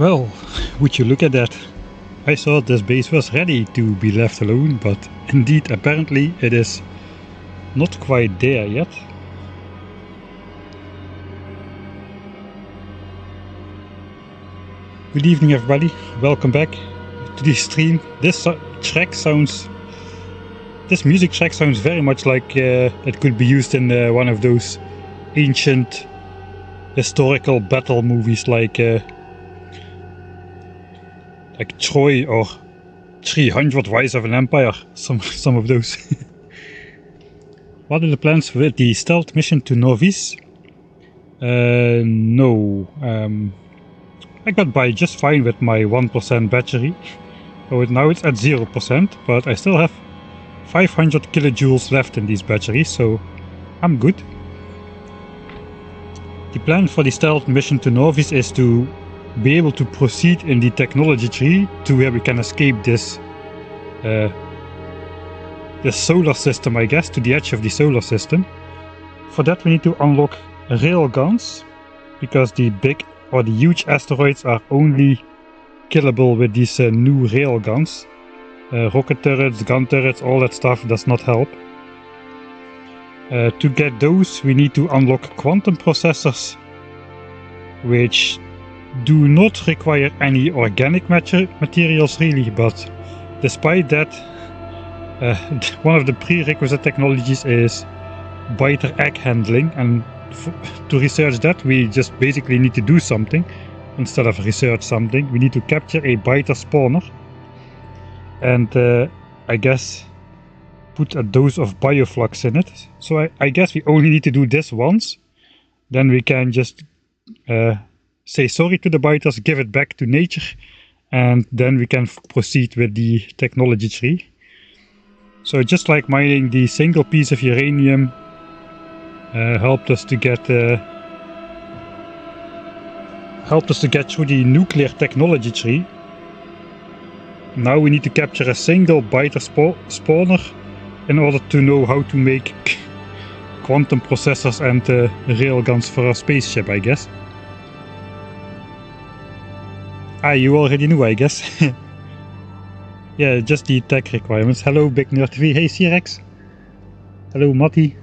Well, would you look at that? I thought this base was ready to be left alone, but indeed apparently it is not quite there yet. Good evening everybody, welcome back to the stream. This music track sounds very much like it could be used in one of those ancient historical battle movies like Troy or 300 Rise of an Empire, some of those. What are the plans with the stealth mission to Nauvis? No. I got by just fine with my 1% battery. So now it's at 0%, but I still have 500 kilojoules left in these batteries, so I'm good. The plan for the stealth mission to Nauvis is to be able to proceed in the technology tree to where we can escape this solar system, I guess, to the edge of the solar system. For that we need to unlock Railguns, because the big or the huge asteroids are only killable with these new Railguns. Rocket turrets, gun turrets, all that stuff does not help. To get those we need to unlock quantum processors, which do not require any organic materials really, but despite that one of the prerequisite technologies is biter egg handling, and to research that we just basically need to do something instead of research something. We need to capture a biter spawner and I guess put a dose of bioflux in it. So I guess we only need to do this once, then we can just say sorry to the biters, give it back to nature, and then we can proceed with the technology tree. So just like mining the single piece of uranium helped us to get through the nuclear technology tree, now we need to capture a single biter spawner in order to know how to make quantum processors and railguns for our spaceship, I guess. You already knew, I guess. Yeah, just the tech requirements. Hello, Big Nerd TV. Hey, C-Rex. Hello, Matty.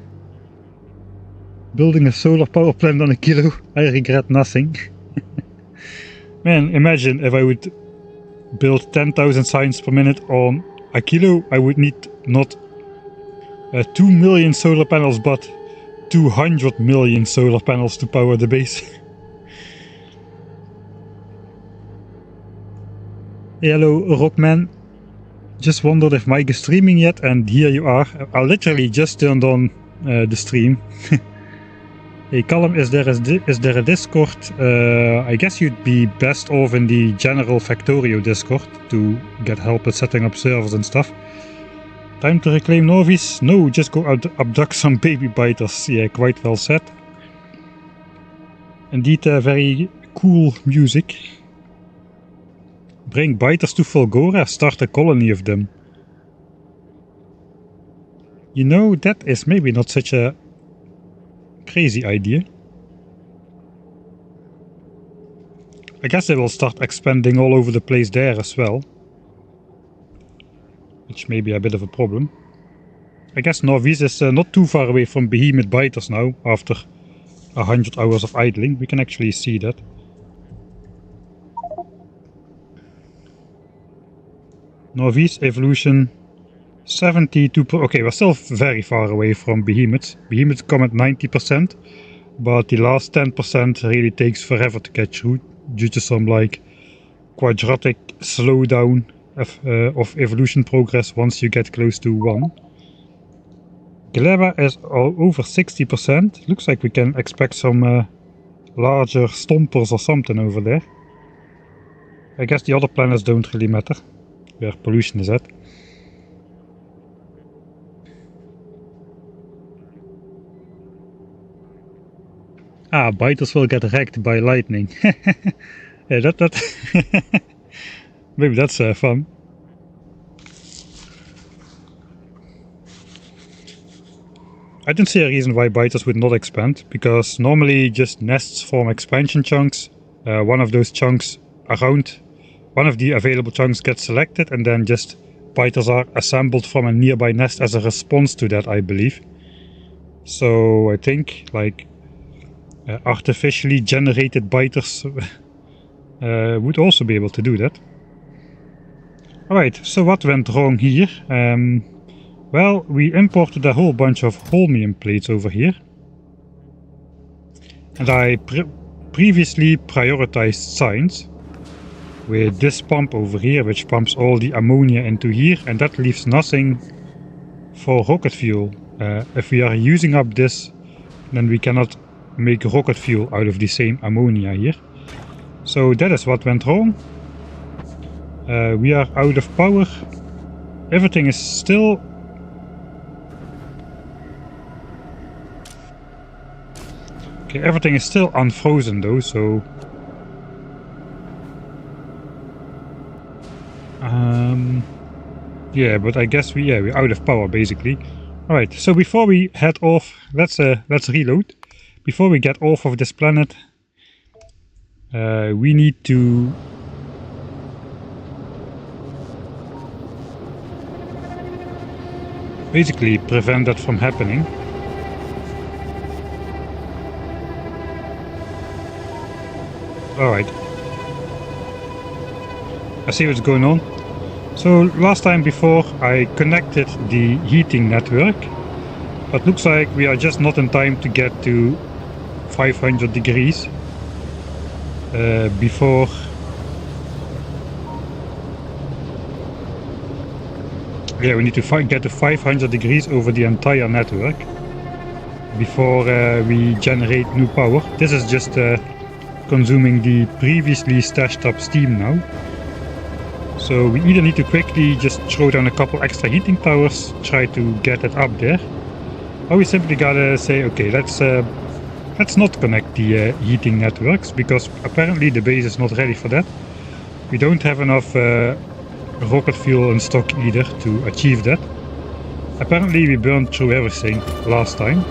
Building a solar power plant on Aquilo. I regret nothing. Man, imagine if I would build 10,000 signs per minute on Aquilo. I would need not 2 million solar panels, but 200 million solar panels to power the base. Hey, hello, Rockman. Just wondered if Mike is streaming yet, and here you are. I literally just turned on the stream. Hey, Callum, is there a Discord? I guess you'd be best off in the general Factorio Discord to get help with setting up servers and stuff. Time to reclaim Nauvis? No, just go abduct some baby biters. Yeah, quite well said. Indeed, very cool music. Bring biters to Fulgora, start a colony of them. You know, that is maybe not such a crazy idea. I guess they will start expanding all over the place there as well, which may be a bit of a problem. I guess Nauvis is not too far away from behemoth biters now. After 100 hours of idling, we can actually see that. Nauvis evolution 72%. Okay, we're still very far away from behemoths. Behemoths come at 90%, but the last 10% really takes forever to get through due to some like quadratic slowdown of evolution progress once you get close to 1. Gleba is over 60%. Looks like we can expect some larger stompers or something over there. I guess the other planets don't really matter where pollution is at. Biters will get wrecked by lightning. Yeah, that maybe that's fun. I don't see a reason why biters would not expand, because normally just nests form expansion chunks. One of those chunks around one of the available chunks gets selected, and then just biters are assembled from a nearby nest as a response to that, I believe. So I think like artificially generated biters would also be able to do that. Alright, so what went wrong here? Well, we imported a whole bunch of holmium plates over here. And I previously prioritized science with this pump over here, which pumps all the ammonia into here, and that leaves nothing for rocket fuel. If we are using up this, then we cannot make rocket fuel out of the same ammonia here. So that is what went wrong. We are out of power. Everything is still... Okay, everything is still unfrozen though, so... yeah, but I guess we're out of power basically. Alright, so before we head off, let's reload. Before we get off of this planet, we need to basically prevent that from happening. Alright. I see what's going on. So last time before I connected the heating network, but looks like we are just not in time to get to 500 degrees before we need to get to 500 degrees over the entire network before we generate new power. This is just consuming the previously stashed up steam now. So we either need to quickly just throw down a couple extra heating towers, try to get it up there, or we simply gotta say, okay, let's not connect the heating networks, because apparently the base is not ready for that. We don't have enough rocket fuel in stock either to achieve that. Apparently we burned through everything last time.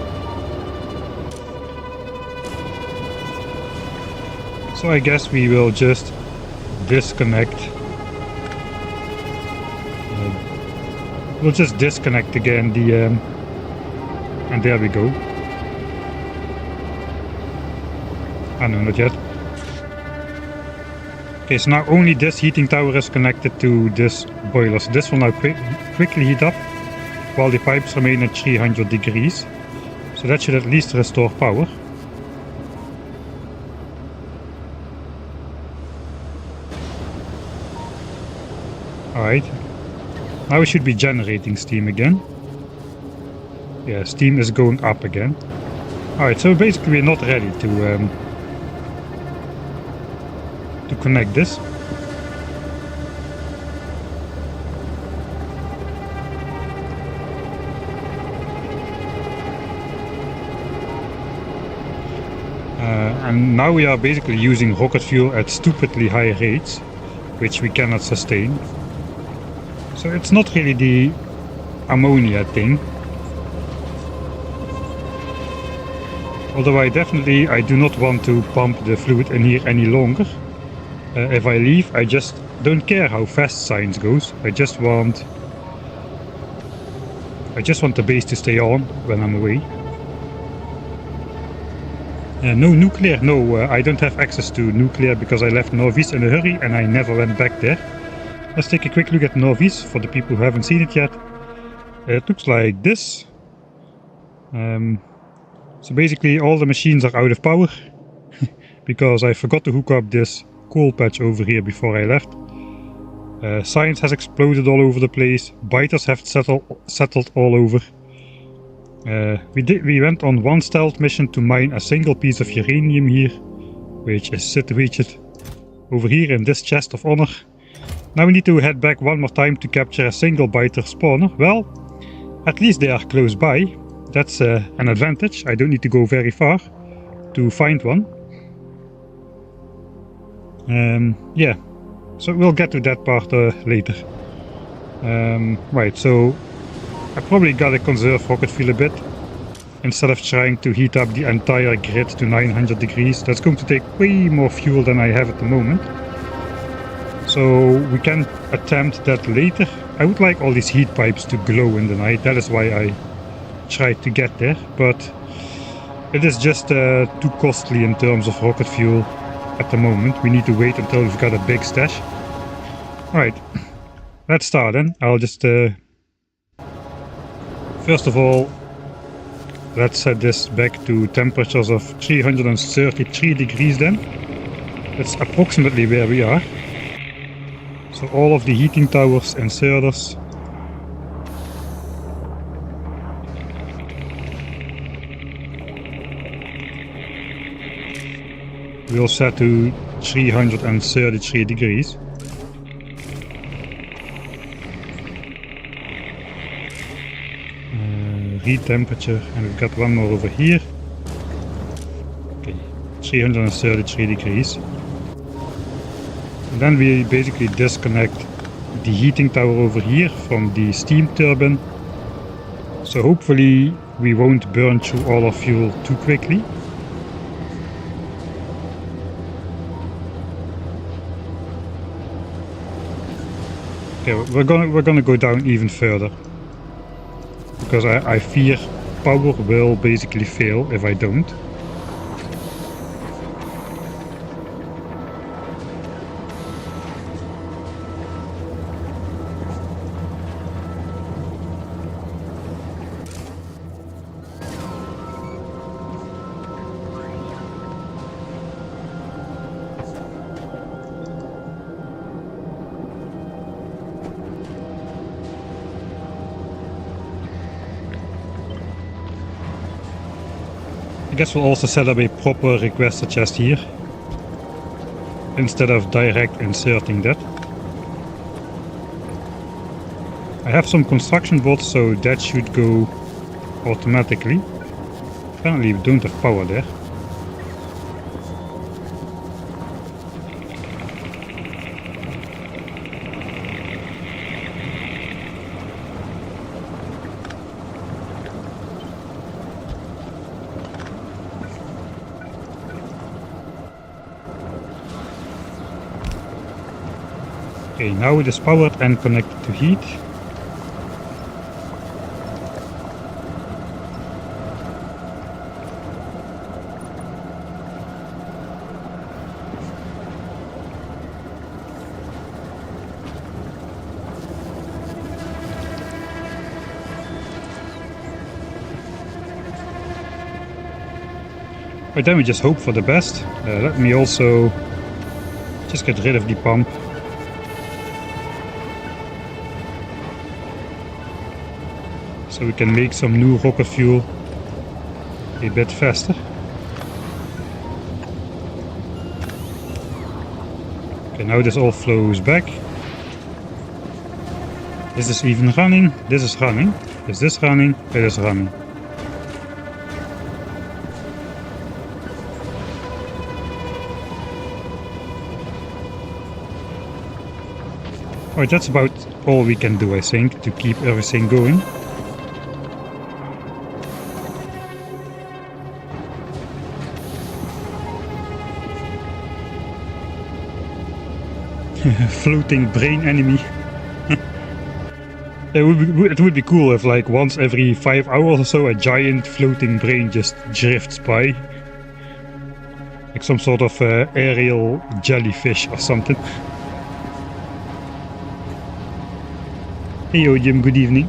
So I guess we will just disconnect. We'll just disconnect again the and there we go. Ah no, not yet. Okay, so now only this heating tower is connected to this boiler. So this will now quickly heat up while the pipes remain at 300 degrees. So that should at least restore power. Alright. Now we should be generating steam again. Yeah, steam is going up again. Alright, so basically we're not ready to connect this. And now we are basically using rocket fuel at stupidly high rates, which we cannot sustain. So it's not really the ammonia thing. Although I do not want to pump the fluid in here any longer. If I leave, I just don't care how fast science goes. I just want the base to stay on when I'm away. No nuclear, no, I don't have access to nuclear because I left Nauvis in a hurry and I never went back there. Let's take a quick look at Nauvis for the people who haven't seen it yet. It looks like this. So basically all the machines are out of power because I forgot to hook up this coal patch over here before I left. Science has exploded all over the place. Biters have settled all over. We went on one stealth mission to mine a single piece of uranium here, which is situated over here in this chest of honor. Now we need to head back one more time to capture a single biter spawner. Well, at least they are close by. That's an advantage. I don't need to go very far to find one. Yeah, so we'll get to that part later. Right, so I probably gotta conserve rocket fuel a bit instead of trying to heat up the entire grid to 900 degrees. That's going to take way more fuel than I have at the moment. So we can attempt that later. I would like all these heat pipes to glow in the night. That is why I tried to get there, but it is just too costly in terms of rocket fuel at the moment. We need to wait until we've got a big stash. Alright, let's start then. I'll just first of all, let's set this back to temperatures of 333 degrees then. That's approximately where we are. So all of the heating towers, inserters. We'll set to 333 degrees. Read temperature, and we've got one more over here. Okay, 333 degrees. And then we basically disconnect the heating tower over here from the steam turbine. So hopefully we won't burn through all our fuel too quickly. Okay, we're gonna go down even further. Because I fear power will basically fail if I don't. I guess we'll also set up a proper requester chest here, instead of direct inserting that. I have some construction bots, so that should go automatically. Apparently we don't have power there. Okay, now it is powered and connected to heat. But then we just hope for the best. Let me also just get rid of the pump. So we can make some new rocket fuel a bit faster. Okay, now this all flows back. This is even running. This is running. Is this running? It is running. Alright, that's about all we can do, I think, to keep everything going. Floating brain enemy. It would be cool if, like, once every 5 hours or so a giant floating brain just drifts by. Like some sort of aerial jellyfish or something. Hey yo Jim, good evening.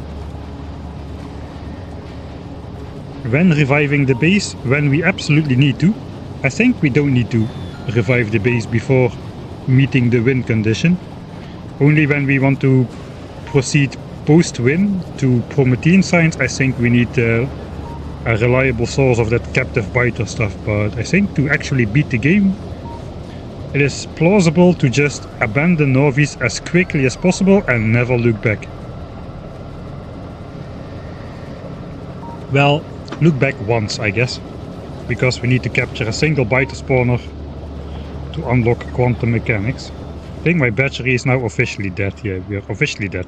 When reviving the base? When we absolutely need to. I think we don't need to revive the base before meeting the win condition. Only when we want to proceed post-win to Promethean signs, I think we need a reliable source of that captive biter stuff. But I think to actually beat the game, it is plausible to just abandon Nauvis as quickly as possible and never look back. Well, look back once, I guess, because we need to capture a single biter spawner to unlock quantum mechanics. I think my battery is now officially dead. Yeah, we are officially dead.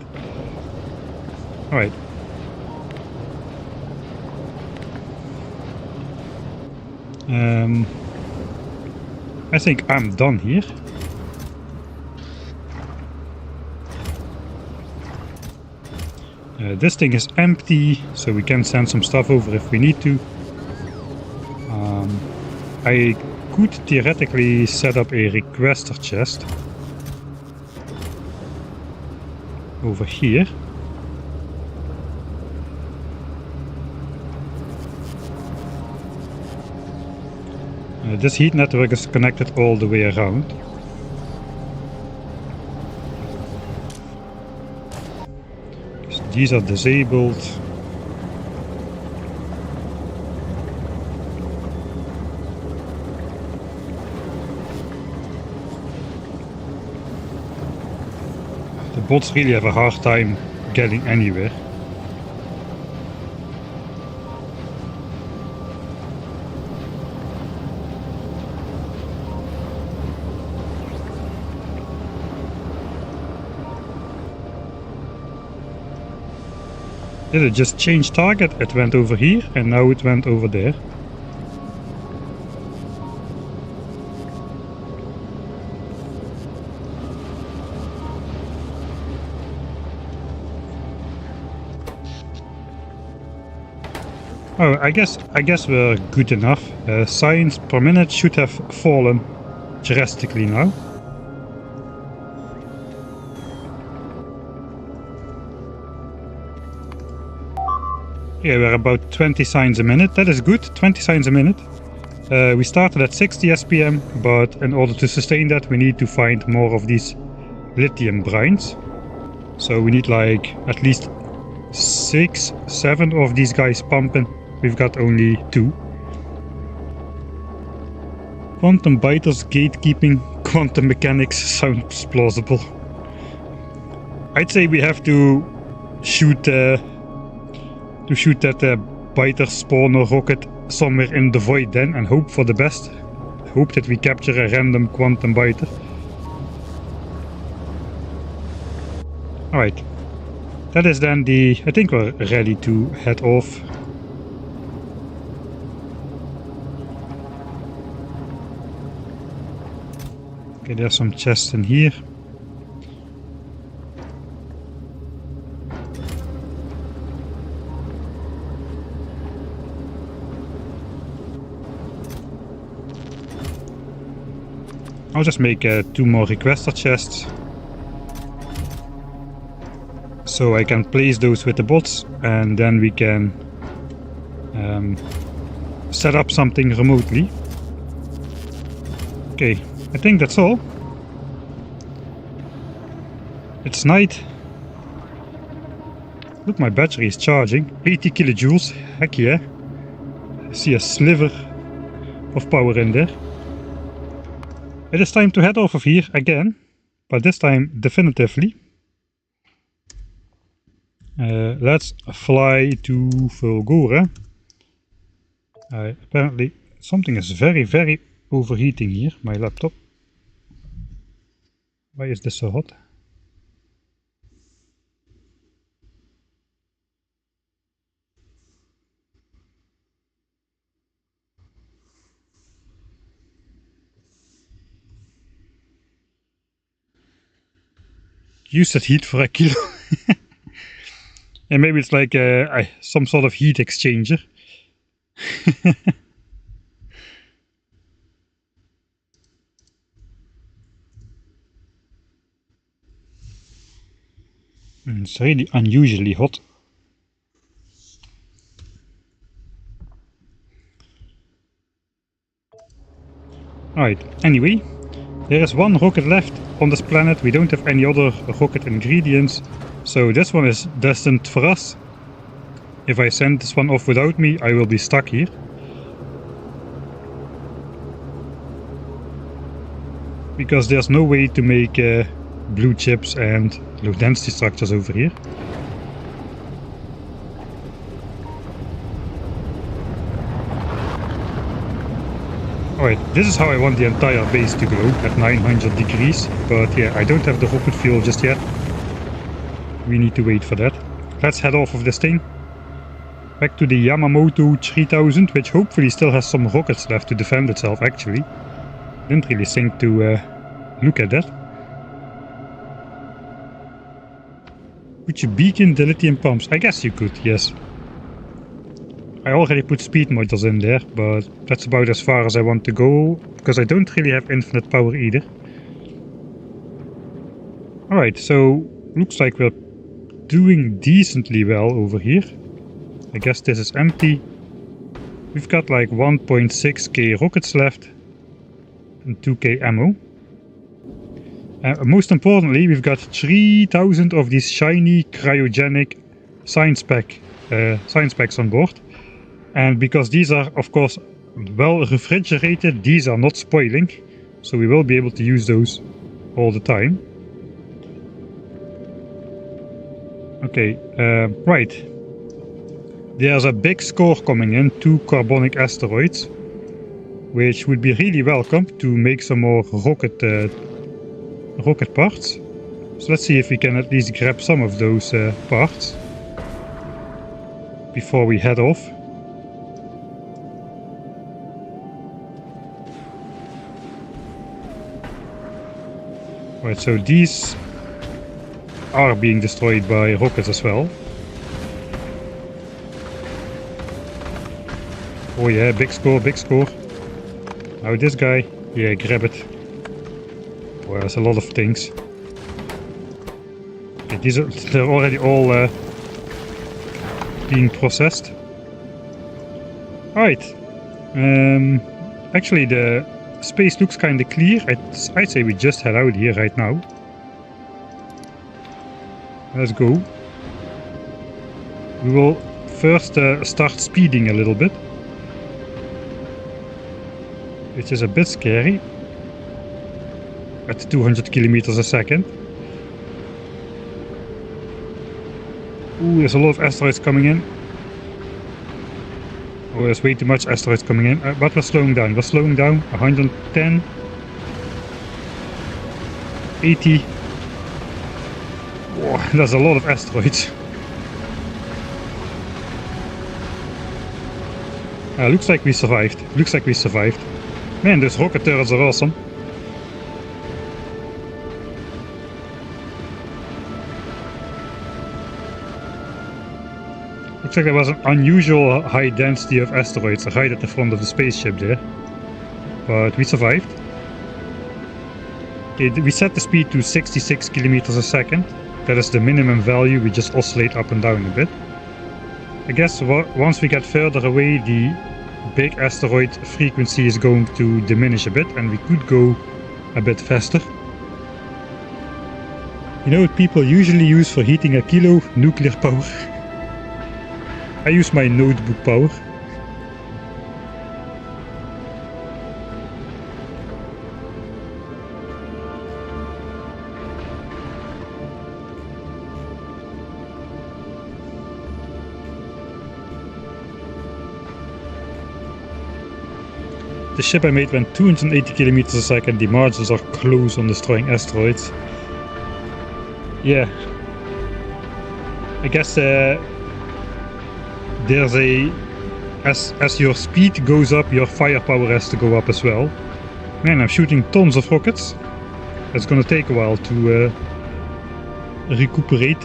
Alright. I think I'm done here. This thing is empty, so we can send some stuff over if we need to. I could theoretically set up a requester chest over here. This heat network is connected all the way around. So these are disabled. The bots really have a hard time getting anywhere. Did it just change target? It went over here and now it went over there. Oh, I guess we're good enough. Science per minute should have fallen drastically now. Yeah, we're about 20 signs a minute. That is good, 20 signs a minute. We started at 60 SPM, but in order to sustain that we need to find more of these lithium brines. So we need like at least 6, 7 of these guys pumping. We've got only 2. Quantum biters, gatekeeping, quantum mechanics sounds plausible. I'd say we have to shoot that biter spawner rocket somewhere in the void then and hope for the best. Hope that we capture a random quantum biter. Alright. That is then I think we're ready to head off. Okay, there's some chests in here. I'll just make 2 more requester chests. So I can place those with the bots and then we can set up something remotely. Okay, I think that's all. It's night. Look, my battery is charging. 80 kilojoules, heck yeah. I see a sliver of power in there. It is time to head off of here again, but this time definitively. Let's fly to Fulgora. Apparently something is very overheating here, my laptop. Why is this so hot? Use that heat for Aquilo. And maybe it's like some sort of heat exchanger. It's really unusually hot. Alright, anyway, there is 1 rocket left on this planet. We don't have any other rocket ingredients, so this one is destined for us. If I send this one off without me, I will be stuck here. Because there's no way to make blue chips and low density structures over here. Alright, this is how I want the entire base to glow, at 900 degrees, but yeah, I don't have the rocket fuel just yet. We need to wait for that. Let's head off of this thing. Back to the Yamamoto 3000, which hopefully still has some rockets left to defend itself actually. Didn't really think to look at that. Could you beacon the lithium pumps? I guess you could, yes. I already put speed modules in there, but that's about as far as I want to go, because I don't really have infinite power either. Alright, so looks like we're doing decently well over here. I guess this is empty. We've got like 1.6k rockets left and 2k ammo. Most importantly, we've got 3000 of these shiny cryogenic science packs on board. And because these are, of course, well refrigerated, these are not spoiling. So we will be able to use those all the time. Okay, right. There's a big score coming in, 2 carbonic asteroids, which would be really welcome to make some more rocket parts. So let's see if we can at least grab some of those parts before we head off. Right, so these are being destroyed by rockets as well. Oh yeah, big score, big score. Now this guy, yeah, grab it. Well, there's a lot of things. Okay, they're already all being processed. Alright. Actually the space looks kinda clear. I'd say we just head out here right now. Let's go. We will first start speeding a little bit, which is a bit scary at 200 kilometers a second. Ooh, there's a lot of asteroids coming in. Oh, there's way too much asteroids coming in, but we're slowing down. We're slowing down. 110, 80. Whoa, there's a lot of asteroids. Looks like we survived. Looks like we survived. Man, those rocket turrets are awesome. Looks like there was an unusual high density of asteroids right at the front of the spaceship there. But we survived. Okay, we set the speed to 66 kilometers a second. That is the minimum value, we just oscillate up and down a bit. I guess once we get further away, the big asteroid frequency is going to diminish a bit and we could go a bit faster. You know what people usually use for heating Aquilo? Nuclear power. I use my notebook power. The ship I made went 280 kilometers a second. The margins are close on destroying asteroids. Yeah. I guess there's as your speed goes up, your firepower has to go up as well. Man, I'm shooting tons of rockets. It's gonna take a while to recuperate.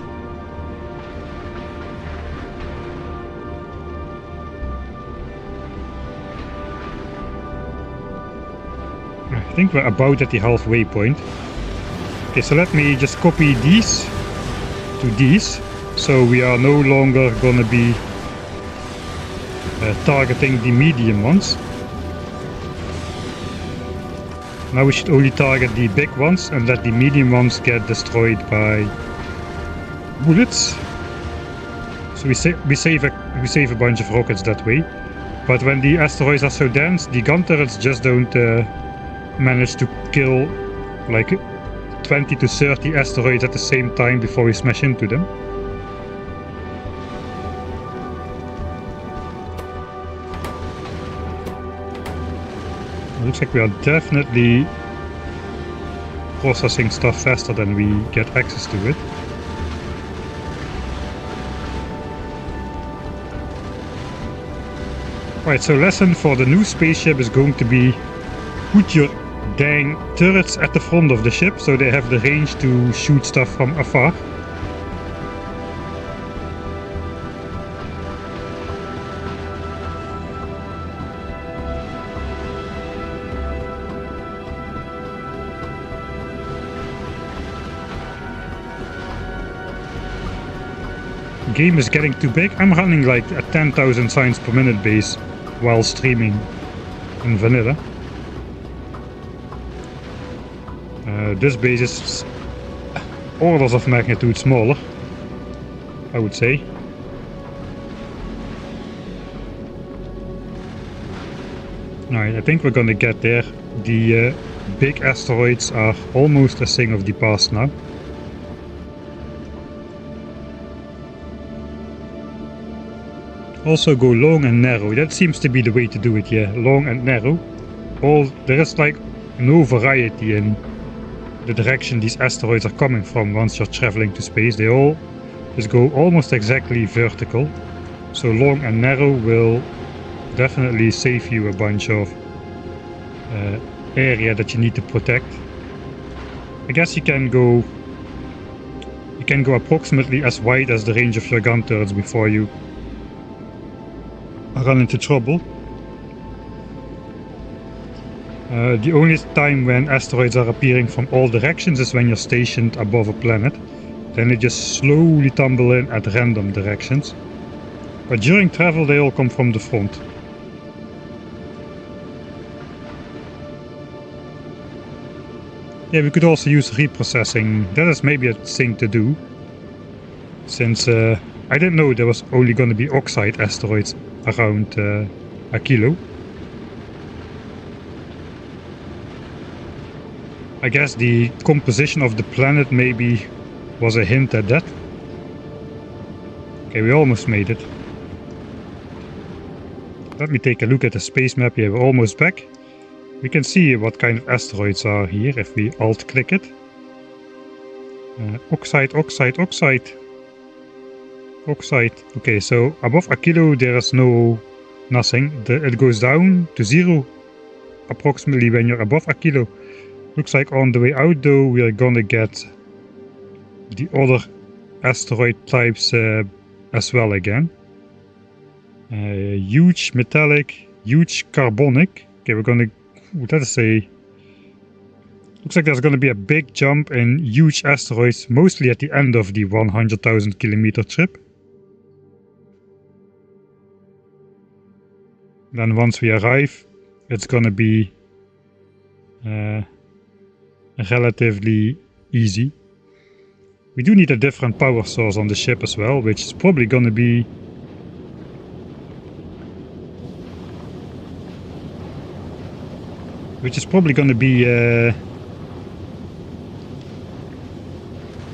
I think we're about at the halfway point. Okay, so let me just copy these to these. So we are no longer gonna be targeting the medium ones. Now we should only target the big ones and let the medium ones get destroyed by bullets. So we save a bunch of rockets that way. But when the asteroids are so dense, the gun turrets just don't manage to kill like 20 to 30 asteroids at the same time before we smash into them. Looks like we are definitely processing stuff faster than we get access to it. Right, so lesson for the new spaceship is going to be put your dang turrets at the front of the ship so they have the range to shoot stuff from afar. game is getting too big. I'm running like a 10,000 signs per minute base while streaming in vanilla. This base is orders of magnitude smaller, I would say. Alright, I think we're gonna get there. The big asteroids are almost a thing of the past now. Also go long and narrow. That seems to be the way to do it, yeah. Long and narrow. There is like no variety in the direction these asteroids are coming from once you're traveling to space. They all just go almost exactly vertical. So long and narrow will definitely save you a bunch of area that you need to protect. I guess you can go approximately as wide as the range of your gun turrets before you run into trouble. The only time when asteroids are appearing from all directions is when you're stationed above a planet. Then they just slowly tumble in at random directions. But during travel they all come from the front. Yeah, we could also use reprocessing. That is maybe a thing to do. Since I didn't know there was only going to be oxide asteroids around Aquilo. I guess the composition of the planet maybe was a hint at that. Okay, we almost made it. Let me take a look at the space map. Yeah, we're almost back. We can see what kind of asteroids are here if we alt-click it. Oxide, oxide, oxide. Oxide. Okay, so above Aquilo there is nothing. It goes down to 0 approximately when you're above Aquilo. Looks like on the way out though we are gonna get the other asteroid types as well again. Huge metallic, huge carbonic. Okay, we're gonna... that is a... looks like there's gonna be a big jump in huge asteroids, mostly at the end of the 100,000 kilometer trip. Then once we arrive, it's gonna be relatively easy. We do need a different power source on the ship as well, which is probably gonna be...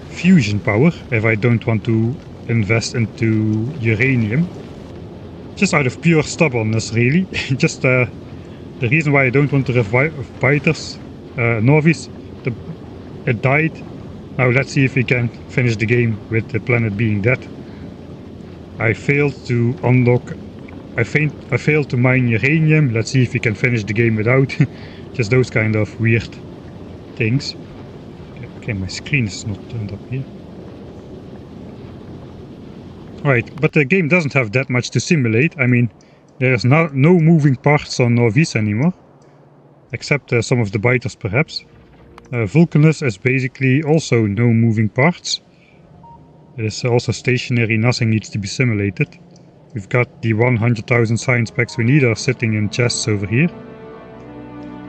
fusion power, if I don't want to invest into uranium. Just out of pure stubbornness, really. Just the reason why I don't want to revive fighters, Novis. It died. Now let's see if we can finish the game with the planet being dead. I failed to unlock... I failed to mine uranium. Let's see if we can finish the game without. Just those kind of weird things. Okay, my screen is not turned up here. Right, but the game doesn't have that much to simulate. I mean, there's no moving parts on Nauvis anymore. Except some of the biters perhaps. Vulcanus is basically also no moving parts. It is also stationary, nothing needs to be simulated. We've got the 100,000 science packs we need are sitting in chests over here.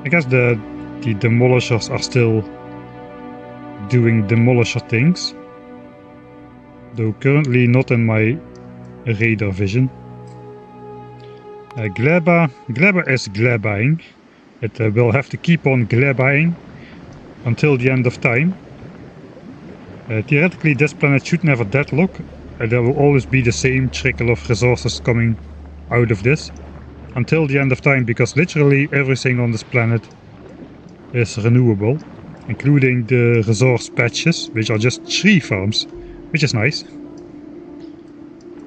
I guess the demolishers are still doing demolisher things. Though currently not in my radar vision. Gleba is glebaing. It will have to keep on glebaing until the end of time. Theoretically this planet should never deadlock. There will always be the same trickle of resources coming out of this until the end of time, because literally everything on this planet is renewable, including the resource patches, which are just tree farms, which is nice.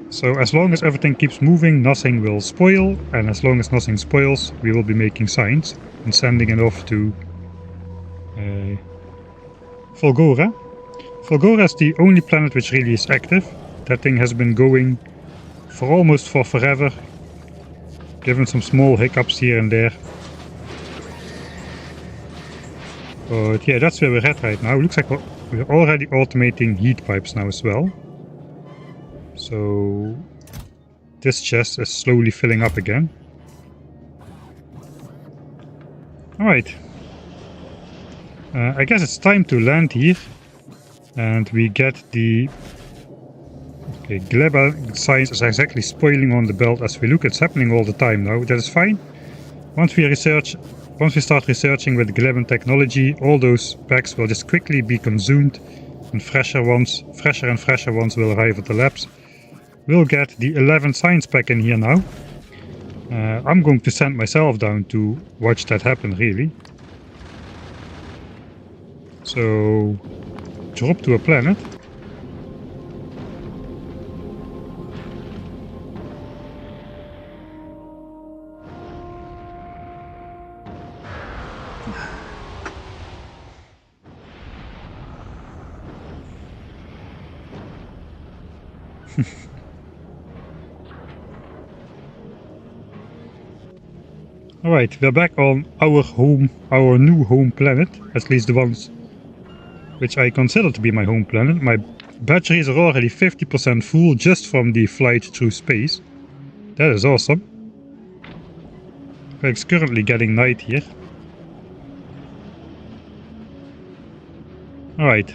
So as long as everything keeps moving, nothing will spoil, and as long as nothing spoils, we will be making signs and sending it off to Fulgora. Fulgora is the only planet which really is active. That thing has been going for almost forever, given some small hiccups here and there. But yeah, that's where we're at right now. Looks like we're already automating heat pipes now as well. So this chest is slowly filling up again. Alright. I guess it's time to land here. And we get the... Okay, Gleba science is exactly spoiling on the belt as we look. It's happening all the time now. That is fine. Once we start researching with Gleban technology, all those packs will just quickly be consumed, and fresher and fresher ones will arrive at the labs. We'll get the 11th science pack in here now. I'm going to send myself down to watch that happen, really. So, drop to a planet. Alright, we're back on our new home planet, at least the ones which I consider to be my home planet. My batteries are already 50% full just from the flight through space. That is awesome. It's currently getting night here. Alright.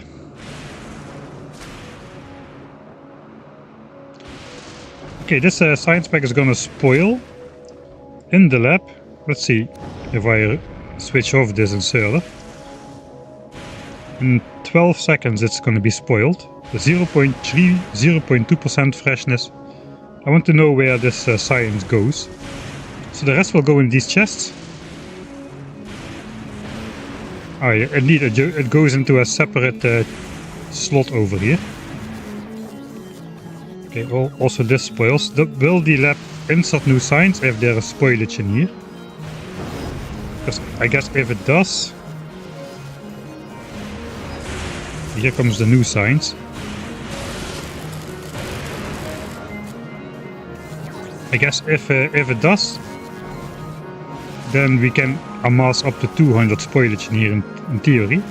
Okay, this science pack is gonna spoil in the lab. Let's see if I switch off this inserter. In 12 seconds it's gonna be spoiled. 0.3, 0.2% freshness. I want to know where this science goes. So the rest will go in these chests. Oh yeah, indeed, it goes into a separate slot over here. Okay, also this spoils. Will the lab insert new science if there is spoilage in here? Because I guess if it does... Here comes the new science. I guess if it does, then we can amass up to 200 spoilage in here in theory.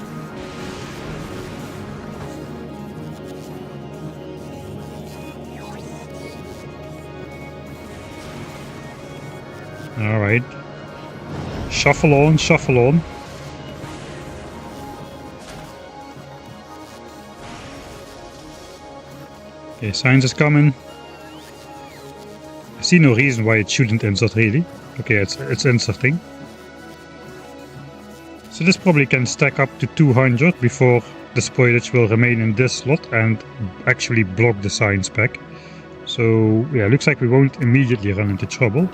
Alright. Shuffle on, shuffle on. Okay, science is coming. I see no reason why it shouldn't insert, really. Okay, it's inserting. So this probably can stack up to 200 before the spoilage will remain in this slot and actually block the science pack. So yeah, looks like we won't immediately run into trouble.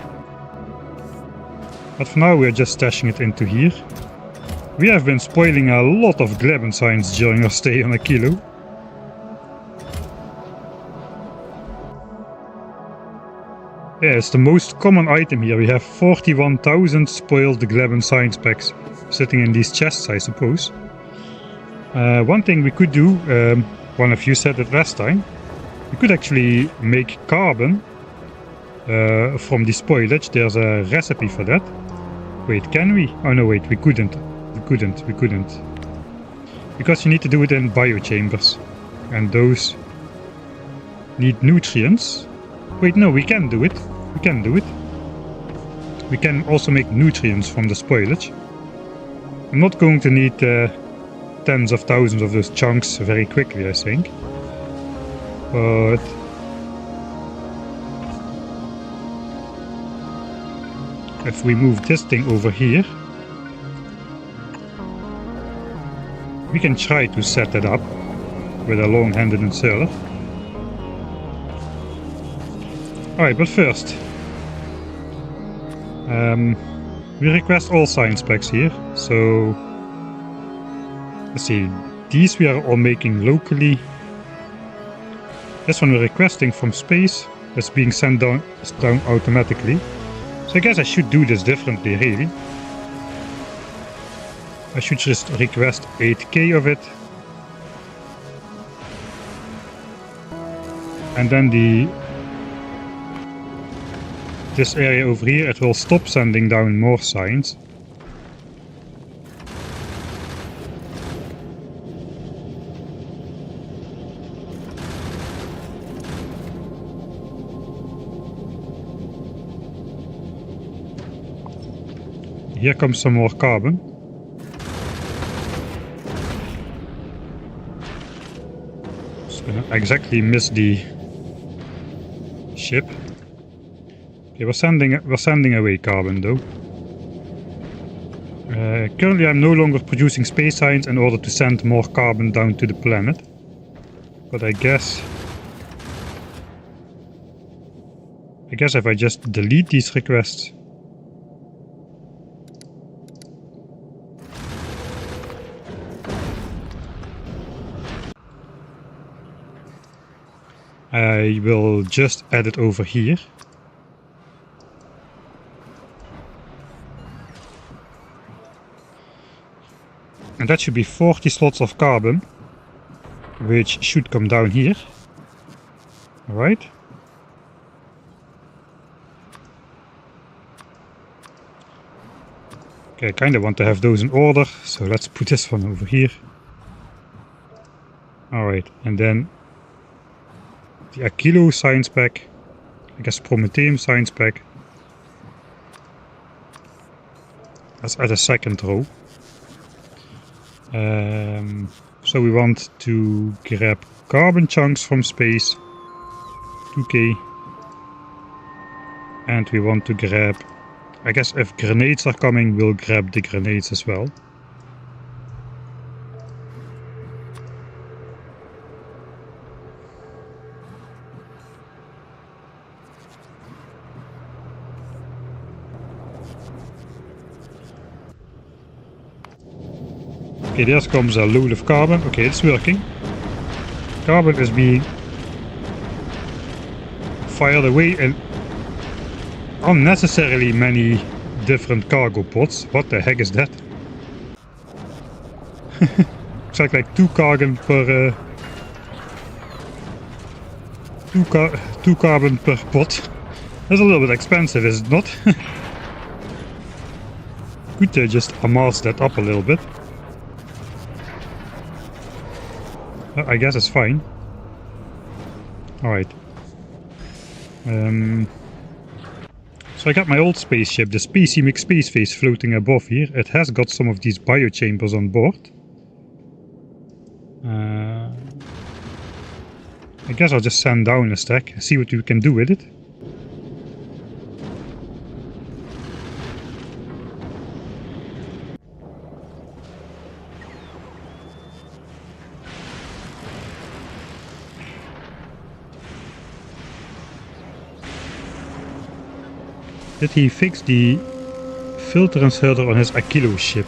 But for now we're just stashing it into here. We have been spoiling a lot of Gleban science during our stay on Aquilo. Yeah, it's the most common item here. We have 41,000 spoiled Gleban science packs sitting in these chests, I suppose. One thing we could do, one of you said it last time, we could actually make carbon from the spoilage. There's a recipe for that. Wait, can we? Oh no, wait, we couldn't. We couldn't. Because you need to do it in biochambers. And those need nutrients. Wait, no, we can do it. We can do it. We can also make nutrients from the spoilage. I'm not going to need tens of thousands of those chunks very quickly, I think. But... if we move this thing over here, we can try to set that up with a long-handed inserter. Alright, but first, we request all science packs here, so let's see, these we are all making locally. This one we're requesting from space, that's being sent down automatically. So I guess I should do this differently, really. I should just request 8k of it. And then this area over here, it will stop sending down more science. here comes some more carbon. Just gonna exactly miss the ship. Okay, we're sending away carbon though. Currently I'm no longer producing space signs in order to send more carbon down to the planet. But I guess if I just delete these requests. I will just add it over here. And that should be 40 slots of carbon, which should come down here. Alright. Okay, I kind of want to have those in order, so let's put this one over here. Alright, and then the Aquilo science pack, I guess Prometheum science pack. Let's add a second row. So we want to grab carbon chunks from space, 2k, and we want to grab, I guess if grenades are coming, we'll grab the grenades as well. Okay, there comes a load of carbon. Okay, it's working. Carbon is being fired away in unnecessarily many different cargo pods. What the heck is that? It's like 2 carbon per two carbon per pod. That's a little bit expensive, is it not? Could they just amass that up a little bit? I guess it's fine. Alright. So I got my old spaceship, the Spacey McSpaceface, floating above here. It has got some of these biochambers on board. I guess I'll just send down a stack, see what we can do with it. Did he fix the filter inserter on his Aquilo ship?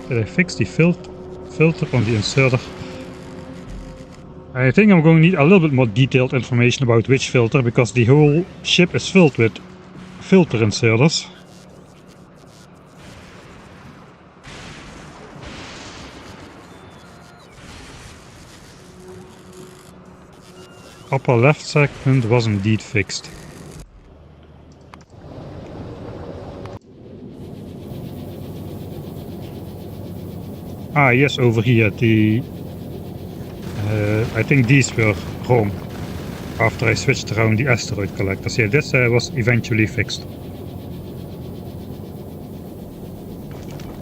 Did I fix the filter on the inserter? I think I'm going to need a little bit more detailed information about which filter, because the whole ship is filled with filter inserters. Upper left segment was indeed fixed. Ah yes, over here, I think these were wrong after I switched around the asteroid collectors. Yeah, this was eventually fixed.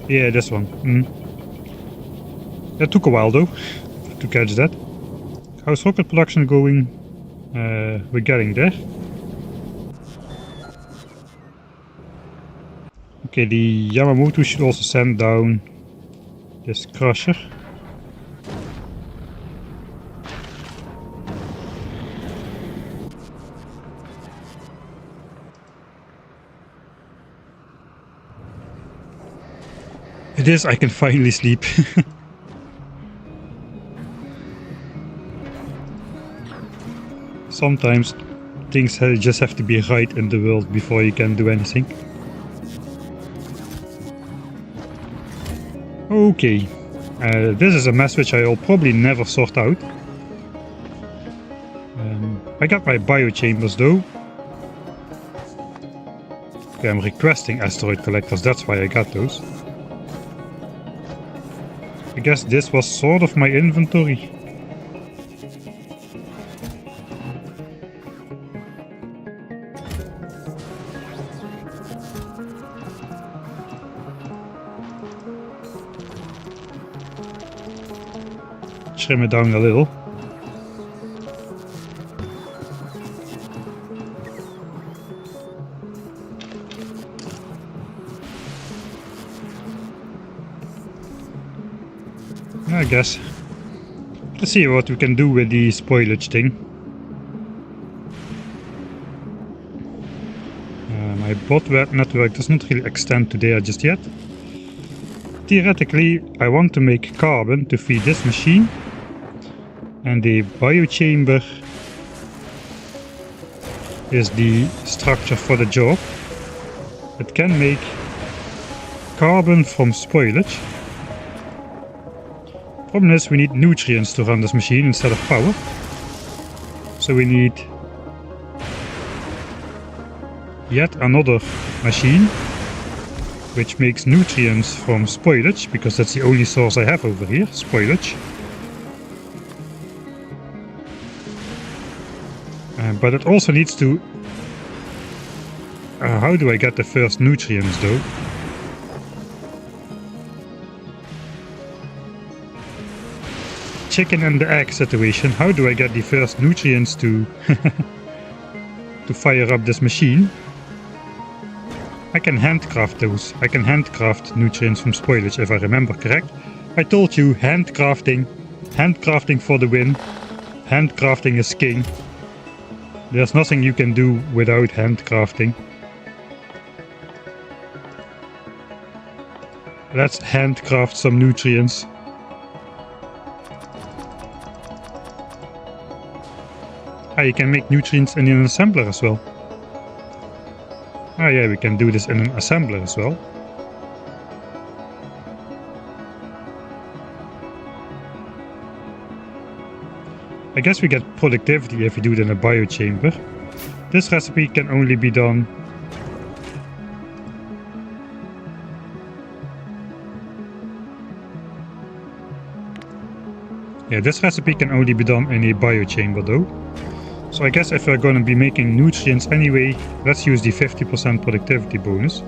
Yeah, this one. That took a while though, to catch that. How's rocket production going? We're getting there. Okay, the Yamamoto should also send down this crusher. It is, I can finally sleep. Sometimes things just have to be right in the world before you can do anything. Okay, this is a mess which I'll probably never sort out. I got my biochambers though. Okay, I'm requesting asteroid collectors, that's why I got those. I guess this was sort of my inventory. trim it down a little. I guess. Let's see what we can do with the spoilage thing. My bot web network does not really extend to there just yet. Theoretically, I want to make carbon to feed this machine, and the biochamber is the structure for the job. It can make carbon from spoilage. Problem is, we need nutrients to run this machine instead of power. So we need yet another machine which makes nutrients from spoilage, because that's the only source I have over here, spoilage. But it also needs to... how do I get the first nutrients though? Chicken and the egg situation. How do I get the first nutrients to to fire up this machine? I can handcraft those. I can handcraft nutrients from spoilage if I remember correct. I told you, handcrafting for the win. Handcrafting is king. There's nothing you can do without handcrafting. Let's handcraft some nutrients. Ah, you can make nutrients in an assembler as well. Ah yeah, we can do this in an assembler as well. I guess we get productivity if we do it in a biochamber. This recipe can only be done... Yeah, this recipe can only be done in a biochamber though. So I guess if we're going to be making nutrients anyway, let's use the 50% productivity bonus.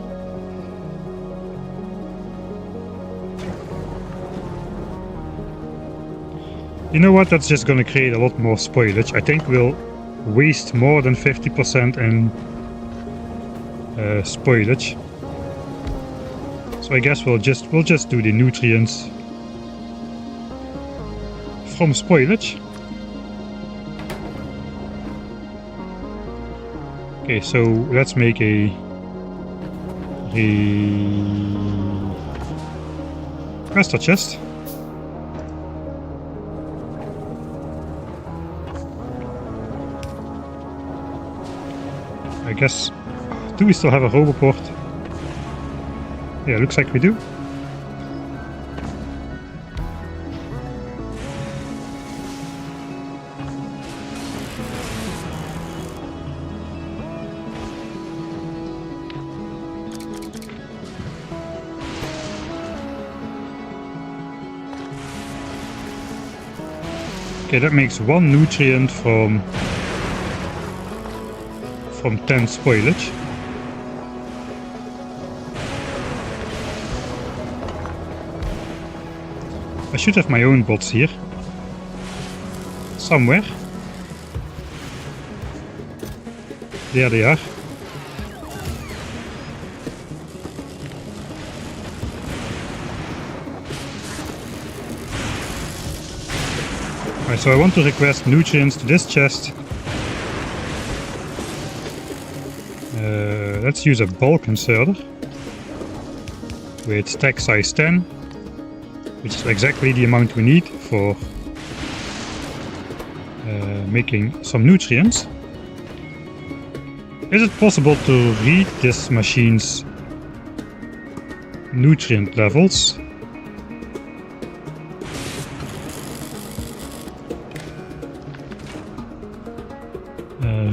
You know what, that's just going to create a lot more spoilage. I think we'll waste more than 50% in spoilage. So I guess we'll just do the nutrients from spoilage. Okay, so let's make a master chest. I guess, do we still have a roboport? Yeah, looks like we do. Okay, that makes 1 nutrient from 10 spoilage. I should have my own bots here. Somewhere. There they are. Alright, so I want to request nutrients to this chest. Let's use a bulk inserter with stack size 10, which is exactly the amount we need for making some nutrients. Is it possible to read this machine's nutrient levels?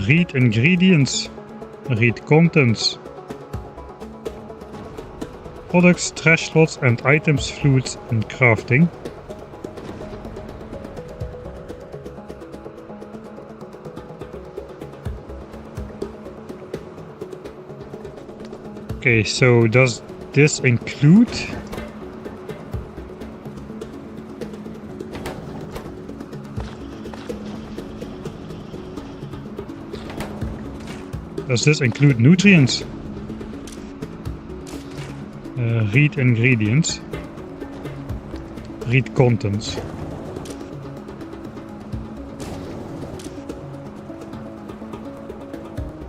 Read ingredients. Read contents. Products, trash slots and items, fluids and crafting. Okay, so does this include Does this include nutrients? Read ingredients. Read contents.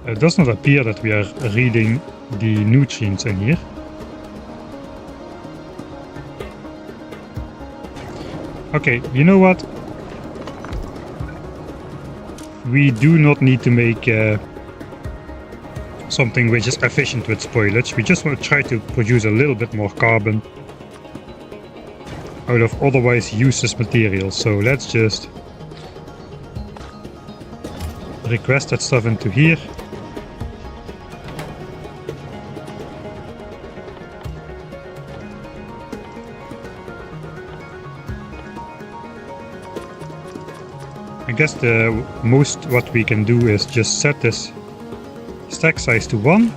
It does not appear that we are reading the nutrients in here. Okay, you know what? We do not need to make something which is efficient with spoilage. We just want to try to produce a little bit more carbon out of otherwise useless materials. So let's just request that stuff into here. I guess the most what we can do is just set this stack size to 1.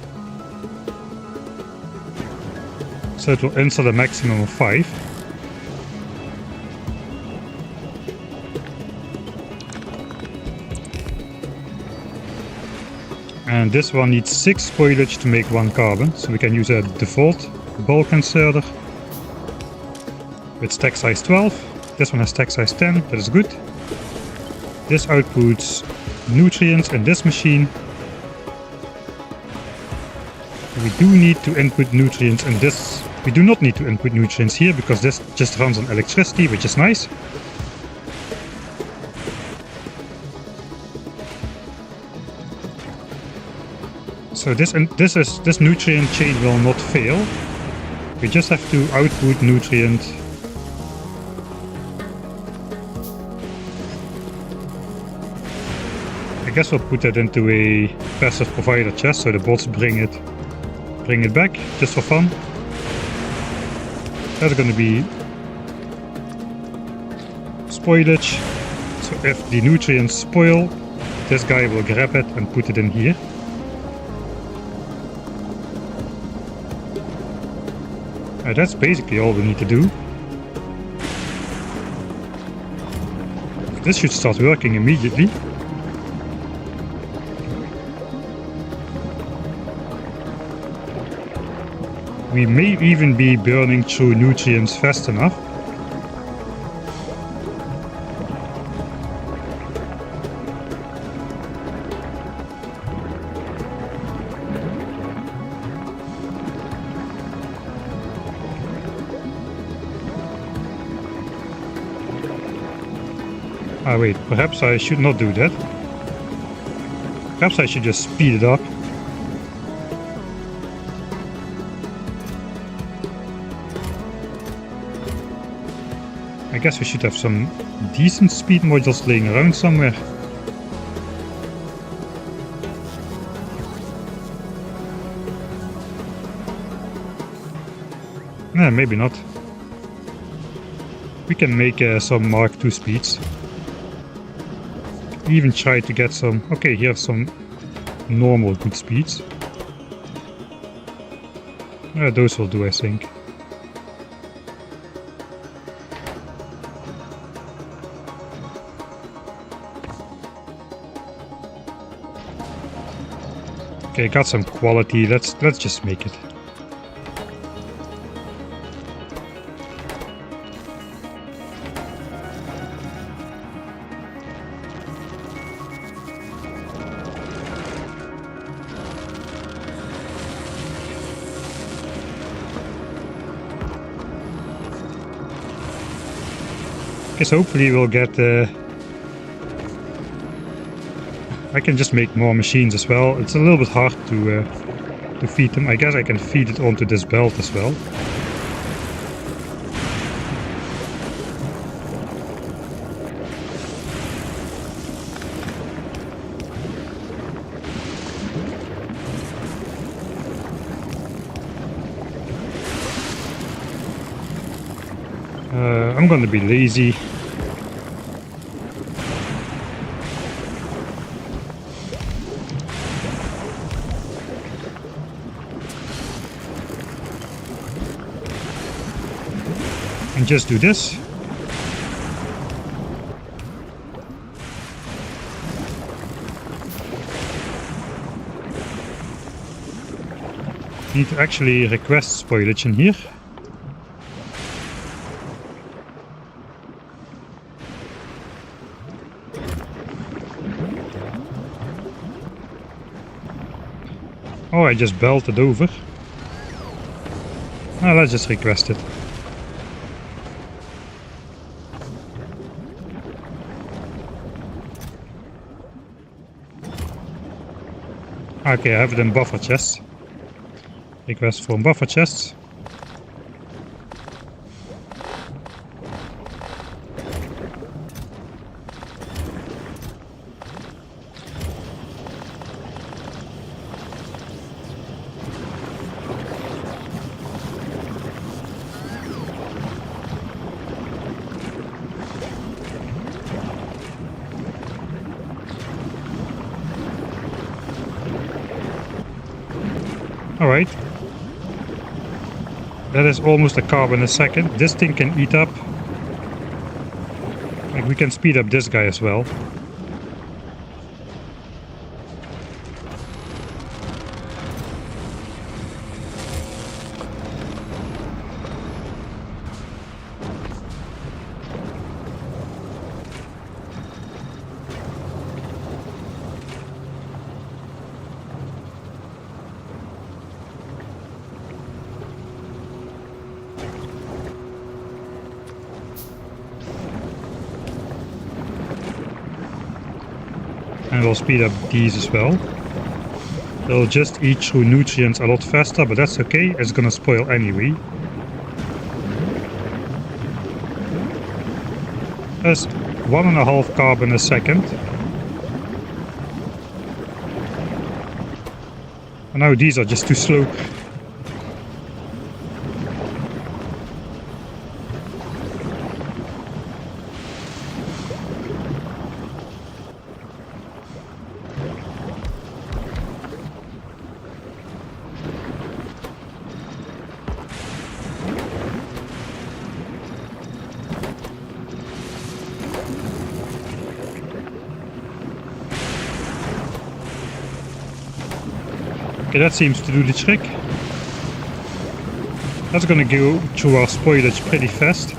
So it will insert a maximum of 5. And this one needs 6 spoilage to make 1 carbon, so we can use a default bulk inserter with stack size 12. This one has stack size 10, that is good. This outputs nutrients in this machine. We do need to input nutrients in this. We do not need to input nutrients here because this just runs on electricity, which is nice. So this nutrient chain will not fail. We just have to output nutrient. I guess we'll put that into a passive provider chest so the bots bring it back just for fun. That's going to be spoilage. So if the nutrients spoil, this guy will grab it and put it in here. That's basically all we need to do. This should start working immediately. We may even be burning through nutrients fast enough. Ah wait, perhaps I should not do that. Perhaps I should just speed it up. I guess we should have some decent speed modules laying around somewhere. Nah, maybe not. We can make some Mark II speeds. Even try to get some... Okay, here are some normal good speeds. Those will do, I think. Okay, got some quality. Let's just make it. So hopefully we'll get I can just make more machines as well. It's a little bit hard to feed them. I guess I can feed it onto this belt as well. I'm gonna be lazy. And just do this. Need to actually request spoilage in here. Oh, I just belted over. Now let's just request it. Okay, I have it in buffer chests. Request for buffer chests. Alright. That is almost a carbon a second. This thing can eat up. Like we can speed up this guy as well. And we'll speed up these as well. They'll just eat through nutrients a lot faster, but that's okay, it's gonna spoil anyway. That's 1.5 carbon a second. And now these are just too slow. Okay, that seems to do the trick. That's gonna go through our spoilage pretty fast.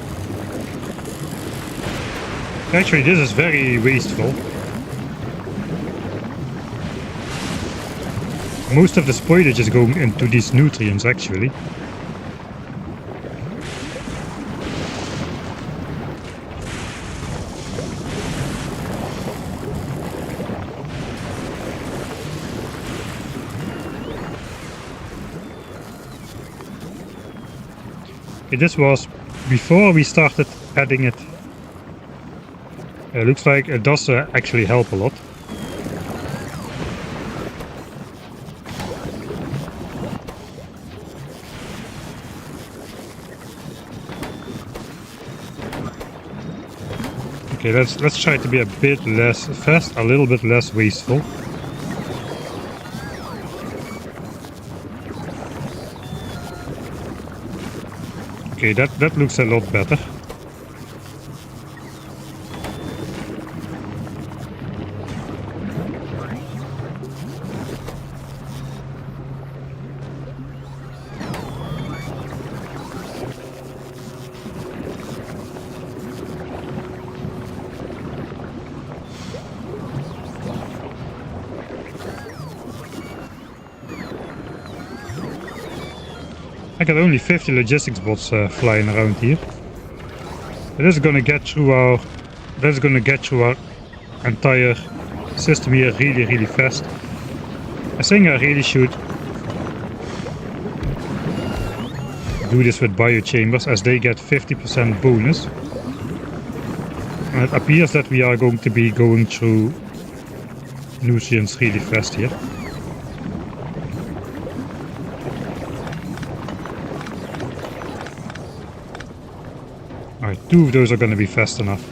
Actually, this is very wasteful. Most of the spoilage is going into these nutrients, actually. Okay, this was before we started adding it. It looks like it does actually help a lot. Okay, let's try to be a bit less fast, a little bit less wasteful. Okay, that looks a lot better. I got only 50 logistics bots flying around here. But this is gonna get through our entire system here really fast. I think I really should do this with biochambers, as they get 50% bonus. And it appears that we are going to be going through nutrients really fast here. Alright, 2 of those are going to be fast enough.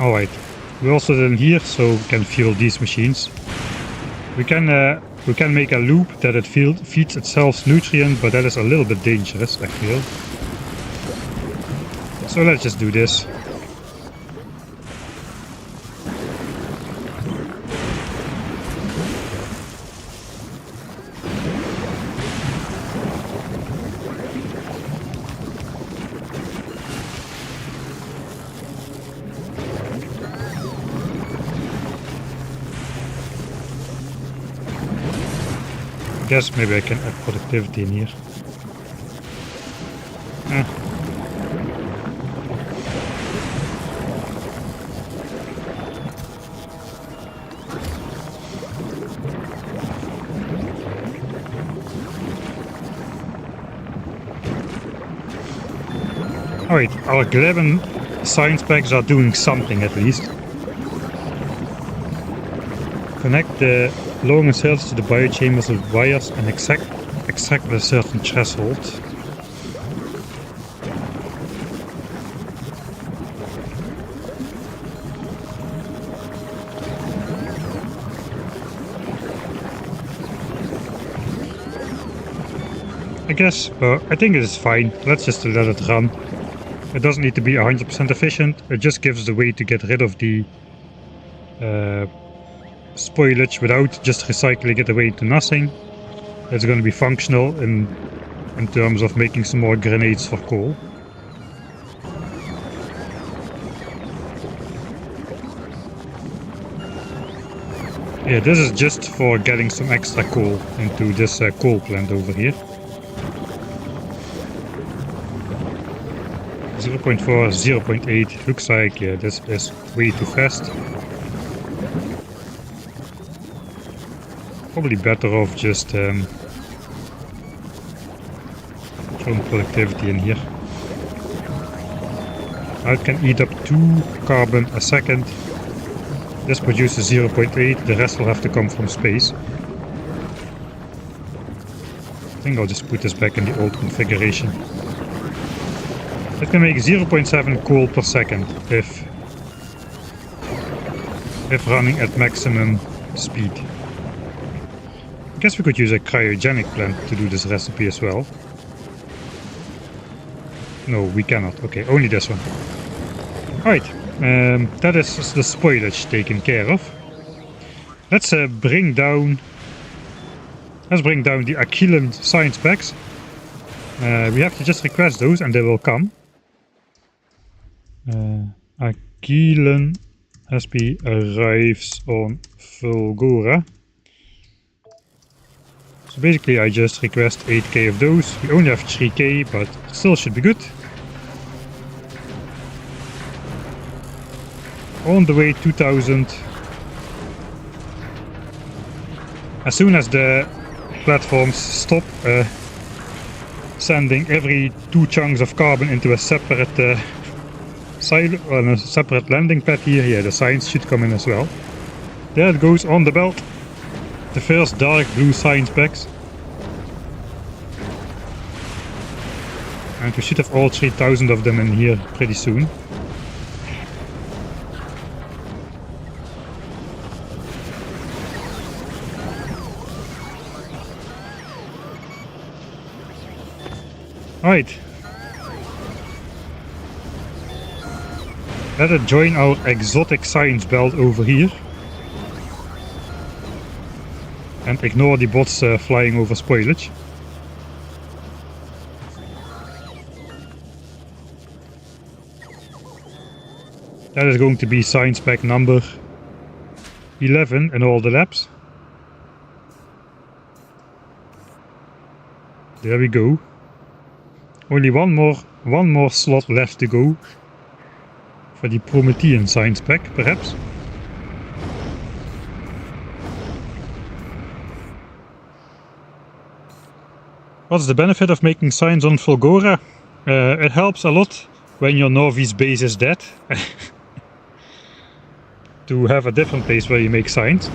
Alright, we're also then here, so we can fuel these machines. We can make a loop that it feeds itself nutrient, but that is a little bit dangerous, I feel. So let's just do this. I guess maybe I can add productivity in here. Alright, our 11 science packs are doing something at least. Connect the long cells to the biochambers with wires and extract at a certain threshold. I guess, I think it is fine. Let's just let it run. It doesn't need to be 100% efficient. It just gives the way to get rid of the spoilage without just recycling it away into nothing. It's going to be functional in terms of making some more grenades for coal. Yeah, this is just for getting some extra coal into this coal plant over here. 0.4, 0.8, looks like, yeah, this is way too fast. Probably better off just throwing productivity in here. Now it can eat up 2 carbon a second. This produces 0.8, the rest will have to come from space. I think I'll just put this back in the old configuration. It can make 0.7 coal per second if running at maximum speed. I guess we could use a cryogenic plant to do this recipe as well. No, we cannot. Okay, only this one. Alright, that is the spoilage taken care of. Let's bring down the Aquilo science packs. We have to just request those and they will come. Aquilo SP arrives on Fulgora. So basically I just request 8k of those. We only have 3k, but still should be good. On the way 2000. As soon as the platforms stop sending every 2 chunks of carbon into a separate silo, on a separate landing pad here, yeah, the science should come in as well. There it goes on the belt. The first dark blue science packs. And we should have all 3000 of them in here pretty soon. Alright. Let it join our exotic science belt over here. And ignore the bots flying over spoilage. That is going to be science pack number 11 in all the labs. There we go. Only one more slot left to go for the Promethean science pack, perhaps. What's the benefit of making science on Fulgora? It helps a lot when your Nauvis base is dead. To have a different place where you make science.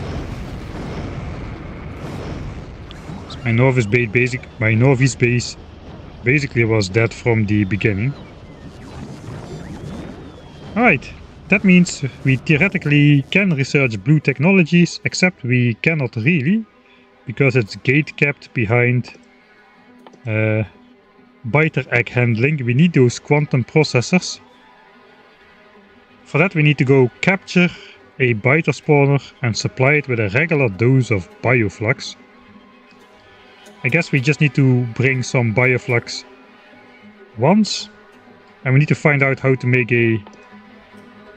So my Nauvis base basically was dead from the beginning. Alright, That means we theoretically can research blue technologies, except we cannot really, because it's gate kept behind biter egg handling. We need those quantum processors. For that we need to go capture a biter spawner and supply it with a regular dose of bioflux. I guess we just need to bring some bioflux once, and we need to find out how to make a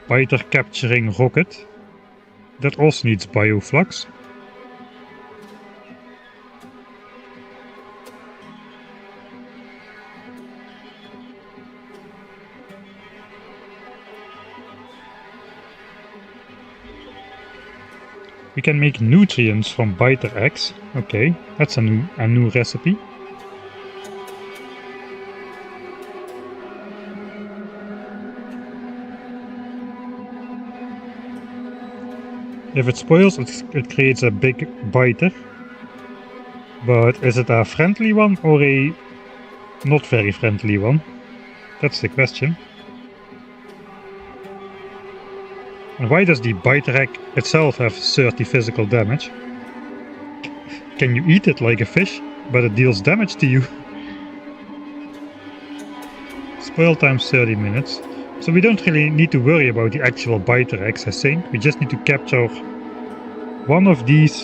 biter capturing rocket. That also needs bioflux. We can make nutrients from biter eggs. Okay, that's a new recipe. If it spoils, it creates a big biter. But is it a friendly one or a not very friendly one? That's the question. And why does the biter egg itself have 30 physical damage? Can you eat it like a fish, but it deals damage to you? Spoil times 30 minutes. So we don't really need to worry about the actual biter eggs, I think. We just need to capture one of these.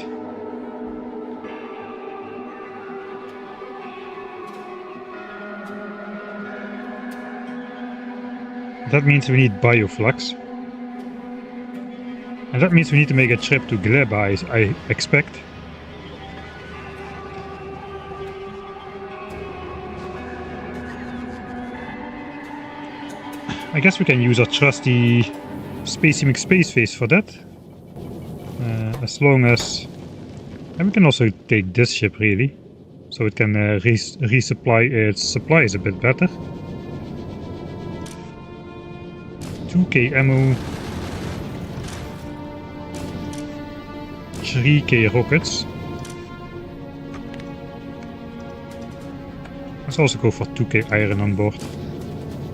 That means we need bioflux. And that means we need to make a trip to Gleba, I expect. I guess we can use our trusty Spacey McSpaceface for that. As long as... And we can also take this ship really. So it can resupply its supplies a bit better. 2k ammo. 3k rockets. Let's also go for 2k iron on board.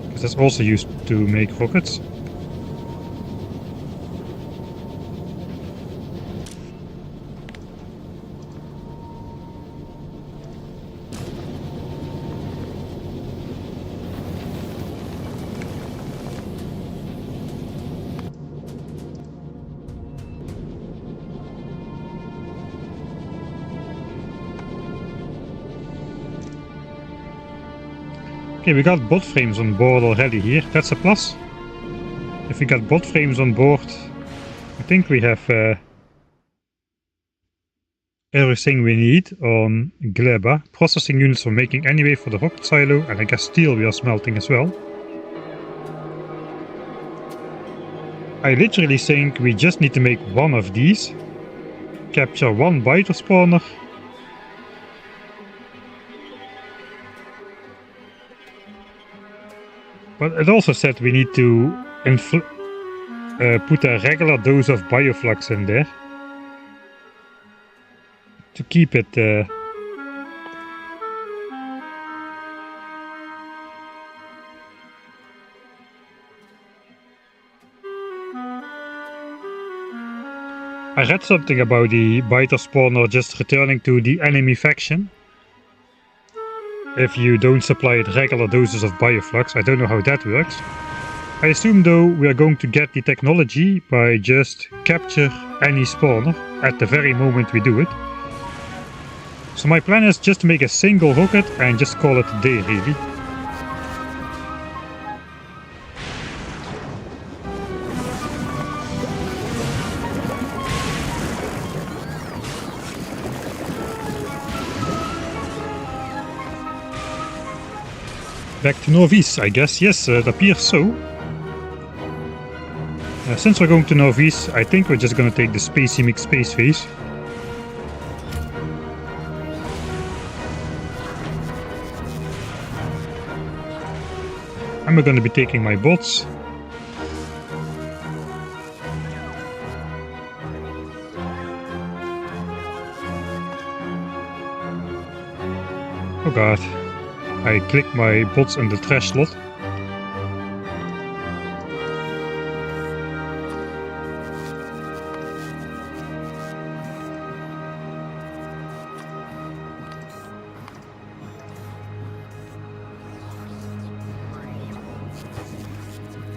Because that's also used to make rockets. Okay, we got bot frames on board already here. That's a plus. If we got bot frames on board, I think we have everything we need on Gleba. Processing units for making anyway for the rocket silo, and I guess steel we are smelting as well. I literally think we just need to make one of these. Capture one biter spawner. But it also said we need to put a regular dose of bioflux in there. To keep it... I read something about the biter spawner just returning to the enemy faction. If you don't supply it regular doses of bioflux. I don't know how that works. I assume though we are going to get the technology by just capture any spawner at the very moment we do it. So my plan is just to make a single rocket and just call it a day really. Back to Novis, I guess. Yes, it appears so. Since we're going to Nauvis, I think we're just gonna take the Spacey McSpaceface. And we're gonna be taking my bots. Oh god. I clicked my bots in the trash slot.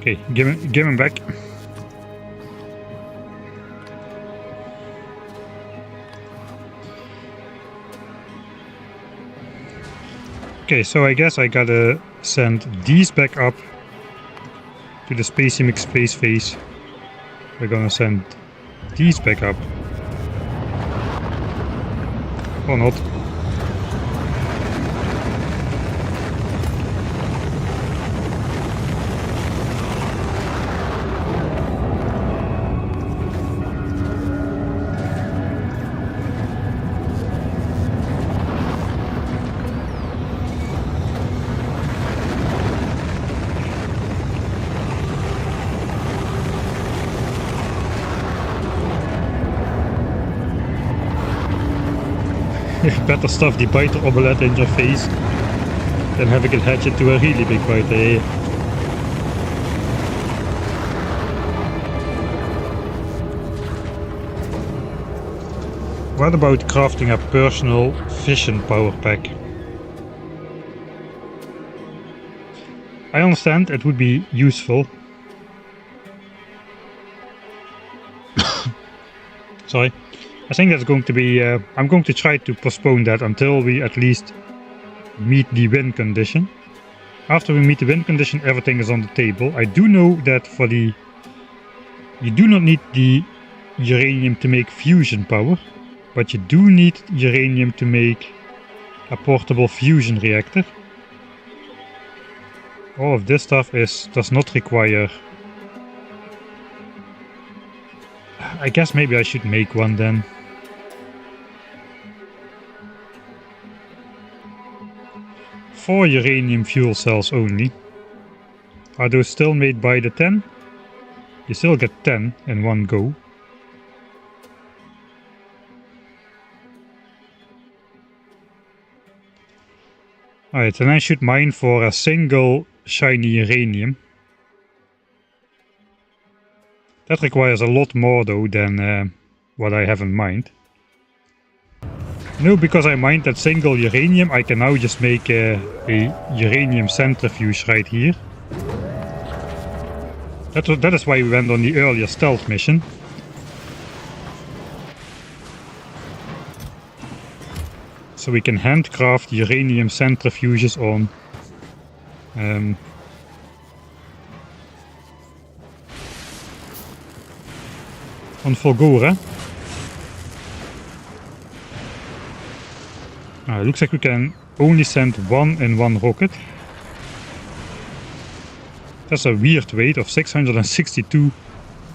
Okay, give him back. Okay, so I guess I gotta send these back up to the Spacey McSpace phase. We're gonna send these back up. Or not. Better stuff the biter omelette in your face than having it hatch into a really big biter, eh? What about crafting a personal fission power pack? I understand it would be useful. Sorry. I think that's going to be, I'm going to try to postpone that until we at least meet the win condition. After we meet the win condition, everything is on the table. I do know that for the, you do not need the uranium to make fusion power, but you do need uranium to make a portable fusion reactor. All of this stuff does not require. I guess maybe I should make one then. Four uranium fuel cells only. Are those still made by the 10? You still get 10 in one go. Alright, and I should mine for a single shiny uranium. That requires a lot more though than what I have in mind. No, because I mined that single uranium, I can now just make a uranium centrifuge right here. That is why we went on the earlier stealth mission. So we can handcraft uranium centrifuges on Fulgora. It looks like we can only send one in one rocket. That's a weird weight of 662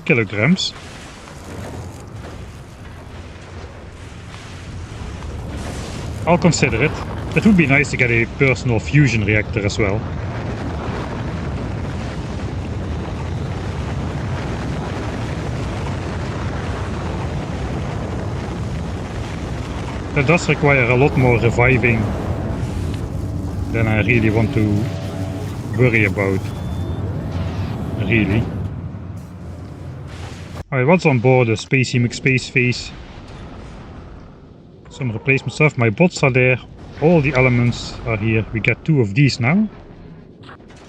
kilograms. I'll consider it. It would be nice to get a personal fusion reactor as well. That does require a lot more reviving than I really want to worry about. Really. Alright, what's on board the Spacey McSpace phase? Some replacement stuff. My bots are there. All the elements are here. We get 2 of these now.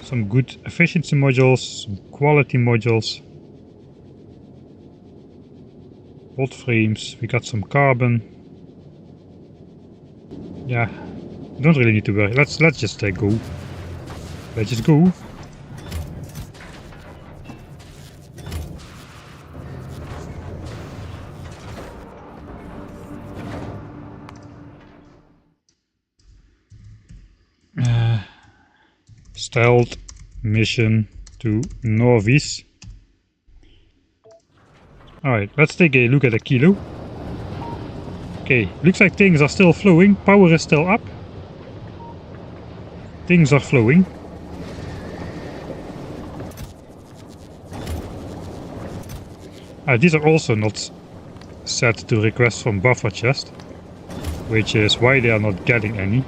Some good efficiency modules, some quality modules. Bot frames. We got some carbon. Yeah, don't really need to worry. Let's just go. Let's just go. Stealth mission to Nauvis. Alright, let's take a look at Aquilo. Okay, looks like things are still flowing. Power is still up. Things are flowing. These are also not set to request from buffer chest, which is why they are not getting any.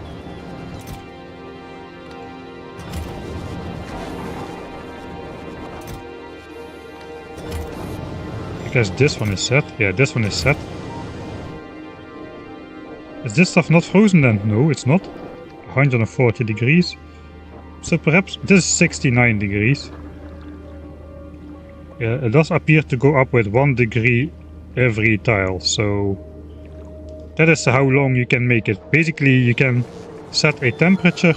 I guess this one is set. Yeah, this one is set. Is this stuff not frozen then? No, it's not. 140 degrees. So perhaps this is 69 degrees. It does appear to go up with 1 degree every tile, so that is how long you can make it. Basically, you can set a temperature,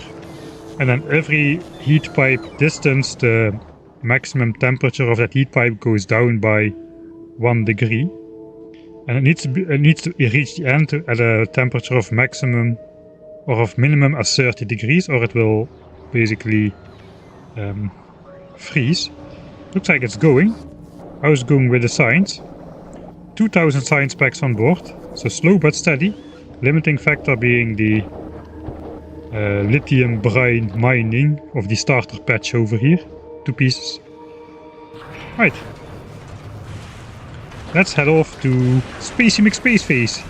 and then every heat pipe distance, the maximum temperature of that heat pipe goes down by 1 degree. And it needs to reach the end at a temperature of maximum or of minimum as 30 degrees, or it will basically freeze. Looks like it's going. How's it going with the science? 2000 science packs on board, so slow but steady. Limiting factor being the lithium brine mining of the starter patch over here. 2 pieces. Right. Let's head off to Spacey McSpaceface.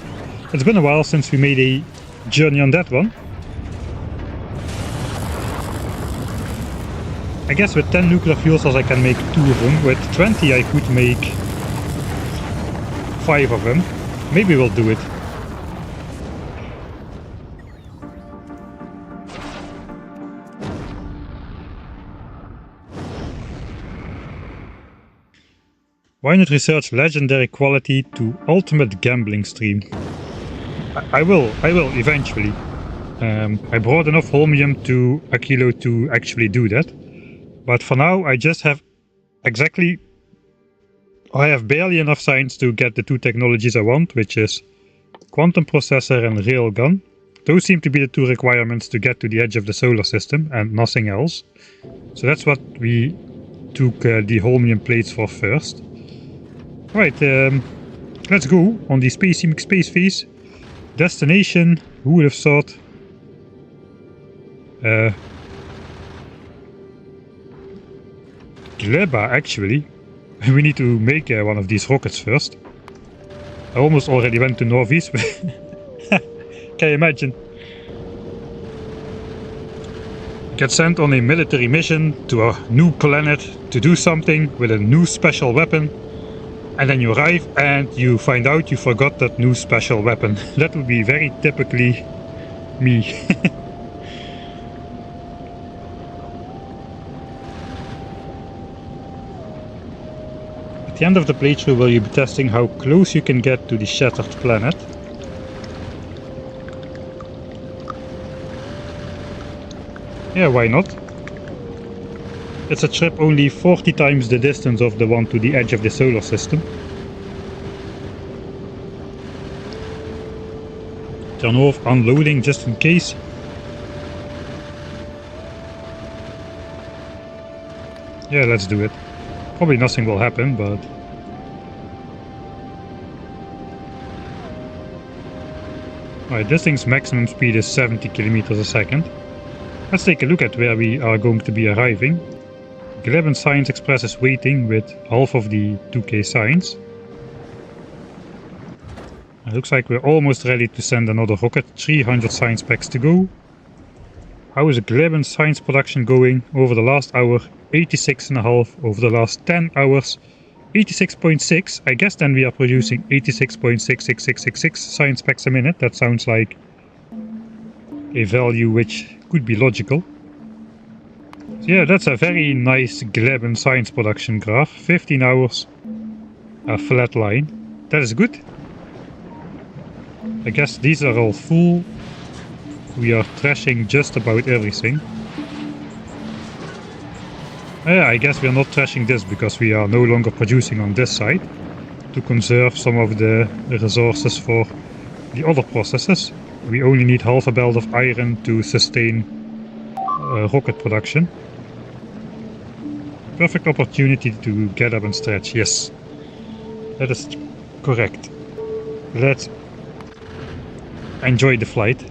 It's been a while since we made a journey on that one. I guess with 10 nuclear fuel cells I can make 2 of them. With 20 I could make 5 of them. Maybe we'll do it. Why not research legendary quality to ultimate gambling stream? I will eventually. I brought enough holmium to Aquilo to actually do that. But for now I just have I have barely enough science to get the 2 technologies I want, which is quantum processor and railgun. Those seem to be the 2 requirements to get to the edge of the solar system and nothing else. So that's what we took the holmium plates for first. Right, let's go on the Spacey McSpaceface. Destination, who would have thought? Gleba, actually. We need to make one of these rockets first. I almost already went to Nauvis. Can you imagine? Get sent on a military mission to a new planet to do something with a new special weapon. And then you arrive and you find out you forgot that new special weapon. That would be very typically me. At the end of the playthrough we'll be testing how close you can get to the shattered planet. Yeah, why not? It's a trip only 40 times the distance of the one to the edge of the solar system. Turn off unloading just in case. Yeah, let's do it. Probably nothing will happen, but... Alright, this thing's maximum speed is 70 kilometers a second. Let's take a look at where we are going to be arriving. Gleben Science Express is waiting with half of the 2K science. It looks like we're almost ready to send another rocket. 300 science packs to go. How is Gleben science production going? Over the last hour, 86.5. Over the last 10 hours, 86.6. I guess then we are producing 86.66666 science packs a minute. That sounds like a value which could be logical. So yeah, that's a very nice Gleben science production graph. 15 hours, a flat line. That is good. I guess these are all full. We are trashing just about everything. Yeah, I guess we are not trashing this because we are no longer producing on this side to conserve some of the resources for the other processes. We only need half a belt of iron to sustain rocket production. Perfect opportunity to get up and stretch, yes. That is correct. Let's enjoy the flight.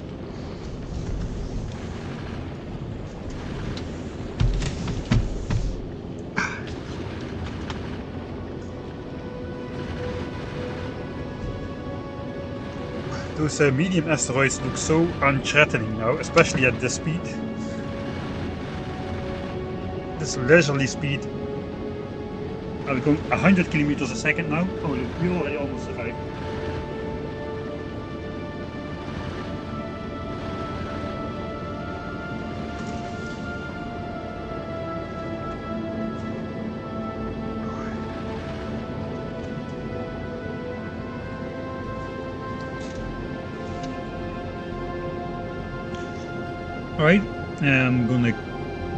Those medium asteroids look so unthreatening now, especially at this speed. This leisurely speed. Are we going 100 kilometers a second now? Oh look, we already almost arrived. Alright, I'm gonna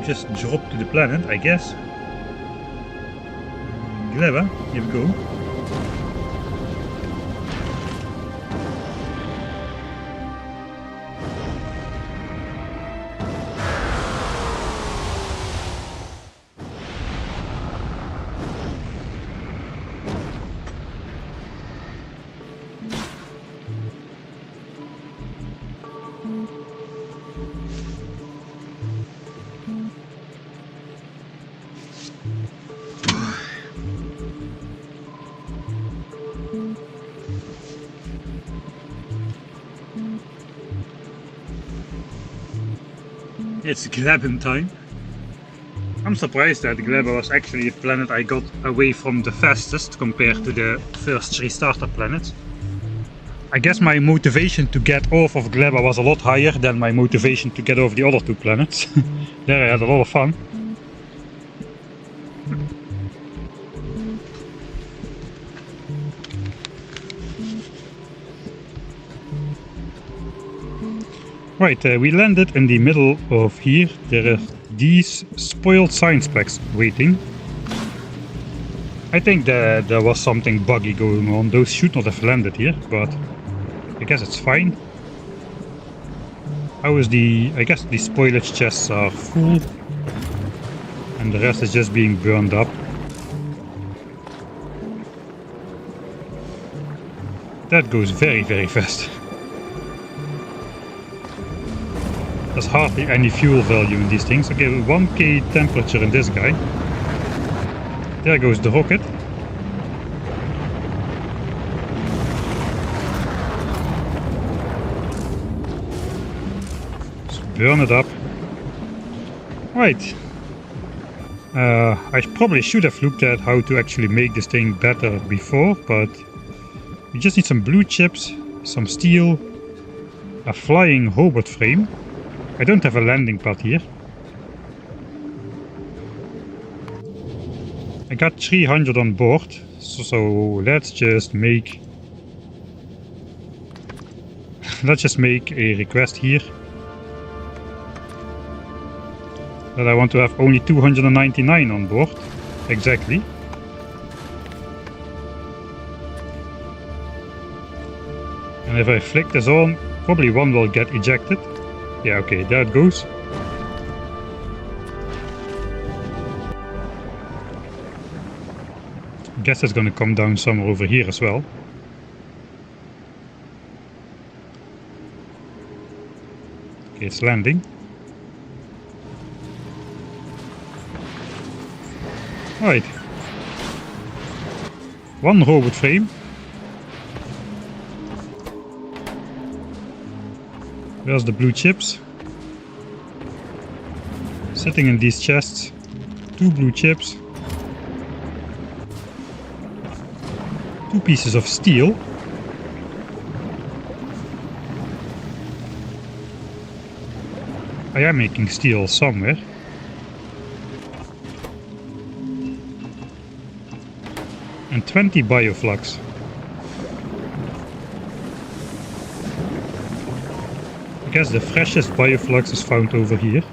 just drop to the planet, I guess. Gleba, here we go. It's Gleben time. I'm surprised that Gleba was actually a planet I got away from the fastest compared to the first 3 starter planets. I guess my motivation to get off of Gleba was a lot higher than my motivation to get over the other 2 planets. There I had a lot of fun. Right, we landed in the middle of here. There are these spoiled science packs waiting. I think that there was something buggy going on. Those should not have landed here, but I guess it's fine. How is I guess the spoilage chests are full and the rest is just being burned up. That goes very, very fast. There's hardly any fuel value in these things. Okay, 1k temperature in this guy. There goes the rocket. Let's burn it up. Right. I probably should have looked at how to actually make this thing better before, but we just need some blue chips, some steel, a flying robot frame. I don't have a landing pad here. I got 300 on board, so let's just make a request here that I want to have only 299 on board. Exactly. And if I flick this on, probably one will get ejected. Yeah, okay, there it goes. I guess it's gonna come down somewhere over here as well. Okay, it's landing. Right. One robot frame. Where's the blue chips? Sitting in these chests. 2 blue chips. 2 pieces of steel. I am making steel somewhere. And 20 bioflux. I guess the freshest bioflux is found over here.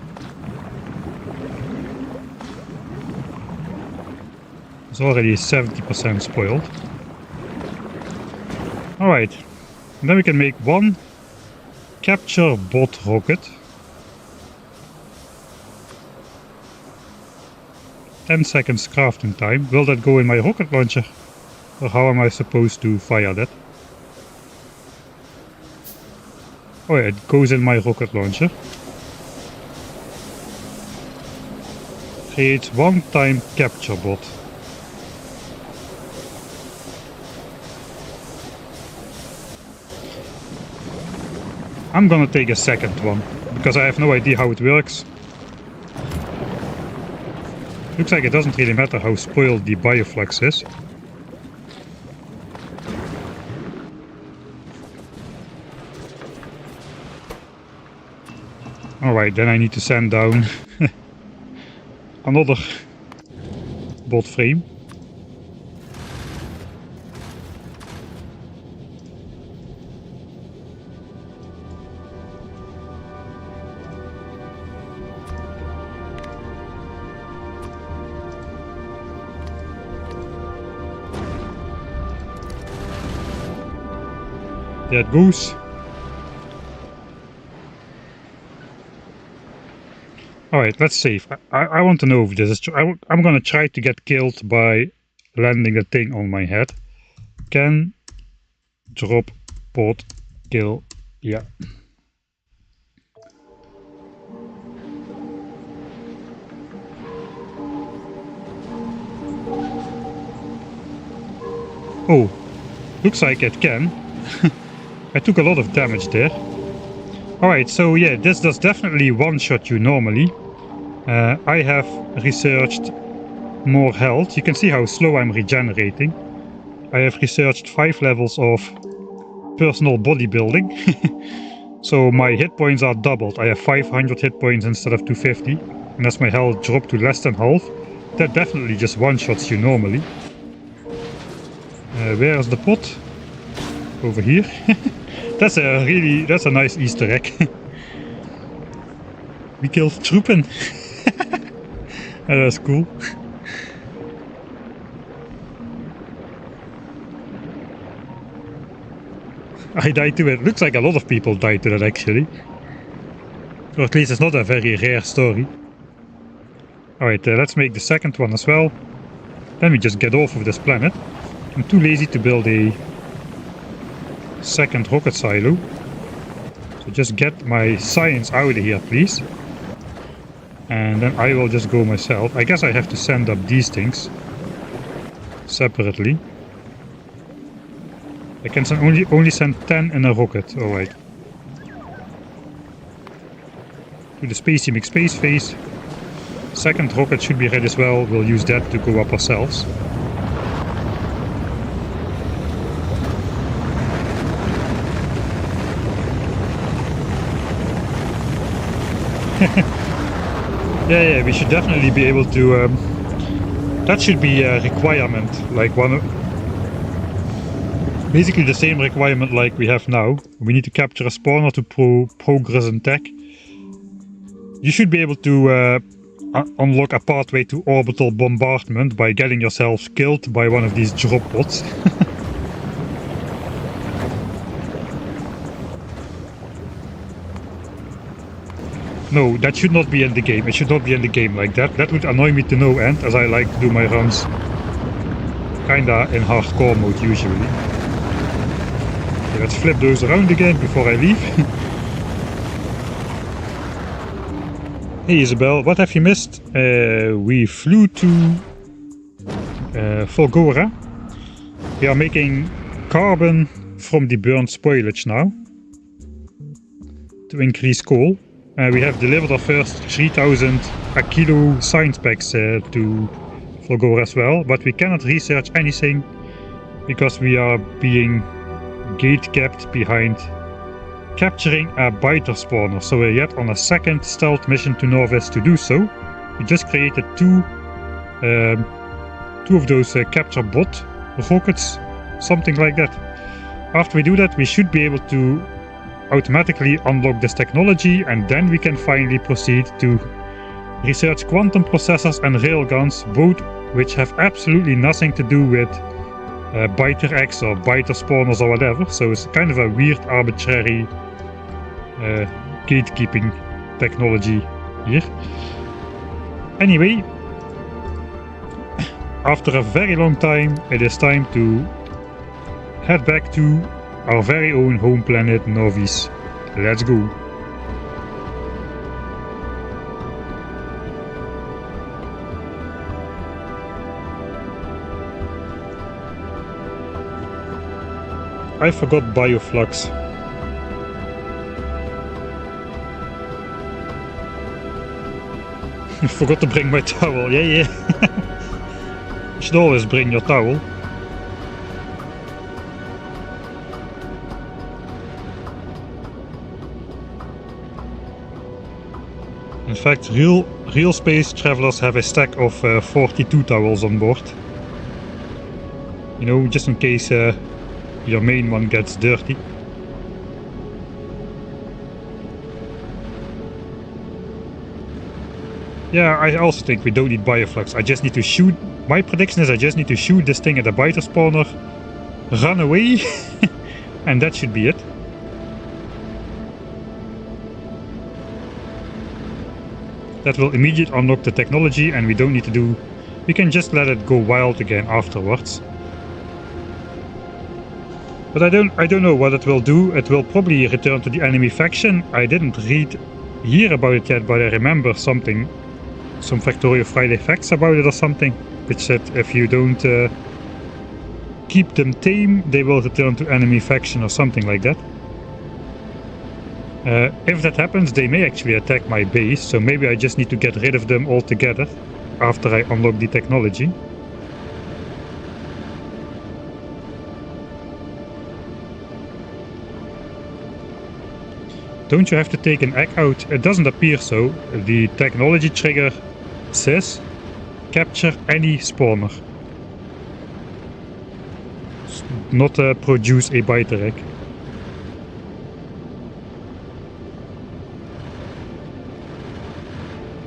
It's already 70% spoiled. Alright, then we can make 1 capture bot rocket. 10 seconds crafting time. Will that go in my rocket launcher? Or how am I supposed to fire that? Oh yeah, it goes in my rocket launcher. Creates 1-time capture bot. I'm gonna take a second one, because I have no idea how it works. Looks like it doesn't really matter how spoiled the bioflux is. Alright, then I need to send down another bot frame. There it goes. Alright, let's save. I want to know if this is true. I'm gonna try to get killed by landing the thing on my head. Can drop pod kill. Yeah. Oh, looks like it can. I took a lot of damage there. Alright, so yeah, this does definitely one-shot you normally. I have researched more health. You can see how slow I'm regenerating. I have researched 5 levels of personal bodybuilding. So my hit points are doubled. I have 500 hit points instead of 250. And as my health dropped to less than half, that definitely just one-shots you normally. Where is the pot? Over here. That's a nice Easter egg. We killed Troepen. That's cool. I died to it. Looks like a lot of people died to that actually. Or at least it's not a very rare story. Alright, let's make the second one as well. Then we just get off of this planet. I'm too lazy to build a second rocket silo. So just get my science out of here, please. And then I will just go myself. I guess I have to send up these things separately. I can only send 10 in a rocket. Alright. To the Spacey McSpace phase. Second rocket should be ready as well. We'll use that to go up ourselves. Yeah, we should definitely be able to. That should be a requirement, like basically the same requirement like we have now. We need to capture a spawner to progress in tech. You should be able to unlock a pathway to orbital bombardment by getting yourself killed by one of these drop bots. No, that should not be in the game. It should not be in the game like that. That would annoy me to no end, as I like to do my runs kinda in hardcore mode usually. Okay, let's flip those around again before I leave. Hey Isabel, what have you missed? We flew to Fulgora. We are making carbon from the burnt spoilage now to increase coal. We have delivered our first 3000 Aquilo science packs to Fulgora as well, but we cannot research anything because we are being gate-kept behind capturing a biter spawner. So we're yet on a second stealth mission to Nauvis to do so. We just created two of those capture bot rockets, something like that. After we do that, we should be able to automatically unlock this technology, and then we can finally proceed to research quantum processors and railguns, both which have absolutely nothing to do with biter eggs or biter spawners or whatever. So it's kind of a weird arbitrary gatekeeping technology here. Anyway, after a very long time, it is time to head back to our very own home planet Novis. Let's go. I forgot bioflux. I forgot to bring my towel. Yeah. You should always bring your towel. In fact, real space travelers have a stack of 42 towels on board. You know, just in case your main one gets dirty. Yeah, I also think we don't need bioflux. I just need to shoot. My prediction is I just need to shoot this thing at the biter spawner, run away, And that should be it. That will immediately unlock the technology, and we don't need to do... We can just let it go wild again afterwards. But I don't know what it will do. It will probably return to the enemy faction. I didn't hear about it yet, but I remember something. Some Factorio Friday facts about it or something. Which said if you don't keep them tame, they will return to enemy faction or something like that. If that happens, they may actually attack my base, so maybe I just need to get rid of them altogether after I unlock the technology. Don't you have to take an egg out? It doesn't appear so. The technology trigger says capture any spawner. Not produce a biter egg.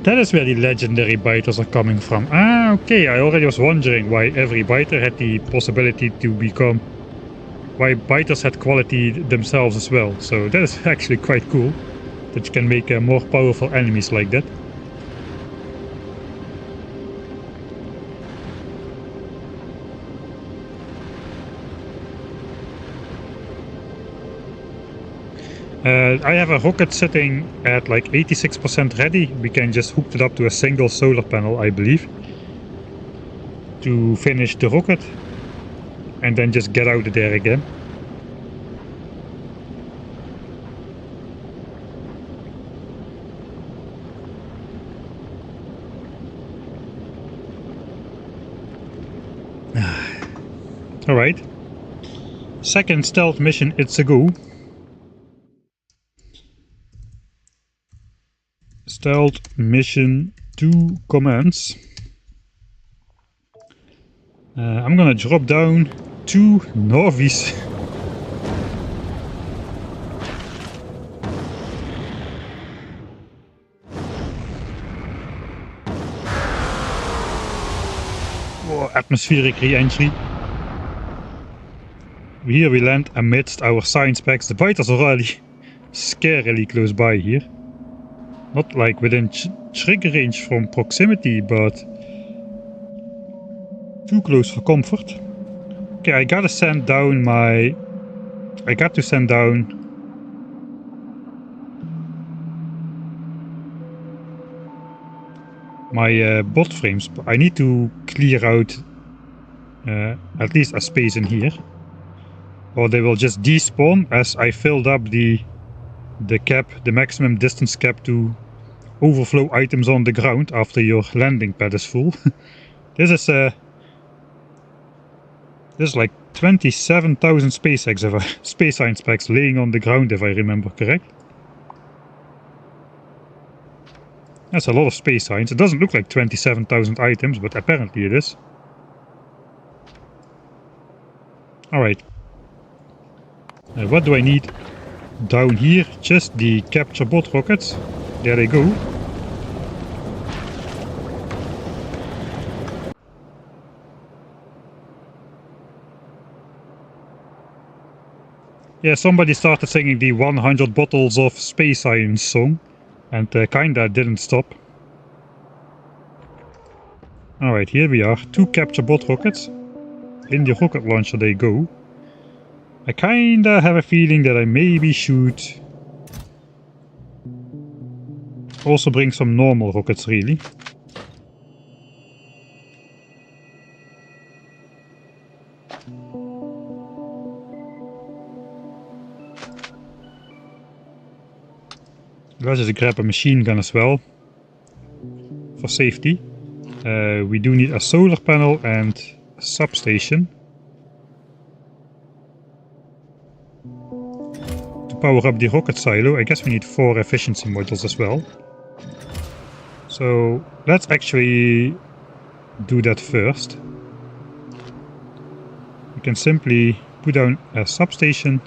That is where the legendary biters are coming from. Ah, okay, I already was wondering why every biter had the possibility to become... Why biters had quality themselves as well. So that is actually quite cool. That you can make more powerful enemies like that. I have a rocket sitting at like 86% ready. We can just hook it up to a single solar panel, I believe, to finish the rocket and then just get out of there again. Alright. Second stealth mission, it's a go. Stealth mission 2 commence. I'm gonna drop down 2 Nauvis. Whoa, atmospheric re-entry. Here we land amidst our science packs. The biters are already scarily close by here. Not like within trigger range from proximity, but too close for comfort. Okay, I gotta send down my... I got to send down... my bot frames. I need to clear out at least a space in here. Or they will just despawn as I filled up the cap, the maximum distance cap to overflow items on the ground after your landing pad is full. This is like 27,000 space science packs laying on the ground, if I remember correct. That's a lot of space science. It doesn't look like 27,000 items, but apparently it is. Alright. What do I need down here? Just the capture bot rockets. There they go. Yeah, somebody started singing the 100 bottles of space science song, and kinda didn't stop. Alright, here we are. 2 capture bot rockets. In the rocket launcher they go. I kinda have a feeling that I maybe should also bring some normal rockets, really. Let's just grab a machine gun as well, for safety. We do need a solar panel and a substation. To power up the rocket silo, I guess we need 4 efficiency modules as well. So let's actually do that first. We can simply put down a substation.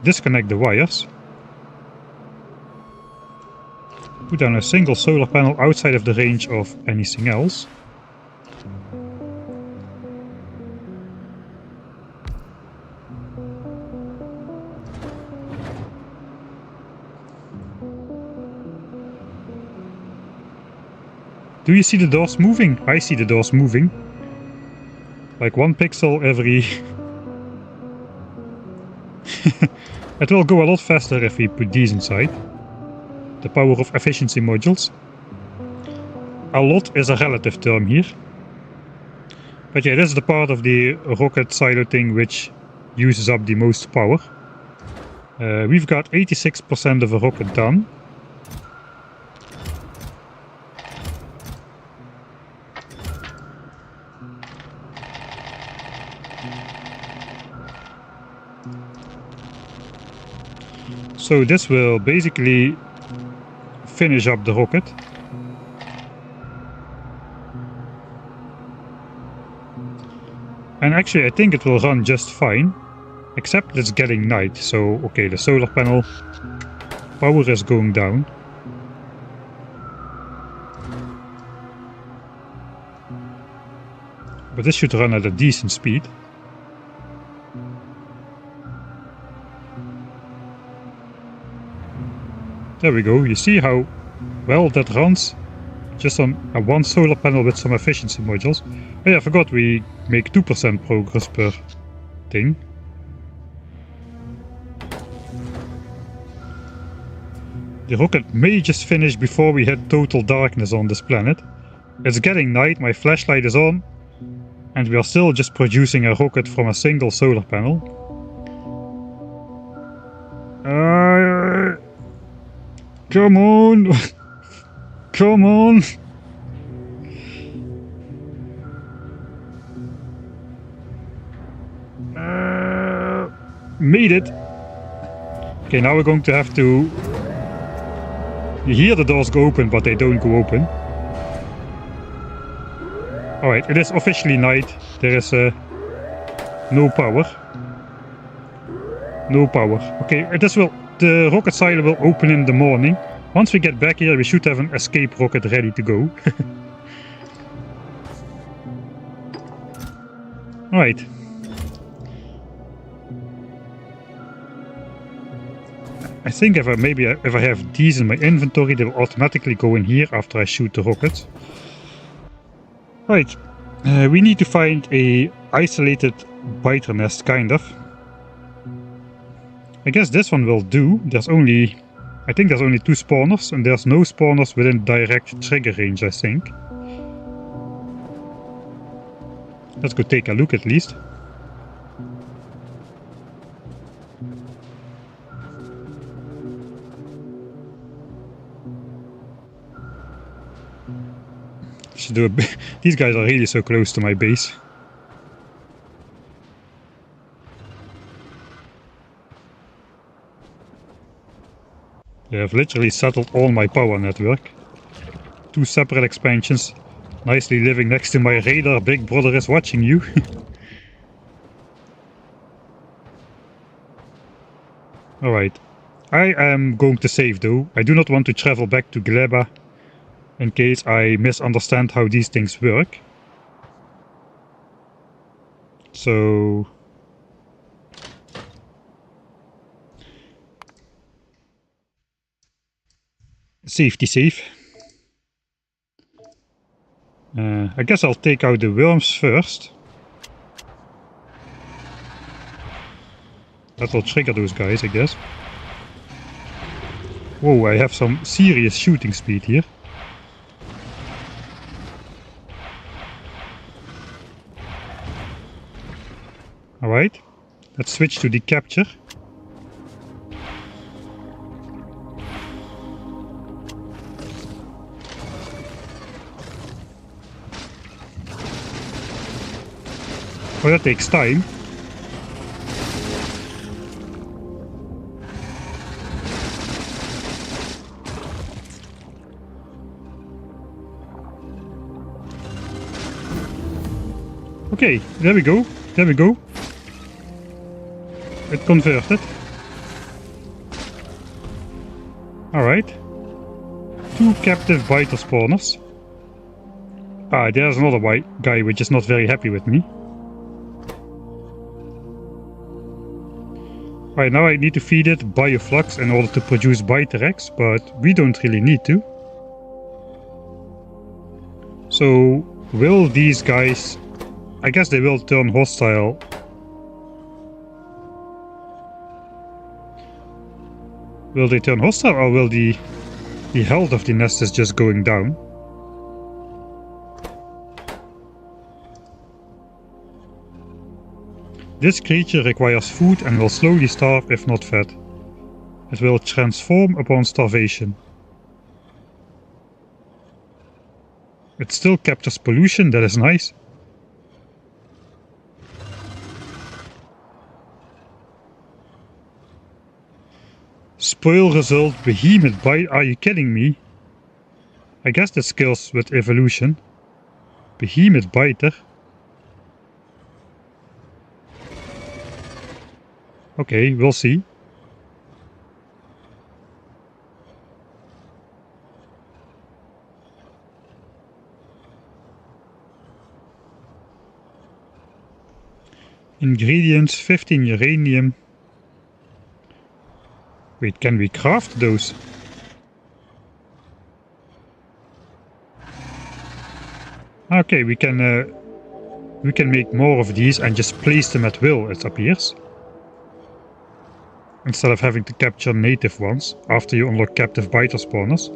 Disconnect the wires. put down a single solar panel outside of the range of anything else. Do you see the doors moving? I see the doors moving. Like 1 pixel every... It will go a lot faster if we put these inside. The power of efficiency modules. A lot is a relative term here. But yeah, this is the part of the rocket silo thing which uses up the most power. We've got 86% of a rocket done. So this will basically finish up the rocket. And actually I think it will run just fine, except it's getting night. So okay, the solar panel power is going down. But this should run at a decent speed. There we go, you see how well that runs? Just on a 1 solar panel with some efficiency modules. Oh yeah, I forgot we make 2% progress per thing. The rocket may just finish before we hit total darkness on this planet. It's getting night, my flashlight is on, and we are still just producing a rocket from a single solar panel. Come on! Come on! Made it! Okay, now we're going to have to... You hear the doors go open, but they don't go open. Alright, it is officially night. There is no power. No power. Okay, the rocket silo will open in the morning. Once we get back here, we should have an escape rocket ready to go. Alright. I think if I have these in my inventory, they will automatically go in here after I shoot the rockets. Right. We need to find a isolated biter nest, kind of. I guess this one will do. I think there's only 2 spawners, and there's no spawners within direct trigger range, I think. Let's go take a look at least. Should do these guys are really so close to my base. They have literally settled all my power network. 2 separate expansions. Nicely living next to my radar. Big brother is watching you. Alright. I am going to save though. I do not want to travel back to Gleba in case I misunderstand how these things work. So... Safety safe. I guess I'll take out the worms first. That will trigger those guys, I guess. Whoa, I have some serious shooting speed here. Alright, let's switch to the capture. Oh, that takes time. Okay, there we go. There we go. It converted. Alright. 2 2 captive biter spawners. Ah, there's another guy which is not very happy with me. Right, now I need to feed it bioflux in order to produce biter eggs, but we don't really need to. So, will these guys... I guess they will turn hostile. Will they turn hostile, or will the health of the nest is just going down? This creature requires food and will slowly starve if not fed. It will transform upon starvation. It still captures pollution, that is nice. Spoil result behemoth bite. Are you kidding me? I guess that scales with evolution. Behemoth biter. Okay, we'll see. Ingredients, 15 uranium. Wait, can we craft those? Okay, we can make more of these and just place them at will, it appears. Instead of having to capture native ones after you unlock captive biter spawners.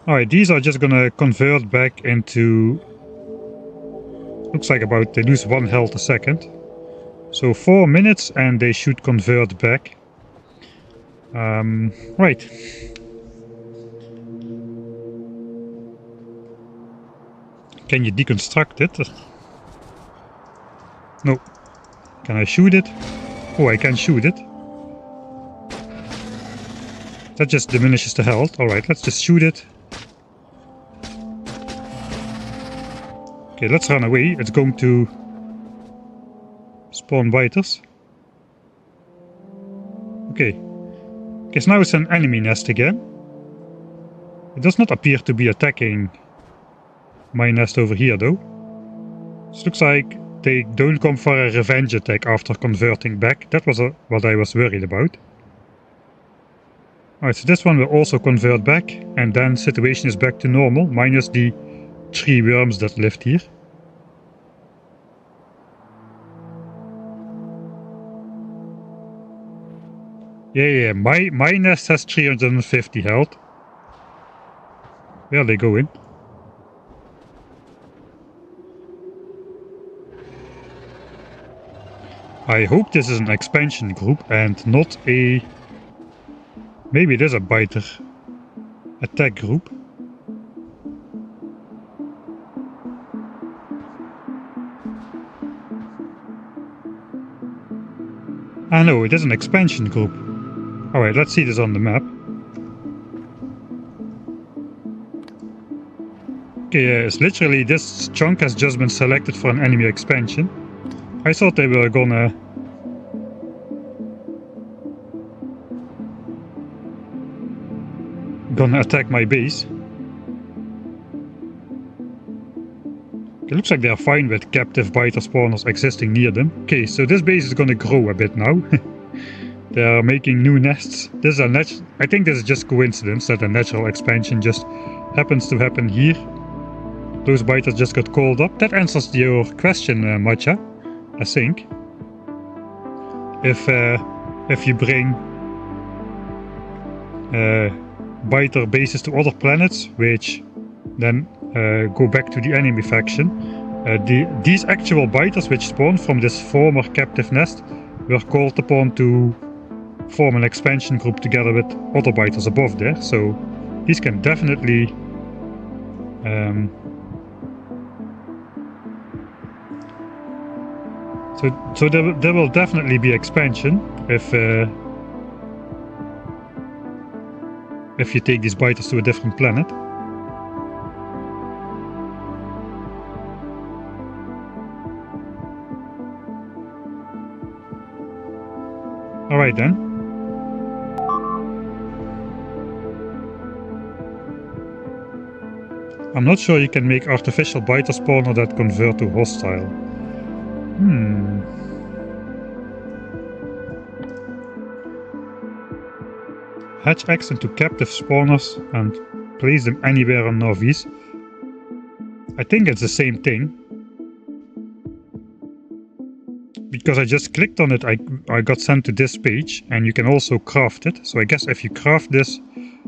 Alright, these are just gonna convert back into... Looks like they lose 1 health a second. So 4 minutes and they should convert back. Right. Can you deconstruct it? No. Can I shoot it? Oh, I can shoot it. That just diminishes the health. Alright, let's just shoot it. Okay, let's run away. It's going to spawn biters. Okay. Guess now it's an enemy nest again. It does not appear to be attacking my nest over here though. This looks like they don't come for a revenge attack after converting back. That was what I was worried about. Alright, so this one will also convert back, and then situation is back to normal, minus the 3 worms that lived here. Yeah, my nest has 350 health. Where are they going? I hope this is an expansion group and not a... Maybe it is a biter attack group. Ah no, it is an expansion group. Alright, let's see this on the map. Okay, it's literally this chunk has just been selected for an enemy expansion. I thought they were gonna attack my base. It looks like they're fine with captive biter spawners existing near them. Okay, so this base is gonna grow a bit now. They're making new nests. This is I think this is just coincidence that a natural expansion just happens to happen here. Those biters just got called up. That answers your question, Matcha, I think. If you bring biter bases to other planets, which then go back to the enemy faction, these actual biters which spawned from this former captive nest were called upon to form an expansion group together with other biters above there, so these can definitely so there will definitely be expansion if you take these biters to a different planet. Alright then. I'm not sure you can make artificial biter spawner that convert to hostile. Hatch eggs into captive spawners and place them anywhere on Nauvis. I think it's the same thing. Because I just clicked on it, I got sent to this page, and you can also craft it. So I guess if you craft this,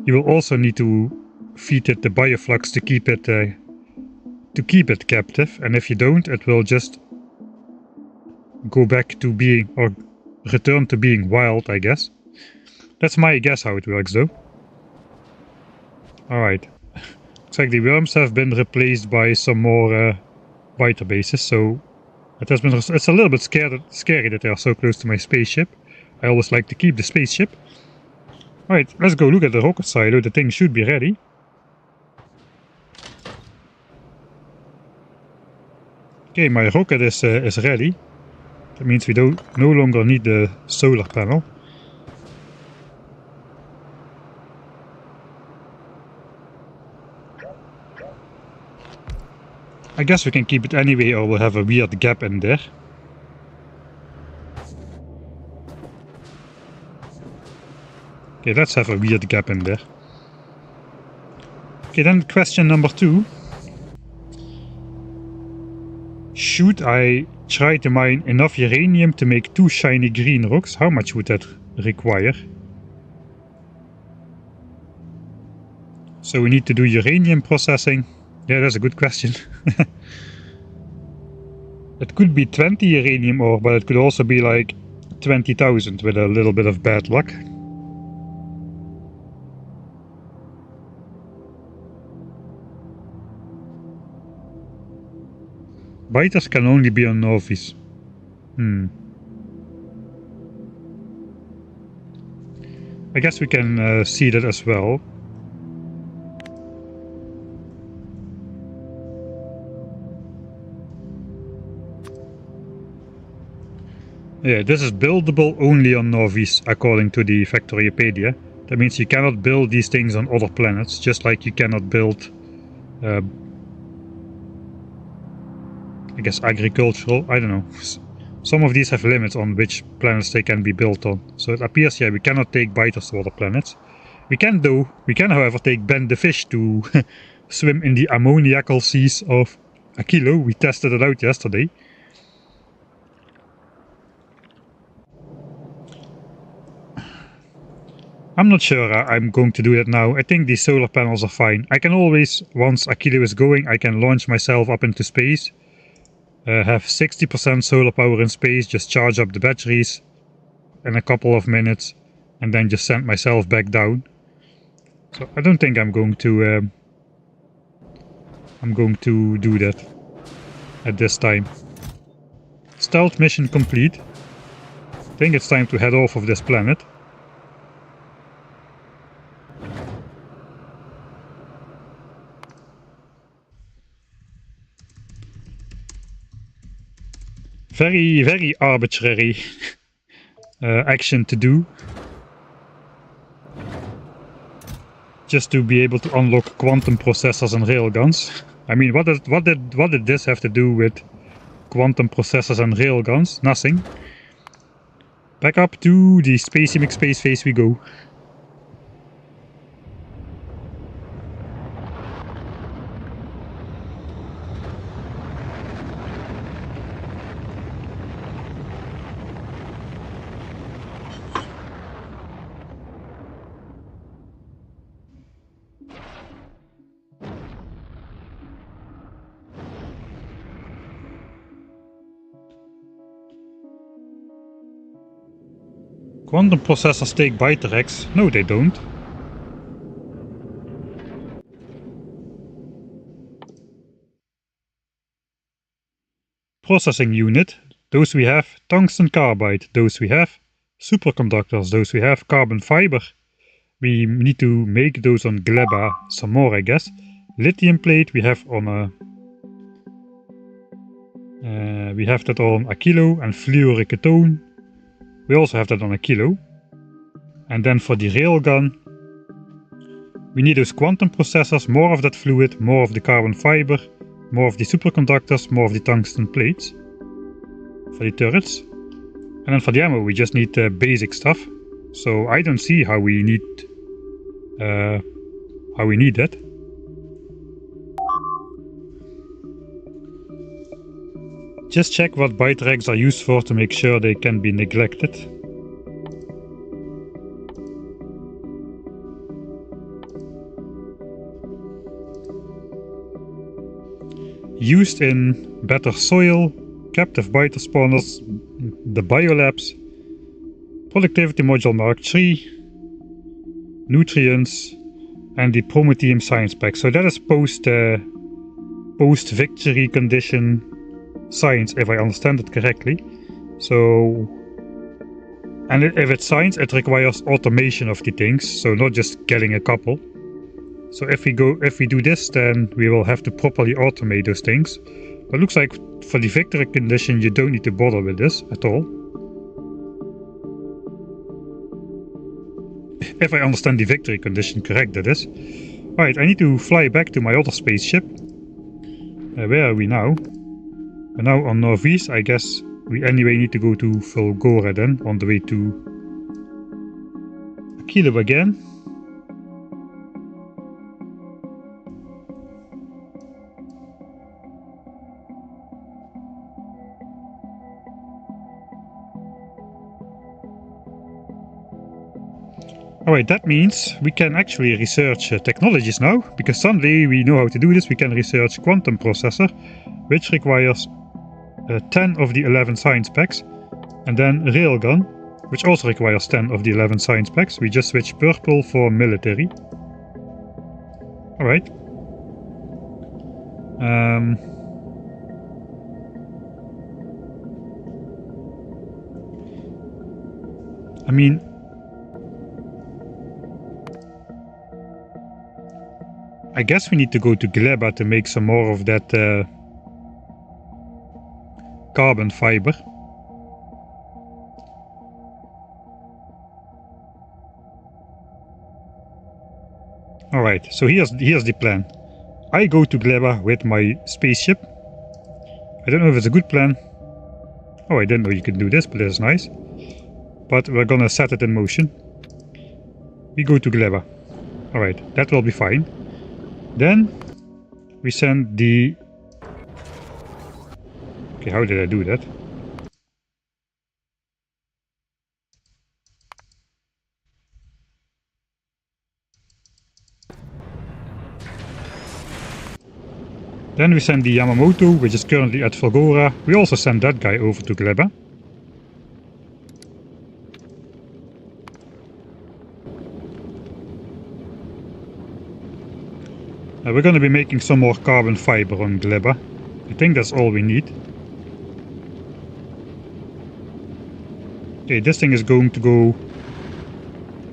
you will also need to feed it the bioflux to keep it captive. And if you don't, it will just go back to being, or return to being wild, I guess. That's my guess how it works though. Alright. Looks like the worms have been replaced by some more biter bases, so it has been, it's a little bit scary that they are so close to my spaceship. I always like to keep the spaceship. Alright, let's go look at the rocket silo. The thing should be ready. Okay, my rocket is ready. That means we no longer need the solar panel. I guess we can keep it anyway, or we'll have a weird gap in there. Okay, let's have a weird gap in there. Okay, then question number 2. Should I try to mine enough uranium to make 2 shiny green rocks? How much would that require? So we need to do uranium processing. Yeah, that's a good question. It could be 20 uranium ore, but it could also be like 20,000 with a little bit of bad luck. Biters can only be on Nauvis. I guess we can see that as well. Yeah, this is buildable only on Nauvis, according to the Factoriopedia. That means you cannot build these things on other planets, just like you cannot build, I guess, agricultural, I don't know. Some of these have limits on which planets they can be built on. So it appears, yeah, we cannot take biters to other planets. We can however take Ben the fish to swim in the ammoniacal seas of Aquilo. We tested it out yesterday. I'm not sure I'm going to do that now. I think these solar panels are fine. I can always, once Aquilo is going, I can launch myself up into space. Have 60% solar power in space, just charge up the batteries in a couple of minutes, and then just send myself back down. So I don't think I'm going to do that at this time. Stealth mission complete. I think it's time to head off of this planet. Very, very arbitrary action to do. Just to be able to unlock quantum processors and railguns. I mean, what did this have to do with quantum processors and railguns? Nothing. Back up to the Spacey McSpace phase we go. Quantum processors take biter eggs. No, they don't. Processing unit. Those we have. Tungsten carbide. Those we have. Superconductors. Those we have. Carbon fiber. We need to make those on Gleba some more, I guess. Lithium plate we have on a... we have that on Aquilo and fluoricatone. We also have that on Aquilo. And then for the railgun, We need those quantum processors, more of that fluid, more of the carbon fiber, more of the superconductors, more of the tungsten plates for the turrets. And then for the ammo we just need basic stuff. So I don't see how we need that. Just check what byte racks are used for to make sure they can be neglected. Used in better soil, captive biter spawners, the biolabs, productivity module Mark III, nutrients, and the Prometheum science pack. So that is post victory condition science, if I understand it correctly. So, and if it's science, it requires automation of the things, so not just getting a couple. So if we do this, then we will have to properly automate those things. But it looks like for the victory condition you don't need to bother with this at all. If I understand the victory condition correct, that is. Alright, I need to fly back to my other spaceship. Where are we now? We're now on Nauvis. I guess we anyway need to go to Fulgora then, on the way to Aquilo again. Alright, that means we can actually research technologies now, because suddenly we know how to do this. We can research quantum processor, which requires 10 of the 11 science packs, and then Railgun, which also requires 10 of the 11 science packs. We just switch purple for military. Alright. I mean, I guess we need to go to Gleba to make some more of that carbon fiber. Alright, so here's the plan. I go to Gleba with my spaceship. I don't know if it's a good plan. Oh, I didn't know you could do this, but this is nice. But we're gonna set it in motion. We go to Gleba. Alright, that will be fine. Then we send the... Okay, how did I do that? Then we send the Yamamoto, which is currently at Fulgora. We also send that guy over to Gleba. We're going to be making some more carbon fiber on Gleba. I think that's all we need. Okay, this thing is going to go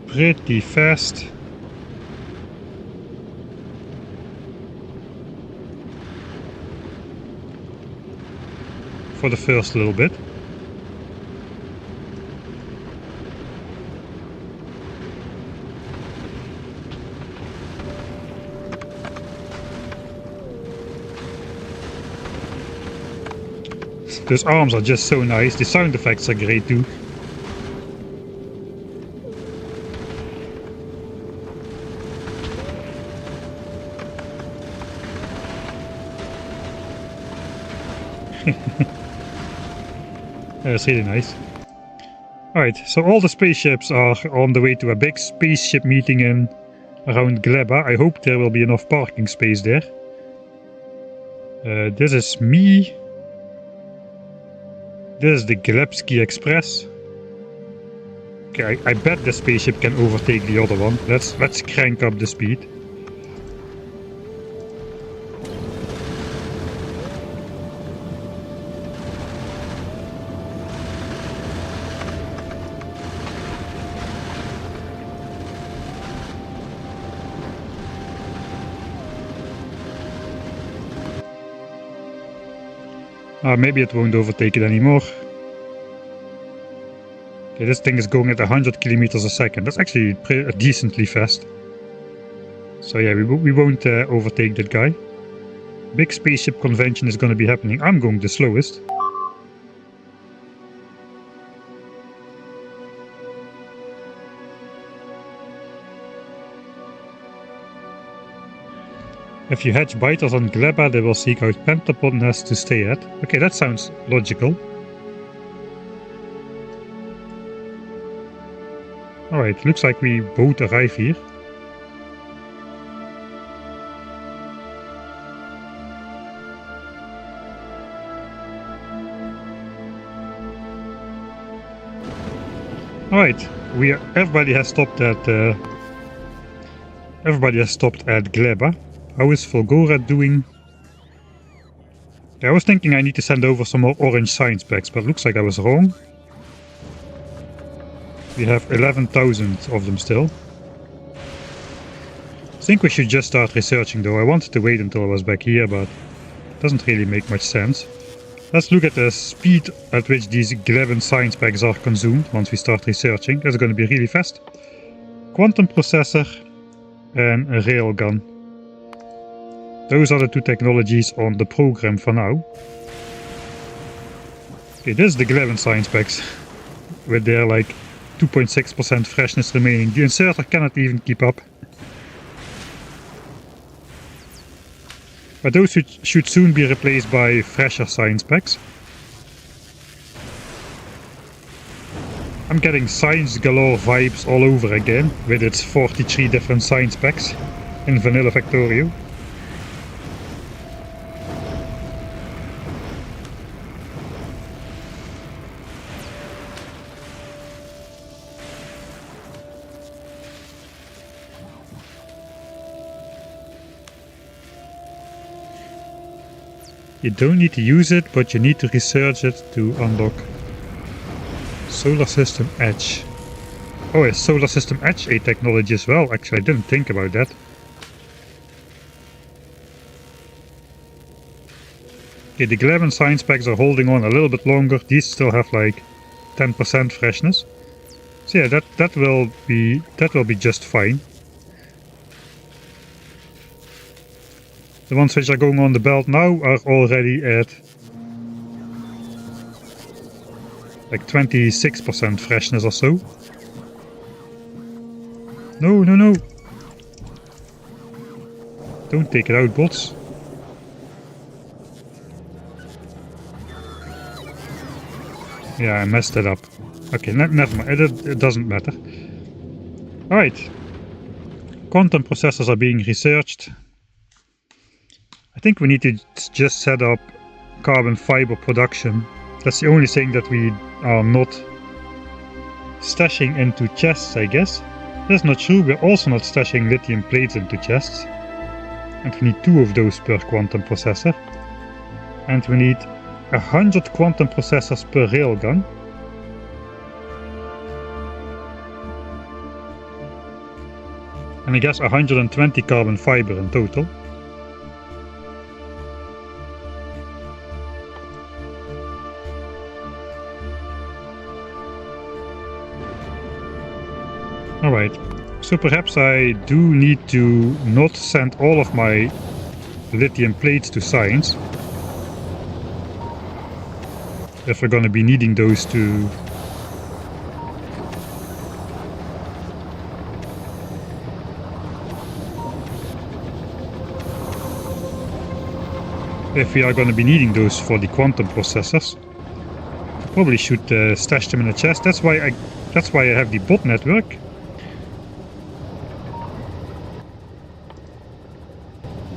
pretty fast. For the first little bit. Those arms are just so nice. The sound effects are great too. That's really nice. Alright, so all the spaceships are on the way to a big spaceship meeting in around Gleba. I hope there will be enough parking space there. This is me. This is the Glebski Express. Okay, I bet the spaceship can overtake the other one. Let's crank up the speed. Maybe it won't overtake it anymore. Okay, this thing is going at 100 kilometers a second. That's actually decently fast. So yeah, we won't overtake that guy. Big spaceship convention is going to be happening. I'm going the slowest. If you hatch biters on Gleba, they will seek out pentapod nests to stay at. Okay, that sounds logical. Alright, looks like we both arrive here. Alright, everybody has stopped at Gleba. How is Fulgora doing? I was thinking I need to send over some more orange science packs, but looks like I was wrong. We have 11,000 of them still. I think we should just start researching though. I wanted to wait until I was back here, but it doesn't really make much sense. Let's look at the speed at which these 11 science packs are consumed once we start researching. That's going to be really fast. Quantum processor and a railgun. Those are the two technologies on the program for now. Okay, this is the 11 science packs with their like 2.6% freshness remaining. The inserter cannot even keep up. But those should soon be replaced by fresher science packs. I'm getting Science Galore vibes all over again with its 43 different science packs in vanilla Factorio. You don't need to use it, but you need to research it to unlock Solar System Edge. Oh, is Solar System Edge a technology as well? Actually, I didn't think about that. Okay, the 11 science packs are holding on a little bit longer. These still have like 10% freshness. So yeah, that will be just fine. The ones which are going on the belt now are already at like 26% freshness or so. No, no, no. Don't take it out, bots. Yeah, I messed it up. Okay, never mind. It doesn't matter. Alright. Quantum processors are being researched. I think we need to just set up carbon fiber production. That's the only thing that we are not stashing into chests, I guess. That's not true, we're also not stashing lithium plates into chests. And we need 2 of those per quantum processor. And we need 100 quantum processors per railgun. And I guess 120 carbon fiber in total. Alright, so perhaps I do need to not send all of my lithium plates to science. If we're gonna be needing those to... If we are gonna be needing those for the quantum processors. I probably should stash them in a chest. That's why I have the bot network.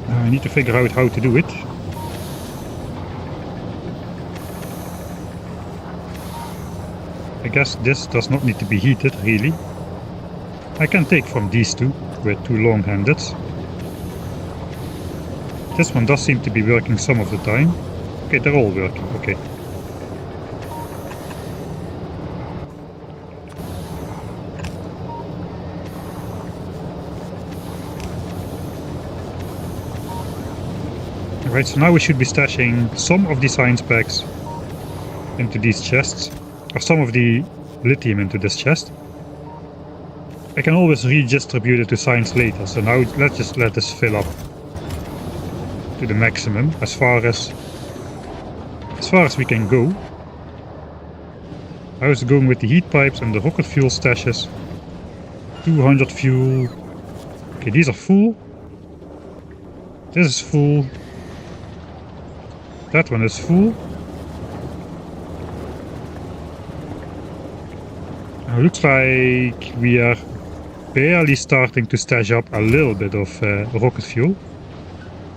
I need to figure out how to do it. I guess this does not need to be heated, really. I can take from these two with 2 long-handed. This one does seem to be working some of the time. Okay, they're all working, okay. Alright, so now we should be stashing some of the science packs into these chests, or some of the lithium into this chest. I can always redistribute it to science later, so now let's just let this fill up to the maximum as far as we can go. I was going with the heat pipes and the rocket fuel stashes. 200 fuel. Okay, these are full. This is full. That one is full. Now looks like we are barely starting to stash up a little bit of rocket fuel.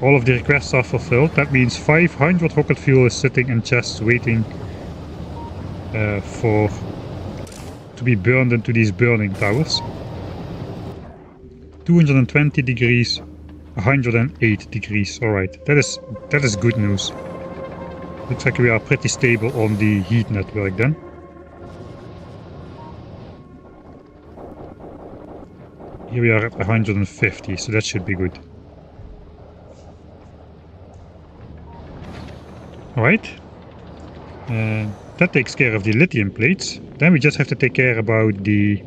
All of the requests are fulfilled. That means 500 rocket fuel is sitting in chests waiting to be burned into these burning towers. 220 degrees, 108 degrees. Alright, that is good news. Looks like we are pretty stable on the heat network then. Here we are at 150, so that should be good. Alright. That takes care of the lithium plates. Then we just have to take care about the...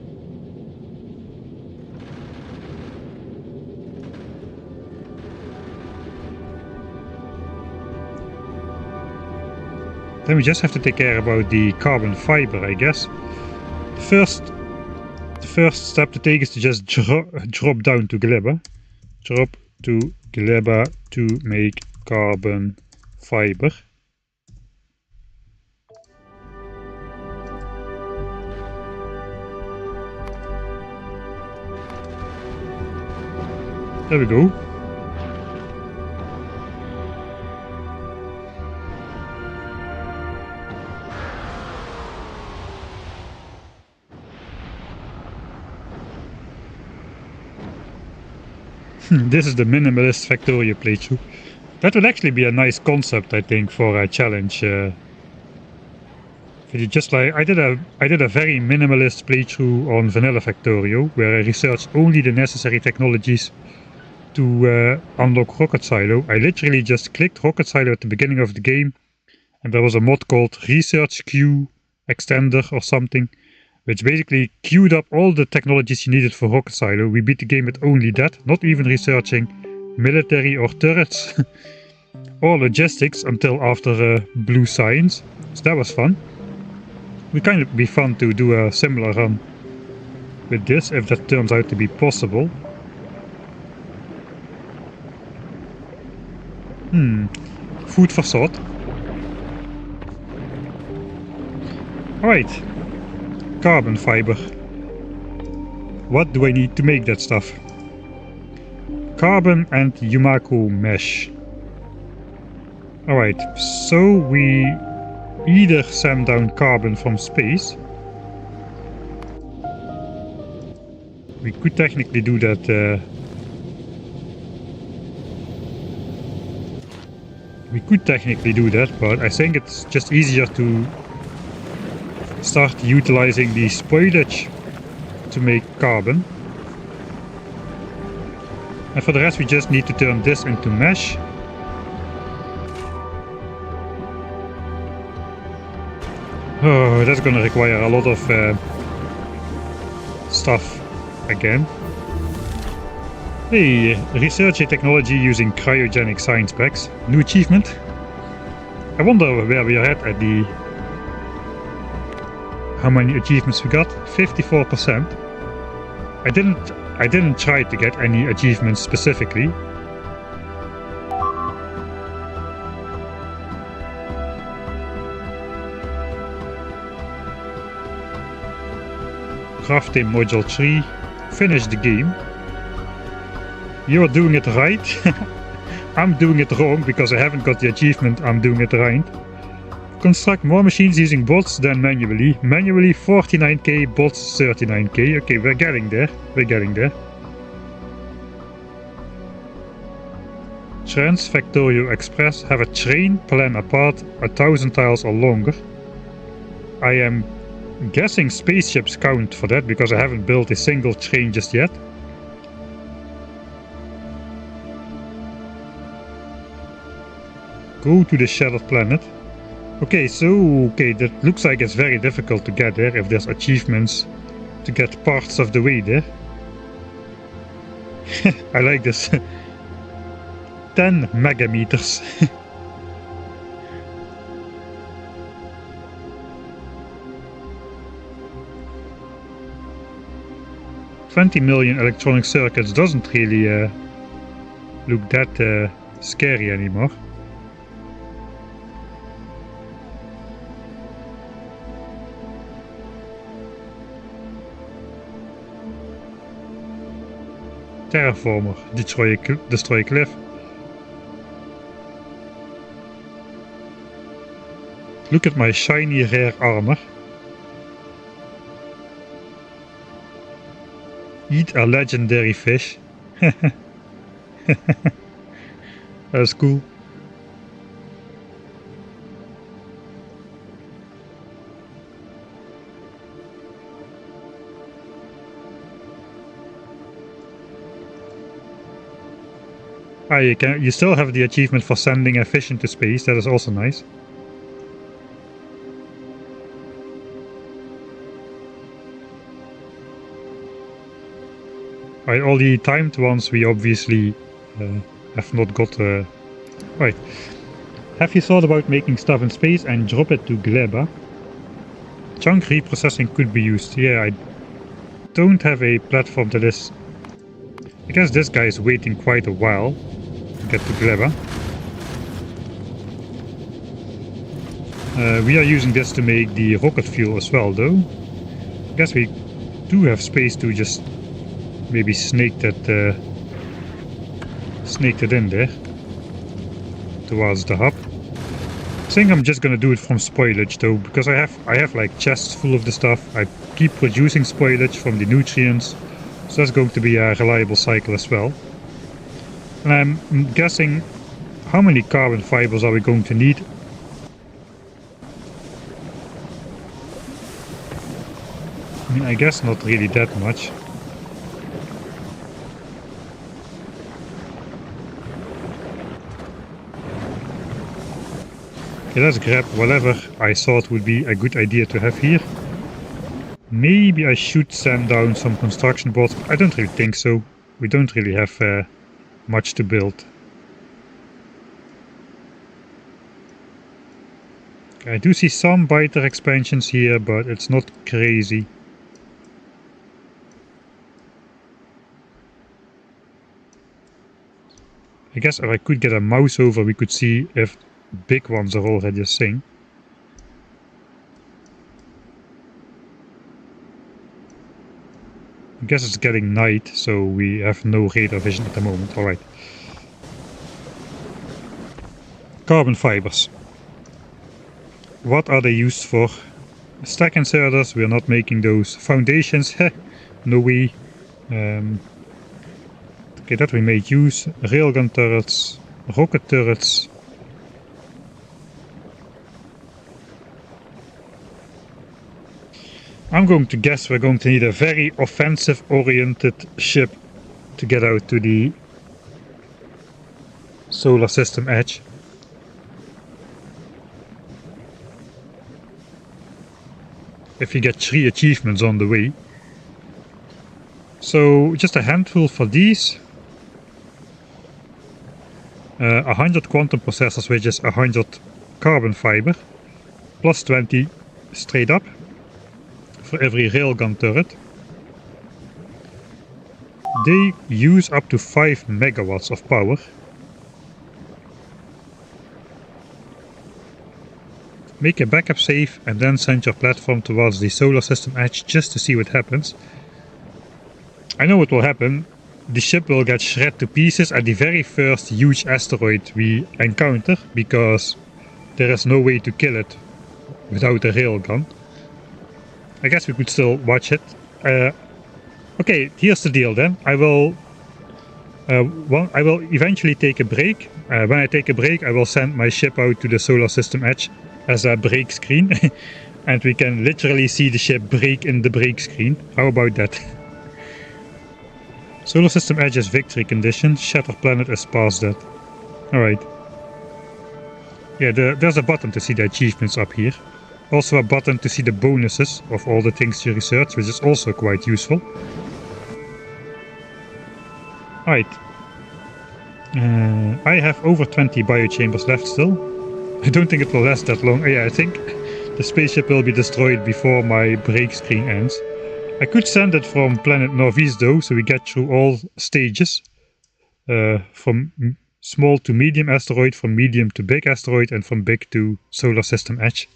Then we just have to take care about the carbon fiber, I guess. The first step to take is to just drop down to Glibber. Drop to Glibber to make carbon fiber. There we go. This is the minimalist Factorio playthrough. That would actually be a nice concept, I think, for a challenge. Just like I did a very minimalist playthrough on vanilla Factorio, where I researched only the necessary technologies to unlock Rocket Silo. I literally just clicked Rocket Silo at the beginning of the game, and there was a mod called Research Queue Extender or something, which basically queued up all the technologies you needed for Rocket Silo. We beat the game with only that, not even researching military or turrets or logistics until after Blue Science. So that was fun. It would kind of be fun to do a similar run with this, if that turns out to be possible. Food for thought. Alright. Carbon fiber. What do I need to make that stuff? Carbon and Yumako mesh. Alright, so we either send down carbon from space. We could technically do that. But I think it's just easier to start utilizing the spoilage to make carbon. And for the rest we just need to turn this into mesh. Oh, that's gonna require a lot of stuff again. Hey, research a technology using cryogenic science packs. New achievement. I wonder where we are at the... How many achievements we got? 54%. I didn't try to get any achievements specifically. Crafting module 3. Finish the game. You're doing it right. I'm doing it wrong because I haven't got the achievement. I'm doing it right. Construct more machines using bots than manually. Manually 49k, bots 39k. Okay, we're getting there. Trans Factorio Express have a train plan apart 1000 tiles or longer. I am guessing spaceships count for that because I haven't built a single train just yet. Go to the Shattered Planet. Okay, that looks like it's very difficult to get there if there's achievements to get parts of the way there. I like this. 10 megameters. 20 million electronic circuits doesn't really look that scary anymore. Terraformer, destroy a cliff. Look at my shiny rare armor. Eat a legendary fish. That's cool. Ah, you still have the achievement for sending a fish into space. That is also nice. Right, all the timed ones we obviously have not got. Right. Have you thought about making stuff in space and drop it to Gleba? Chunk reprocessing could be used. Yeah, I don't have a platform that is. I guess this guy is waiting quite a while to get to Gleba. We are using this to make the rocket fuel as well, though. I guess we do have space to just maybe snake that in there towards the hub. I think I'm just gonna do it from spoilage though, because I have like chests full of the stuff. I keep producing spoilage from the nutrients, so that's going to be a reliable cycle as well. And I'm guessing, how many carbon fibers are we going to need? I mean, I guess not really that much. Okay, let's grab whatever I thought would be a good idea to have here. Maybe I should send down some construction boards, but I don't really think so. We don't really have much to build. Okay, I do see some biter expansions here, but it's not crazy. I guess if I could get a mouse over, we could see if big ones are already a thing. I guess it's getting night, so we have no radar vision at the moment. Alright. Carbon fibers. What are they used for? Stack inserters, we are not making those. Foundations, no way. Okay, that we made use. Railgun turrets, rocket turrets. I'm going to guess we're going to need a very offensive-oriented ship to get out to the solar system edge. If you get 3 achievements on the way. So just a handful for these. 100 quantum processors, which is 100 carbon fiber, plus 20 straight up for every railgun turret. They use up to 5 megawatts of power. Make a backup save and then send your platform towards the solar system edge just to see what happens. I know what will happen. The ship will get shred to pieces at the very first huge asteroid we encounter, because there is no way to kill it without a railgun. I guess we could still watch it. Okay, here's the deal then. I will eventually take a break. When I take a break, I will send my ship out to the solar system edge as a break screen. And we can literally see the ship break in the break screen. How about that? Solar system edge is victory condition. Shatter planet is past that. Alright. Yeah, there's a button to see the achievements up here. Also a button to see the bonuses of all the things you research, which is also quite useful. Right. I have over 20 biochambers left still. I don't think it will last that long. Yeah, I think the spaceship will be destroyed before my break screen ends. I could send it from planet Nauvis though, so we get through all stages. From small to medium asteroid, from medium to big asteroid, and from big to solar system edge.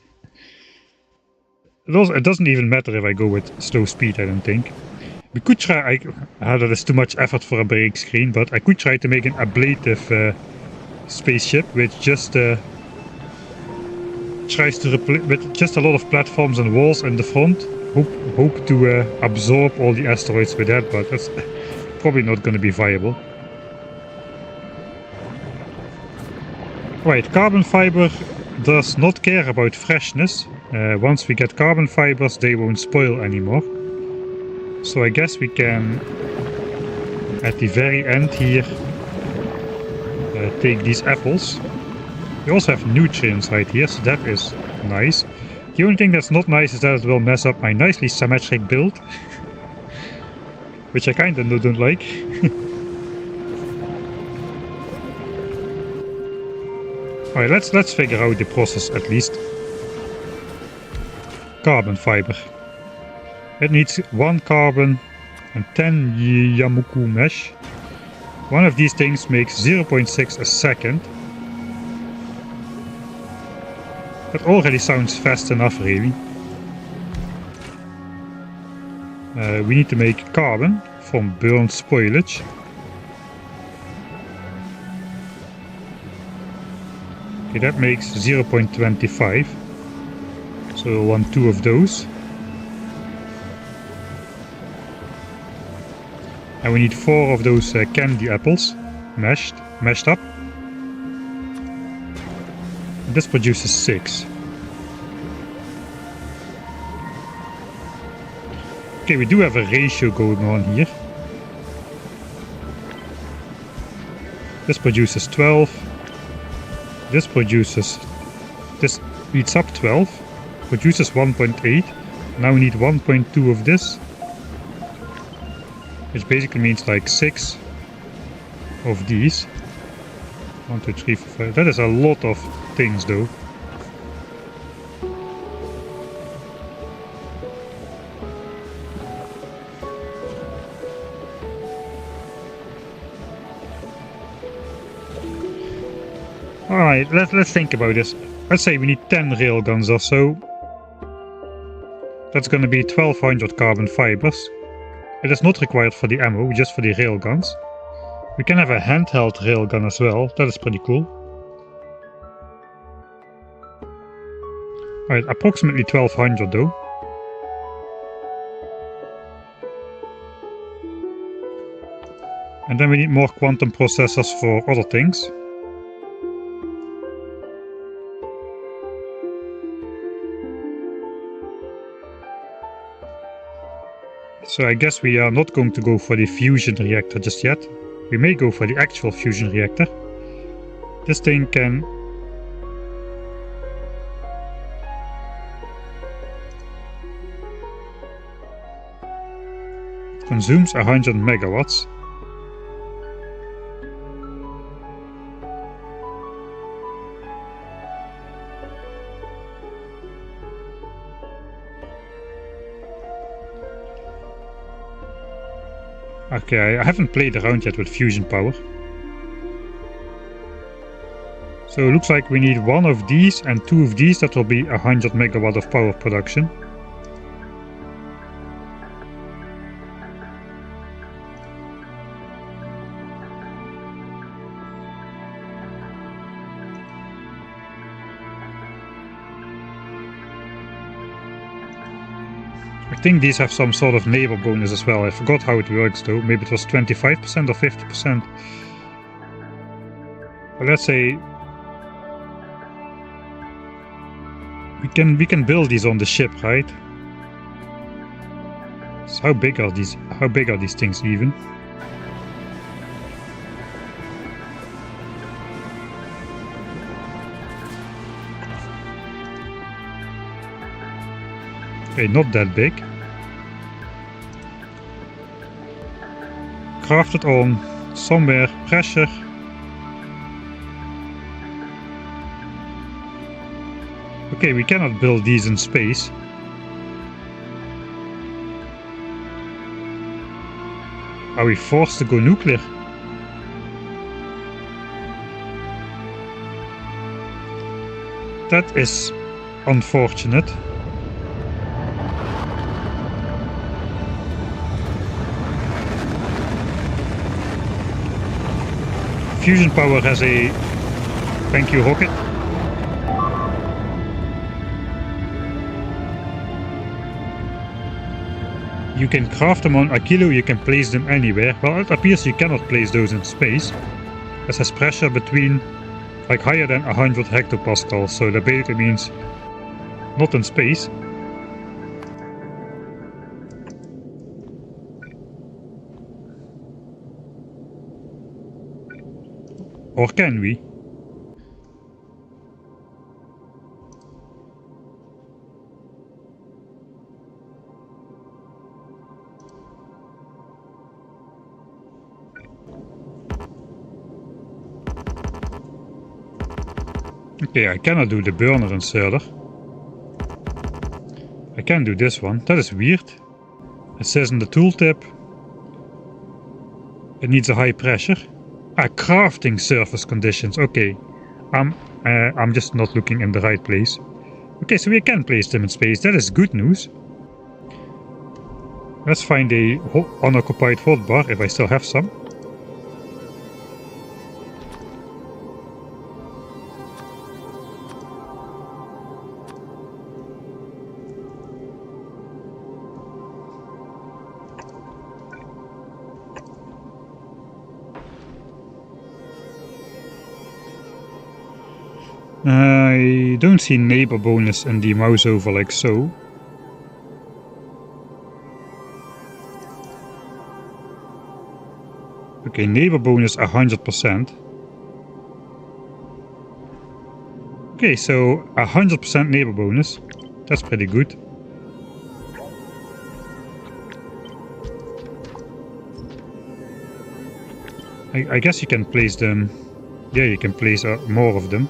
It doesn't even matter if I go with slow speed, I don't think. We could try, that is too much effort for a break screen, but I could try to make an ablative spaceship which just tries to replace with just a lot of platforms and walls in the front. Hope to absorb all the asteroids with that, but that's probably not going to be viable. Right, carbon fiber does not care about freshness. Once we get carbon fibers, they won't spoil anymore. So I guess we can, at the very end here, take these apples. We also have nutrients right here, so that is nice. The only thing that's not nice is that it will mess up my nicely symmetric build. Which I kinda don't like. Alright, let's figure out the process at least. Carbon fiber. It needs 1 carbon and 10 Yamuku mesh. One of these things makes 0.6 a second. That already sounds fast enough, really. We need to make carbon from burnt spoilage. Okay, that makes 0.25. So we'll want 2 of those. And we need 4 of those candy apples, mashed up. And this produces 6. Okay, we do have a ratio going on here. This produces 12. This eats up 12. Produces 1.8. Now we need 1.2 of this. Which basically means like 6 of these. 1, 2, 3, 4, 5. That is a lot of things though. Alright, let's think about this. Let's say we need 10 railguns or so. That's gonna be 1200 carbon fibers. It is not required for the ammo, just for the railguns. We can have a handheld railgun as well, that is pretty cool. Alright, approximately 1200 though. And then we need more quantum processors for other things. So I guess we are not going to go for the fusion reactor just yet. We may go for the actual fusion reactor. This thing can... consumes 100 megawatts. Okay, I haven't played around yet with fusion power. So it looks like we need 1 of these and 2 of these. That will be 100 megawatt of power production. I think these have some sort of neighbor bonus as well. I forgot how it works though. Maybe it was 25% or 50%. But let's say we can build these on the ship, right? So how big are these things even? Okay, not that big. Crafted on somewhere pressure. Okay, we cannot build these in space. Are we forced to go nuclear? That is unfortunate. Fusion power has a thank you rocket. You can craft them on Aquilo, you can place them anywhere. Well, it appears you cannot place those in space. It has pressure between like higher than 100 hectopascals, so that basically means not in space. Or can we? Okay, I cannot do the burner inserter. I can do this one. That is weird. It says in the tooltip it needs a high pressure. Ah, crafting surface conditions. Okay, I'm just not looking in the right place. Okay, so we can place them in space. That is good news. Let's find a unoccupied hotbar if I still have some. I don't see neighbor bonus in the mouse over like so. Okay, neighbor bonus 100%. Okay, so 100% neighbor bonus. That's pretty good. I guess you can place them. Yeah, you can place more of them.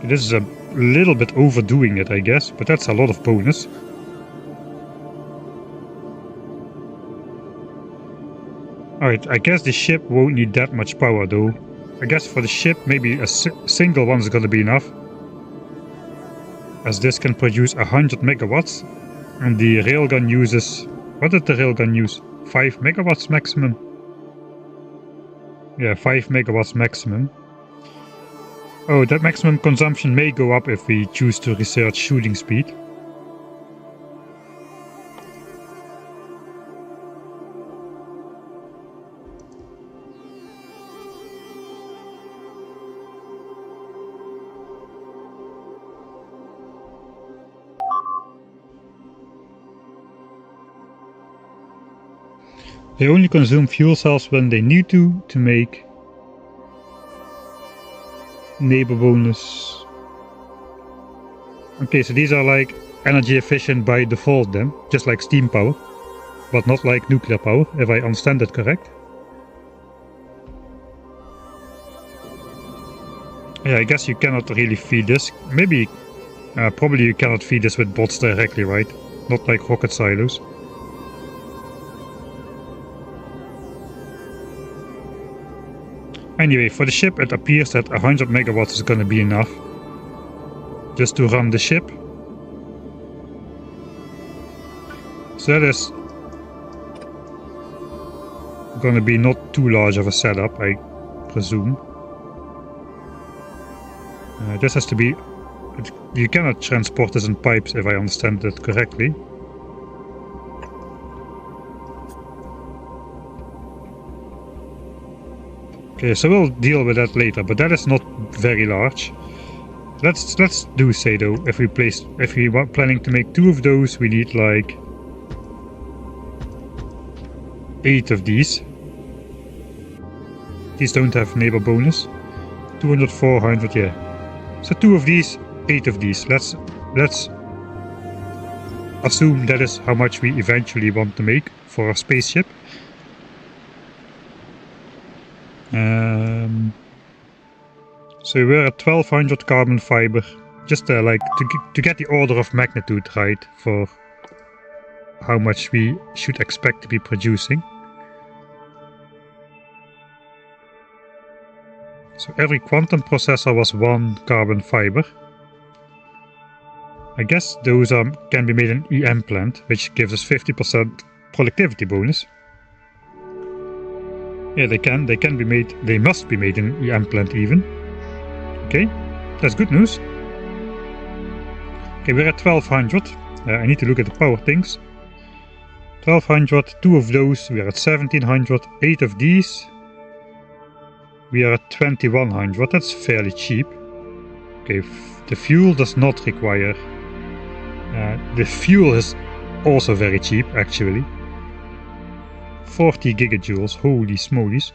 This is a little bit overdoing it, I guess, but that's a lot of bonus. Alright, I guess the ship won't need that much power though. I guess for the ship maybe a single one is gonna be enough. As this can produce 100 megawatts. And the railgun uses... What did the railgun use? 5 megawatts maximum? Yeah, 5 megawatts maximum. Oh, that maximum consumption may go up if we choose to research shooting speed. They only consume fuel cells when they need to make neighbor bonus. Okay, so these are like energy efficient by default then, just like steam power, but not like nuclear power, if I understand that correct. Yeah, I guess you cannot really feed this. Maybe, probably you cannot feed this with bots directly, right? Not like rocket silos. Anyway, for the ship it appears that 100 megawatts is gonna be enough just to run the ship. So that is gonna be not too large of a setup, I presume. This has to be... You cannot transport this in pipes if I understand that correctly. Okay, so we'll deal with that later, but that is not very large. Let's do say though, if we were planning to make 2 of those, we need like 8 of these. These don't have neighbor bonus. 200, 400, yeah. So 2 of these, 8 of these. Let's let's assume that is how much we eventually want to make for our spaceship. So we're at 1200 carbon fiber, just like to get the order of magnitude right for how much we should expect to be producing. So every quantum processor was 1 carbon fiber. I guess those can be made in EM plant, which gives us 50% productivity bonus. Yeah, they can be made, they must be made in EM plant even. Okay, that's good news. Okay, we're at 1200. I need to look at the power things. 1200, 2 of those, we are at 1700, 8 of these. We are at 2100, that's fairly cheap. Okay, the fuel does not require. The fuel is also very cheap, actually. 40 gigajoules, holy smolies.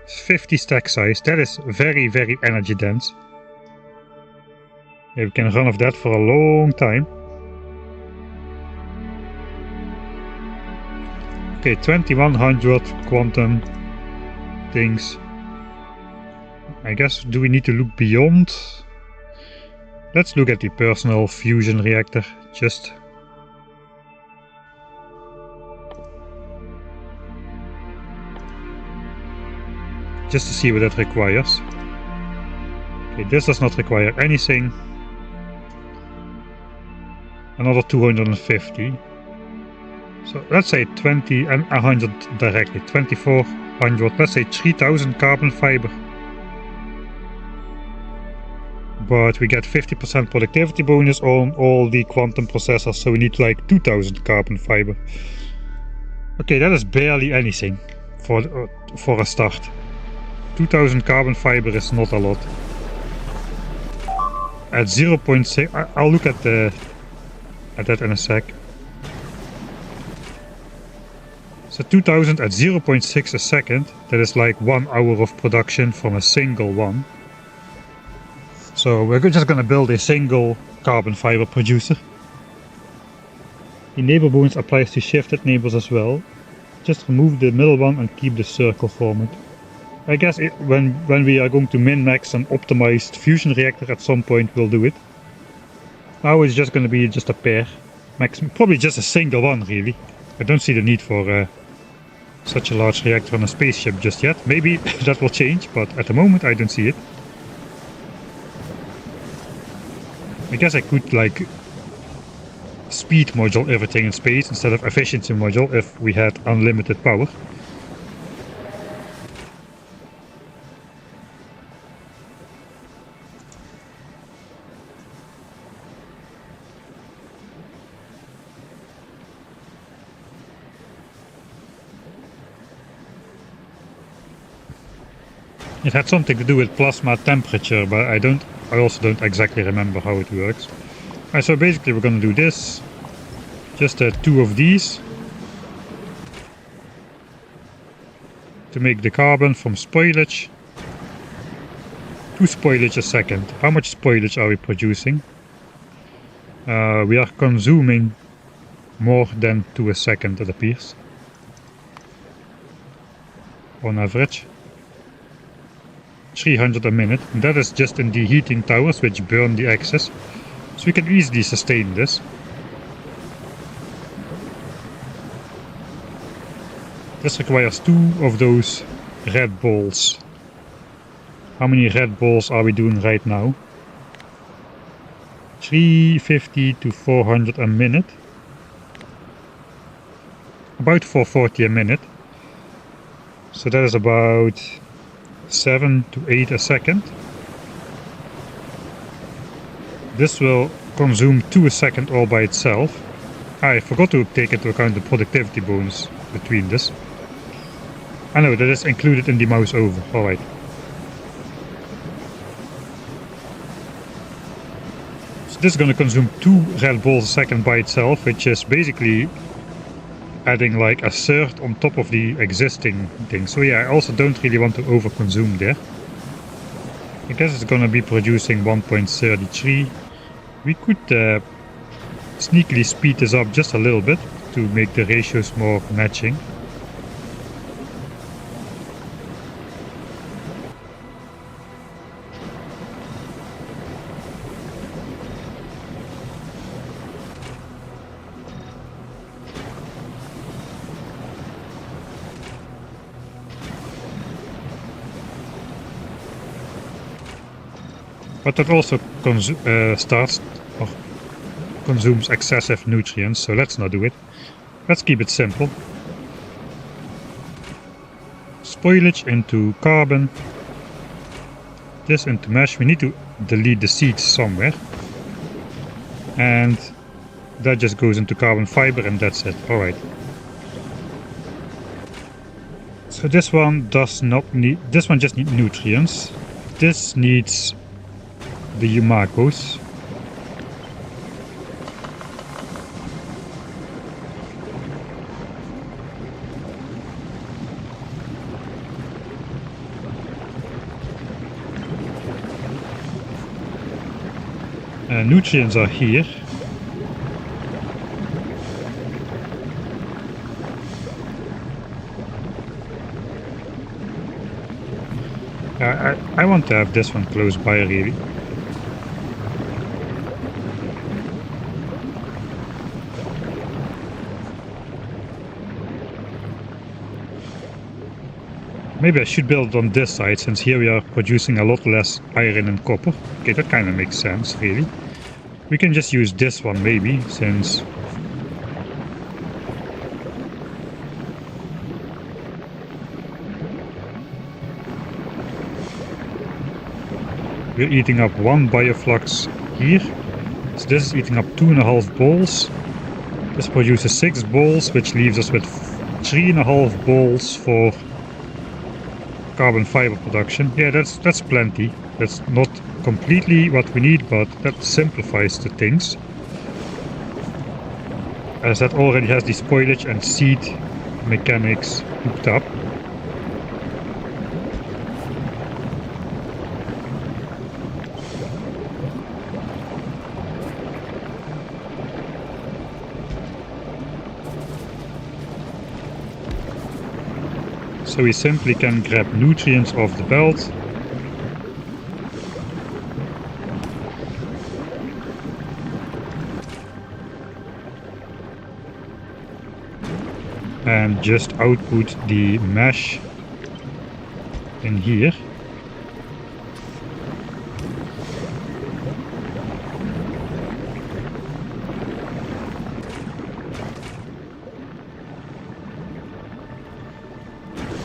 50 stack size, that is very, very energy dense. Yeah, we can run off that for a long time. Okay, 2100 quantum things. I guess, do we need to look beyond? Let's look at the personal fusion reactor, just to see what that requires. Okay, this does not require anything. Another 250. So let's say 20 and 100 directly, 2400, let's say 3000 carbon fiber. But we get 50% productivity bonus on all the quantum processors, so we need like 2000 carbon fiber. Okay, that is barely anything for a start. 2000 carbon fiber is not a lot. At 0.6, I'll look at that in a sec. So 2000 at 0.6 a second, that is like 1 hour of production from a single one. So we're just gonna build a single carbon fiber producer. The neighbor bonus applies to shifted neighbors as well. Just remove the middle one and keep the circle format. I guess when we are going to min-max an optimized fusion reactor at some point we'll do it. Now it's just gonna be just a pair. Probably just a single one really. I don't see the need for such a large reactor on a spaceship just yet. Maybe that will change, but at the moment I don't see it. I guess I could like speed module everything in space instead of efficiency module if we had unlimited power. It had something to do with plasma temperature, but I also don't exactly remember how it works. Alright, so basically we're gonna do this. Just 2 of these. To make the carbon from spoilage. 2 spoilage a second. How much spoilage are we producing? We are consuming more than 2 a second, it appears. On average. 300 a minute. And that is just in the heating towers which burn the excess. So we can easily sustain this. This requires 2 of those red balls. How many red balls are we doing right now? 350 to 400 a minute. About 440 a minute. So that is about 7 to 8 a second. This will consume 2 a second all by itself. I forgot to take into account the productivity bonus between this. I know that is included in the mouse over, alright. So this is going to consume 2 red balls a second by itself, which is basically adding like a third on top of the existing thing. So yeah, I also don't really want to overconsume there. I guess it's gonna be producing 1.33. We could sneakily speed this up just a little bit to make the ratios more matching. But that also consumes excessive nutrients, so let's not do it. Let's keep it simple. Spoilage into carbon. This into mesh. We need to delete the seeds somewhere. And that just goes into carbon fiber and that's it. Alright. So this one does not need... This one just needs nutrients. This needs the Yumagos. Nutrients are here. I want to have this one close by really. Maybe I should build on this side, since here we are producing a lot less iron and copper. Okay, that kind of makes sense, really. We can just use this one, maybe, since... We're eating up 1 bioflux here. So this is eating up 2.5 balls. This produces 6 balls, which leaves us with 3.5 balls for carbon fiber production. Yeah, that's plenty. That's not completely what we need, but that simplifies the things. As that already has the spoilage and seed mechanics hooked up. So we simply can grab nutrients off the belt. And just output the mesh in here.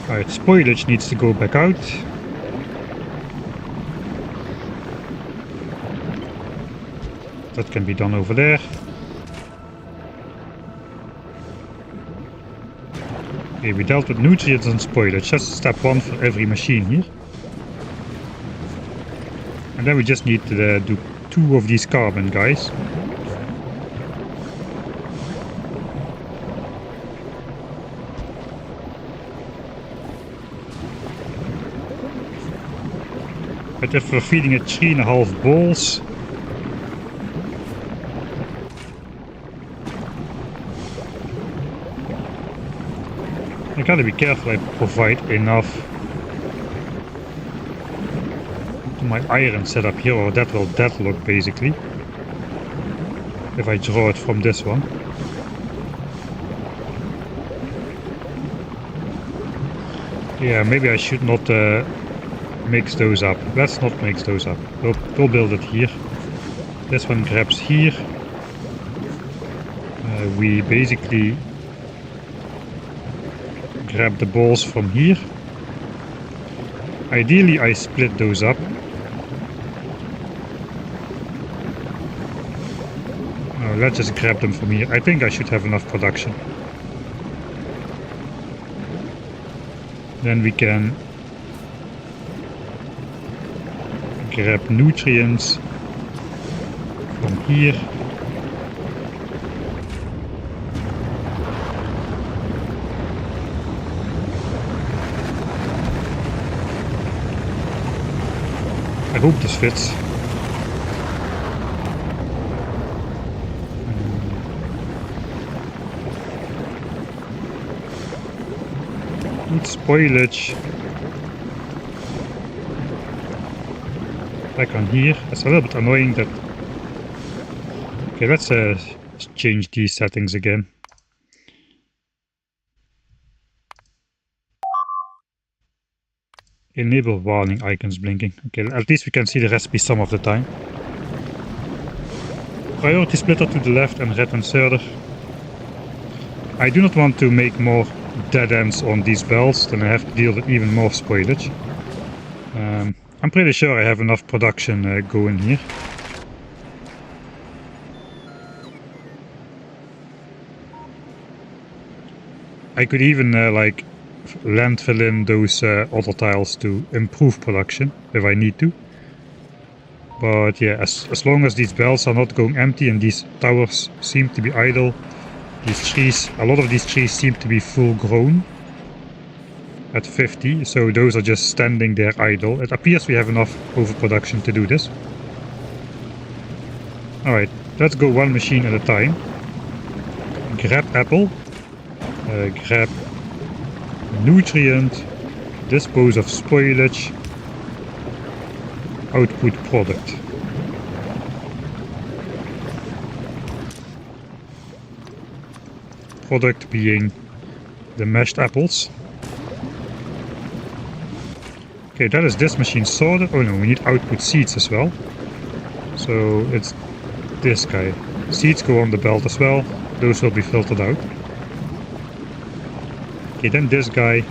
Alright, spoilage needs to go back out. That can be done over there. Okay, we dealt with nutrients and spoilage. That's step 1 for every machine here. And then we just need to do 2 of these carbon guys. But if we're feeding it 3.5 balls, I gotta be careful I provide enough to my iron setup here, or that will deadlock basically, if I draw it from this one. Yeah, maybe I should not mix those up. Let's not mix those up. We'll build it here. This one grabs here. We basically grab the balls from here. Ideally I split those up. Let's just grab them from here. I think I should have enough production. Then we can grab nutrients from here. I hope this fits. Put spoilage back on here. It's a little bit annoying that... Okay, let's change these settings again. Enable warning icons blinking. Okay, at least we can see the recipe some of the time. Priority splitter to the left and red inserter. I do not want to make more dead ends on these belts, then I have to deal with even more spoilage. I'm pretty sure I have enough production going here. I could even like landfill in those other tiles to improve production if I need to. But yeah, as long as these belts are not going empty and these towers seem to be idle, these trees, a lot of these trees seem to be full grown at 50, so those are just standing there idle. It appears we have enough overproduction to do this. Alright, let's go one machine at a time. Grab apple, grab nutrient, dispose of spoilage, output product. Product being the mashed apples. Okay, that is this machine sorted. Oh no, we need output seeds as well. So it's this guy. Seeds go on the belt as well. Those will be filtered out. Okay, then this guy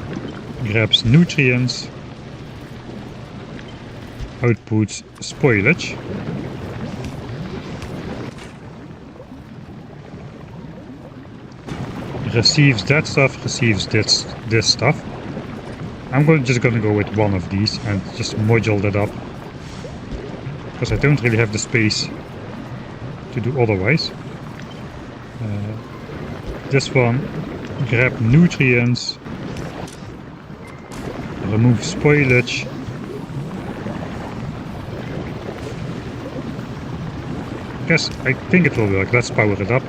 grabs nutrients, outputs spoilage. Receives that stuff, receives this stuff. I'm just gonna go with one of these and just module that up, because I don't really have the space to do otherwise. This one, grab nutrients, remove spoilage, I think it will work. Let's power it up.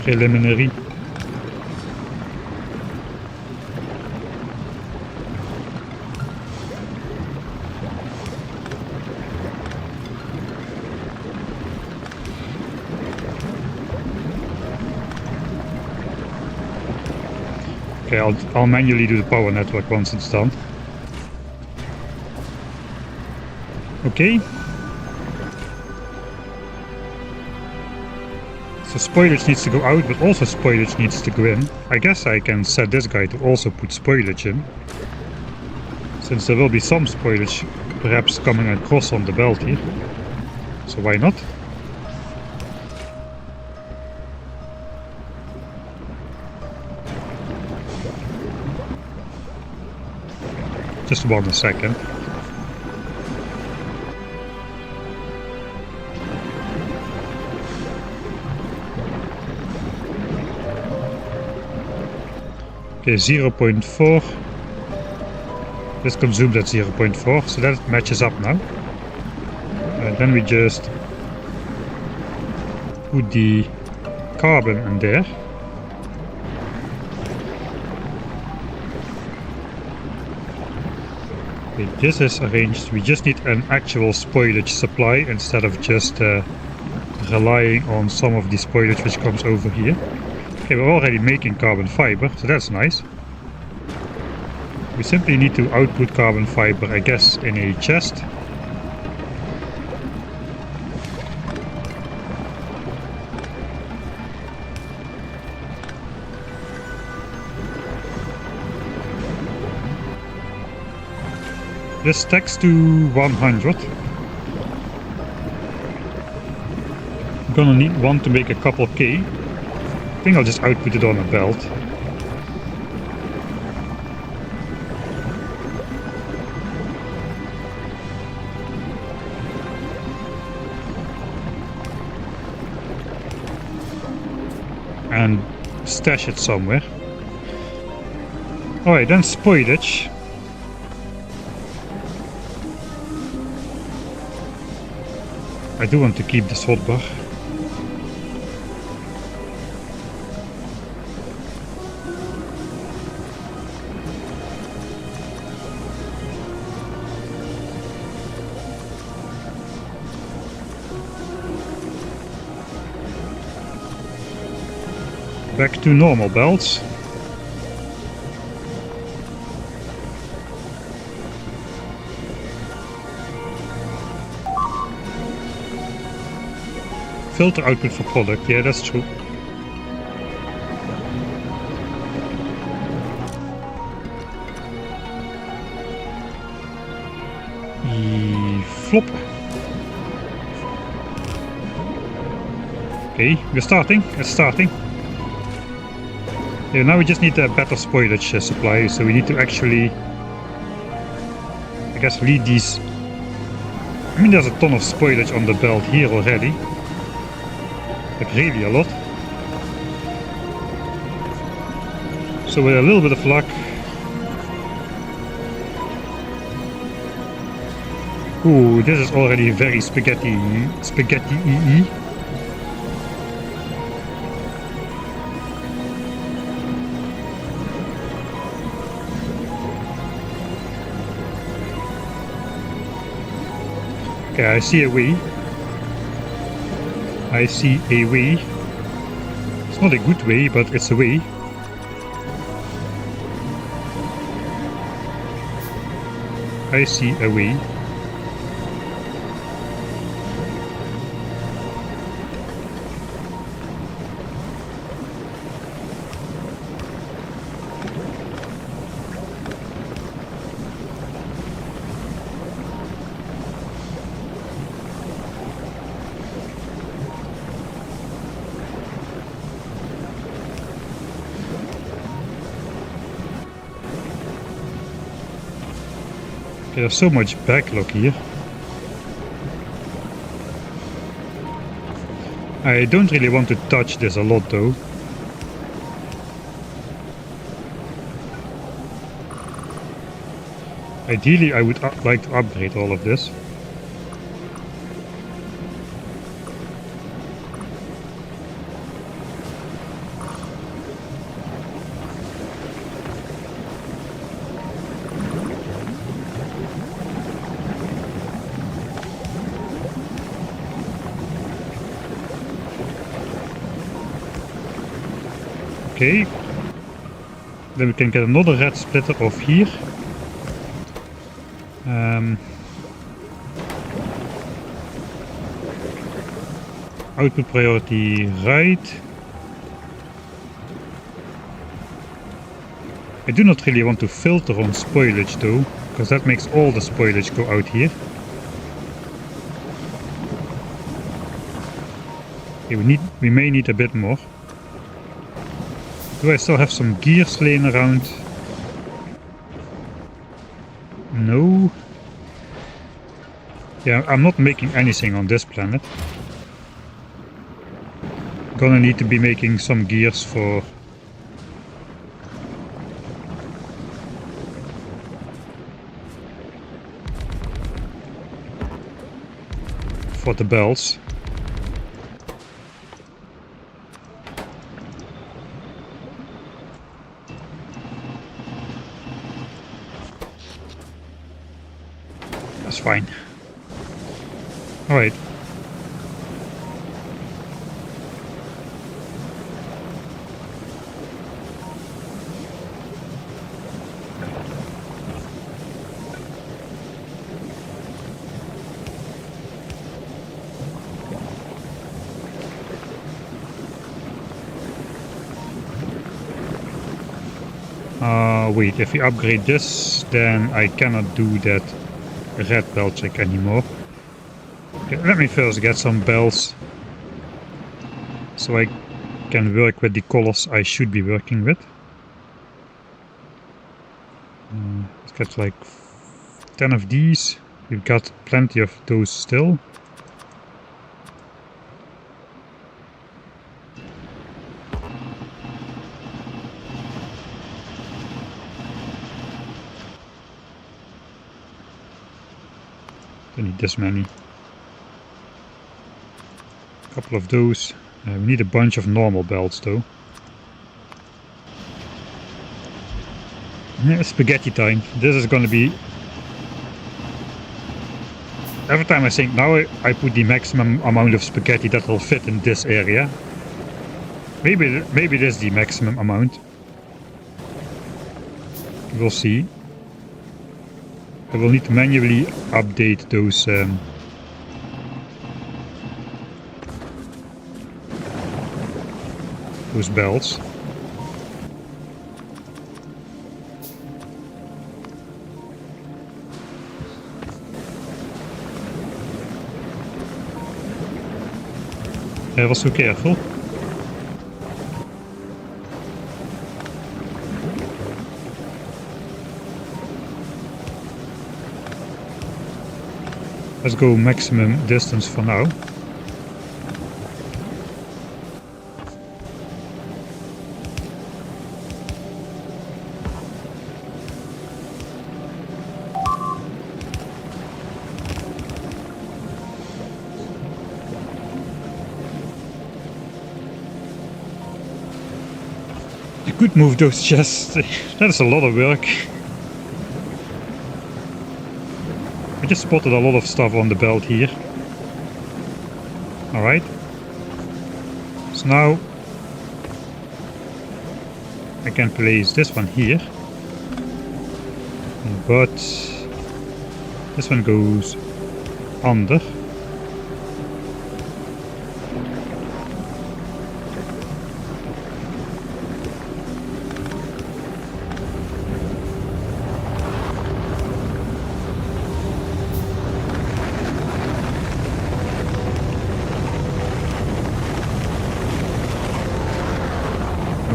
Preliminary. Okay, I'll manually do the power network once it's done. Okay. So spoilage needs to go out, but also spoilage needs to go in. I guess I can set this guy to also put spoilage in, since there will be some spoilage perhaps coming across on the belt here. So why not? Just 1 second. Okay, 0.4. This consumed at 0.4, so that matches up now. And then we just put the carbon in there. Okay, this is arranged. We just need an actual spoilage supply instead of just relying on some of the spoilage which comes over here. Okay, we're already making carbon fiber, so that's nice. We simply need to output carbon fiber, I guess, in a chest. This stacks to 100. I'm gonna need one to make a couple K. I think I'll just output it on a belt. And stash it somewhere. Alright, then spoilage. I do want to keep this hotbar. Back to normal belts. Filter output for product, yeah, that's true. Flop. Okay, we're starting, it's starting. Yeah, now we just need a better spoilage supply, so we need to actually, I guess, lead these. I mean, there's a ton of spoilage on the belt here already. Like really a lot. So with a little bit of luck, ooh, this is already very spaghetti EE. Okay, I see a way. I see a way. It's not a good way, but it's a way. I see a way. There's so much backlog here. I don't really want to touch this a lot though. Ideally I would like to upgrade all of this. Okay, then we can get another red splitter off here. Output priority right. I do not really want to filter on spoilage though, because that makes all the spoilage go out here. Okay, we may need a bit more. Do I still have some gears laying around? No. Yeah, I'm not making anything on this planet. Gonna need to be making some gears for the belts. That's fine. All right. Wait, if we upgrade this, then I cannot do that red bell check anymore. Okay, let me first get some bells so I can work with the colors I should be working with. Let's get like 10 of these. We've got plenty of those still. Don't need this many. A couple of those. We need a bunch of normal belts though. Yeah, spaghetti time. This is going to be... Every time I think now I put the maximum amount of spaghetti that will fit in this area. Maybe this is the maximum amount. We'll see. I will need to manually update those belts. I was so careful. Let's go maximum distance for now. You could move those chests. That is a lot of work. I just spotted a lot of stuff on the belt here. Alright. So now I can place this one here. But this one goes under.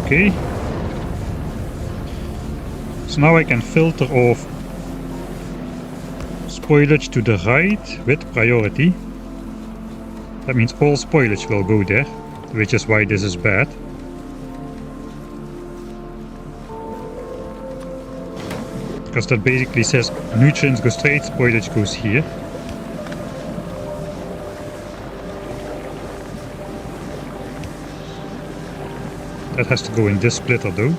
Okay. So now I can filter off spoilage to the right with priority. That means all spoilage will go there, which is why this is bad. Because that basically says nutrients go straight, spoilage goes here. That has to go in this splitter though.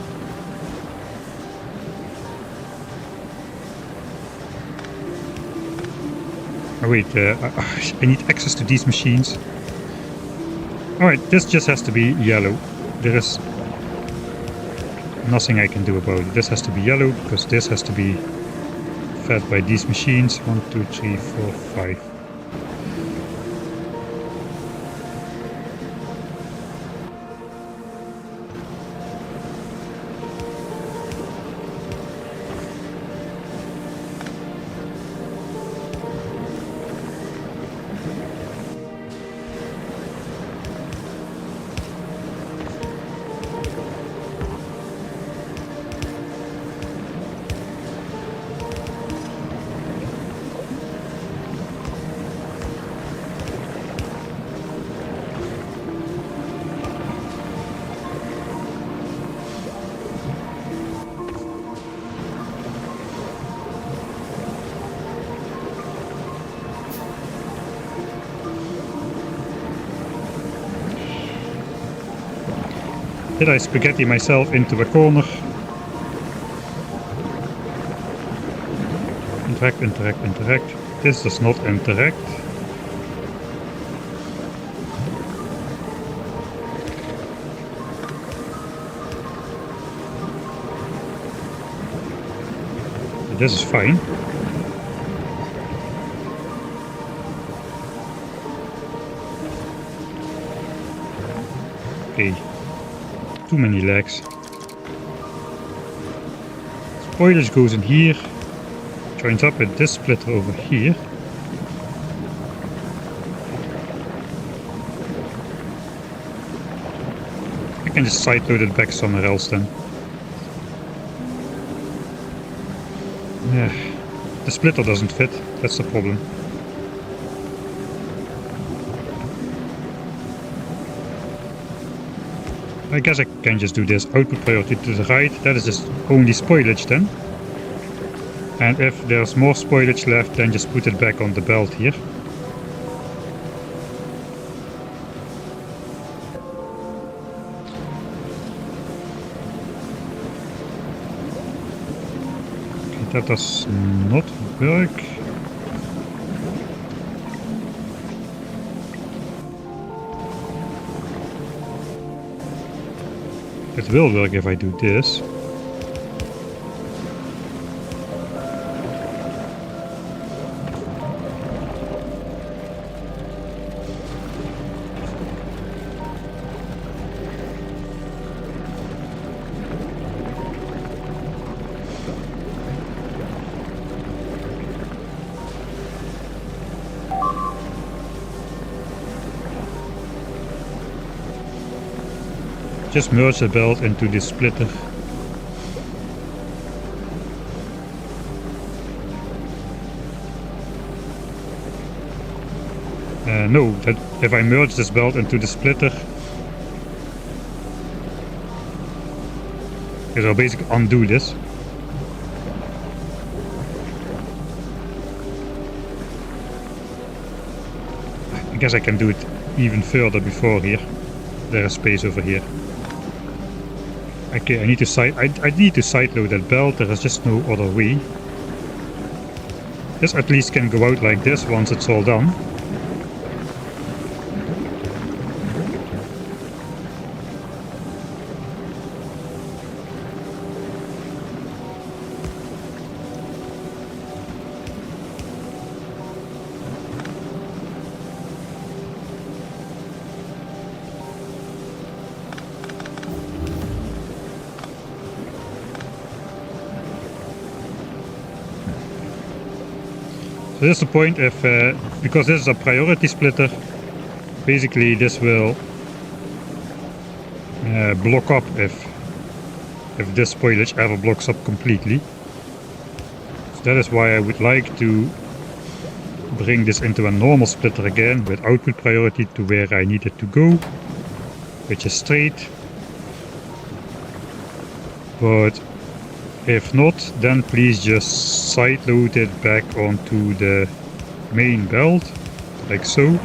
Oh wait, I need access to these machines. Alright, this just has to be yellow. There is nothing I can do about it. This has to be yellow because this has to be fed by these machines. 1, 2, 3, 4, 5. Did I spaghetti myself into a corner? Interact, interact, interact. This does not interact. This is fine. Okay. Too many legs. Spoilage goes in here, joins up with this splitter over here. I can just side load it back somewhere else then. Yeah, the splitter doesn't fit, that's the problem. I guess I can just do this. Output priority to the right. That is just only spoilage then. And if there's more spoilage left, then just put it back on the belt here. Okay, that does not work. It will work if I do this. Just merge the belt into this splitter. No, that if I merge this belt into the splitter, because I'll basically undo this. I guess I can do it even further before here. There is space over here. Okay, I need to side load that belt. There is just no other way. This at least can go out like this once it's all done. So this is the point if, because this is a priority splitter, basically this will block up if this spoilage ever blocks up completely. So that is why I would like to bring this into a normal splitter again with output priority to where I need it to go, which is straight. But if not, then please just side load it back onto the main belt, like so.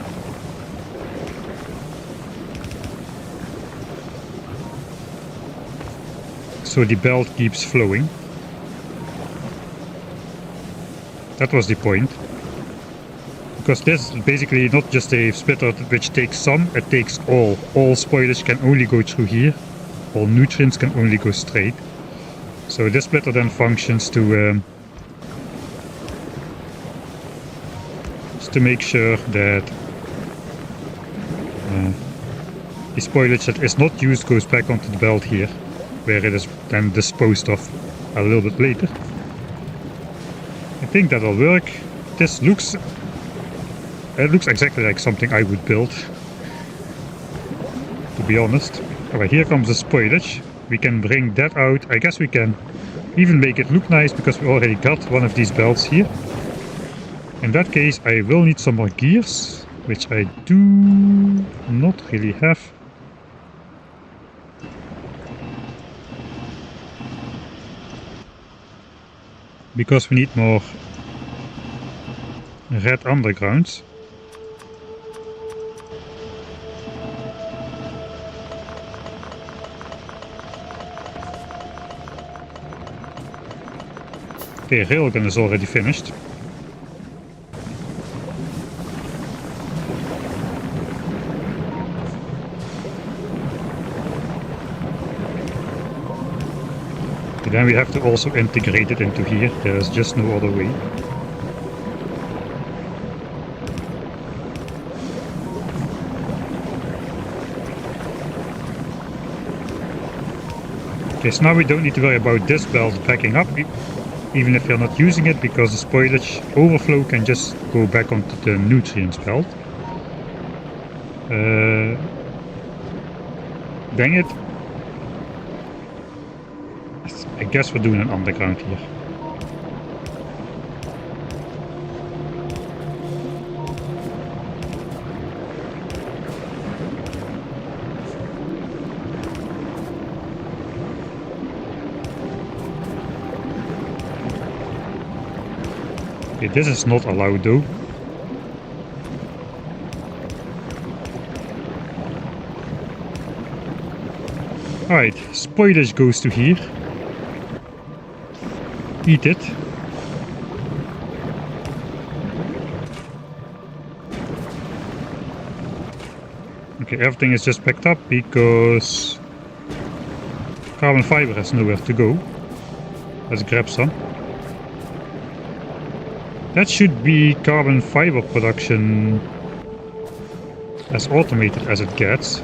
So the belt keeps flowing. That was the point. Because this is basically not just a splitter which takes some, it takes all. All spoilage can only go through here. All nutrients can only go straight. So this splitter then functions to make sure that the spoilage that is not used goes back onto the belt here, where it is then disposed of a little bit later. I think that'll work. This looks exactly like something I would build, to be honest. Alright, here comes the spoilage. We can bring that out. I guess we can even make it look nice because we already got one of these belts here. In that case, I will need some more gears, which I do not really have. Because we need more red undergrounds. Okay, Railgun is already finished. And then we have to also integrate it into here. There is just no other way. Okay, so now we don't need to worry about this belt backing up, even if you're not using it, because the spoilage overflow can just go back onto the nutrients belt. Dang it. I guess we're doing an underground here. Okay, this is not allowed though. Alright, spoilage goes to here. Eat it. Okay, everything is just packed up because Carbon fiber has nowhere to go. Let's grab some. That should be carbon fiber production as automated as it gets.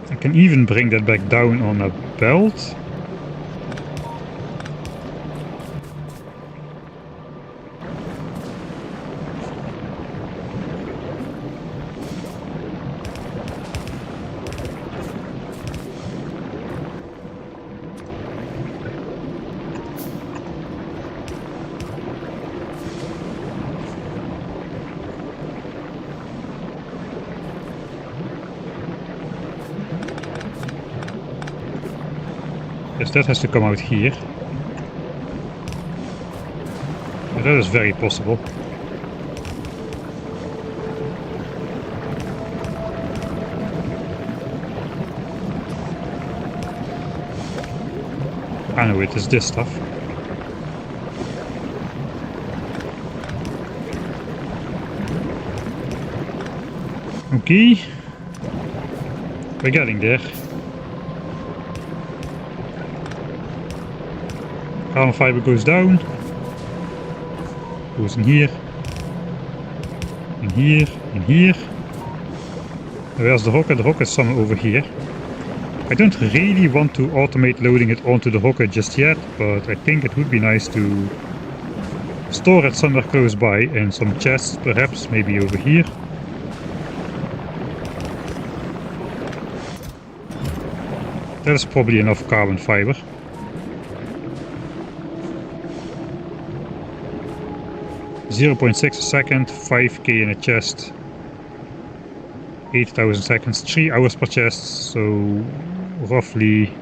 I can even bring that back down on a belt. Yes, that has to come out here. But that is very possible. I know it is this stuff. Okay. We're getting there. Carbon fiber goes down, goes in here, in here, in here. Where's the rocket? The rocket is somewhere over here. I don't really want to automate loading it onto the rocket just yet, but I think it would be nice to store it somewhere close by in some chests, perhaps, maybe over here. That is probably enough carbon fiber. .6 a second, 5k in a chest, 8,000 seconds, 3 hours per chest, so roughly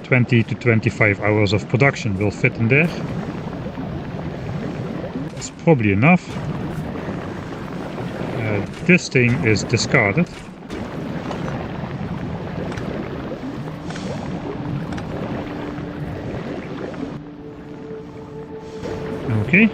20 to 25 hours of production will fit in there. That's probably enough. This thing is discarded. Okay.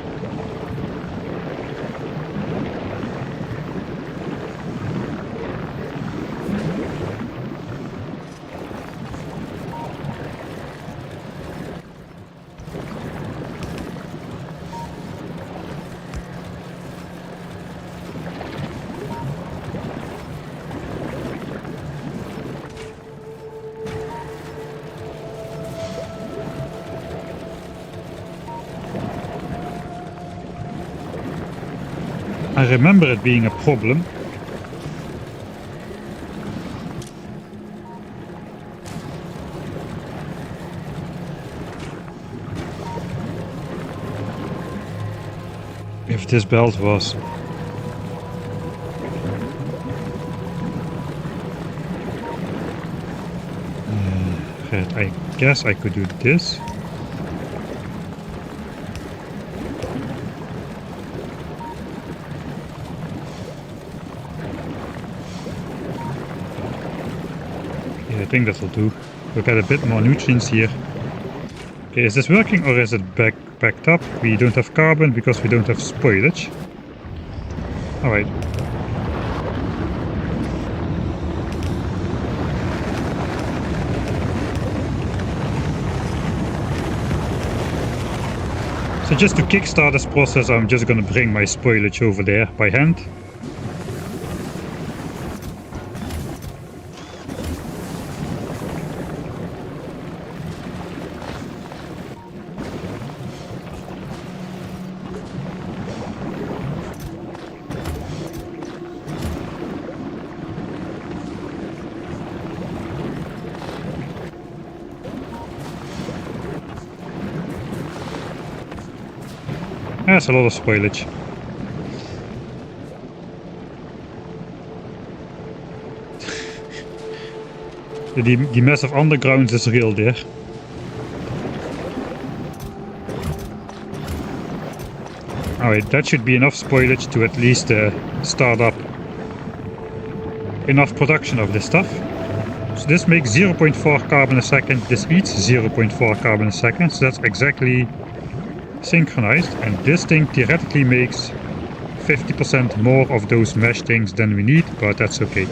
I remember it being a problem. If this belt was red, I guess I could do this. I think that will do. We'll get a bit more nutrients here. Okay, is this working or is it backed up? We don't have carbon because we don't have spoilage. Alright. So just to kickstart this process, I'm just gonna bring my spoilage over there by hand. That's a lot of spoilage. The massive underground is real there. Alright, that should be enough spoilage to at least start up enough production of this stuff. So this makes 0.4 carbon a second, this eats 0.4 carbon a second, so that's exactly synchronized, and this thing theoretically makes 50% more of those mesh things than we need, but that's okay.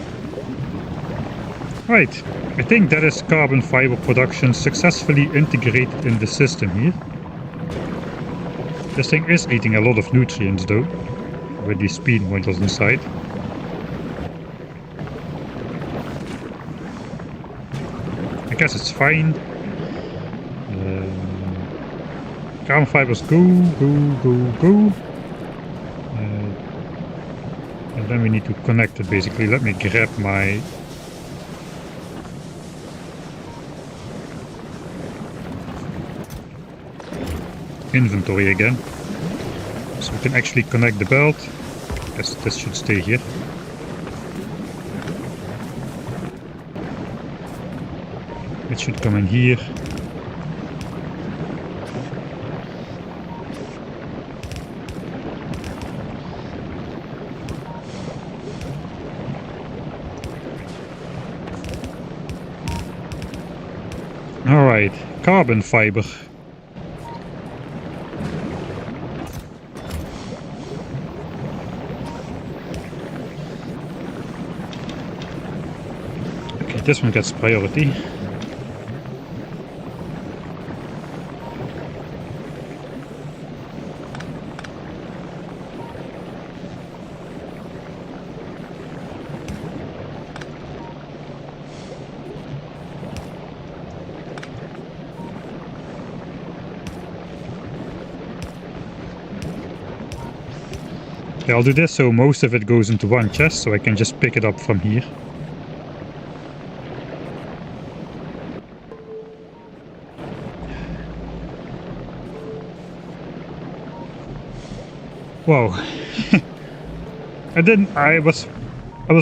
Right, I think that is carbon fiber production successfully integrated in the system here. This thing is eating a lot of nutrients though, with these speed modules inside. I guess it's fine. Carbon fibers go. And then we need to connect it basically. Let me grab my inventory again, so we can actually connect the belt. Guess this should stay here. It should come in here. Alright, carbon fiber. Okay, this one gets priority. Okay, I'll do this so most of it goes into one chest, so I can just pick it up from here. Wow. I was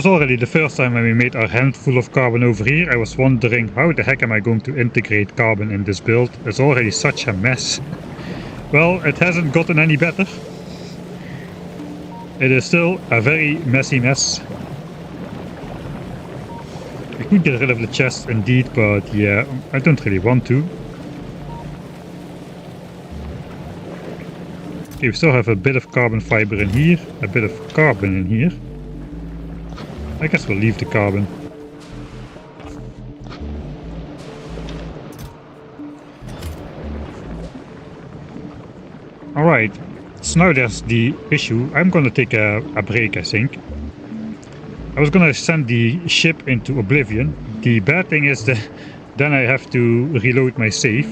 already the first time when we made our handful of carbon over here, I was wondering how the heck am I going to integrate carbon in this build? It's already such a mess. Well, it hasn't gotten any better. It is still a very messy mess. I could get rid of the chest indeed, but yeah, I don't really want to. Okay, we still have a bit of carbon fiber in here, a bit of carbon in here. I guess we'll leave the carbon. Alright, so now there's the issue. I'm gonna take a break, I think. I was gonna send the ship into oblivion. The bad thing is that then I have to reload my save.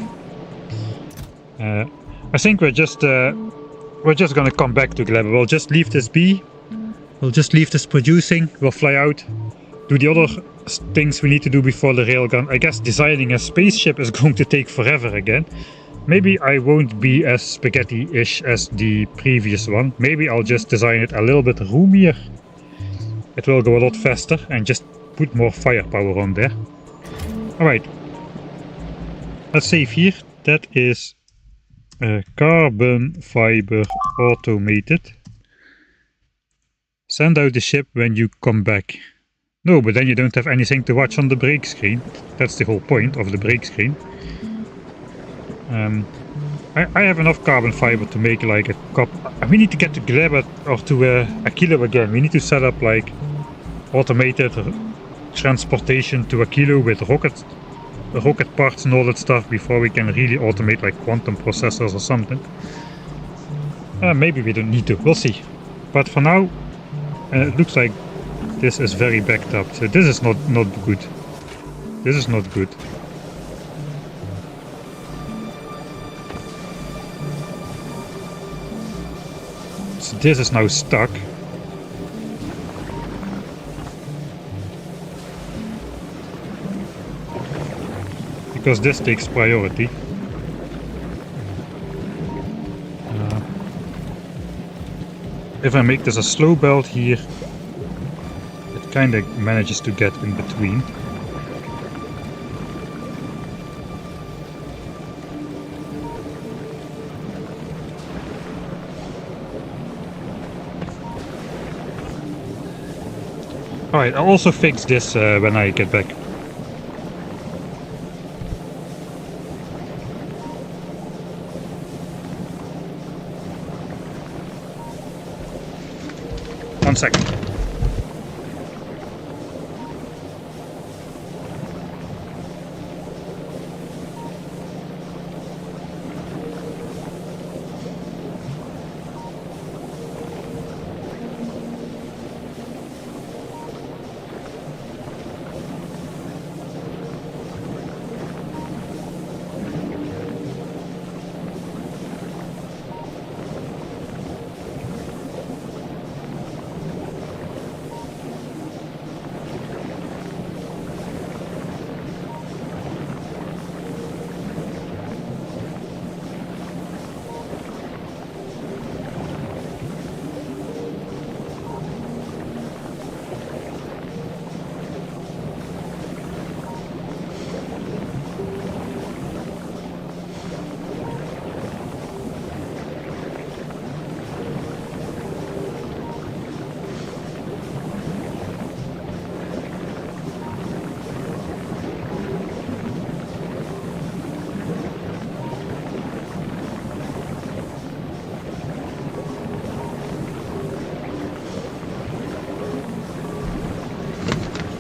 I think we're just gonna come back together. We'll just leave this be. We'll just leave this producing. We'll fly out, do the other things we need to do before the railgun. I guess designing a spaceship is going to take forever again. Maybe I won't be as spaghetti-ish as the previous one. Maybe I'll just design it a little bit roomier. It will go a lot faster and just put more firepower on there. Alright. Let's save here. That is carbon fiber automated. Send out the ship when you come back. No, but then you don't have anything to watch on the break screen. That's the whole point of the break screen. I have enough carbon fiber to make like a cup. We need to get to Gleba or to Aquilo again. We need to set up like automated transportation to Aquilo with rocket parts and all that stuff before we can really automate like quantum processors or something. Maybe we don't need to. We'll see. But for now, it looks like this is very backed up. So this is not good. This is not good. So this is now stuck. Because this takes priority. If I make this a slow belt here, it kind of manages to get in between. Alright, I'll also fix this when I get back. 1 second.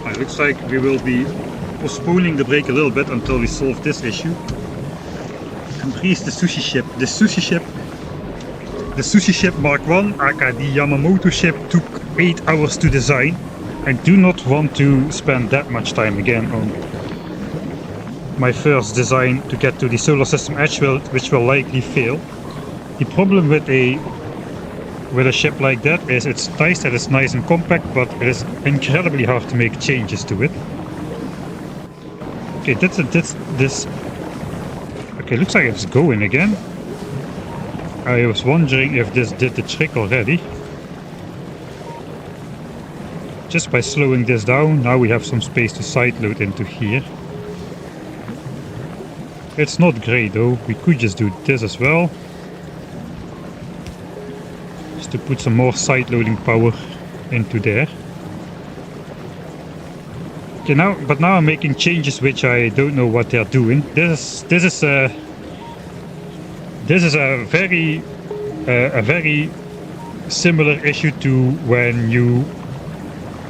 It looks like we will be postponing the break a little bit until we solve this issue. Increase the sushi ship. The sushi ship Mark 1, aka the Yamamoto ship, took 8 hours to design. I do not want to spend that much time again on my first design to get to the solar system edge, which will likely fail. The problem with a ship like that is it's nice that it's nice and compact, but it is incredibly hard to make changes to it. Okay, this. Okay, looks like it's going again. I was wondering if this did the trick already. Just by slowing this down, now we have some space to sideload into here. It's not great though. We could just do this as well. To put some more side loading power into there. Okay, now I'm making changes which I don't know what they're doing. This is a very similar issue to when you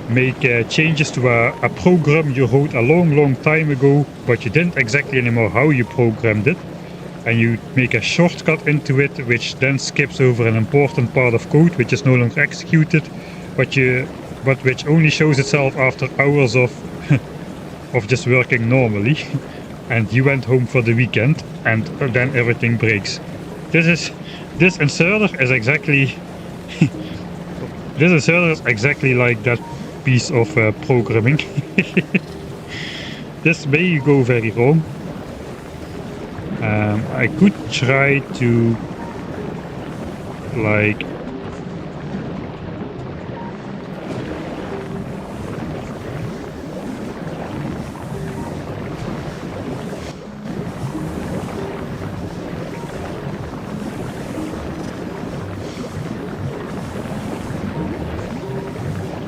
make changes to a program you wrote a long time ago, but you didn't exactly anymore how you programmed it. And you make a shortcut into it, which then skips over an important part of code which is no longer executed, but which only shows itself after hours of of just working normally. And you went home for the weekend, and then everything breaks. This inserter is exactly this inserter is exactly like that piece of programming. This may go very wrong. I could try to like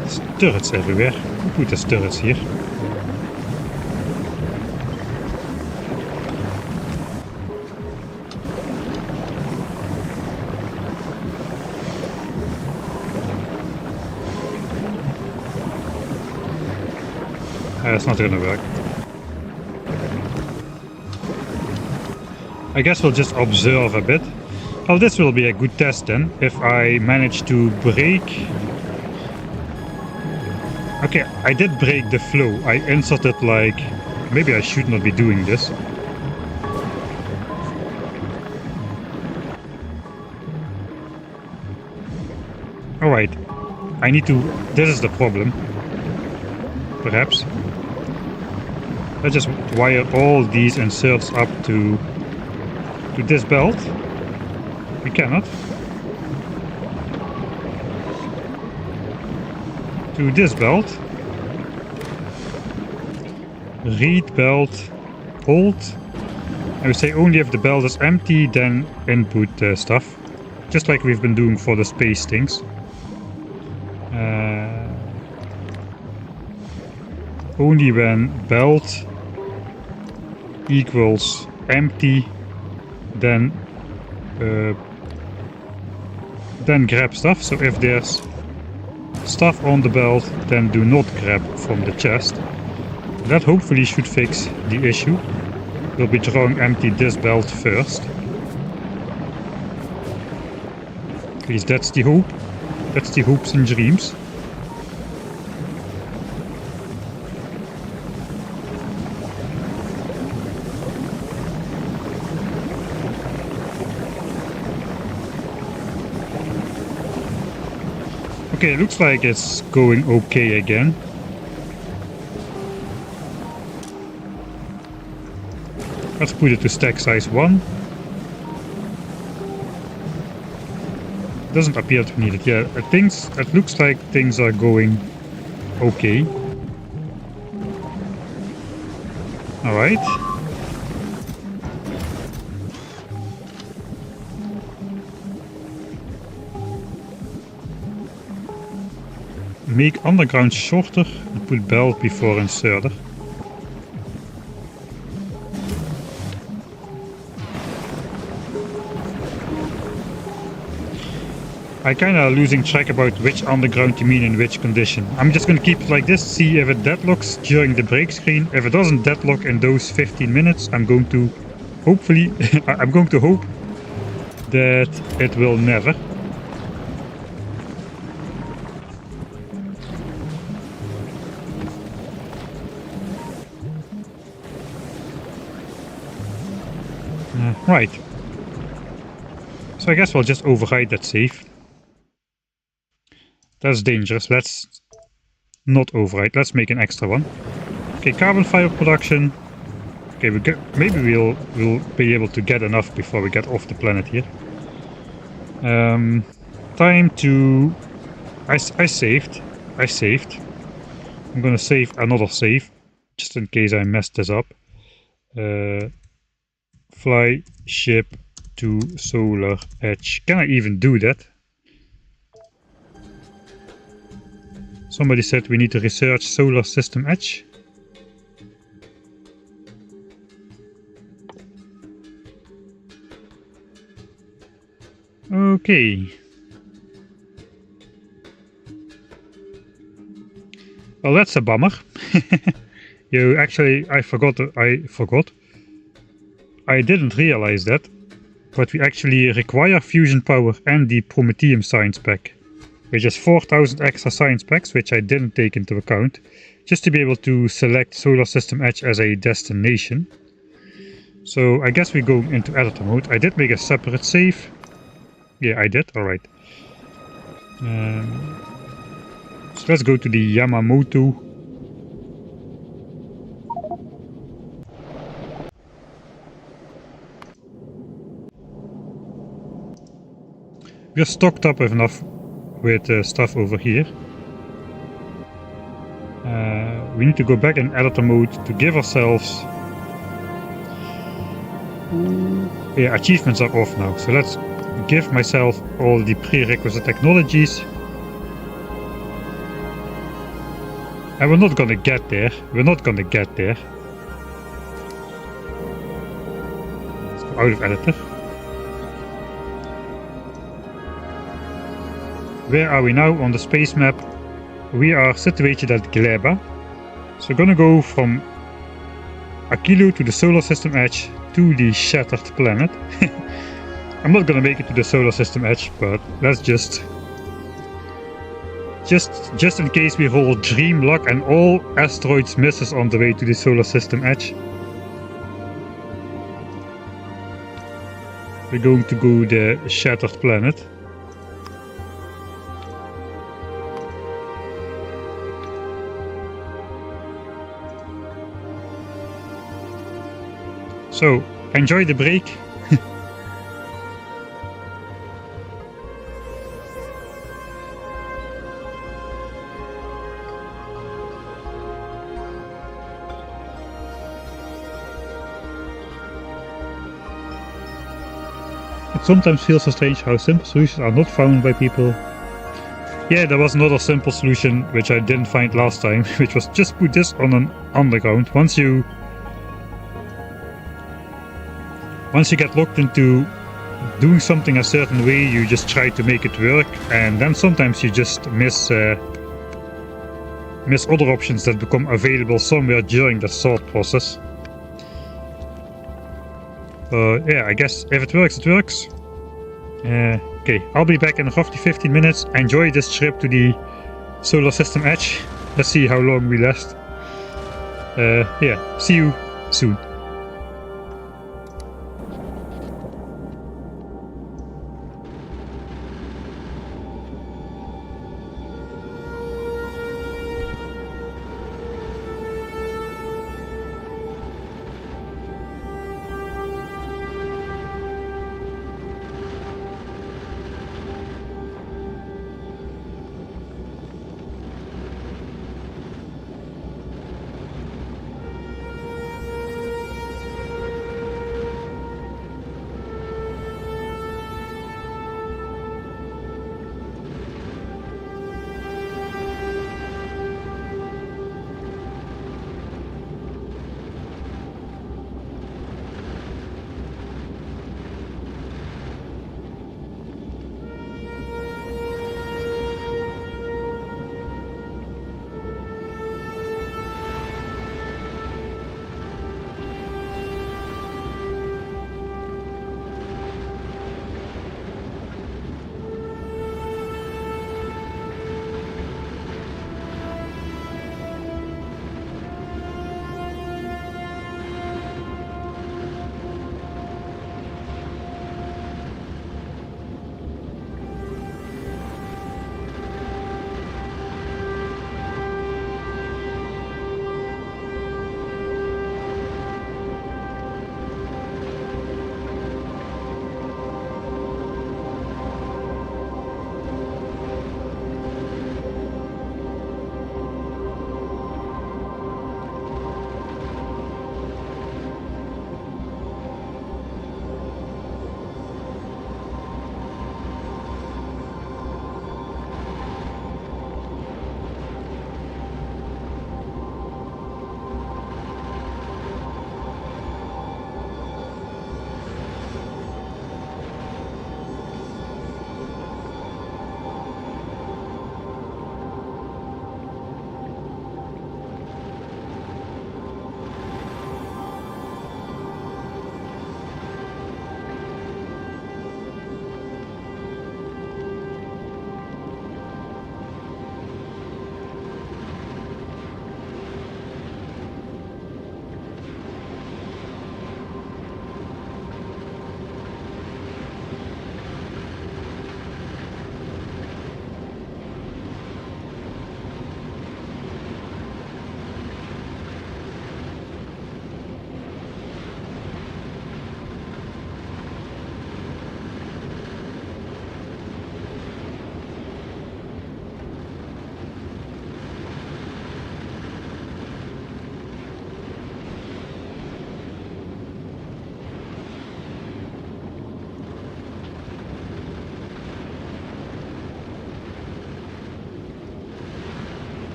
there's turrets everywhere. Who put the turrets here? That's not gonna work. I guess we'll just observe a bit. Oh, this will be a good test then, if I manage to break. Okay, I did break the flow. I inserted like... Maybe I should not be doing this. Alright, I need to... This is the problem. Perhaps. Let's just wire all these inserts up to this belt. We cannot. To this belt. Read belt. Hold. I would say only if the belt is empty, then input stuff. Just like we've been doing for the space things. Only when belt equals empty, then grab stuff. So if there's stuff on the belt, then do not grab from the chest. That hopefully should fix the issue. We'll be throwing empty this belt first. At least that's the hope. That's the hopes and dreams. Okay, it looks like it's going okay again. Let's put it to stack size 1. Doesn't appear to need it. Yeah, it looks like things are going okay. Alright. Make underground shorter and put belt before inserter. I kinda losing track about which underground you mean in which condition. I'm just gonna keep it like this, see if it deadlocks during the break screen. If it doesn't deadlock in those 15 minutes, I'm going to hopefully, I'm going to hope that it will never. Right. So I guess we'll just override that save. That's dangerous. Let's not override. Let's make an extra one. Okay, carbon fiber production. Okay, maybe we'll be able to get enough before we get off the planet here. Time to. I saved. I'm gonna save another save, just in case I messed this up. Fly ship to solar edge. Can I even do that? Somebody said we need to research solar system edge. Okay. Well, that's a bummer. Actually, I forgot. I didn't realize that, but we actually require fusion power and the Prometheum science pack, which is 4000 extra science packs, which I didn't take into account, just to be able to select Solar System Edge as a destination. So I guess we go into editor mode. I did make a separate save. Yeah, I did. Alright. So let's go to the Yamamoto. We're stocked up enough with stuff over here. We need to go back in editor mode to give ourselves... Yeah, achievements are off now, so let's give myself all the prerequisite technologies. And we're not gonna get there. Let's go out of editor. Where are we now on the space map? We are situated at Gleba. So we're gonna go from Aquilo to the solar system edge to the shattered planet. I'm not gonna make it to the solar system edge, but let's just in case we roll dream luck and all asteroids miss us on the way to the solar system edge. We're going to go the shattered planet. So, enjoy the break. It sometimes feels so strange how simple solutions are not found by people. Yeah, there was another simple solution which I didn't find last time, which was just put this on an underground. Once you get locked into doing something a certain way, you just try to make it work, and then sometimes you just miss other options that become available somewhere during the thought process. Yeah, I guess if it works, it works. Okay, I'll be back in roughly 15 minutes. Enjoy this trip to the solar system edge. Let's see how long we last. Yeah, see you soon.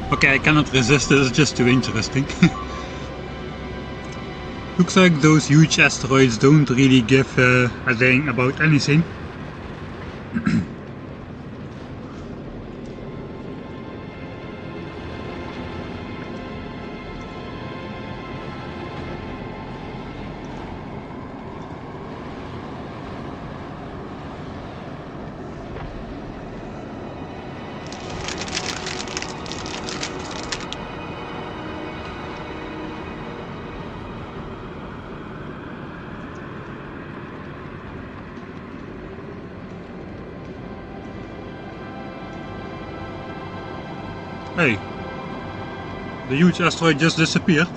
Okay, I cannot resist, this is just too interesting. Looks like those huge asteroids don't really give a dang about anything. Hey, the huge asteroid just disappeared.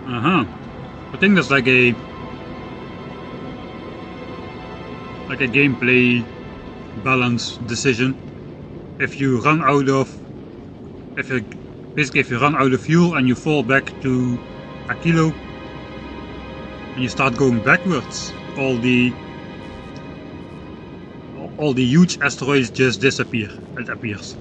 I think that's like a gameplay balance decision. If you run out of if you run out of fuel and you fall back to Aquilo and you start going backwards, all the huge asteroids just disappear, it appears.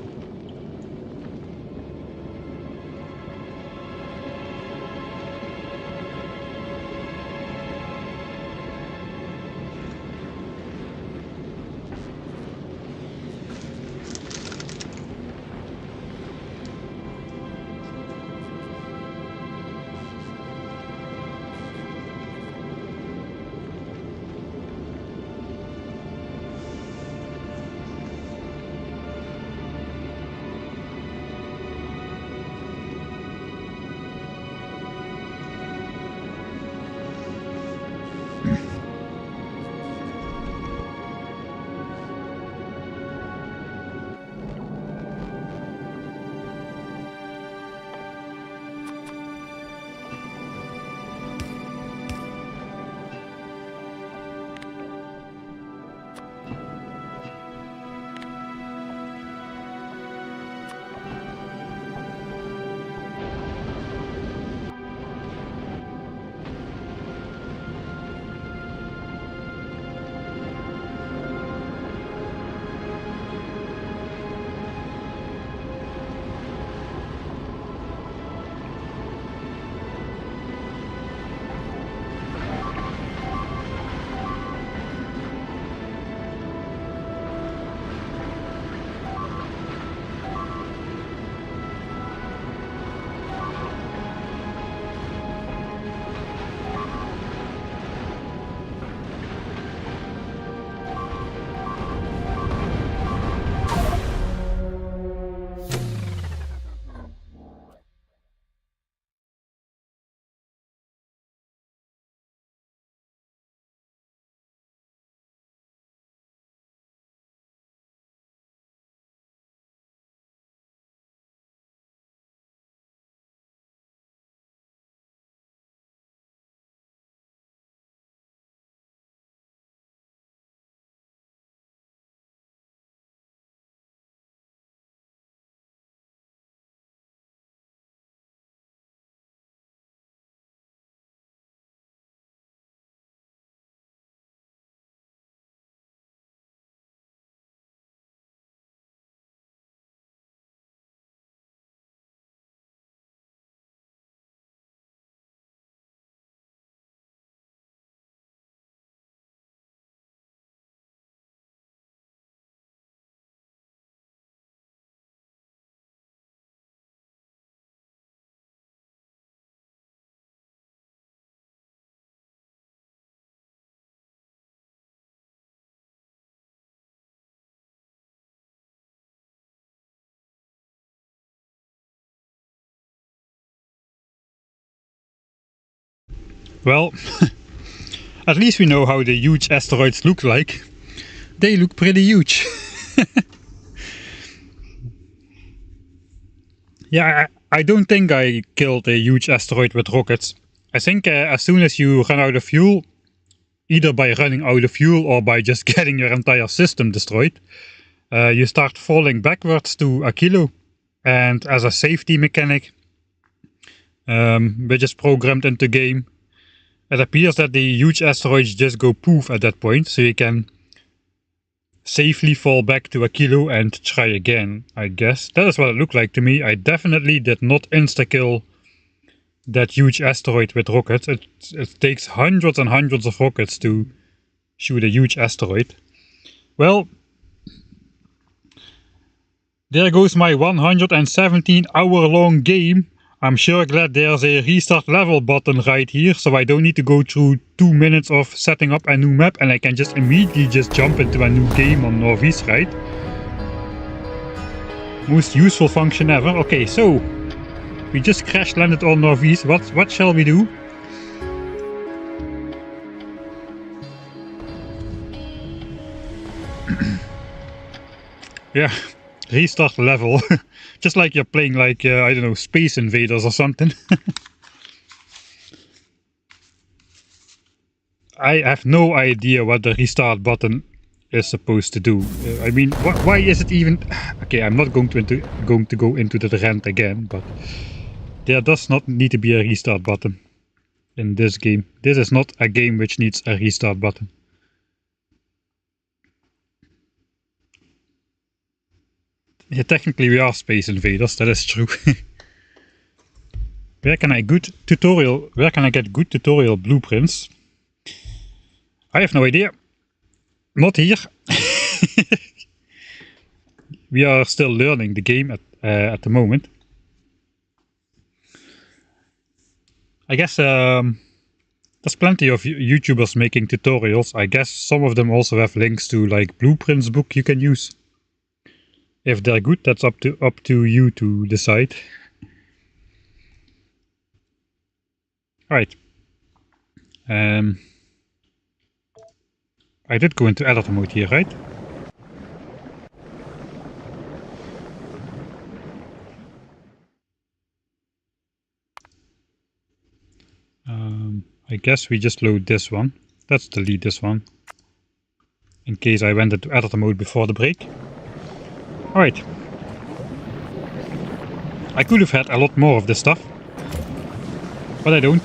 Well, at least we know how the huge asteroids look like. They look pretty huge. Yeah, I don't think I killed a huge asteroid with rockets. I think as soon as you run out of fuel, either by running out of fuel or by just getting your entire system destroyed, you start falling backwards to Aquilo. And as a safety mechanic, which is programmed into game, it appears that the huge asteroids just go poof at that point, so you can safely fall back to Aquilo and try again, I guess. That is what it looked like to me. I definitely did not insta-kill that huge asteroid with rockets. It takes hundreds and hundreds of rockets to shoot a huge asteroid. Well, there goes my 117-hour-long game. I'm sure glad there's a restart level button right here, so I don't need to go through 2 minutes of setting up a new map and I can just immediately just jump into a new game on Nauvis, right? Most useful function ever. Okay, so we just crash landed on Nauvis. What shall we do? Yeah, restart level. Just like you're playing like, I don't know, Space Invaders or something. I have no idea what the restart button is supposed to do. I mean, why is it even... Okay, I'm not going to go into the rant again, but there does not need to be a restart button in this game. This is not a game which needs a restart button. Yeah, technically we are Space Invaders, that is true. Where can I get good tutorial blueprints? I have no idea. Not here. We are still learning the game at the moment. I guess there's plenty of YouTubers making tutorials. I guess some of them also have links to like blueprints book you can use. If they're good, that's up to you to decide. Alright. I did go into editor mode here, right? I guess we just load this one. Let's delete this one. In case I went into editor mode before the break. Alright. I could have had a lot more of this stuff. But I don't.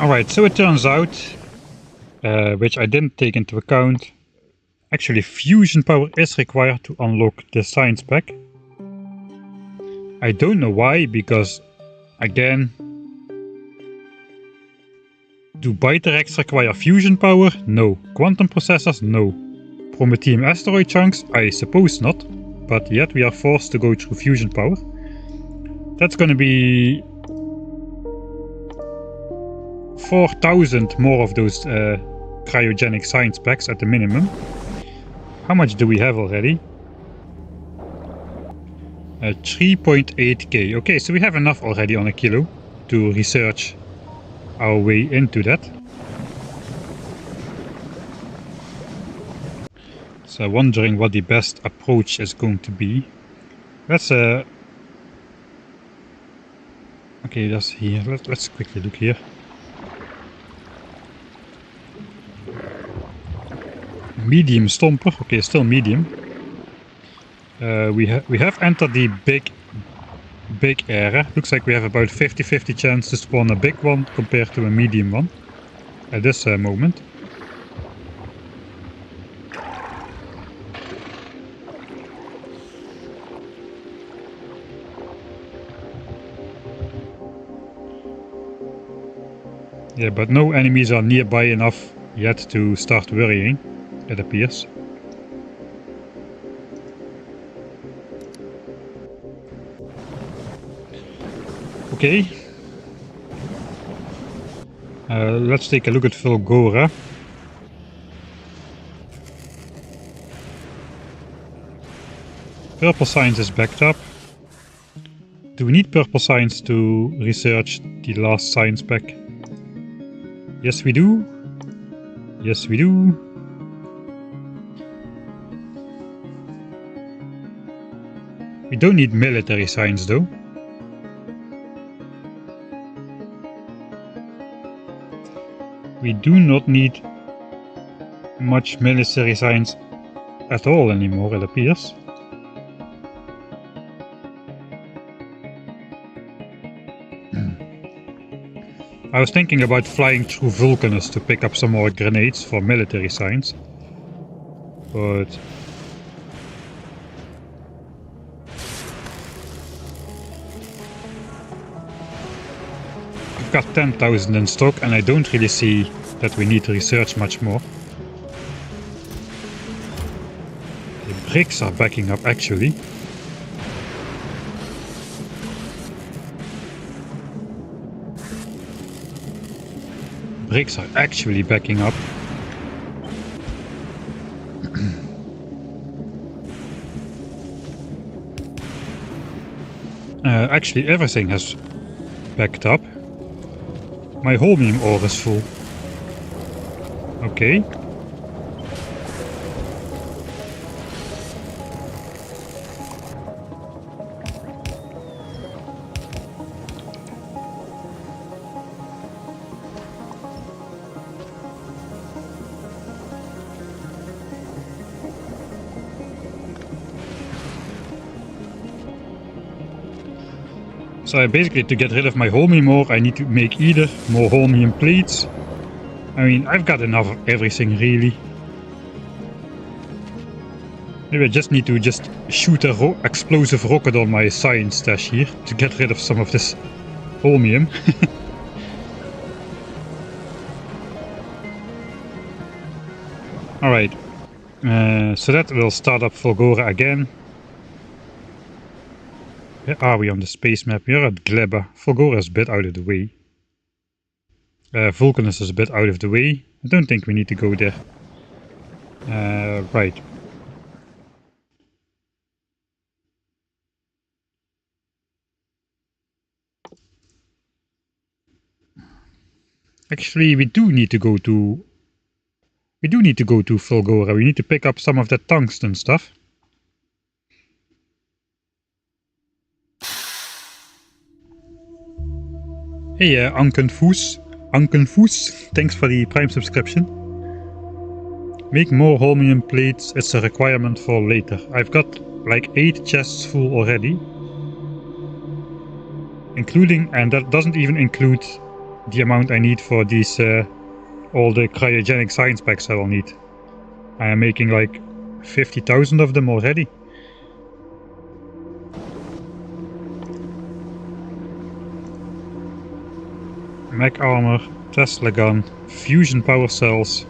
Alright, so it turns out, which I didn't take into account, actually fusion power is required to unlock the science pack. I don't know why, because, again, do Byterex require fusion power? No. Quantum processors? No. Prometheum asteroid chunks? I suppose not, but yet we are forced to go through fusion power. That's gonna be 4,000 more of those cryogenic science packs at the minimum. How much do we have already? 3.8k. Okay, so we have enough already on Aquilo to research our way into that. So wondering what the best approach is going to be. Let's okay, that's here. Let's quickly look here. Medium stomper. Okay, still medium. We have entered the big area. Looks like we have about 50-50 chance to spawn a big one compared to a medium one at this moment. Yeah, but no enemies are nearby enough yet to start worrying, it appears. Okay. Let's take a look at Fulgora. Purple science is backed up. Do we need purple science to research the last science pack? Yes, we do. Yes, we do. We don't need military science though. We do not need much military science at all anymore, it appears. I was thinking about flying through Vulcanus to pick up some more grenades for military science. But... I've got 10,000 in stock and I don't really see that we need to research much more. The bricks are backing up actually. Bricks are actually backing up. Actually everything has backed up. My holmium ore is full. Okay. So basically, to get rid of my holmium ore, I need to make either more holmium plates. I mean, I've got enough of everything really. Maybe I just need to shoot a explosive rocket on my science stash here to get rid of some of this holmium. Alright, so that will start up Fulgora again. Where are we on the space map? We are at Gleba. Fulgora is a bit out of the way. Vulcanus is a bit out of the way. I don't think we need to go there. Right. Actually, we do need to go to Fulgora. We need to pick up some of that tungsten stuff. Hey, Ankenfoos, thanks for the Prime subscription. Make more holmium plates, it's a requirement for later. I've got like 8 chests full already. Including, and that doesn't even include the amount I need for these, all the cryogenic science packs I will need. I am making like 50,000 of them already. Mech armor, Tesla gun, fusion power cells.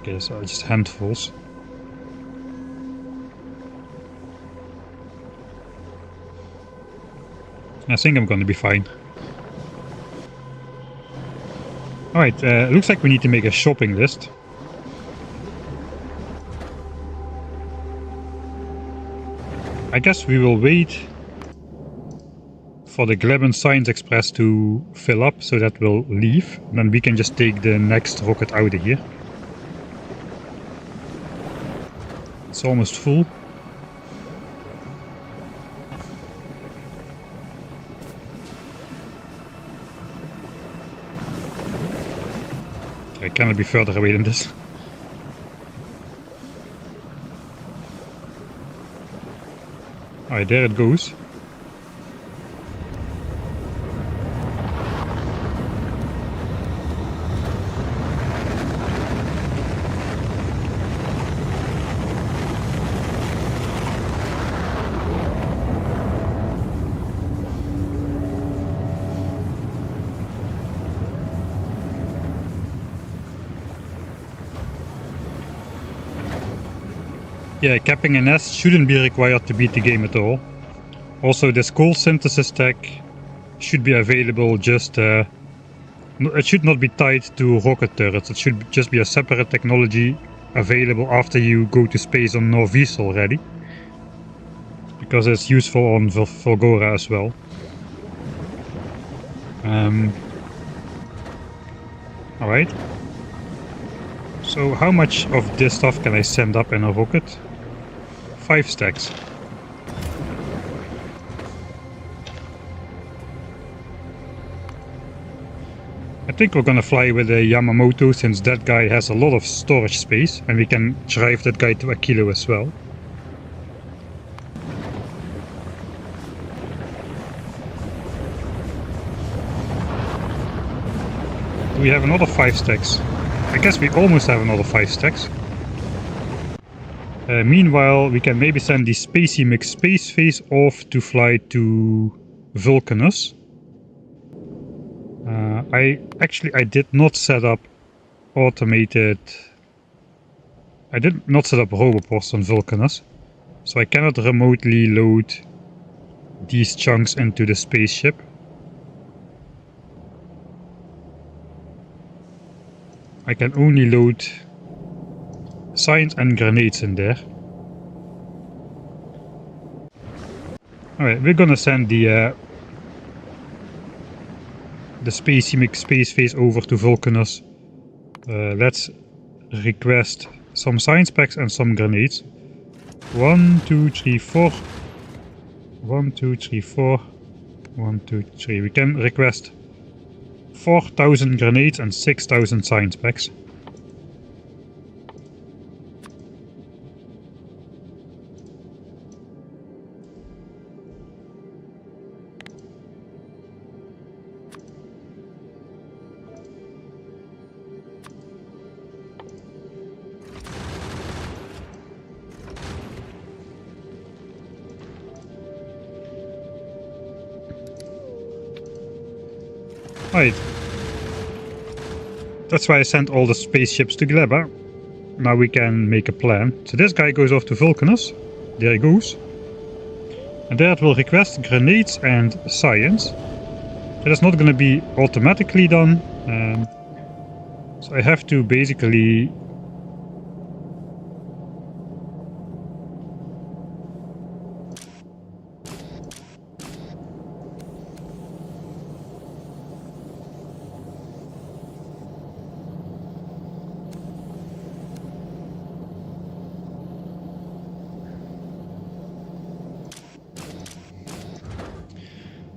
Okay, so just handfuls. I think I'm gonna be fine. Alright, looks like we need to make a shopping list. I guess we will wait for the Gleben Science Express to fill up, so that will leave. Then we can just take the next rocket out of here. It's almost full. I cannot be further away than this. Alright, there it goes. Yeah, capping a nest shouldn't be required to beat the game at all. Also, this coal synthesis tech should be available just... it should not be tied to rocket turrets, it should just be a separate technology available after you go to space on Nauvis already. Because it's useful on Fulgora as well. Alright. So how much of this stuff can I send up in a rocket? 5 stacks. I think we're gonna fly with a Yamamoto, since that guy has a lot of storage space and we can drive that guy to Aquilo as well. Do we have another 5 stacks? I guess we almost have another 5 stacks. Meanwhile, we can maybe send the Spacey McSpace phase off to fly to Vulcanus. I did not set up automated... I did not set up roboports on Vulcanus, so I cannot remotely load these chunks into the spaceship. I can only load science and grenades in there. Alright, we're gonna send the Spacey McSpace phase over to Vulcanus. Let's request some science packs and some grenades. 1, 2, 3, 4. 1, 2, 3, 4. 1, 2, 3. We can request 4,000 grenades and 6,000 science packs. Right. That's why I sent all the spaceships to Gleba. Now we can make a plan. So this guy goes off to Vulcanus. There he goes. And there it will request grenades and science. That is not going to be automatically done. So I have to basically...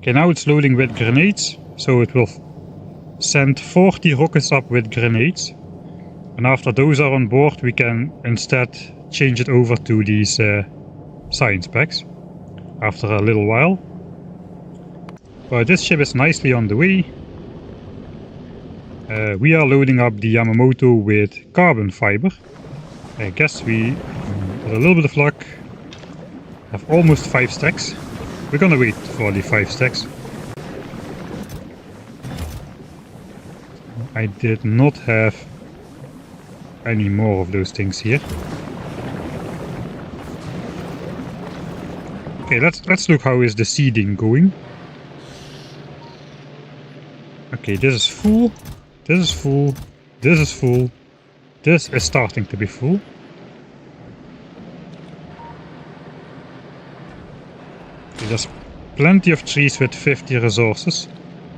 Okay, now it's loading with grenades, so it will send 40 rockets up with grenades. And after those are on board, we can instead change it over to these science packs after a little while. But this ship is nicely on the way. We are loading up the Yamamoto with carbon fiber. I guess we, with a little bit of luck, have almost 5 stacks. We're gonna wait for the 5 stacks. I did not have any more of those things here. Okay, let's look how is the seeding going. Okay, this is full. This is full. This is full. This is starting to be full. There's plenty of trees with 50 resources,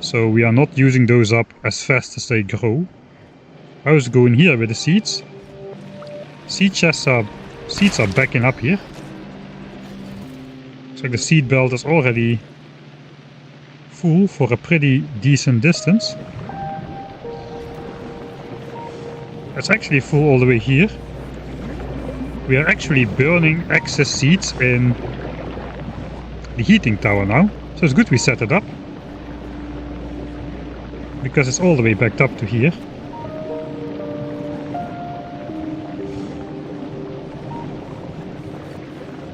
so we are not using those up as fast as they grow. How's it going here with the seeds? Seeds are backing up here. Looks like the seed belt is already full for a pretty decent distance. It's actually full all the way here. We are actually burning excess seeds in the heating tower now, so it's good we set it up, because it's all the way backed up to here.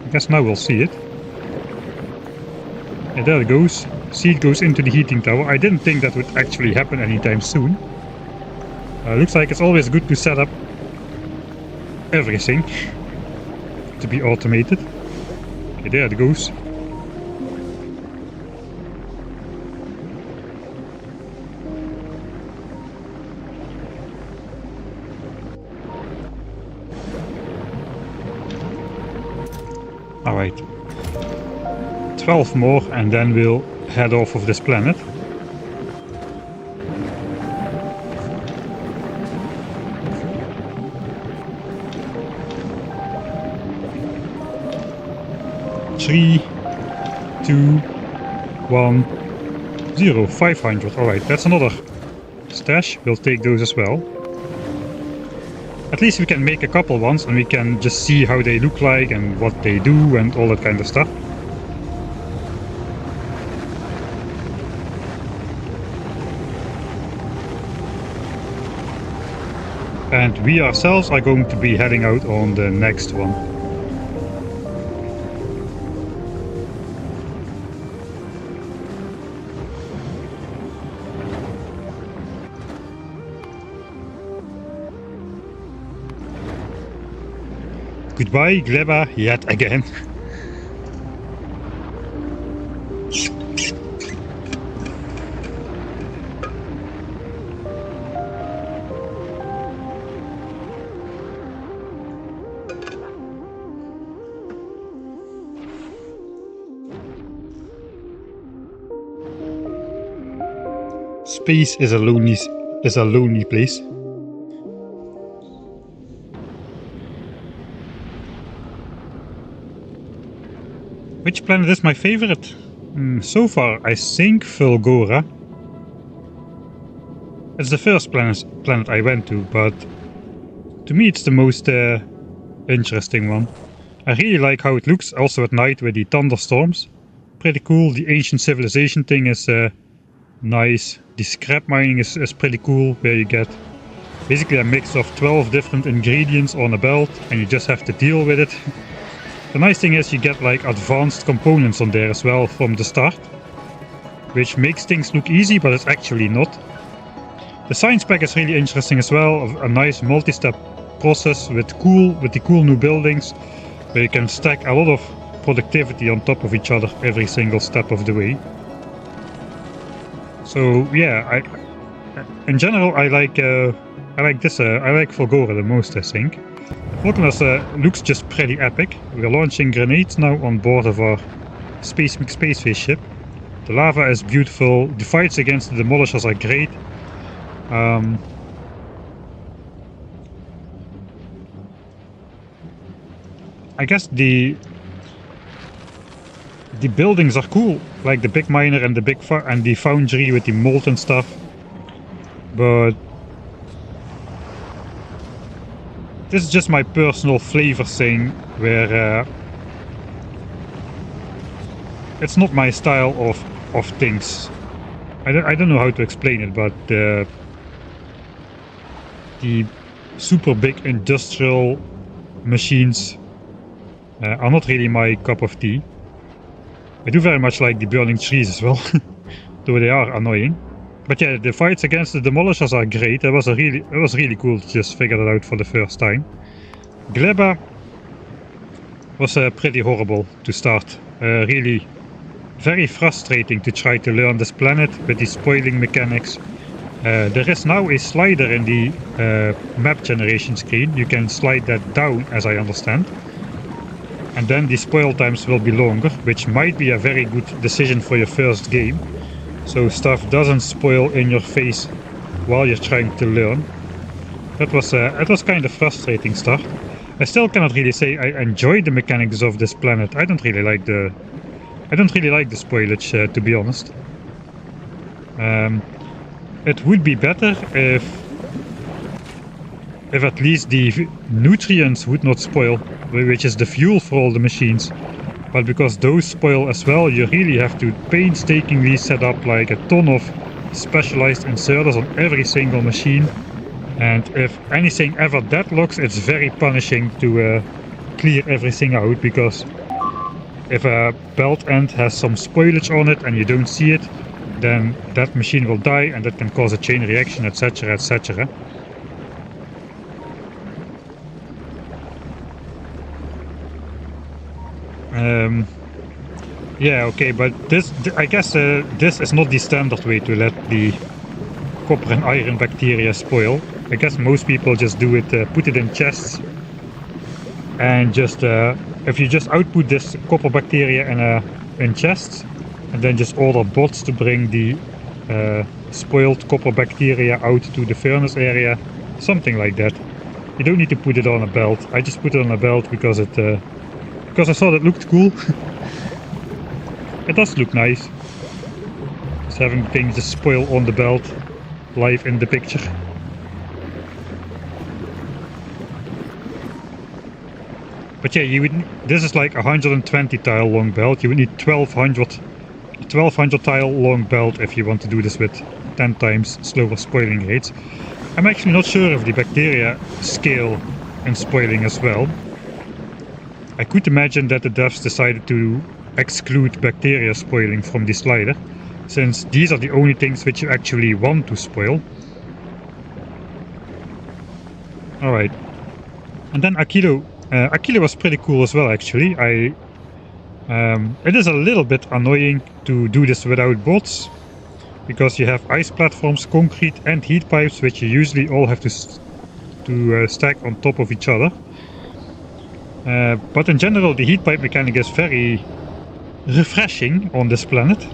I guess now we'll see it. And there it goes. Seed goes into the heating tower. I didn't think that would actually happen anytime soon. Looks like it's always good to set up everything to be automated. Okay, there it goes. Alright, 12 more and then we'll head off of this planet. Three, 2, 1, 0, 500. Alright, that's another stash. We'll take those as well. At least we can make a couple ones and we can just see how they look like and what they do and all that kind of stuff. And we ourselves are going to be heading out on the next one. Goodbye, Gleba, yet again. Space is a lonely place. Which planet is my favorite? So far, I think Fulgora. It's the first planet I went to, but to me it's the most interesting one. I really like how it looks, also at night with the thunderstorms. Pretty cool. The ancient civilization thing is nice. The scrap mining is pretty cool, where you get basically a mix of 12 different ingredients on a belt and you just have to deal with it. The nice thing is you get like advanced components on there as well from the start, which makes things look easy, but it's actually not. The science pack is really interesting as well, a nice multi-step process with the cool new buildings, where you can stack a lot of productivity on top of each other every single step of the way. So yeah, in general I like Fulgora the most, I think. Fortnite looks just pretty epic. We're launching grenades now on board of our space ship. The lava is beautiful. The fights against the demolishers are great. I guess the buildings are cool, like the big miner and the foundry with the molten stuff. But this is just my personal flavor thing, where it's not my style of things. I don't know how to explain it, but the super big industrial machines are not really my cup of tea. I do very much like the burning trees as well, though they are annoying. But yeah, the fights against the demolishers are great. It was really cool to just figure that out for the first time. Gleba was pretty horrible to start. Really very frustrating to try to learn this planet with the spoiling mechanics. There is now a slider in the map generation screen. You can slide that down, as I understand. And then the spoil times will be longer, which might be a very good decision for your first game. So stuff doesn't spoil in your face while you're trying to learn. It was kind of frustrating start. I still cannot really say I enjoy the mechanics of this planet. I don't really like the spoilage, to be honest. It would be better if at least the nutrients would not spoil, which is the fuel for all the machines. But because those spoil as well, you really have to painstakingly set up like a ton of specialized inserters on every single machine. And if anything ever deadlocks, it's very punishing to clear everything out, because if a belt end has some spoilage on it and you don't see it, then that machine will die and that can cause a chain reaction, etc, etc. Yeah, okay, but I guess this is not the standard way to let the copper and iron bacteria spoil. I guess most people just do it, put it in chests, and just if you just output this copper bacteria in chests, and then just order bots to bring the spoiled copper bacteria out to the furnace area, something like that. You don't need to put it on a belt. I just put it on a belt because I thought it looked cool. It does look nice. Just having things just spoil on the belt, live in the picture. But yeah, this is like a 120 tile long belt. You would need 1200 tile long belt if you want to do this with 10 times slower spoiling rates. I'm actually not sure if the bacteria scale in spoiling as well. I could imagine that the devs decided to exclude bacteria spoiling from the slider, since these are the only things which you actually want to spoil. Alright. And then Aquilo. Aquilo was pretty cool as well, actually. It is a little bit annoying to do this without bots, because you have ice platforms, concrete and heat pipes, which you usually all have to stack on top of each other. But in general, the heat pipe mechanic is very refreshing on this planet.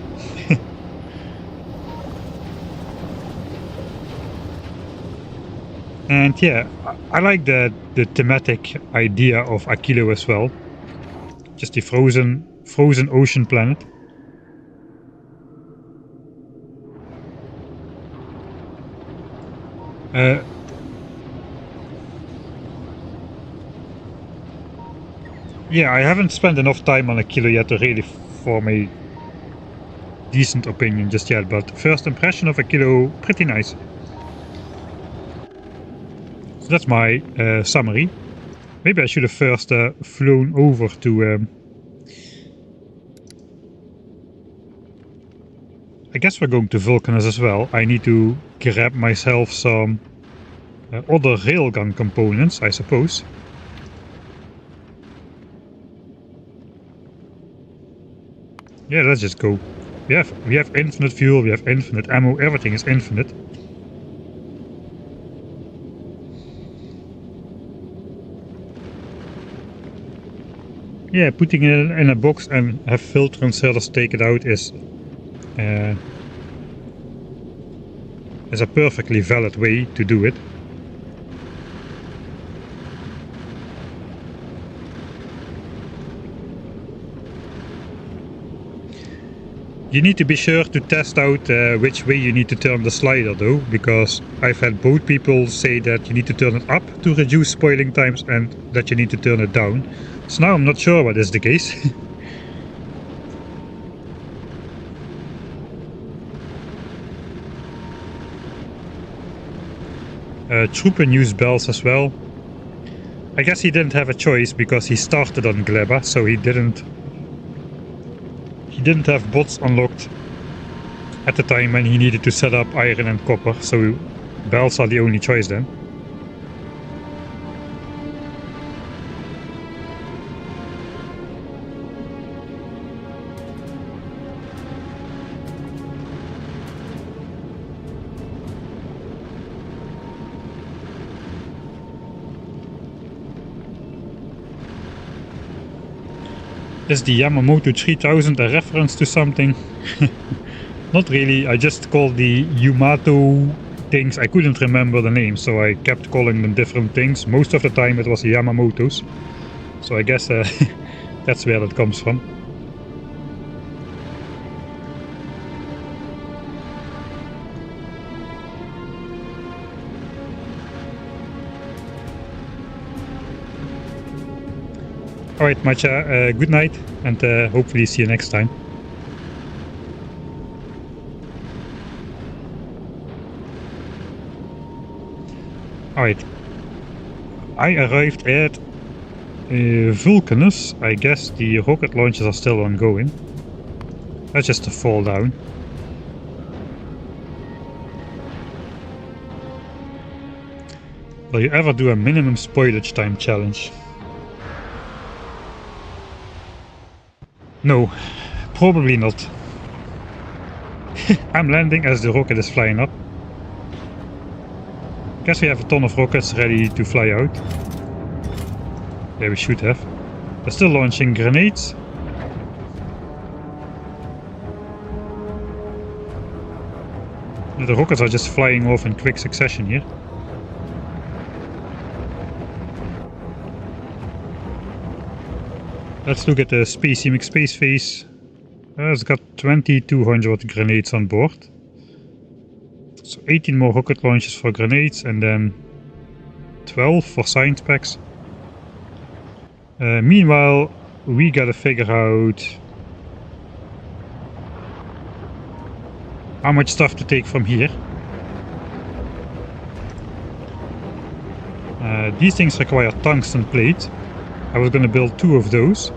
And yeah, I like the thematic idea of Aquilo as well. Just the frozen ocean planet. Yeah, I haven't spent enough time on Aquilo yet to really form a decent opinion just yet, but first impression of Aquilo, pretty nice. So that's my summary. Maybe I should have first flown over to... I guess we're going to Vulcanus as well. I need to grab myself some other railgun components, I suppose. Yeah, let's just go. We have infinite fuel, we have infinite ammo, everything is infinite. Yeah, putting it in a box and have filter inserters take it out is a perfectly valid way to do it. You need to be sure to test out which way you need to turn the slider though, because I've had both people say that you need to turn it up to reduce spoiling times and that you need to turn it down. So now I'm not sure what is the case. Trooper used bells as well. I guess he didn't have a choice because he started on Gleba, so he didn't have bots unlocked at the time when he needed to set up iron and copper, so bells are the only choice then. Is the Yamamoto 3000 a reference to something? Not really, I just called the Yumato things, I couldn't remember the name, so I kept calling them different things. Most of the time it was Yamamotos, so I guess that's where that comes from. Alright, Matcha, good night, and hopefully see you next time. Alright, I arrived at Vulcanus. I guess the rocket launches are still ongoing. That's just a fall down. Will you ever do a minimum spoilage time challenge? No, probably not. I'm landing as the rocket is flying up. Guess we have a ton of rockets ready to fly out. Yeah, we should have. They're still launching grenades. The rockets are just flying off in quick succession here. Let's look at the Spacey McSpaceface. It's got 2200 grenades on board. So 18 more rocket launches for grenades and then 12 for science packs. Meanwhile, we gotta figure out how much stuff to take from here. These things require tungsten plate. I was gonna build 2 of those.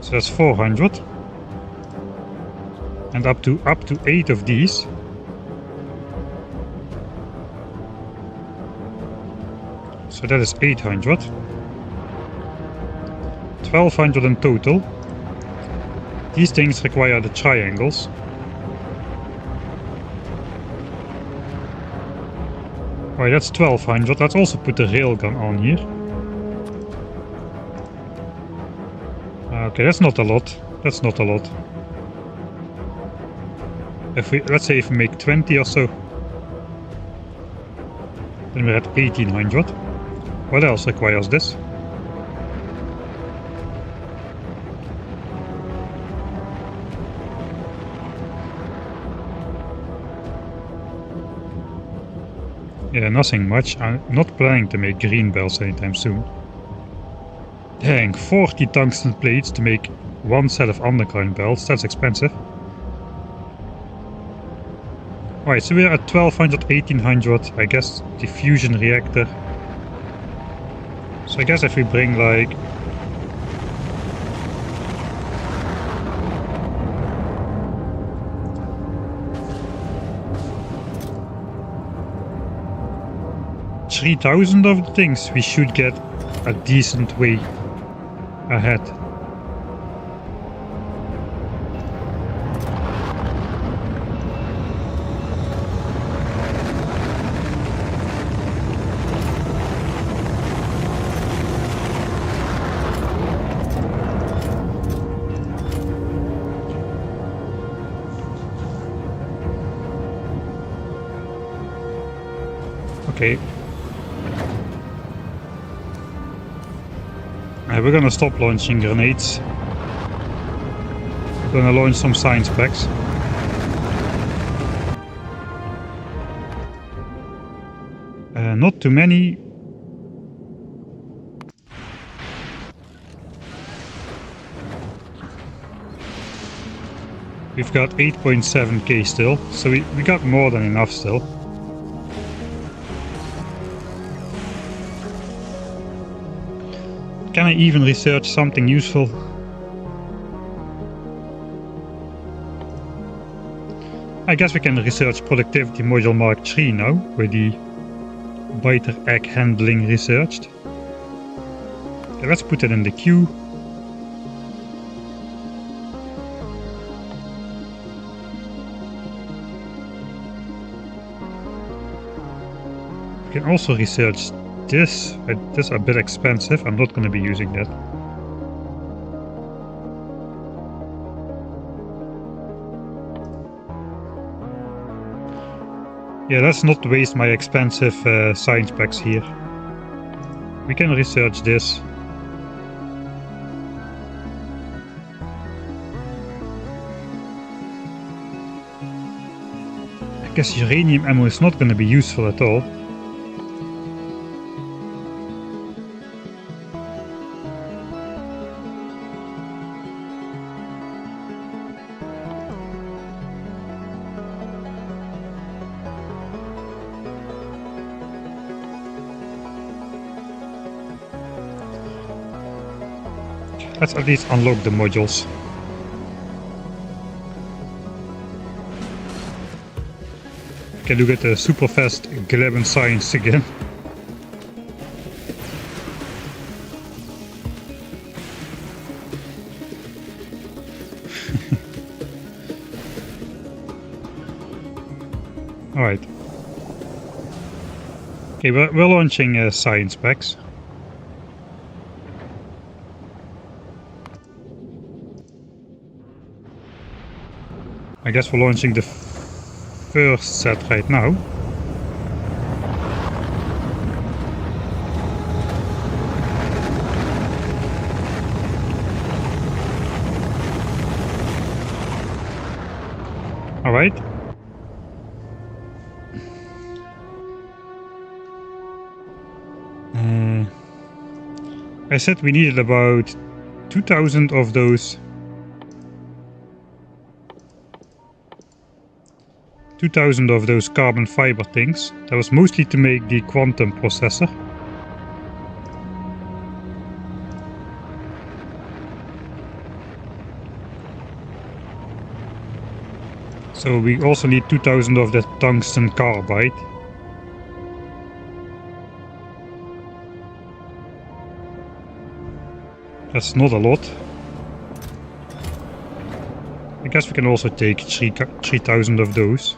So that's 400. And up to 8 of these. So that is 800. 1200 in total. These things require the triangles. Alright, that's 1200. Let's also put the railgun on here. Okay, that's not a lot. That's not a lot. If we, let's say if we make 20 or so, then we're at 1800. What else requires this? Yeah, nothing much. I'm not planning to make green belts anytime soon. Dang, 40 tungsten plates to make 1 set of underground belts. That's expensive. Alright, so we're at 1200, 1800. I guess the fusion reactor. So I guess if we bring like... $3,000 of the things, we should get a decent way ahead. Okay. We're gonna stop launching grenades. We're gonna launch some science packs. Not too many. We've got 8.7k still, so we got more than enough still. Can I even research something useful? I guess we can research productivity module Mark III now, with the biter egg handling researched. Okay, let's put it in the queue. We can also research this. This is a bit expensive. I'm not going to be using that. Yeah, let's not waste my expensive science packs here. We can research this. I guess uranium ammo is not going to be useful at all. Let's at least unlock the modules. Okay, look at the super fast Gleben science again. Alright. Okay, we're launching science packs. I guess we're launching the first set right now. Alright. I said we needed about 2,000 of those 2,000 of those carbon fiber things. That was mostly to make the quantum processor. So we also need 2,000 of that tungsten carbide. That's not a lot. I guess we can also take 3,000 of those.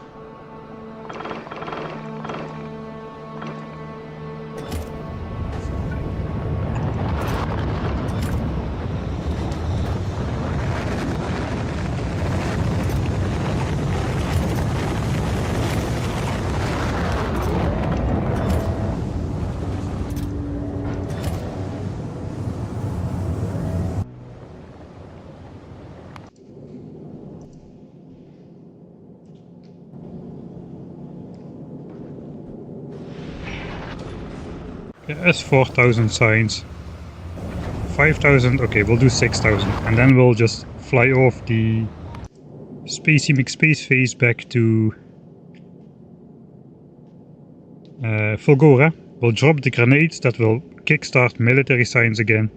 That's 4,000 signs. 5,000, okay, we'll do 6,000. And then we'll just fly off the Spacey McSpaceface back to Fulgora. We'll drop the grenades that will kickstart military science again.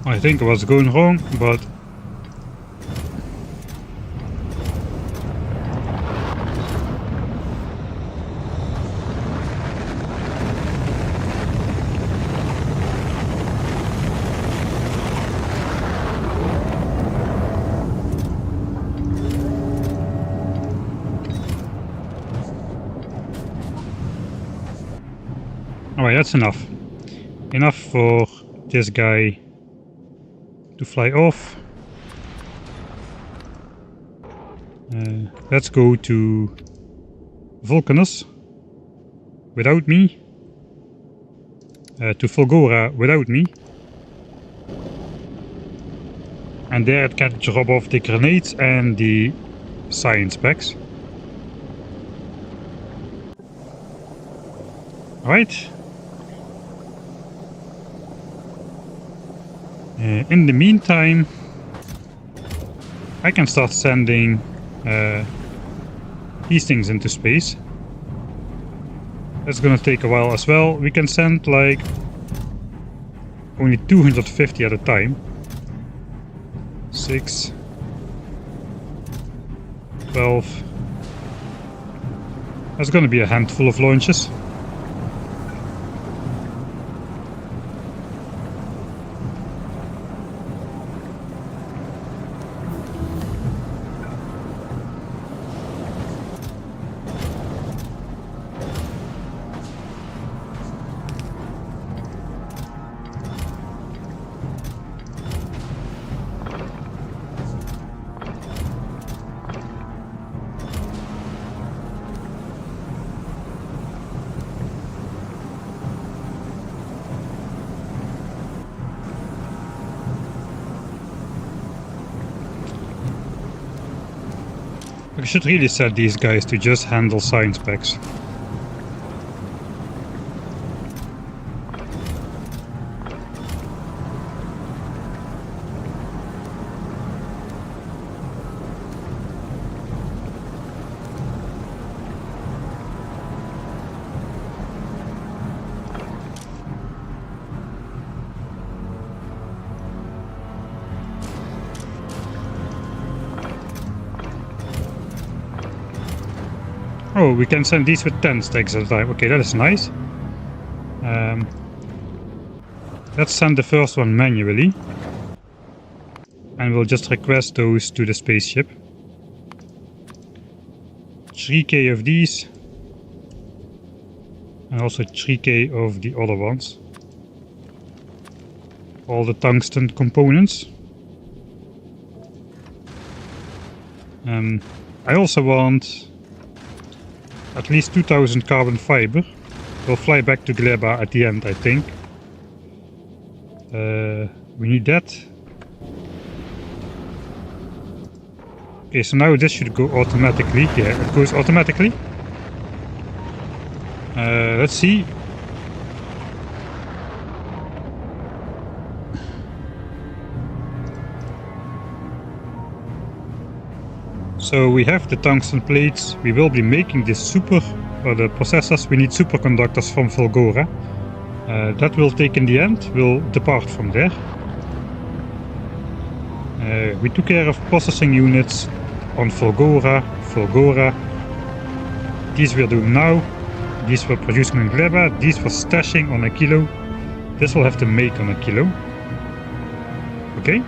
I think I was going wrong, but alright, that's enough. Enough for this guy to fly off. Let's go to Vulcanus without me. To Fulgora without me. And there it can drop off the grenades and the science packs. Alright. In the meantime, I can start sending these things into space. That's gonna take a while as well. We can send like only 250 at a time. 6, 12. That's gonna be a handful of launches. I should really set these guys to just handle science packs. Oh, we can send these with 10 stacks at a time. Okay, that is nice. Let's send the first one manually. And we'll just request those to the spaceship. 3k of these. And also 3k of the other ones. All the tungsten components. I also want at least 2000 carbon fiber. We'll fly back to Gleba at the end, I think. We need that. Okay, so now this should go automatically. Yeah, it goes automatically. Let's see. So we have the tungsten plates. We will be making this super, or the processors. We need superconductors from Fulgora. That will take in the end. We'll depart from there. We took care of processing units on Fulgora. These we are doing now. These we're producing on Gleba. These we're stashing on Aquilo. This we'll have to make on Aquilo. Okay.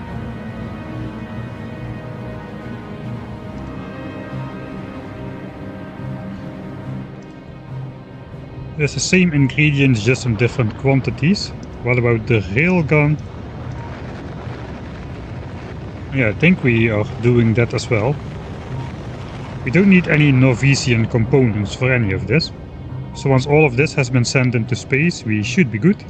There's the same ingredients, just in different quantities. What about the railgun? Yeah, I think we are doing that as well. We don't need any Novisian components for any of this. So once all of this has been sent into space, we should be good.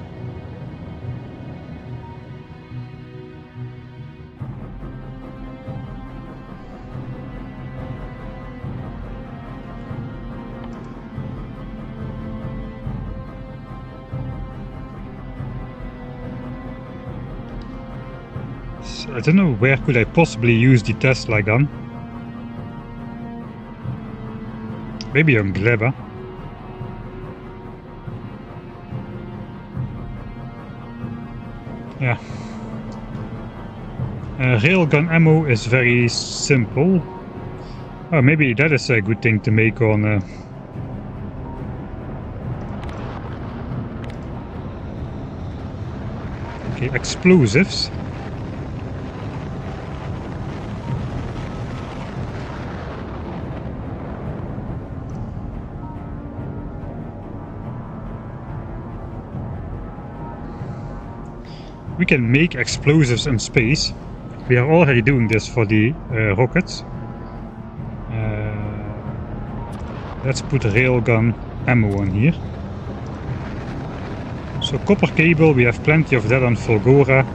I don't know where could I possibly use the Tesla gun. Maybe on Gleba. Yeah. Railgun ammo is very simple. Oh, maybe that is a good thing to make on... Okay, explosives. We can make explosives in space. We are already doing this for the rockets. Let's put railgun ammo on here. So copper cable, we have plenty of that on Fulgora.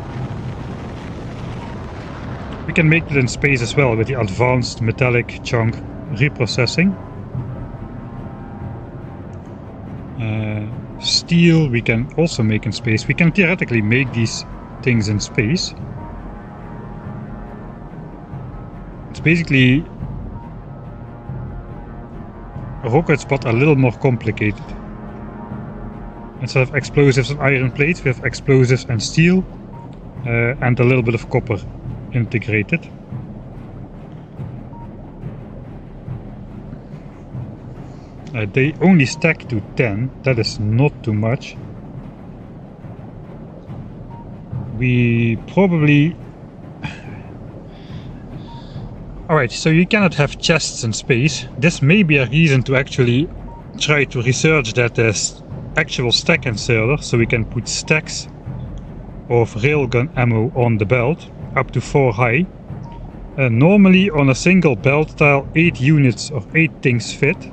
We can make it in space as well with the advanced metallic chunk reprocessing. Steel we can also make in space. We can theoretically make these things in space. It's basically rockets but a little more complicated. Instead of explosives and iron plates, we have explosives and steel and a little bit of copper integrated. They only stack to 10, that is not too much. We probably... Alright, so you cannot have chests in space. This may be a reason to actually try to research that as actual stack inserter, so we can put stacks of railgun ammo on the belt, up to 4 high. Normally on a single belt tile 8 units of 8 things fit.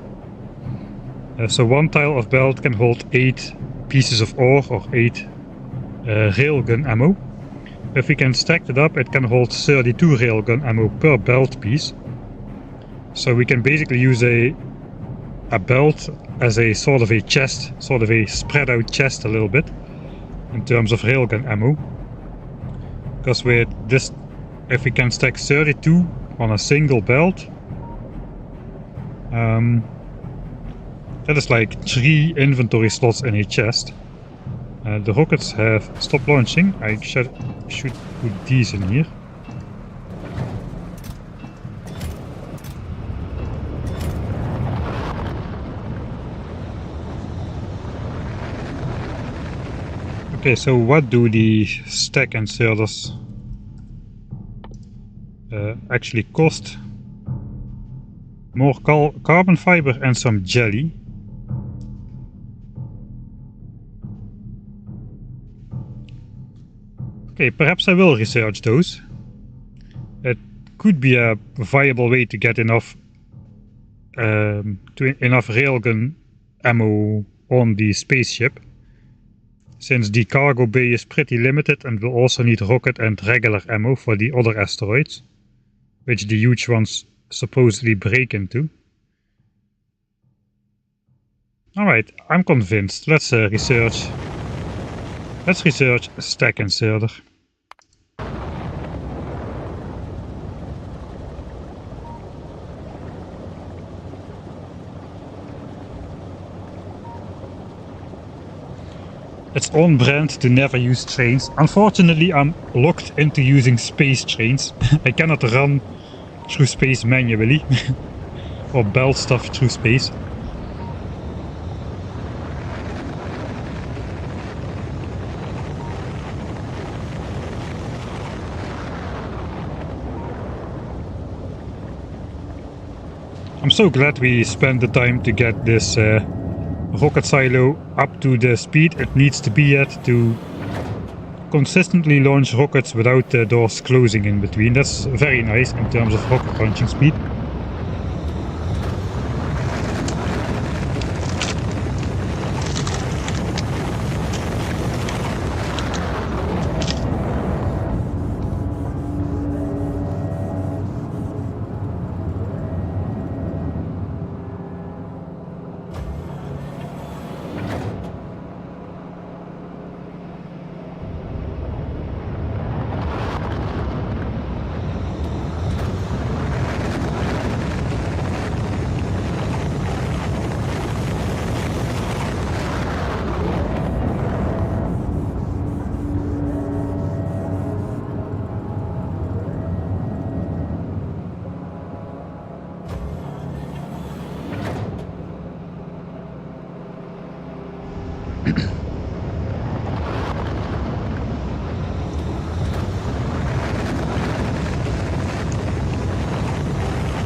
So one tile of belt can hold 8 pieces of ore or 8 railgun ammo. If we can stack it up, it can hold 32 railgun ammo per belt piece. So we can basically use a belt as a sort of a chest, sort of a spread out chest a little bit in terms of railgun ammo. Because with this, if we can stack 32 on a single belt, that is like 3 inventory slots in a chest. The rockets have stopped launching. I should put these in here. Okay, so what do the stack inserters actually cost? More carbon fiber and some jelly. Okay, perhaps I will research those. It could be a viable way to get enough railgun ammo on the spaceship, since the cargo bay is pretty limited and we'll also need rocket and regular ammo for the other asteroids, which the huge ones supposedly break into. Alright, I'm convinced. Let's research. Let's research stack inserter. It's on brand to never use trains. Unfortunately, I'm locked into using space trains. I cannot run through space manually or belt stuff through space. I'm so glad we spent the time to get this rocket silo up to the speed it needs to be at to consistently launch rockets without the doors closing in between. That's very nice in terms of rocket launching speed.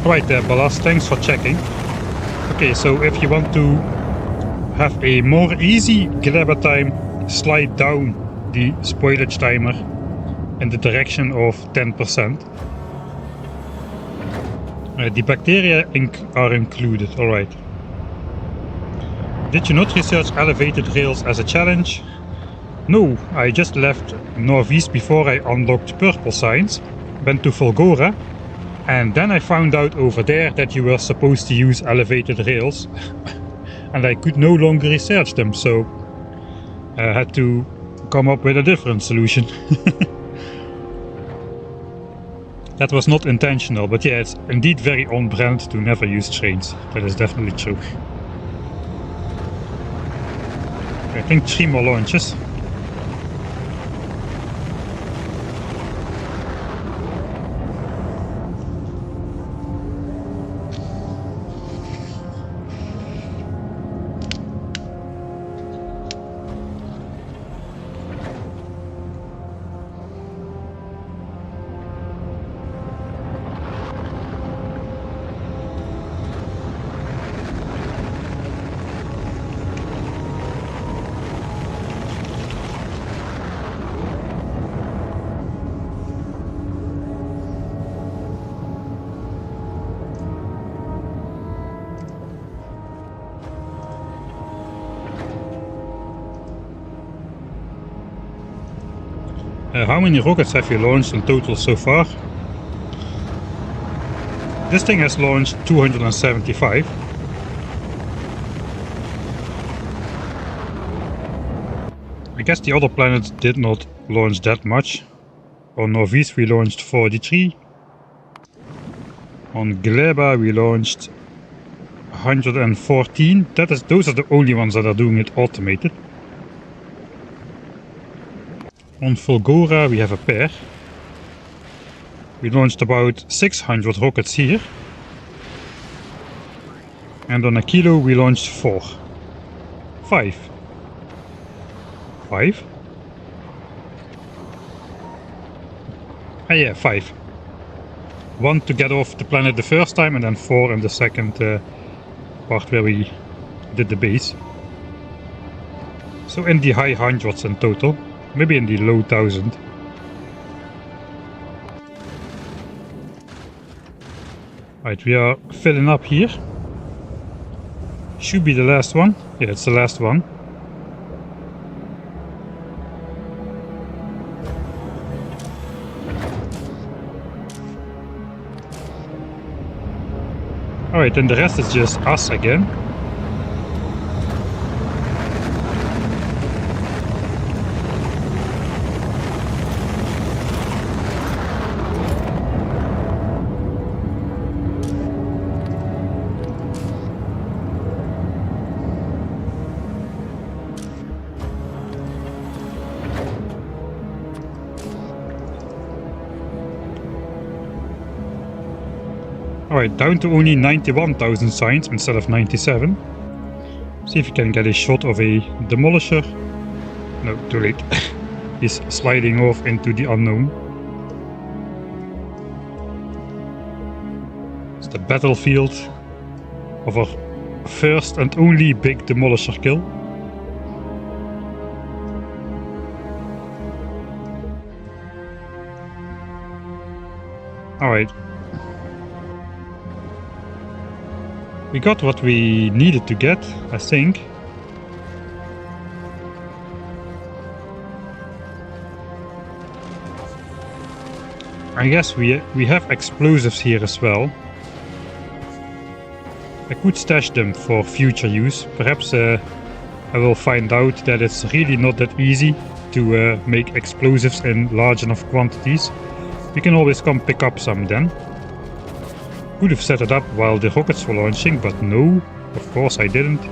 Right there, Ballast, thanks for checking. Okay, so if you want to have a more easy grabber time, slide down the spoilage timer in the direction of 10%. The bacteria are included, alright. Did you not research elevated rails as a challenge? No, I just left Nauvis before I unlocked purple signs, went to Fulgora, and then I found out over there that you were supposed to use elevated rails and I could no longer research them, so I had to come up with a different solution. That was not intentional, but yeah, it's indeed very on brand to never use trains. That is definitely true. I think 3 more launches. How many rockets have you launched in total so far? This thing has launched 275. I guess the other planets did not launch that much. On Novis we launched 43. On Gleba we launched 114. Those are the only ones that are doing it automated. On Fulgora we have a pair. We launched about 600 rockets here. And on Aquilo we launched 4. 5. 5? Ah yeah, 5. 1 to get off the planet the first time and then 4 in the second part where we did the base. So in the high hundreds in total. Maybe in the low 1000. Right, we are filling up here. Should be the last one. Yeah, it's the last one. Alright, then the rest is just us again. Alright, down to only 91,000 signs instead of 97. See if you can get a shot of a demolisher. No, too late. He's sliding off into the unknown. It's the battlefield of our first and only big demolisher kill. Alright. We got what we needed to get, I think. I guess we have explosives here as well. I could stash them for future use. Perhaps I will find out that it's really not that easy to make explosives in large enough quantities. We can always come pick up some then. Could have set it up while the rockets were launching, but no, of course I didn't.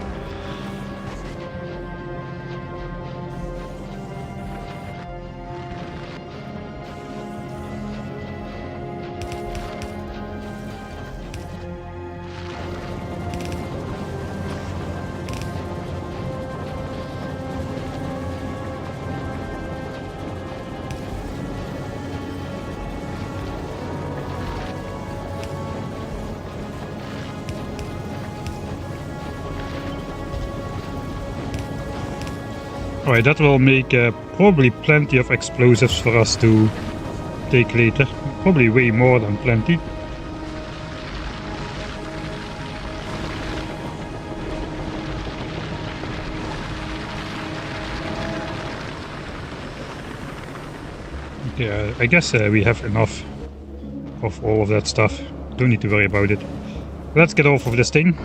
Alright, that will make probably plenty of explosives for us to take later. Probably way more than plenty. Okay, I guess we have enough of all of that stuff. Don't need to worry about it. Let's get off of this thing.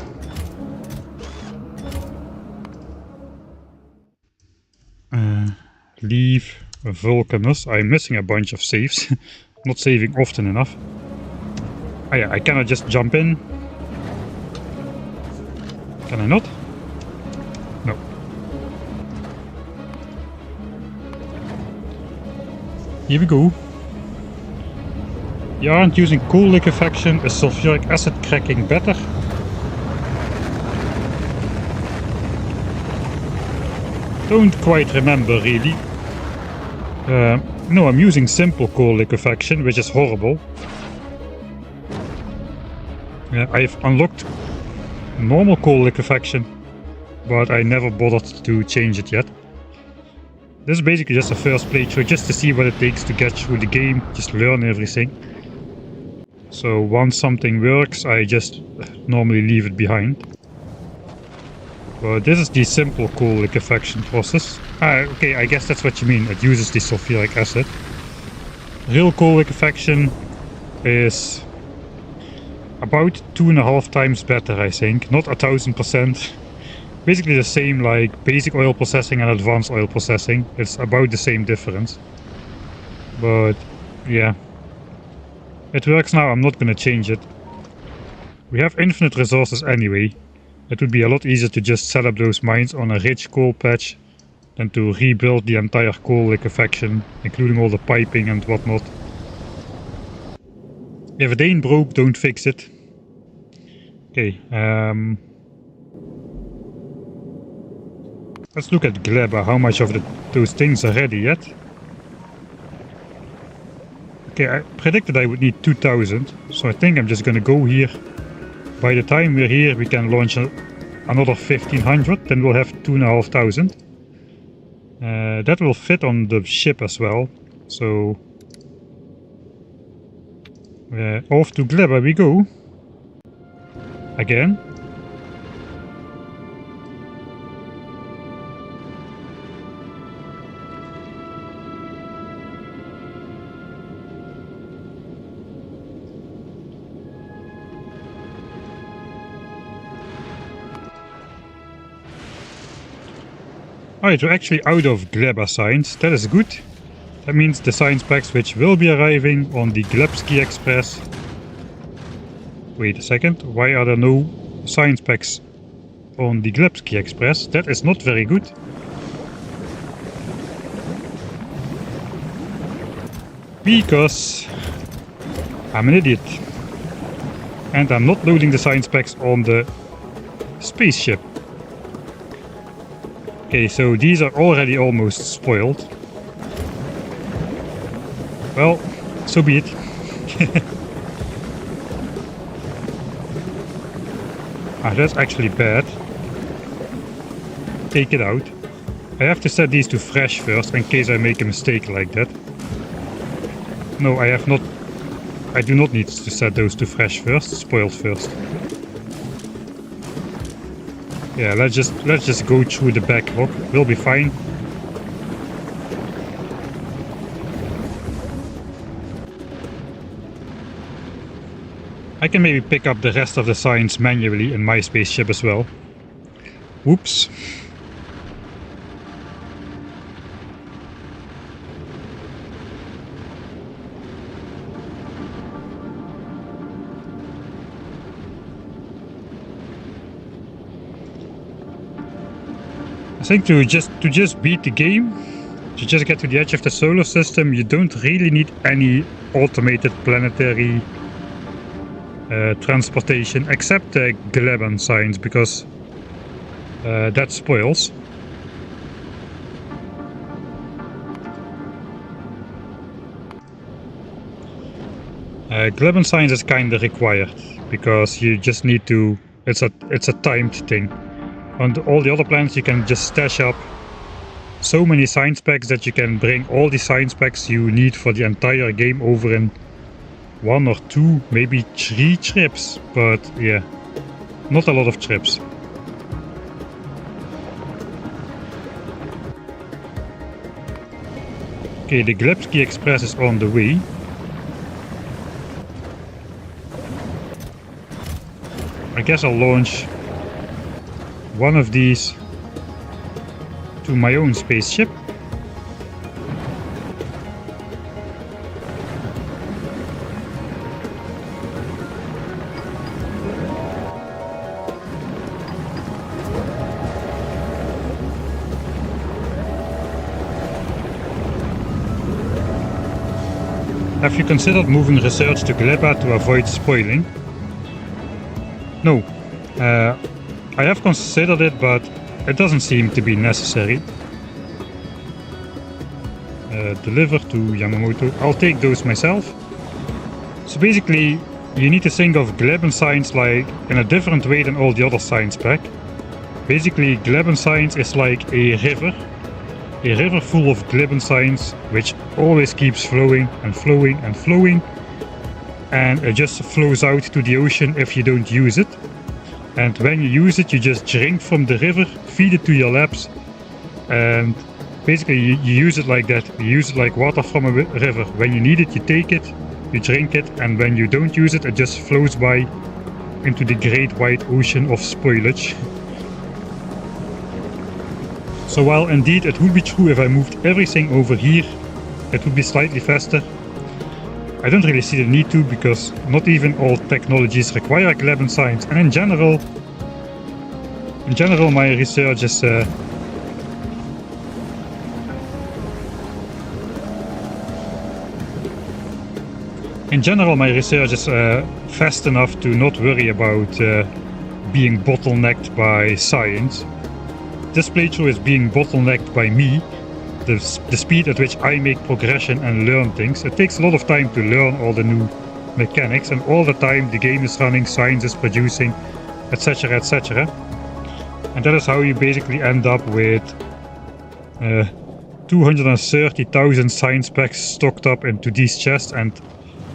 Leave Vulcanus. I'm missing a bunch of saves. Not saving often enough. Oh yeah, I cannot just jump in. Can I not? No. Here we go. You aren't using coal liquefaction. Is sulfuric acid cracking better? Don't quite remember really. No, I'm using simple coal liquefaction, which is horrible. I've unlocked normal coal liquefaction, but I never bothered to change it yet. This is basically just a first playthrough, just to see what it takes to get through the game, just learn everything. So once something works, I just normally leave it behind. But this is the simple coal liquefaction process. Okay, I guess that's what you mean. It uses the sulfuric acid. Real coal liquefaction is about 2.5 times better, I think. Not 1000%. Basically the same like basic oil processing and advanced oil processing. It's about the same difference. But yeah. It works now, I'm not gonna change it. We have infinite resources anyway. It would be a lot easier to just set up those mines on a rich coal patch than to rebuild the entire coal liquefaction, including all the piping and whatnot. If it ain't broke, don't fix it. Okay, let's look at Gleba, how much of those things are ready yet. Okay, I predicted I would need 2000, so I think I'm just gonna go here. By the time we're here, we can launch another 1500, then we'll have 2500. That will fit on the ship as well, so off to Gleba we go. Again. Alright, we're actually out of Gleba signs. That is good. That means the science packs which will be arriving on the Glebski Express. Wait a second, why are there no science packs on the Glebski Express? That is not very good. Because I'm an idiot. And I'm not loading the science packs on the spaceship. Okay, so these are already almost spoiled. Well, so be it. That's actually bad. Take it out. I have to set these to fresh first in case I make a mistake like that. No, I have not. I do not need to set those to fresh first, spoiled first. Yeah, let's just go through the backlog. We'll be fine. I can maybe pick up the rest of the signs manually in my spaceship as well. Whoops. I think to just beat the game, to just get to the edge of the solar system, you don't really need any automated planetary transportation except the Gleban signs, because that spoils. Gleban signs is kinda required because you just need to. It's a timed thing. On all the other planets you can just stash up so many science packs that you can bring all the science packs you need for the entire game over in 1 or 2, maybe 3 trips, but yeah, not a lot of trips. Okay, the Glebski Express is on the way. I guess I'll launch one of these to my own spaceship. Have you considered moving research to Gleba to avoid spoiling? No. I have considered it, but it doesn't seem to be necessary. Deliver to Yamamoto. I'll take those myself. So basically, you need to think of Gleban signs like in a different way than all the other signs pack. Basically, Gleban signs is like a river full of Gleban signs, which always keeps flowing and flowing and flowing, and it just flows out to the ocean if you don't use it. And when you use it, you just drink from the river, feed it to your labs, and basically you use it like that. You use it like water from a river. When you need it, you take it, you drink it, and when you don't use it, it just flows by into the great white ocean of spoilage. So while indeed it would be true if I moved everything over here, it would be slightly faster. I don't really see the need to, because not even all technologies require Gleban signs, and in general my research is fast enough to not worry about being bottlenecked by science. This playthrough is being bottlenecked by me. The speed at which I make progression and learn things. It takes a lot of time to learn all the new mechanics, and all the time the game is running, science is producing, etc, etc. And that is how you basically end up with 230,000 science packs stocked up into these chests, and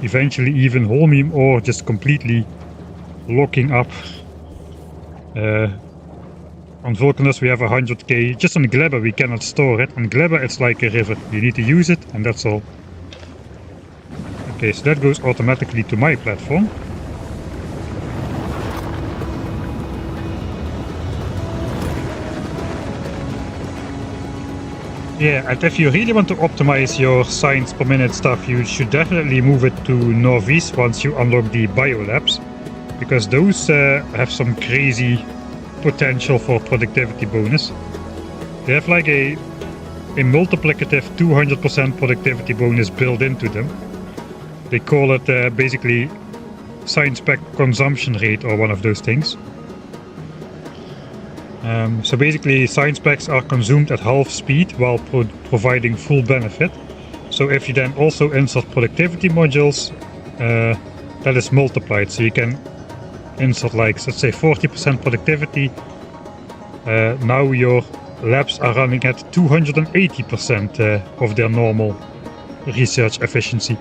eventually even holmium ore just completely locking up On Vulcanus we have 100k. Just on Glebber we cannot store it. On Glebber it's like a river. You need to use it and that's all. Okay, so that goes automatically to my platform. Yeah, and if you really want to optimize your science per minute stuff, you should definitely move it to Nauvis once you unlock the biolabs, because those have some crazy potential for productivity bonus. They have like a multiplicative 200% productivity bonus built into them. They call it basically science pack consumption rate or one of those things. So basically science packs are consumed at half speed while providing full benefit. So if you then also insert productivity modules, that is multiplied. So you can insert like, let's say 40% productivity. Now your labs are running at 280% of their normal research efficiency.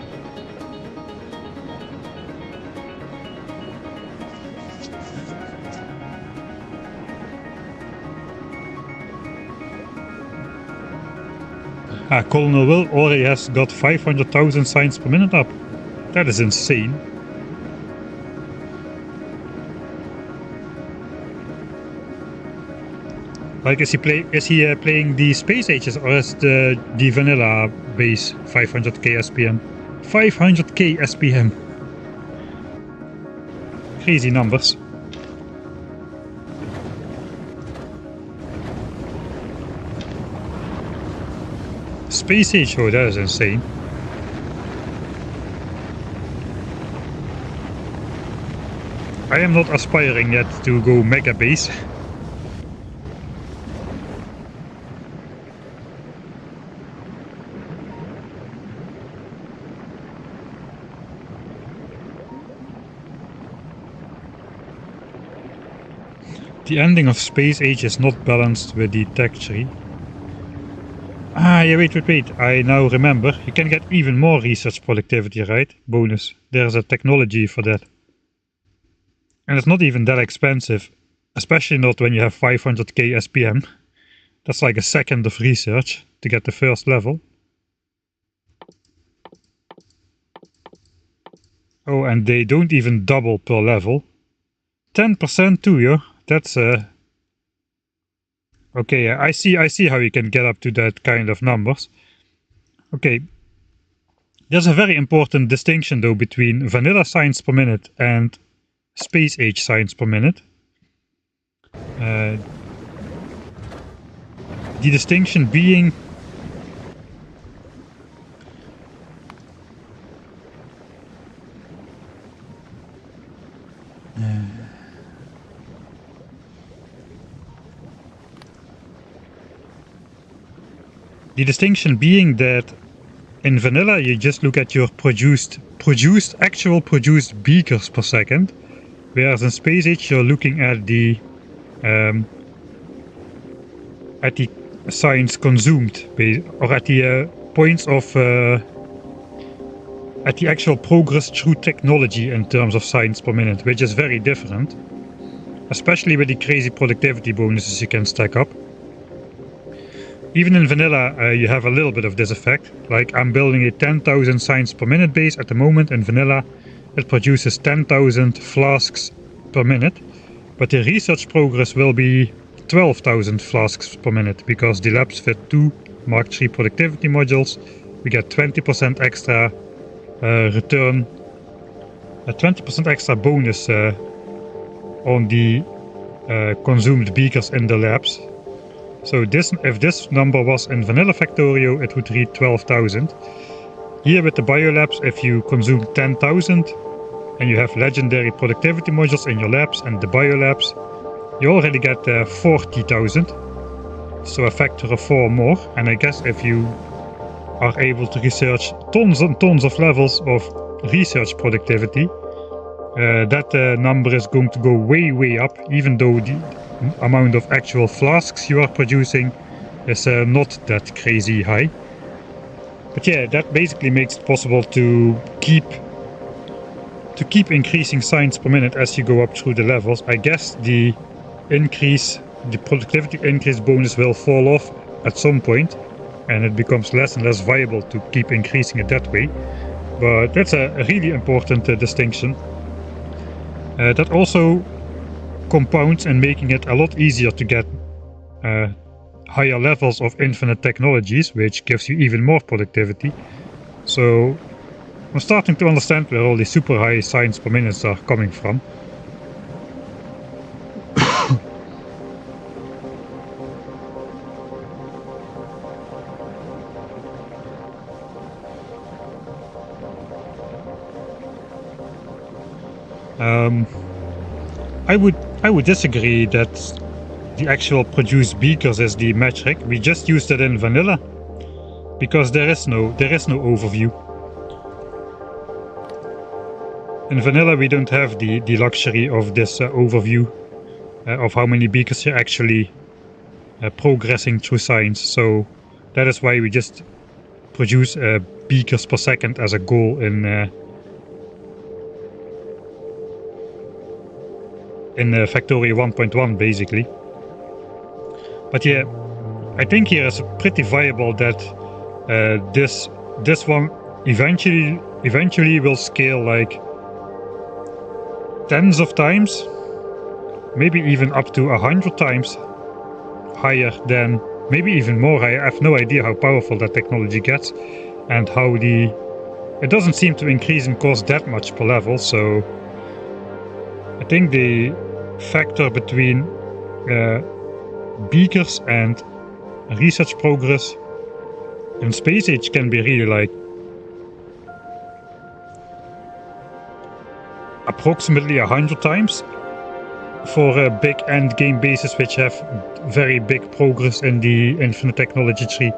Colonel Will already has got 500,000 science per minute up. That is insane. Like, is he playing the space ages or is the vanilla base 500k SPM? 500k SPM. Crazy numbers. Space age, oh that is insane. I am not aspiring yet to go mega base. The ending of space age is not balanced with the tech tree. Ah, yeah, wait, I now remember. You can get even more research productivity, right? Bonus. There's a technology for that. And it's not even that expensive. Especially not when you have 500k SPM. That's like a second of research to get the first level. Oh, and they don't even double per level. 10% too, yo. That's okay, yeah, I see how you can get up to that kind of numbers. Okay. There's a very important distinction though between vanilla science per minute and space age science per minute. The distinction being that in vanilla you just look at your actual produced beakers per second, whereas in space age you're looking at the science consumed, or at the points of at the actual progress through technology in terms of science per minute, which is very different, especially with the crazy productivity bonuses you can stack up. Even in vanilla, you have a little bit of this effect. Like, I'm building a 10,000 science per minute base at the moment. In vanilla, it produces 10,000 flasks per minute. But the research progress will be 12,000 flasks per minute, because the labs fit 2 Mark III productivity modules. We get 20% extra return, a 20% extra bonus on the consumed beakers in the labs. So if this number was in vanilla Factorio, it would read 12,000. Here with the biolabs, if you consume 10,000 and you have legendary productivity modules in your labs and the biolabs, you already get 40,000. So a factor of 4 more. And I guess if you are able to research tons and tons of levels of research productivity, that number is going to go way up, even though the amount of actual flasks you are producing is not that crazy high. But yeah, that basically makes it possible to keep increasing science per minute as you go up through the levels. I guess the increase, the productivity increase bonus will fall off at some point, and it becomes less and less viable to keep increasing it that way. But that's a really important distinction. That also compounds and making it a lot easier to get higher levels of infinite technologies, which gives you even more productivity. So I'm starting to understand where all these super high science per minute are coming from. I would disagree that the actual produced beakers is the metric. We just used it in vanilla because there is no overview. In vanilla we don't have the luxury of this overview of how many beakers you're actually progressing through science. So that is why we just produce beakers per second as a goal in Factorio 1.1 basically. But yeah, I think here is pretty viable that this one eventually will scale like tens of times, maybe even up to 100 times higher than, maybe even more. I have no idea how powerful that technology gets and how it doesn't seem to increase in cost that much per level. So I think the factor between beakers and research progress in space age can be really like approximately 100 times for a big endgame bases which have very big progress in the infinite technology tree.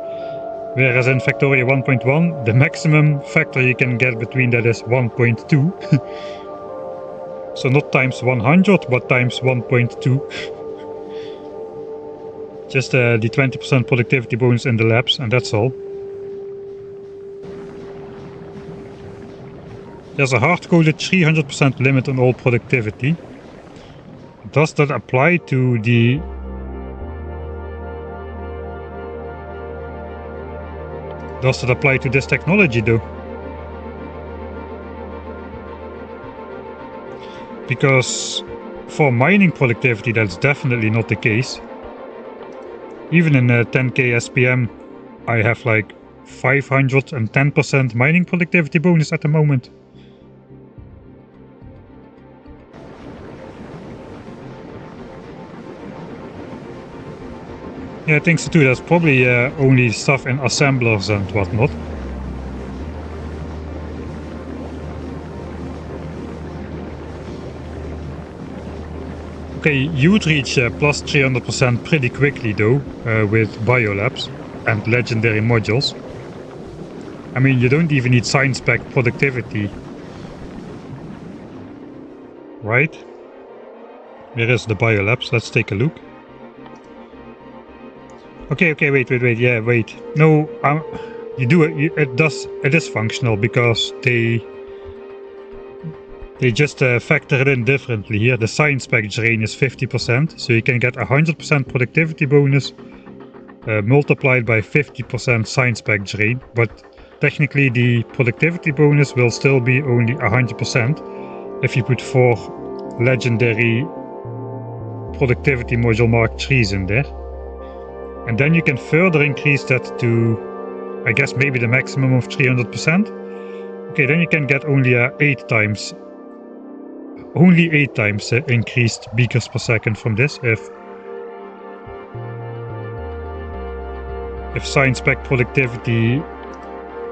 Whereas in Factorio 1.1 the maximum factor you can get between that is 1.2. So not times 100, but times 1.2. Just the 20% productivity bonus in the labs, and that's all. There's a hard-coded 300% limit on all productivity. Does that apply to the... Does that apply to this technology though? Because for mining productivity that's definitely not the case. Even in 10k SPM I have like 510% mining productivity bonus at the moment. Yeah, I think so too. That's probably only stuff in assemblers and whatnot. Okay, you would reach plus 300% pretty quickly though, with biolabs and legendary modules. I mean, you don't even need science spec productivity. Right? Where is the biolabs? Let's take a look. Okay, wait, yeah, wait. No, you do it, it is functional because they just factor it in differently here. The science spec drain is 50%, so you can get 100% productivity bonus multiplied by 50% science spec drain, but technically the productivity bonus will still be only 100% if you put 4 legendary productivity module Mark 3s in there. And then you can further increase that to, I guess, maybe the maximum of 300%. Okay, then you can get only 8 times increased beakers per second from this if science spec productivity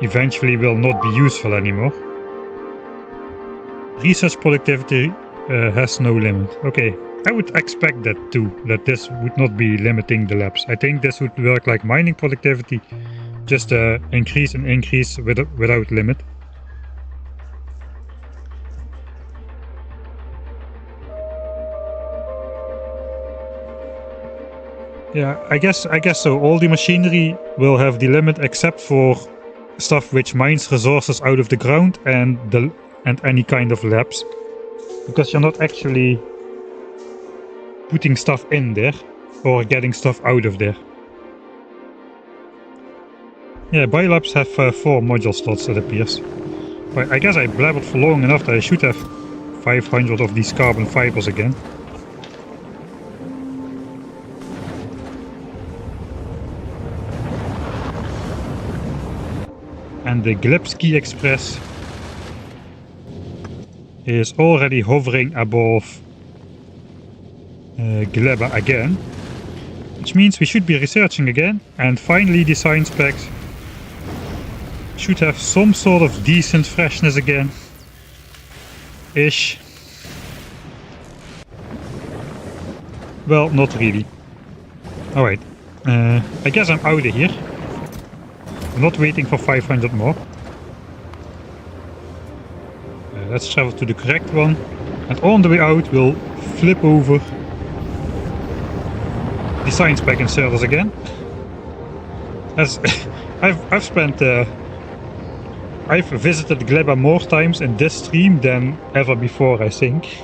eventually will not be useful anymore. Research productivity has no limit. Okay, I would expect that too, that this would not be limiting the labs. I think this would work like mining productivity, just increase and increase without limit. Yeah, I guess so. All the machinery will have the limit except for stuff which mines resources out of the ground and any kind of labs, because you're not actually putting stuff in there or getting stuff out of there. Yeah, biolabs have 4 module slots, it appears. But I guess I blabbered for long enough that I should have 500 of these carbon fibers again. And the Glebski Express is already hovering above Gleba again, which means we should be researching again, and finally the science packs should have some sort of decent freshness again. Ish. Well, not really. Alright, I guess I'm out of here. I'm not waiting for 500 more. Let's travel to the correct one. And on the way out we'll flip over the science pack inserters again. As I've spent I've visited Gleba more times in this stream than ever before, I think.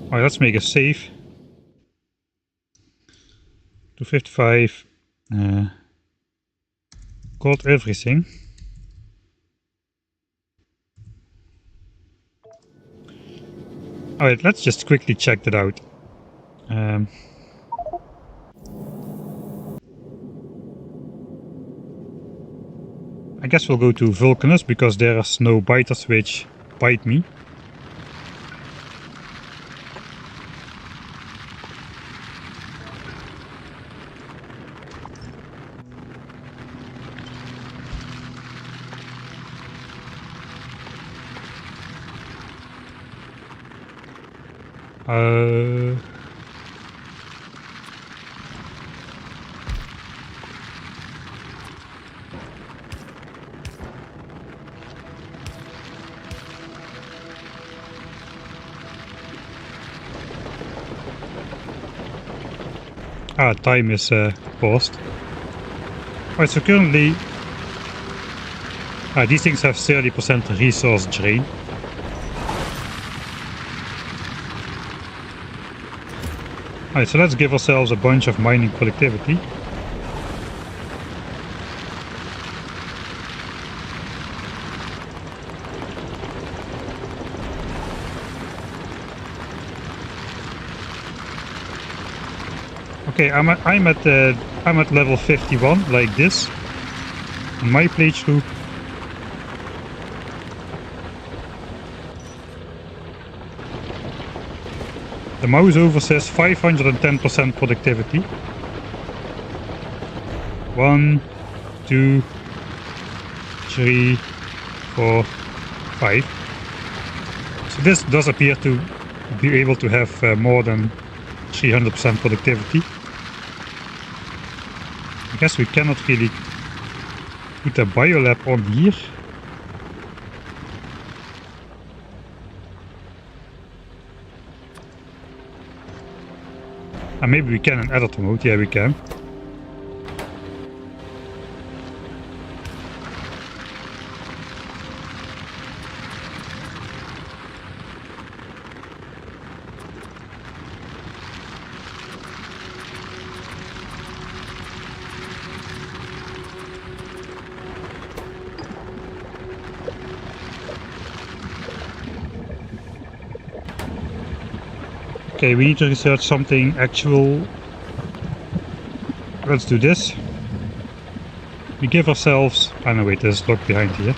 Alright, let's make a save. 255. Got everything. Alright, let's just quickly check that out. I guess we'll go to Vulcanus because there are no biters which bite me. Time is paused. Alright, so currently these things have 30% resource drain. Alright, so let's give ourselves a bunch of mining productivity. Okay, I'm at level 51 like this in my playthrough. The mouse over says 510% productivity. 1, 2, 3, 4, 5. So this does appear to be able to have more than 300% productivity. I guess we cannot really put a biolab on here. And maybe we can in editor mode, yeah we can. Okay, we need to research something actual. Let's do this. We give ourselves... oh no wait, there's locked behind here.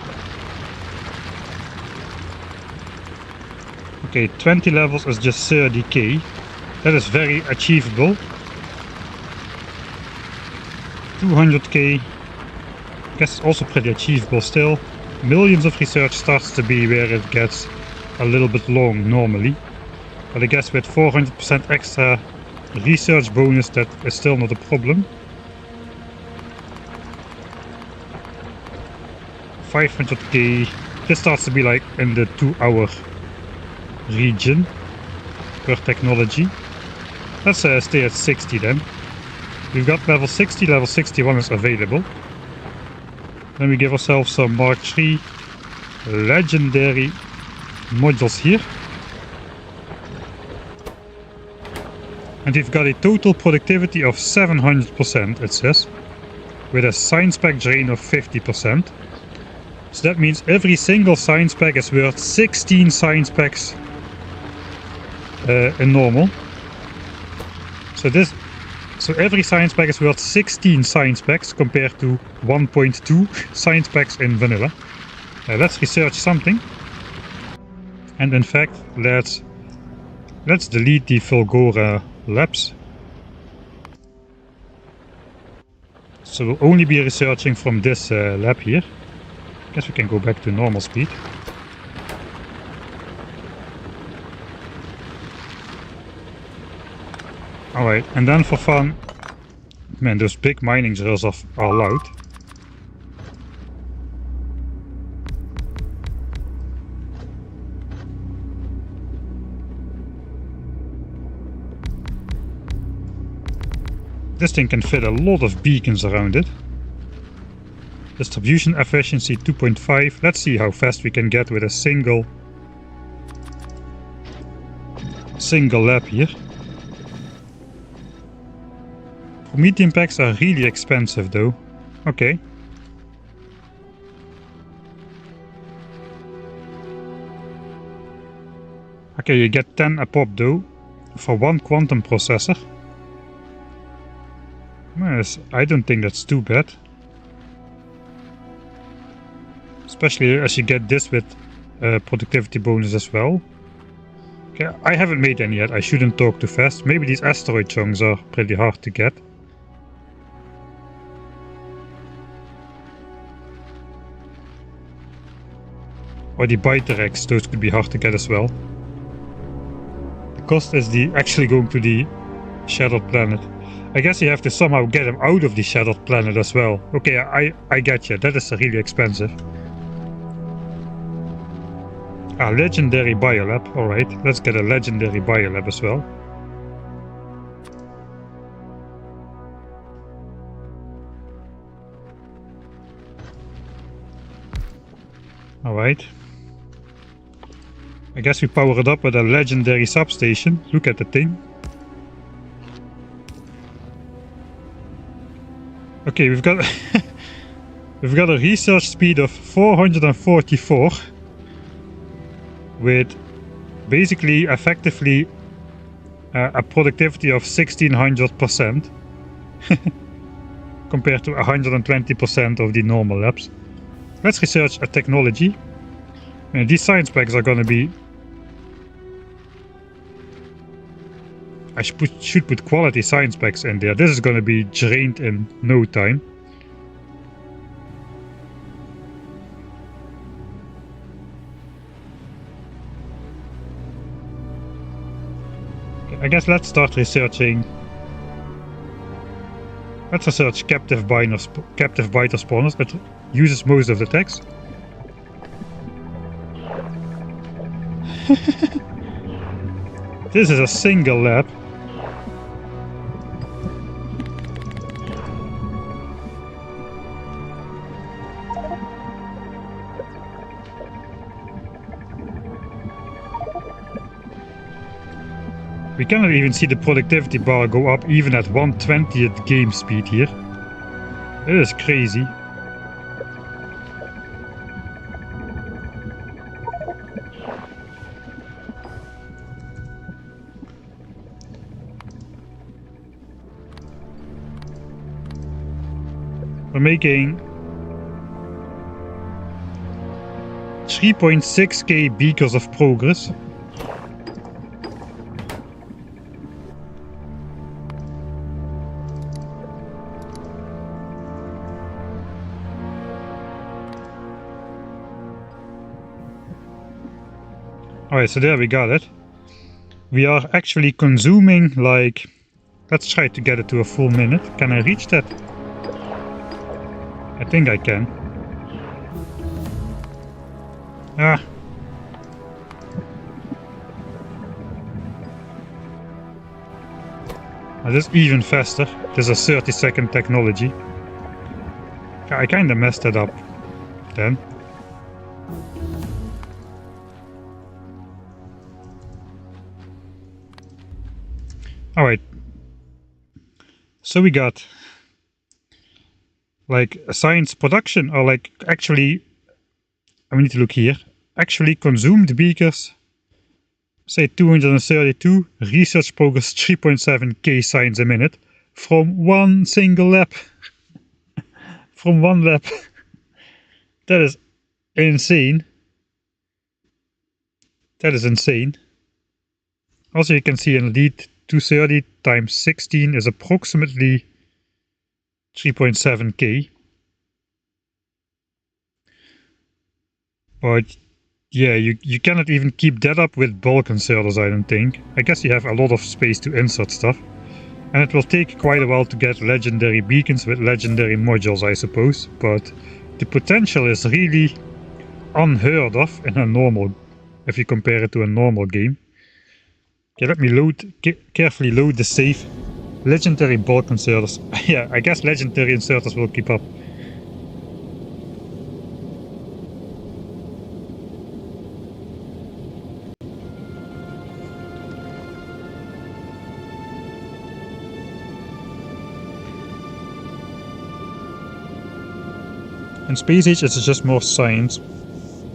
Okay, 20 levels is just 30k. That is very achievable. 200k. I guess also pretty achievable still. Millions of research starts to be where it gets a little bit long normally. But I guess with 400% extra research bonus, that is still not a problem. 500k. This starts to be like in the 2-hour region per technology. Let's stay at 60 then. We've got level 60, level 61 is available. Then we give ourselves some Mark III legendary modules here. And we've got a total productivity of 700%, it says, with a science pack drain of 50%. So that means every single science pack is worth 16 science packs in normal. So every science pack is worth 16 science packs compared to 1.2 science packs in vanilla. Let's research something. And in fact, let's delete the Fulgora labs. So we'll only be researching from this lab here. Guess we can go back to normal speed. Alright, and then for fun, man, those big mining drills are loud. This thing can fit a lot of beacons around it. Distribution efficiency 2.5. Let's see how fast we can get with a single lab here. Promethean packs are really expensive though. Okay. Okay, you get 10 a pop though for one quantum processor. Yes, I don't think that's too bad. Especially as you get this with productivity bonus as well. Okay, I haven't made any yet, I shouldn't talk too fast. Maybe these asteroid chunks are pretty hard to get. Or the Biterex, those could be hard to get as well. The cost is actually going to the Shattered Planet. I guess you have to somehow get them out of the Shattered Planet as well. Okay, I get you, that is really expensive. Ah, legendary biolab, alright, let's get a legendary biolab as well. Alright. I guess we power it up with a legendary substation. Look at the thing. Okay, we've got we've got a research speed of 444 with basically effectively a productivity of 1600% compared to 120% of the normal labs. Let's research a technology. And these science packs are gonna be... I should put quality science packs in there. This is gonna be drained in no time. Okay, I guess let's start researching. Let's research captive biter spawners. It uses most of the text. This is a single lab. We cannot even see the productivity bar go up even at 1/20th game speed here. It is crazy. We're making 3.6k beakers of progress. Alright, so there we got it. We are actually consuming like Let's try to get it to a full minute. Can I reach that? I think I can. Ah. This is even faster. This is a 30-second technology. I kinda messed it up then. Alright. So we got like a science production, or like actually, we need to look here. Actually consumed beakers, say 232, research progress 3.7k science a minute from one single lab. From one lab. That is insane. That is insane. Also you can see indeed 230 times 16 is approximately 3.7k. But yeah, you cannot even keep that up with bulk inserters, I don't think. I guess you have a lot of space to insert stuff. And it will take quite a while to get legendary beacons with legendary modules, I suppose. But the potential is really unheard of in a normal, if you compare it to a normal game. Okay, let me carefully load the save. Legendary bulk inserters. Yeah, I guess legendary inserters will keep up. In Space Age it's just more science,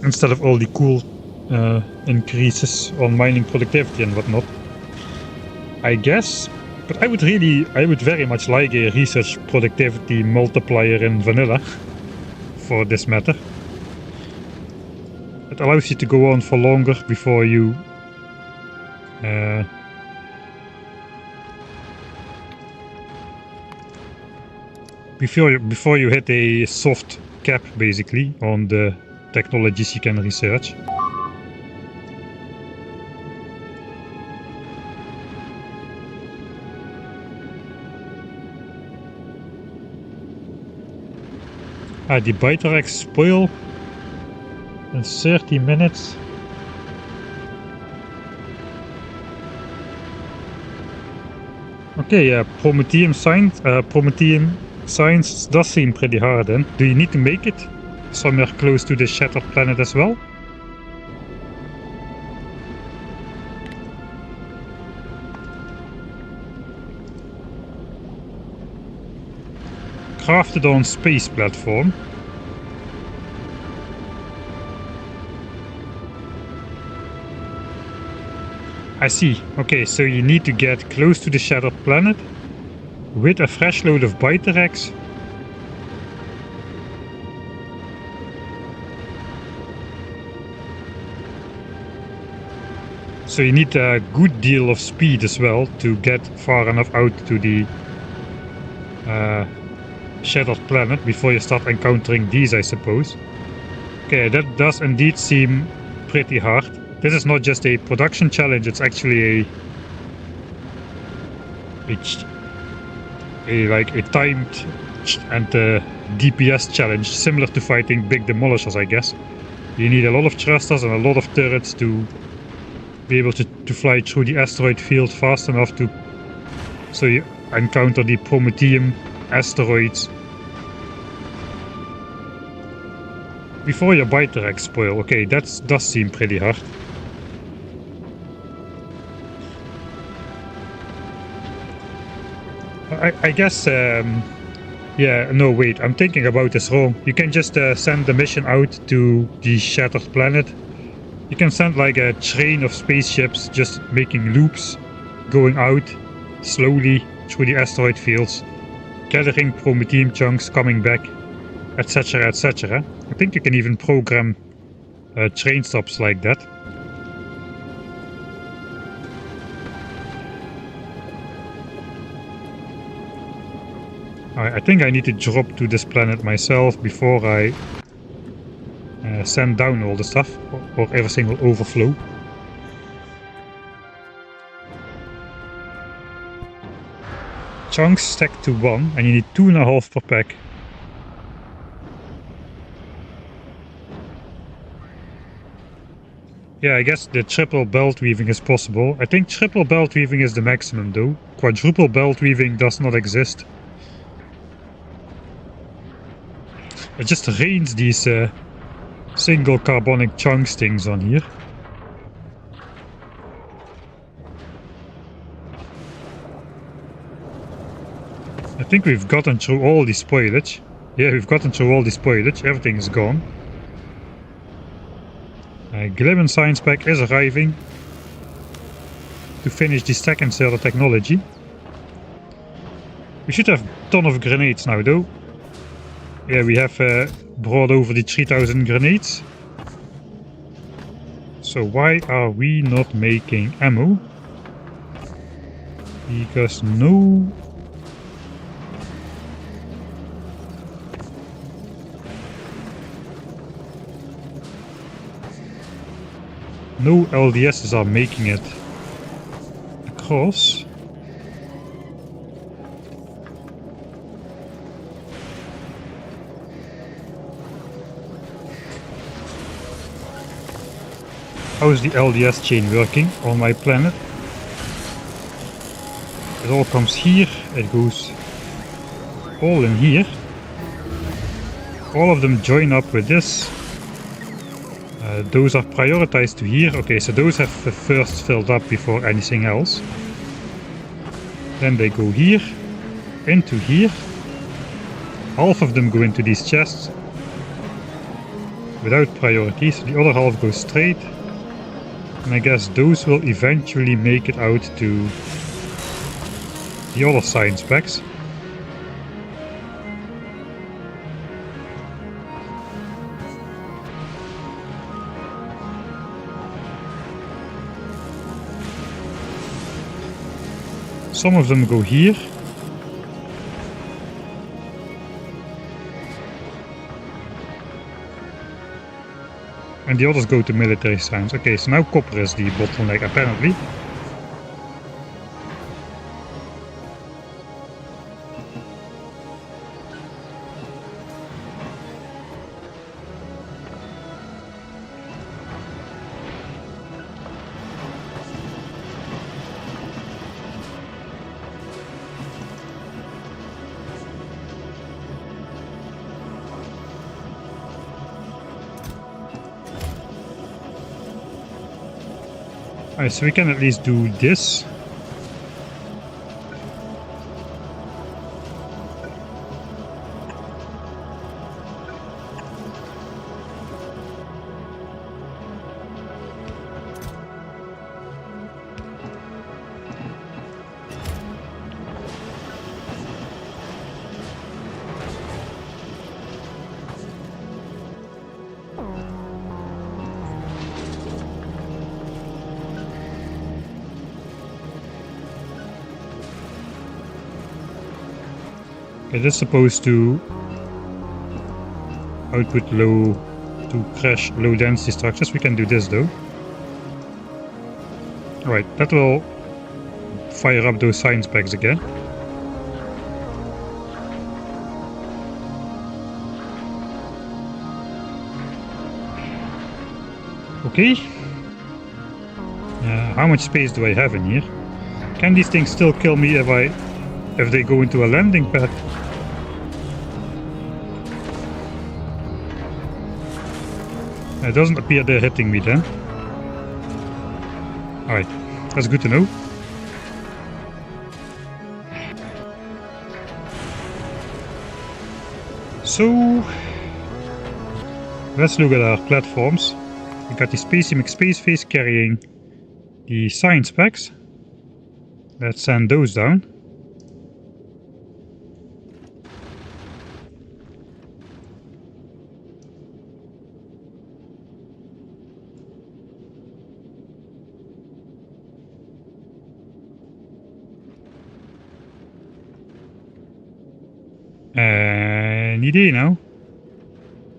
instead of all the cool increases on mining productivity and whatnot. I guess, but I would very much like a research productivity multiplier in vanilla, for this matter. It allows you to go on for longer before you before you hit a soft cap, basically, on the technologies you can research. The Biterex spoil in 30 minutes. Okay, yeah, Prometheum science does seem pretty hard then. Do you need to make it somewhere close to the shattered planet as well? Crafted on space platform. I see. Okay, so you need to get close to the shattered planet with a fresh load of Biterex. So you need a good deal of speed as well to get far enough out to the shattered planet before you start encountering these, I suppose. Okay, that does indeed seem pretty hard. This is not just a production challenge, it's actually a timed and DPS challenge, similar to fighting big demolishers, I guess. You need a lot of thrusters and a lot of turrets to be able to fly through the asteroid field fast enough so you encounter the Prometheum asteroids before your Biterex spoil. Okay, that does seem pretty hard. I guess, yeah, no wait, I'm thinking about this wrong. You can just send the mission out to the shattered planet. You can send like a train of spaceships just making loops, going out slowly through the asteroid fields, gathering Prometheum chunks, coming back, etc, etc. I think you can even program train stops like that. I think I need to drop to this planet myself before I send down all the stuff, or everything will overflow. chunks stacked to 1 and you need 2.5 per pack. Yeah, I guess the triple belt weaving is possible. I think triple belt weaving is the maximum though. Quadruple belt weaving does not exist. It just rains these single carbonic chunks things on here. I think we've gotten through all the spoilage. Yeah, we've gotten through all the spoilage. Everything is gone. Glibben science pack is arriving to finish the second server technology. We should have a ton of grenades now though. Yeah, we have brought over the 3000 grenades. So why are we not making ammo? Because no LDSs are making it across. How is the LDS chain working on my planet? It all comes here, it goes all in here. All of them join up with this. Those are prioritized to here. Okay, so those have first filled up before anything else. Then they go here, into here. Half of them go into these chests without priority, so the other half goes straight. And I guess those will eventually make it out to the other science packs. Some of them go here. And the others go to military science. Okay, so now copper is the bottleneck apparently. Alright, so we can at least do this. It is supposed to output low, to crash low density structures. We can do this though. Alright, that will fire up those science packs again. Okay. How much space do I have in here? Can these things still kill me if they go into a landing pad? It doesn't appear they're hitting me then. Alright, that's good to know. So, let's look at our platforms. We got the Space Phase carrying the science packs. Let's send those down. Any idea now?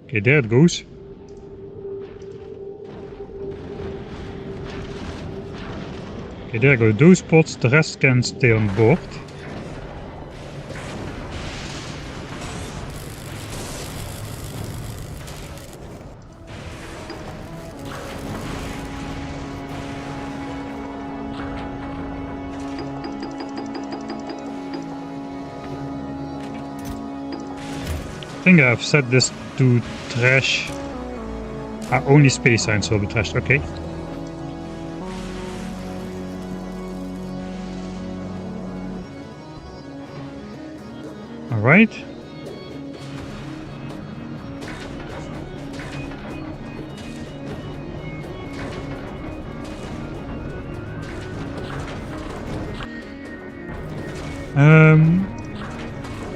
Okay, there it goes. Okay, there go those pots, the rest can stay on board. think I've set this to trash. Only space signs will be trashed, okay. Alright.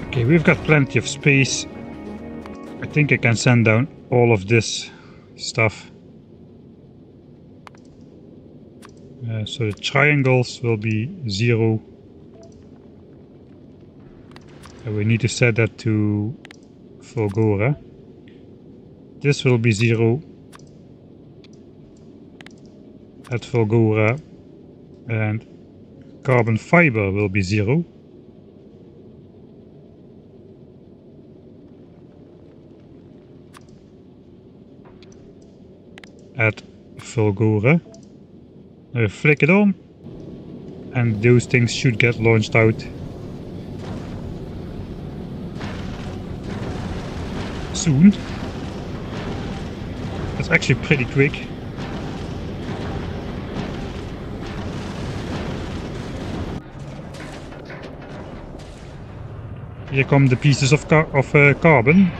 Okay, we've got plenty of space. I think I can send down all of this stuff. So the triangles will be 0. We need to set that to Fulgora. This will be 0 at Fulgora, and carbon fiber will be 0. At Fulgora. Flick it on, and those things should get launched out soon. That's actually pretty quick. Here come the pieces of carbon.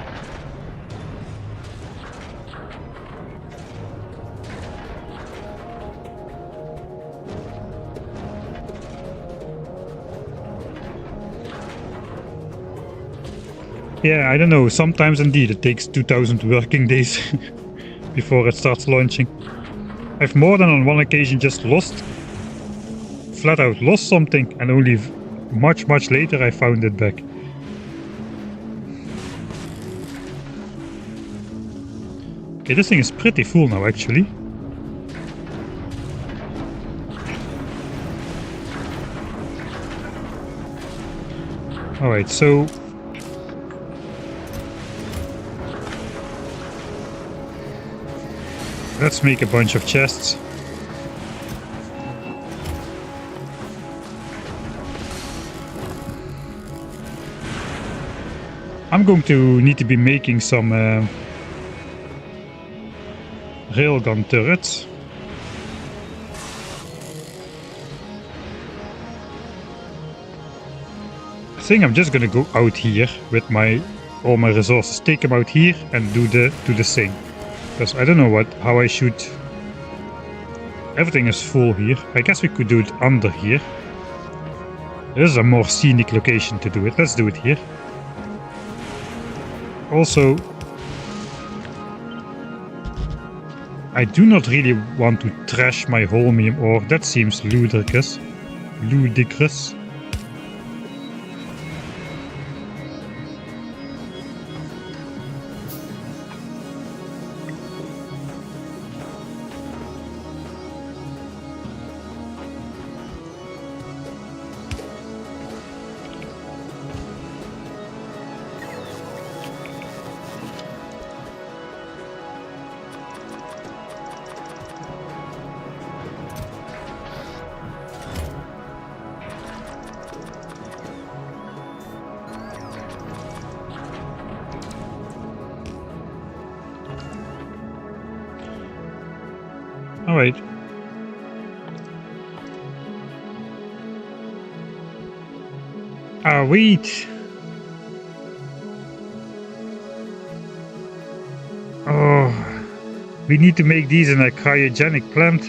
Yeah, I don't know, sometimes indeed it takes 2000 working days before it starts launching. I've more than on one occasion just flat out lost something, and only much later I found it back. Okay, this thing is pretty full now actually. Alright, so let's make a bunch of chests. I'm going to need to be making some railgun turrets. I think I'm just gonna go out here with all my resources, take them out here and do the thing. Because I don't know how I should. Everything is full here. I guess we could do it under here. This is a more scenic location to do it. Let's do it here. Also, I do not really want to trash my holmium ore. That seems ludicrous. Alright. Wait. Oh, we need to make these in a cryogenic plant.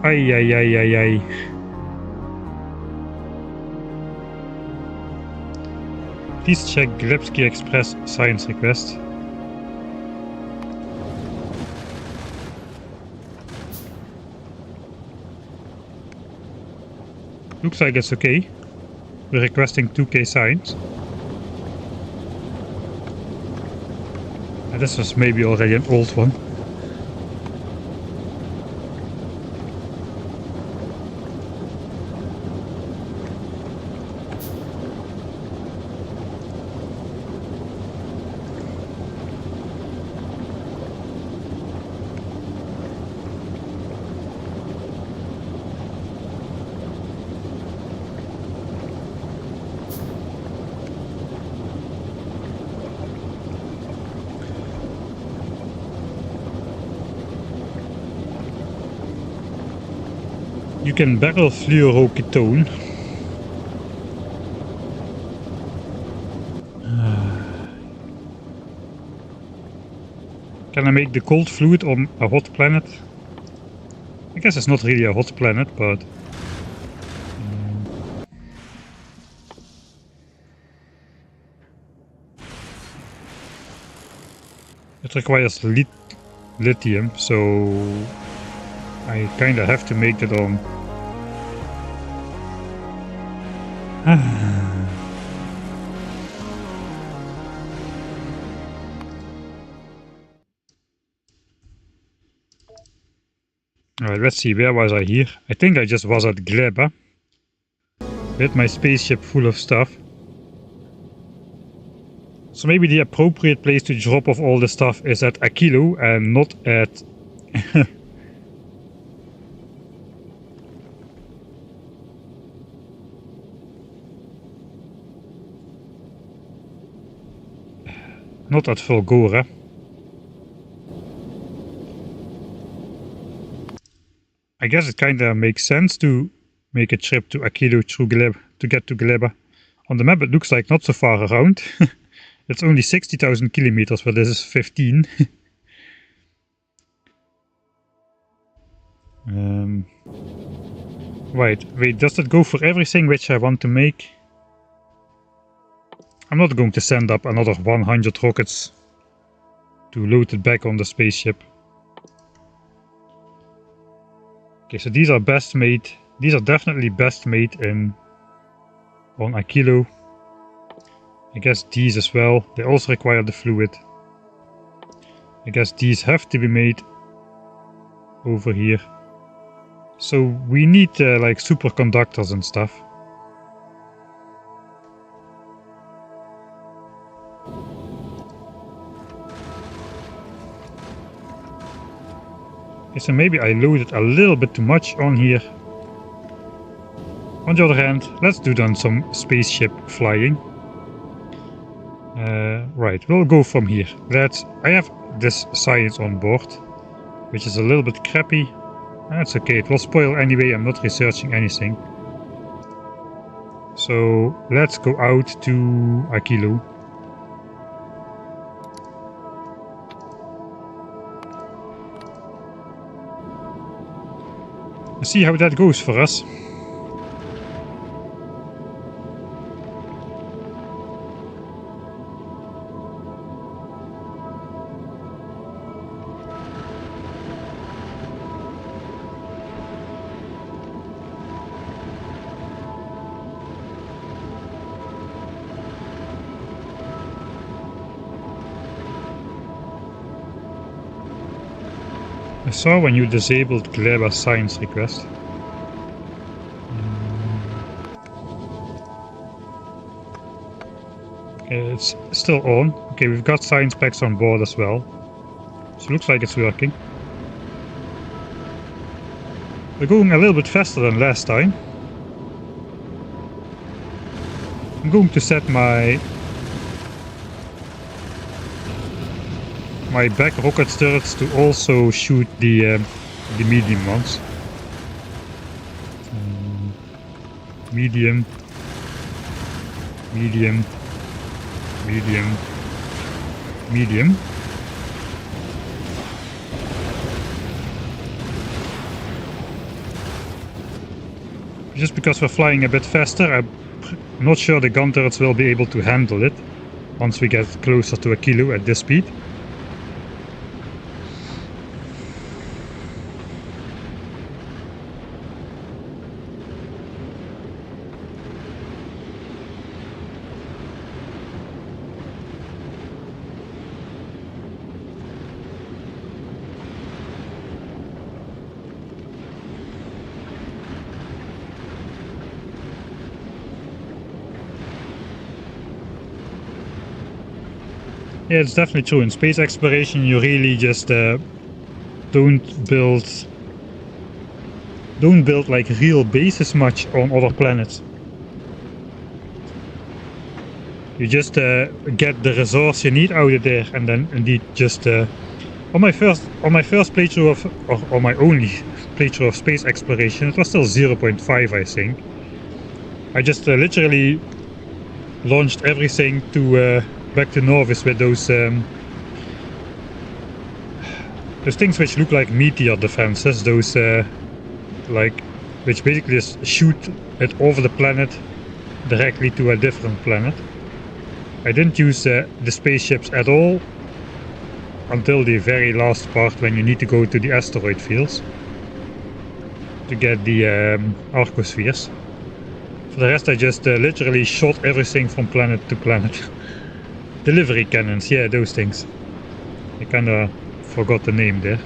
Ay. Please check Gillespie Express science request. Looks like it's okay. We're requesting 2K science. And this was maybe already an old one. You can barrel fluoroketone. Can I make the cold fluid on a hot planet? I guess it's not really a hot planet, but... it requires lithium, so... I kinda have to make that on... Alright, let's see, where was I here? I think I just was at Gleba. With my spaceship full of stuff. So maybe the appropriate place to drop off all the stuff is at Aquilo and not at... not at Fulgora. I guess it kinda makes sense to make a trip to Aquilo through Gleba to get to Gleba. On the map it looks like not so far around. It's only 60,000 kilometers, but this is 15. Right, wait, does that go for everything which I want to make? I'm not going to send up another 100 rockets to load it back on the spaceship. Okay, so these are best made. These are definitely best made on Aquilo. I guess these as well. They also require the fluid. I guess these have to be made over here. So we need like superconductors and stuff. Okay, so maybe I loaded a little bit too much on here. On the other hand, let's do then some spaceship flying. Right, we'll go from here. I have this science on board, which is a little bit crappy. That's okay, it will spoil anyway, I'm not researching anything. So let's go out to Aquilo. Let's see how that goes for us. I saw when you disabled Gleba science request. Okay, it's still on. Okay, we've got science packs on board as well. So it looks like it's working. We're going a little bit faster than last time. I'm going to set my back rocket turrets to also shoot the medium ones. Medium, medium, medium, medium. Just because we're flying a bit faster, I'm not sure the gun turrets will be able to handle it once we get closer to Aquilo at this speed. Yeah, it's definitely true. In space exploration, you really just don't build like real bases much on other planets. You just get the resource you need out of there, and then indeed just on my first playthrough of, or on my only playthrough of space exploration. It was still 0.5, I think. I just literally launched everything to back to Nauvis with those things which look like meteor defenses, those like which basically just shoot it over the planet directly to a different planet. I didn't use the spaceships at all until the very last part when you need to go to the asteroid fields to get the arcospheres. For the rest I just literally shot everything from planet to planet. Delivery cannons, yeah, those things. I kinda forgot the name there.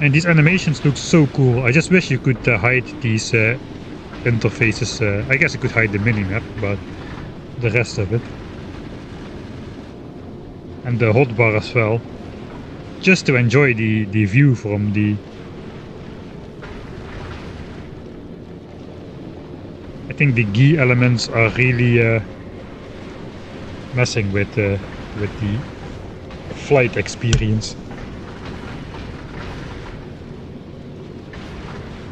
And these animations look so cool. I just wish you could hide these interfaces. I guess you could hide the minimap, but the rest of it. And the hotbar as well. Just to enjoy the view from the... I think the GUI elements are really messing with the flight experience.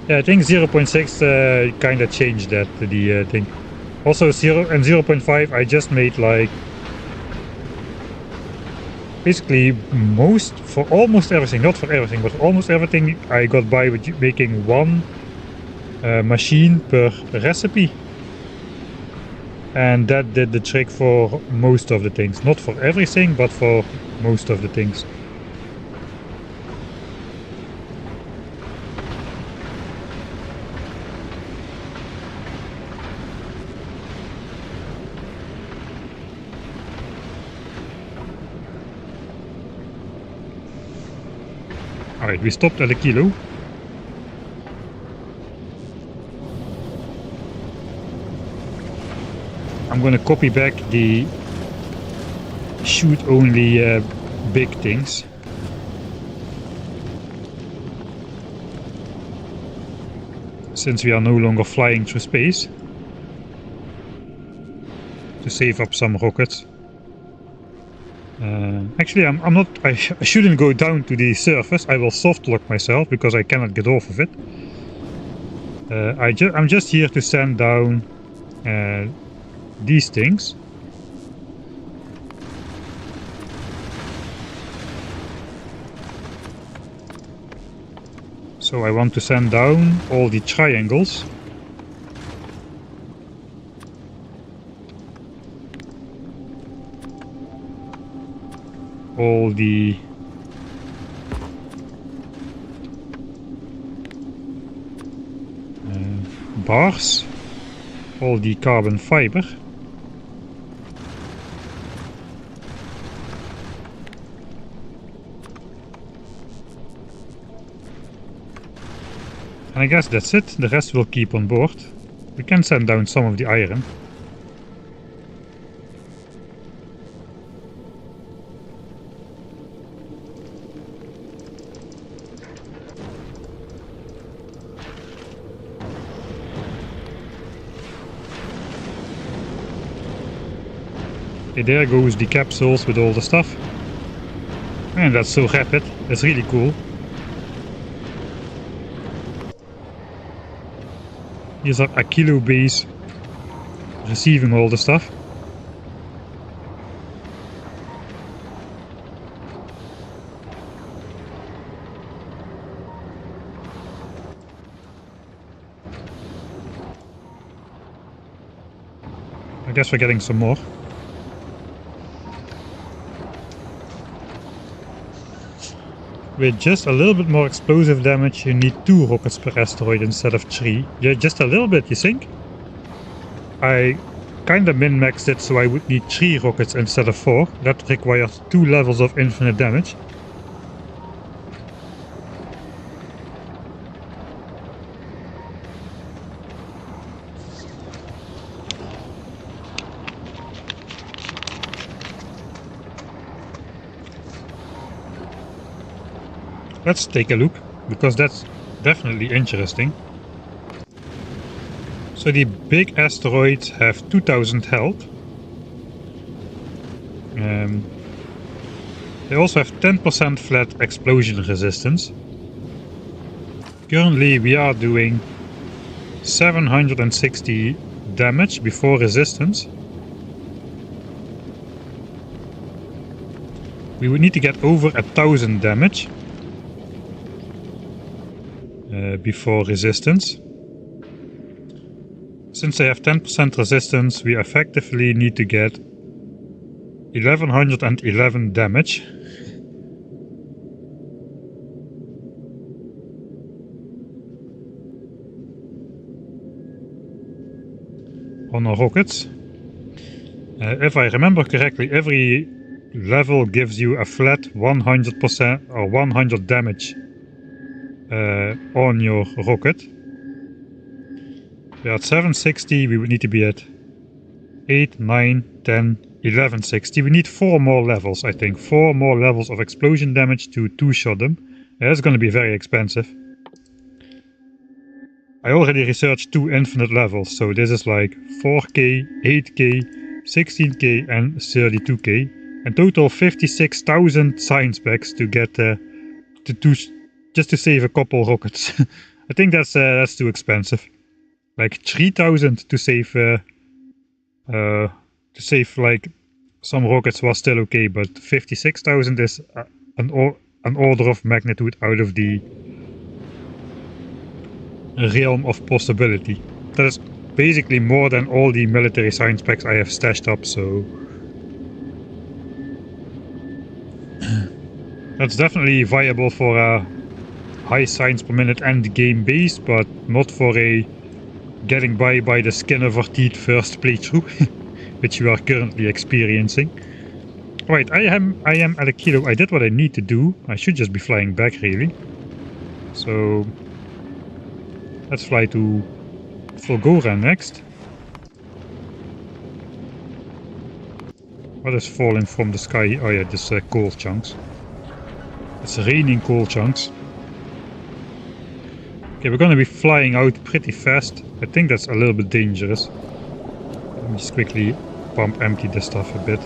Yeah, I think 0.6 kinda changed that, the thing. Also 0 and 0.5 I just made like basically for almost everything, not for everything, but for almost everything I got by with making one machine per recipe. And that did the trick for most of the things. Not for everything, but for most of the things. Alright, we stopped at Aquilo. I'm gonna copy back the shoot only big things. Since we are no longer flying through space. To save up some rockets. Actually, I'm not. I shouldn't go down to the surface. I will soft lock myself because I cannot get off of it. I'm just here to send down these things. So I want to send down all the triangles. All the bars, all the carbon fiber, and I guess that's it. The rest will keep on board. We can send down some of the iron. Okay, there goes the capsules with all the stuff. And that's so rapid, that's really cool. Here's our Aquilo base receiving all the stuff. I guess we're getting some more. With just a little bit more explosive damage, you need 2 rockets per asteroid instead of 3. Yeah, just a little bit, you think? I kinda min-maxed it so I would need 3 rockets instead of 4. That requires 2 levels of infinite damage. Let's take a look, because that's definitely interesting. So the big asteroids have 2000 health. They also have 10% flat explosion resistance. Currently we are doing 760 damage before resistance. We would need to get over 1000 damage before resistance. Since they have 10% resistance, we effectively need to get 1111 damage. On our rockets. If I remember correctly, every level gives you a flat 100% or 100 damage on your rocket. We're at 760, we would need to be at 8, 9, 10, 1160. We need 4 more levels, I think. 4 more levels of explosion damage to two-shot them. That's going to be very expensive. I already researched 2 infinite levels, so this is like 4k, 8k, 16k and 32k. In total 56,000 science packs to get just to save a couple rockets. I think that's too expensive. Like 3,000 to save like some rockets was still okay, but 56,000 is an order of magnitude out of the realm of possibility. That is basically more than all the military science packs I have stashed up, so that's definitely viable for a high science per minute end game base, but not for a getting by the skin of our teeth first playthrough, which you are currently experiencing. Right, I am at Aquilo. I did what I need to do. I should just be flying back really. So let's fly to Fulgora next. What is falling from the sky? Oh yeah, this coal chunks. It's raining coal chunks. Okay, we're gonna be flying out pretty fast. I think that's a little bit dangerous. Let me just quickly pump empty this stuff a bit.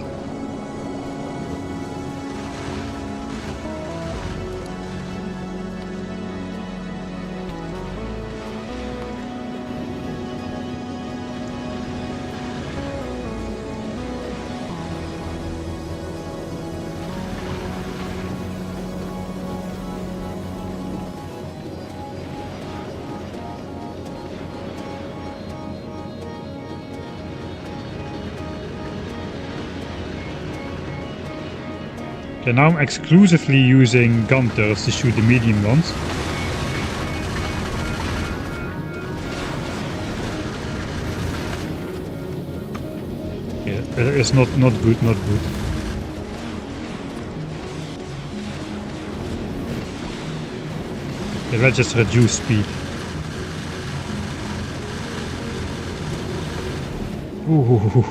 Okay, now I'm exclusively using gun turrets to shoot the medium ones. Yeah, it's not good, not good. Okay, let's just reduce speed. Ooh.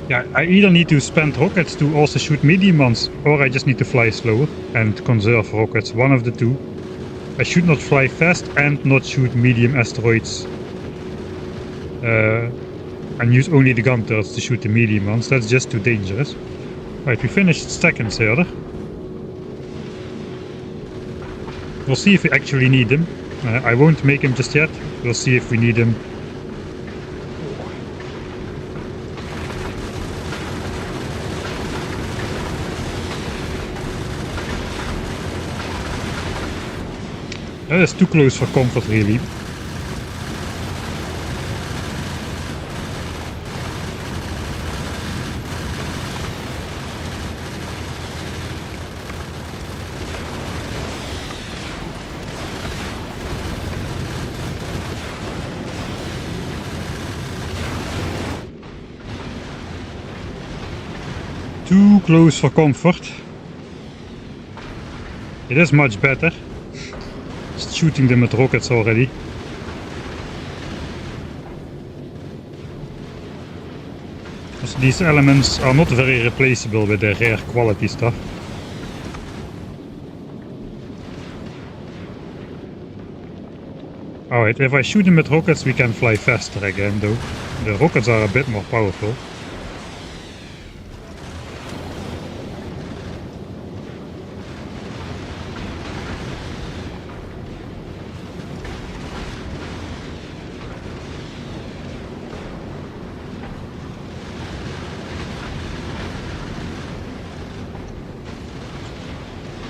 Yeah, I either need to spend rockets to also shoot medium ones, or I just need to fly slower and conserve rockets, one of the two. I should not fly fast and not shoot medium asteroids. And use only the gun turrets to shoot the medium ones, that's just too dangerous. Right, we finished second server. We'll see if we actually need them. I won't make him just yet, we'll see if we need him. That is too close for comfort, really. Too close for comfort. It is much better. Just shooting them with rockets already. Because these elements are not very replaceable with their rare quality stuff. Alright, if I shoot them with rockets we can fly faster again though. The rockets are a bit more powerful.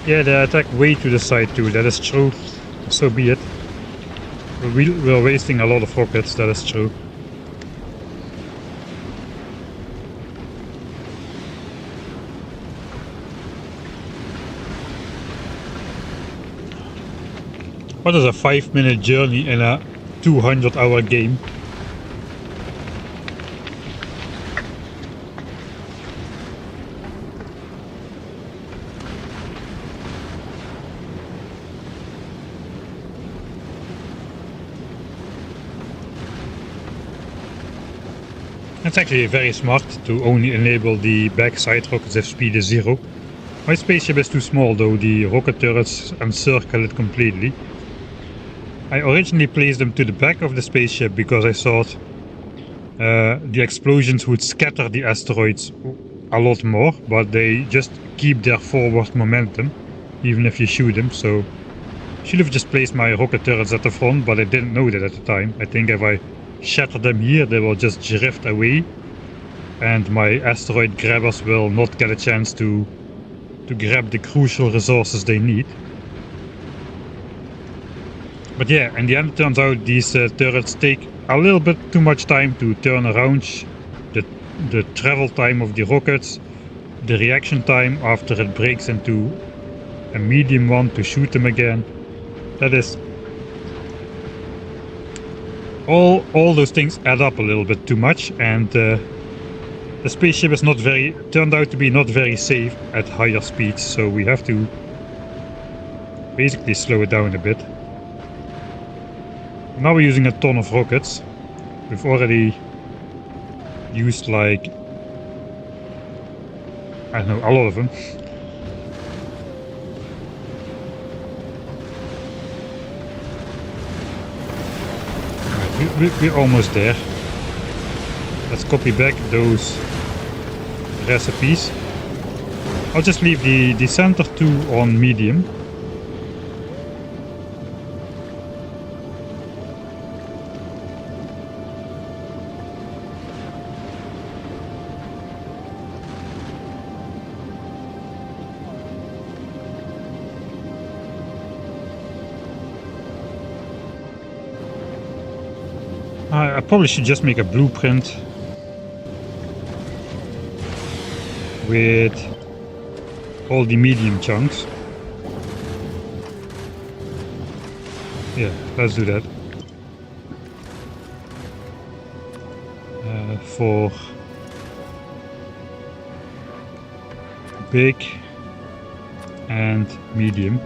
Yeah, they attack way to the side too, that is true. So be it. We're wasting a lot of rockets, that is true. What is a 5-minute journey in a 200-hour game? It's actually very smart to only enable the backside rockets if speed is 0. My spaceship is too small though, the rocket turrets encircle it completely. I originally placed them to the back of the spaceship because I thought the explosions would scatter the asteroids a lot more, but they just keep their forward momentum even if you shoot them, so should have just placed my rocket turrets at the front, but I didn't know that at the time. I think if I shatter them here they will just drift away and my asteroid grabbers will not get a chance to grab the crucial resources they need. But yeah, in the end it turns out these turrets take a little bit too much time to turn around. The travel time of the rockets, the reaction time after it breaks into a medium one to shoot them again. That is... all those things add up a little bit too much, and the spaceship is turned out to be not very safe at higher speeds, so we have to basically slow it down a bit. Now we're using a ton of rockets. We've already used like, I don't know, a lot of them. We're almost there. Let's copy back those recipes. I'll just leave the center 2 on medium. I probably should just make a blueprint with all the medium chunks. Yeah, let's do that. For big and medium.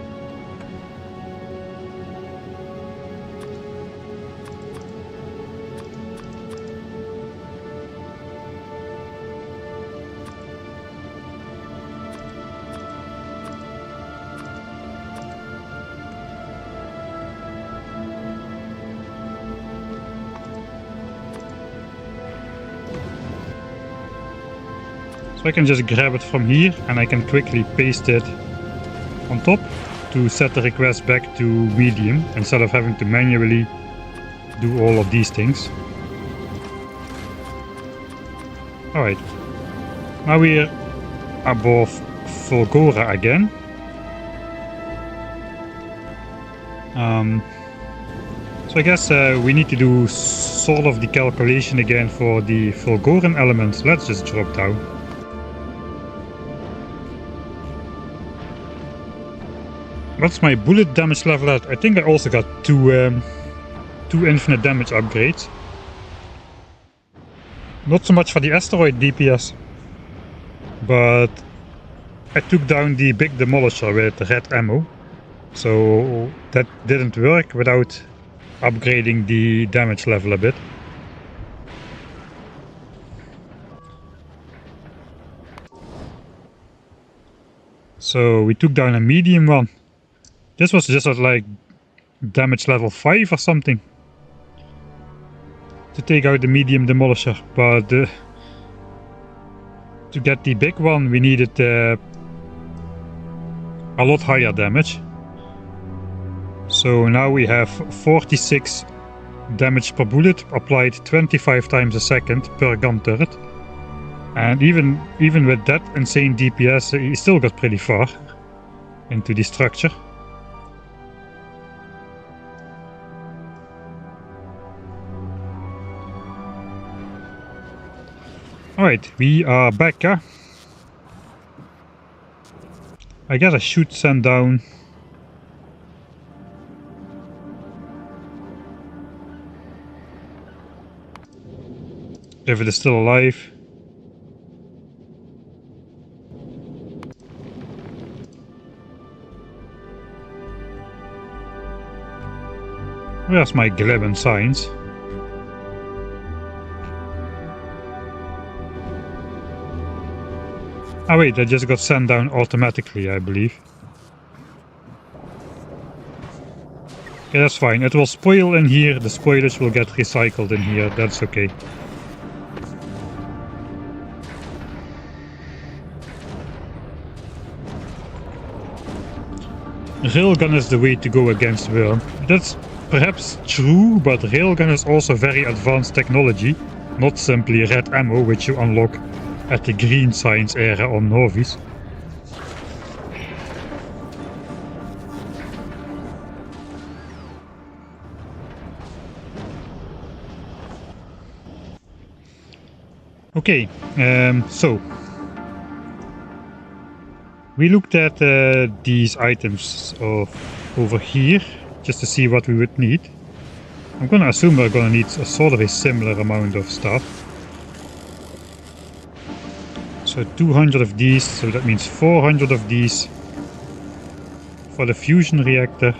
So I can just grab it from here and I can quickly paste it on top to set the request back to medium instead of having to manually do all of these things. Alright, now we're above Fulgora again. So I guess we need to do sort of the calculation again for the Fulgoran elements. Let's just drop down. What's my bullet damage level at? I think I also got two infinite damage upgrades. Not so much for the asteroid DPS, but I took down the big demolisher with red ammo, so that didn't work without upgrading the damage level a bit. So we took down a medium one. This was just like damage level 5 or something to take out the medium demolisher, but to get the big one we needed a lot higher damage. So now we have 46 damage per bullet applied 25 times a second per gun turret. And even with that insane DPS, he still got pretty far into the structure. Alright, we are back. I guess I should send down if it is still alive. Where's my Gleben signs? Ah wait, that just got sent down automatically, I believe. Okay, that's fine. It will spoil in here, the spoilage will get recycled in here, that's okay. Railgun is the way to go against Worm. That's perhaps true, but Railgun is also very advanced technology, not simply red ammo which you unlock at the green science era on Nauvis. Okay, so we looked at these items over here just to see what we would need. I'm gonna assume we're gonna need a sort of a similar amount of stuff. So 200 of these, so that means 400 of these for the fusion reactor.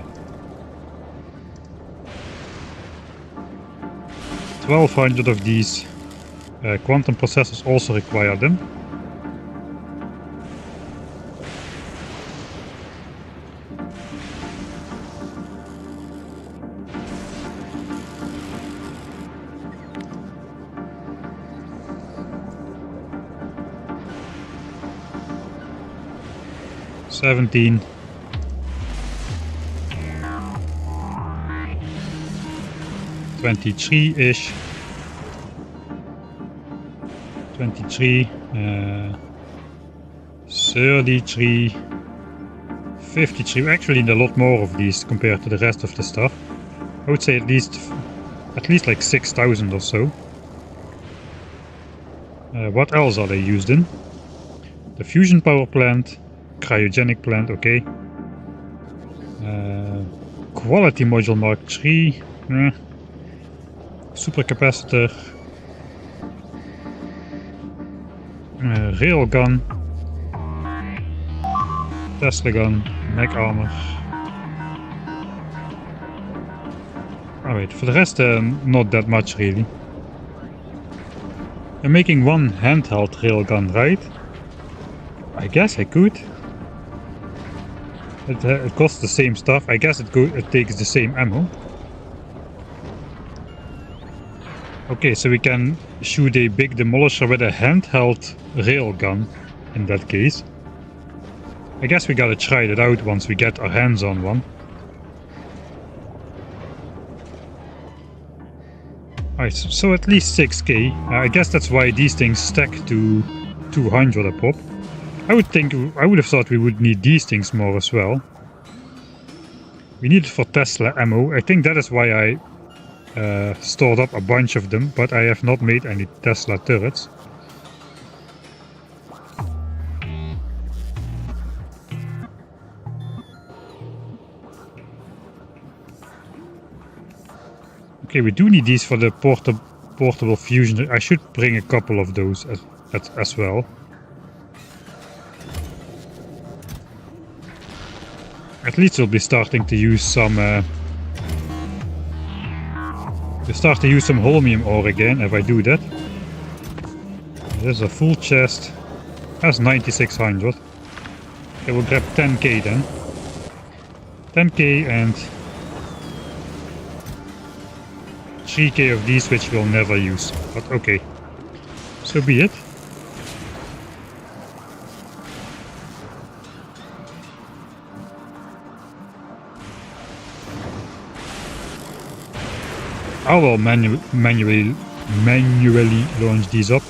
1200 of these. Quantum processors also require them. $17. $23-ish. 23. 33. 53. We actually need a lot more of these compared to the rest of the stuff. I would say at least like 6,000 or so. What else are they used in? The fusion power plant. Cryogenic plant, okay. Quality module Mark III. Supercapacitor. Railgun. Tesla gun. Mech armor. Oh wait, for the rest not that much really. I'm making one handheld railgun, right? I guess I could. It costs the same stuff. I guess it takes the same ammo. Okay, so we can shoot a big demolisher with a handheld railgun in that case. I guess we gotta try that out once we get our hands on one. Alright, so at least 6k. I guess that's why these things stack to 200 a pop. I would have thought we would need these things more as well. We need it for Tesla ammo. I think that is why I stored up a bunch of them, but I have not made any Tesla turrets. Okay, we do need these for the portable fusion. I should bring a couple of those as well. At least we'll be starting to use some holmium ore again if I do that. There's a full chest. That's 9600. Okay, we'll grab 10k then. 10k and 3k of these which we'll never use, but okay. So be it. I will manually launch these up.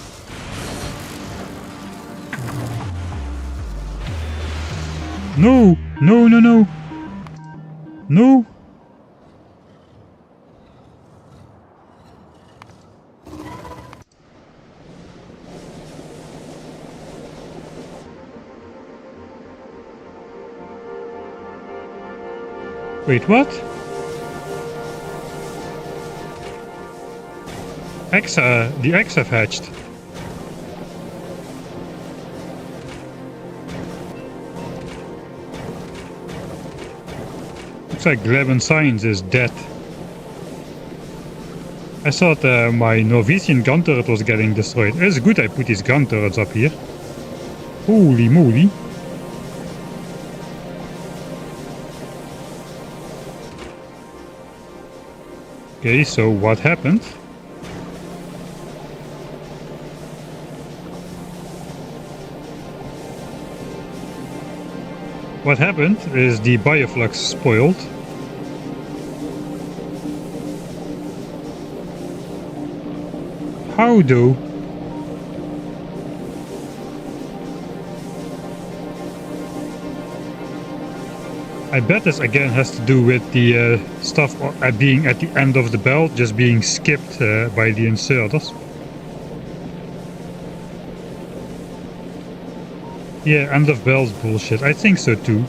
No! No, no, no! No! Wait, what? The eggs have hatched. Looks like Gleben Science is dead. I thought my Norwegian gun turret was getting destroyed. It's good I put these gun turrets up here. Holy moly. Okay, so what happened? What happened is the bioflux spoiled. How though? I bet this again has to do with the stuff being at the end of the belt, just being skipped by the inserters. Yeah, end of belt bullshit. I think so too.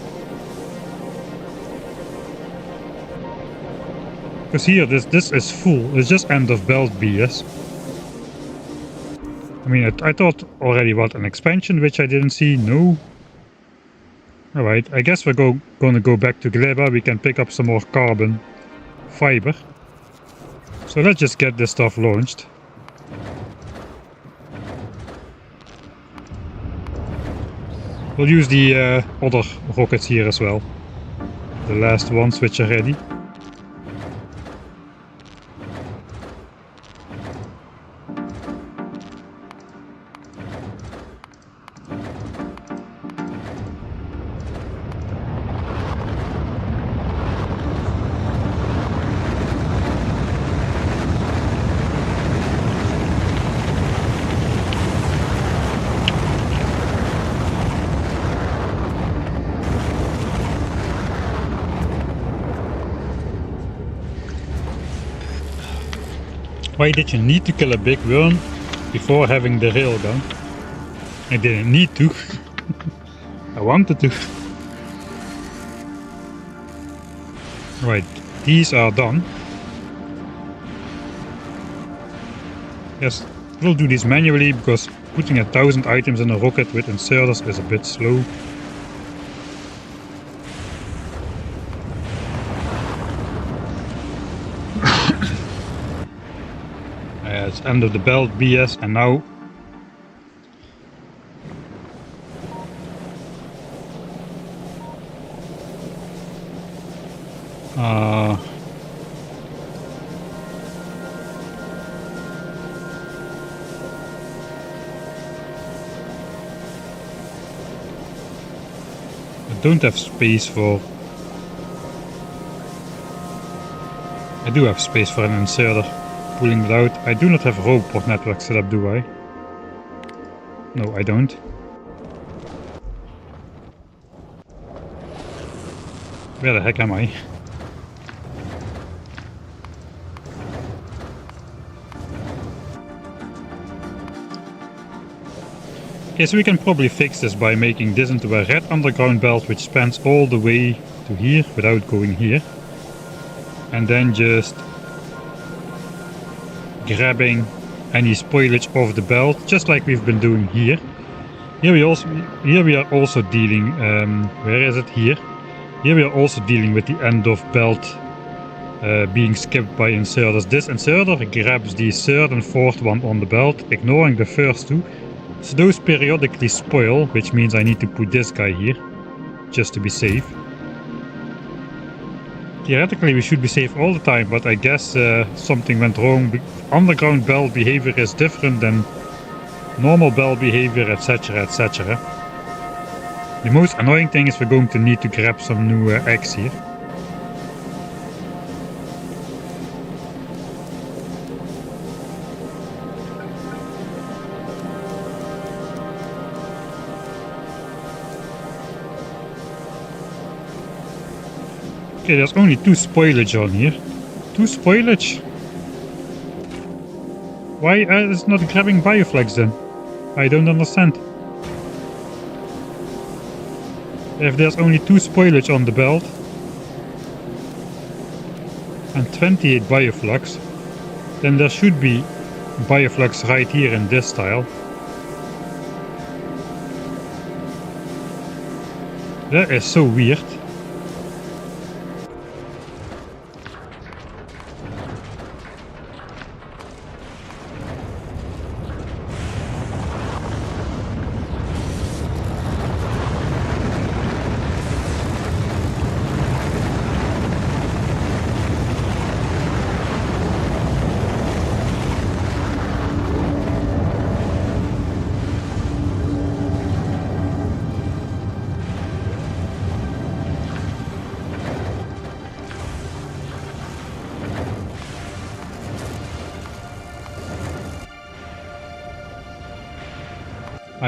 Because here, this is full. It's just end of belt BS. I mean, I thought already about an expansion, which I didn't see. No. Alright, I guess we're gonna go back to Gleba. We can pick up some more carbon fiber. So let's just get this stuff launched. We'll use the other rockets here as well. The last ones which are ready. Why did you need to kill a big worm before having the railgun? I didn't need to. I wanted to. Right, these are done. Yes, we'll do this manually because putting 1,000 items in a rocket with inserters is a bit slow. It's end of the belt BS, and now I don't have space for... I do have space for an inserter. Pulling it out. I do not have a robot network set up, do I? No, I don't. Where the heck am I? Okay, so we can probably fix this by making this into a red underground belt which spans all the way to here without going here. And then just grabbing any spoilage of the belt, just like we've been doing here. Here we are also dealing, where is it? Here we are also dealing with the end of belt being skipped by inserters. This inserter grabs the third and fourth one on the belt, ignoring the first two. So those periodically spoil, which means I need to put this guy here, just to be safe. Theoretically we should be safe all the time, but I guess something went wrong. Underground belt behavior is different than normal belt behavior, etc, etc. The most annoying thing is we're going to need to grab some new eggs here. Okay, there's only 2 spoilage on here. 2 spoilage? Why is it not grabbing bioflex then? I don't understand. If there's only 2 spoilage on the belt and 28 bioflux, then there should be bioflux right here in this tile. That is so weird.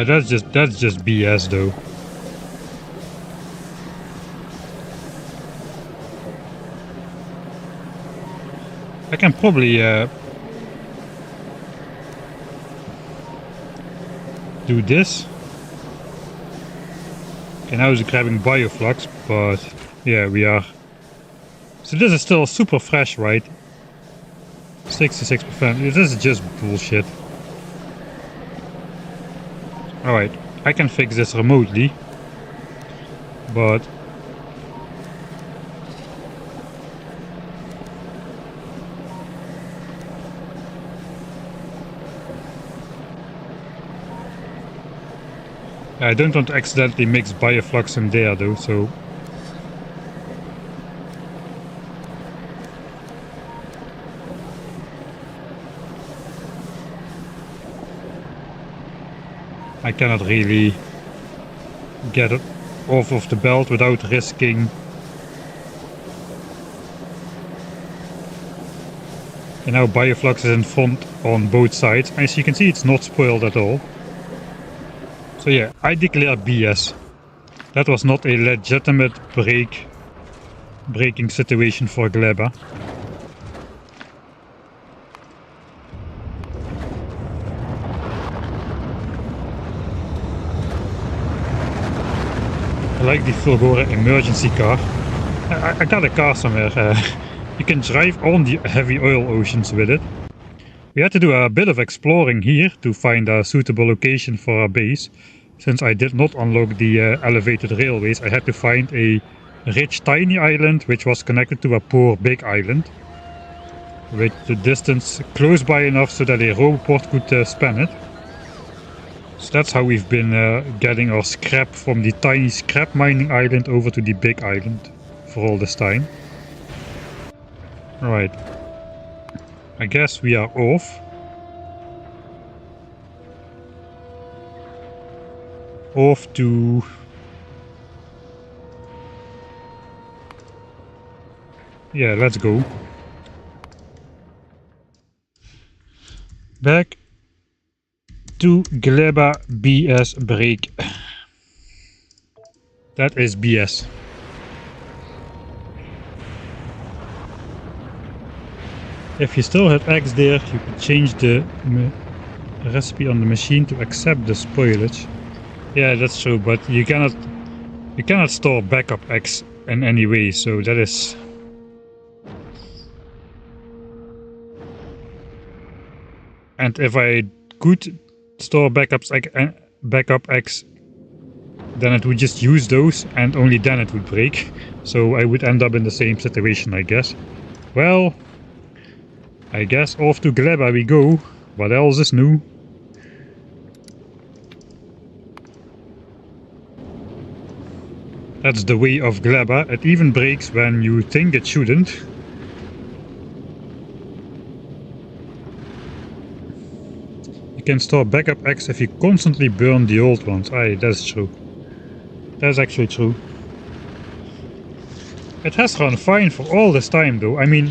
That's just BS though. I can probably do this. Okay, now it's grabbing bioflux, but yeah, we are. So this is still super fresh, right? 66%. This is just bullshit. Alright, I can fix this remotely, but I don't want to accidentally mix bioflux in there though, so I cannot really get it off of the belt without risking and now bioflux is in front on both sides. As you can see, it's not spoiled at all. So yeah, I declare BS. That was not a legitimate breaking situation for Gleba. I like the Fulgora emergency car. I got a car somewhere. You can drive on the heavy oil oceans with it. We had to do a bit of exploring here to find a suitable location for our base. Since I did not unlock the elevated railways, I had to find a rich tiny island which was connected to a poor big island. With the distance close by enough so that a roboport could span it. So that's how we've been getting our scrap from the tiny scrap mining island over to the big island for all this time. Right. I guess we are off. Off to... Yeah, let's go. Back to Gleba BS break. That is BS. If you still had eggs there, you could change the recipe on the machine to accept the spoilage. Yeah, that's true, but you cannot store backup eggs in any way, so that is... And if I could store backup eggs, then it would just use those and only then it would break. So I would end up in the same situation, I guess. Well, I guess off to Gleba we go. What else is new? That's the way of Gleba. It even breaks when you think it shouldn't. You can store backup eggs if you constantly burn the old ones. Aye, that's true. That's actually true. It has run fine for all this time though. I mean,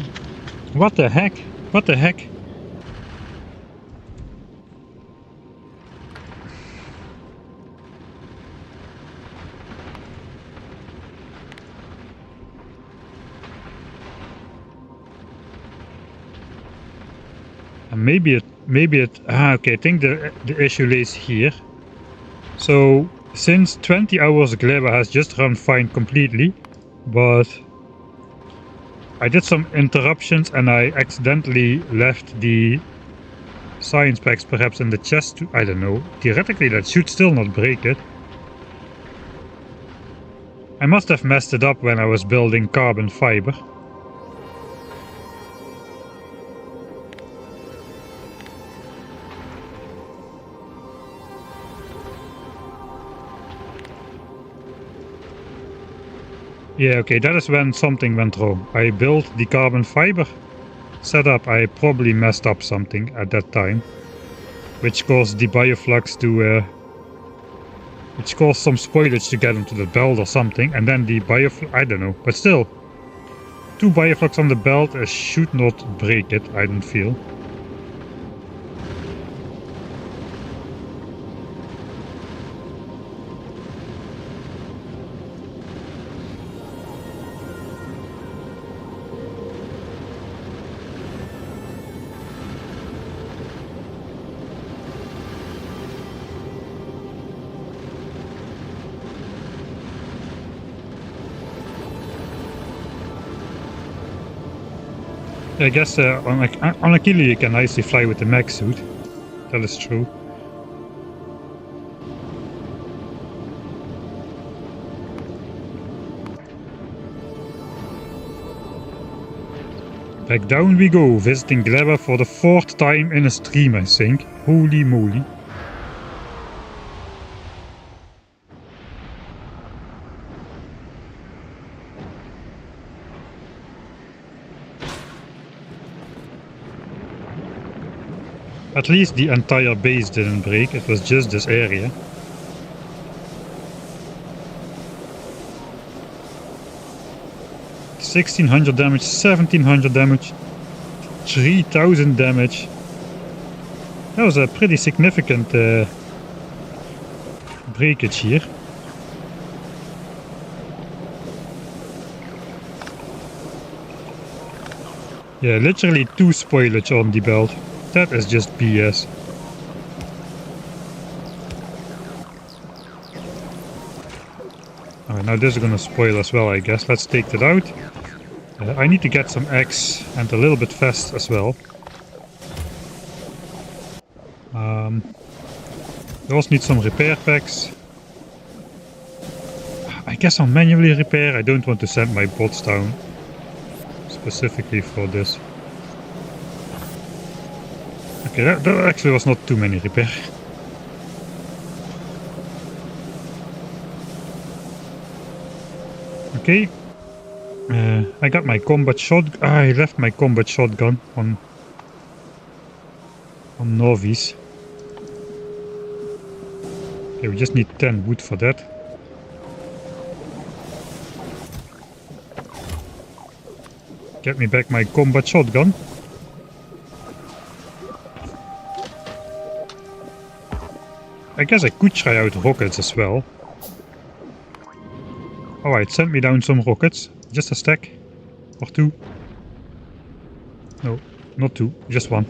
what the heck? What the heck? And maybe it, okay, I think the issue lays here. So, since 20 hours Gleba has just run fine completely, but I did some interruptions and I accidentally left the science packs perhaps in the chest. I don't know. Theoretically that should still not break it. I must have messed it up when I was building carbon fiber. Yeah, okay, that is when something went wrong. I built the carbon fiber setup. I probably messed up something at that time, which caused the bioflux to, which caused some spoilage to get into the belt or something, and then the bioflux, I don't know, but still, 2 bioflux on the belt should not break it, I don't feel. I guess on Aquilo you can nicely fly with the mech suit. That is true. Back down we go, visiting Gleba for the 4th time in a stream, I think. Holy moly. At least the entire base didn't break, it was just this area. $1,600 damage, 1,700 damage, 3,000 damage. That was a pretty significant breakage here. Yeah, literally 2 spoilage on the belt. That is just BS. Alright, now this is gonna spoil as well, I guess. Let's take that out. I need to get some eggs and a little bit fast as well. I also need some repair packs. I guess I'll manually repair. I don't want to send my bots down specifically for this. Okay, that actually was not too many repair. Okay. I got my combat shotgun. I left my combat shotgun on Nauvis. Okay, we just need 10 wood for that. Get me back my combat shotgun. I guess I could try out rockets as well. Alright, send me down some rockets. Just a stack. Or 2. No, not 2, just 1.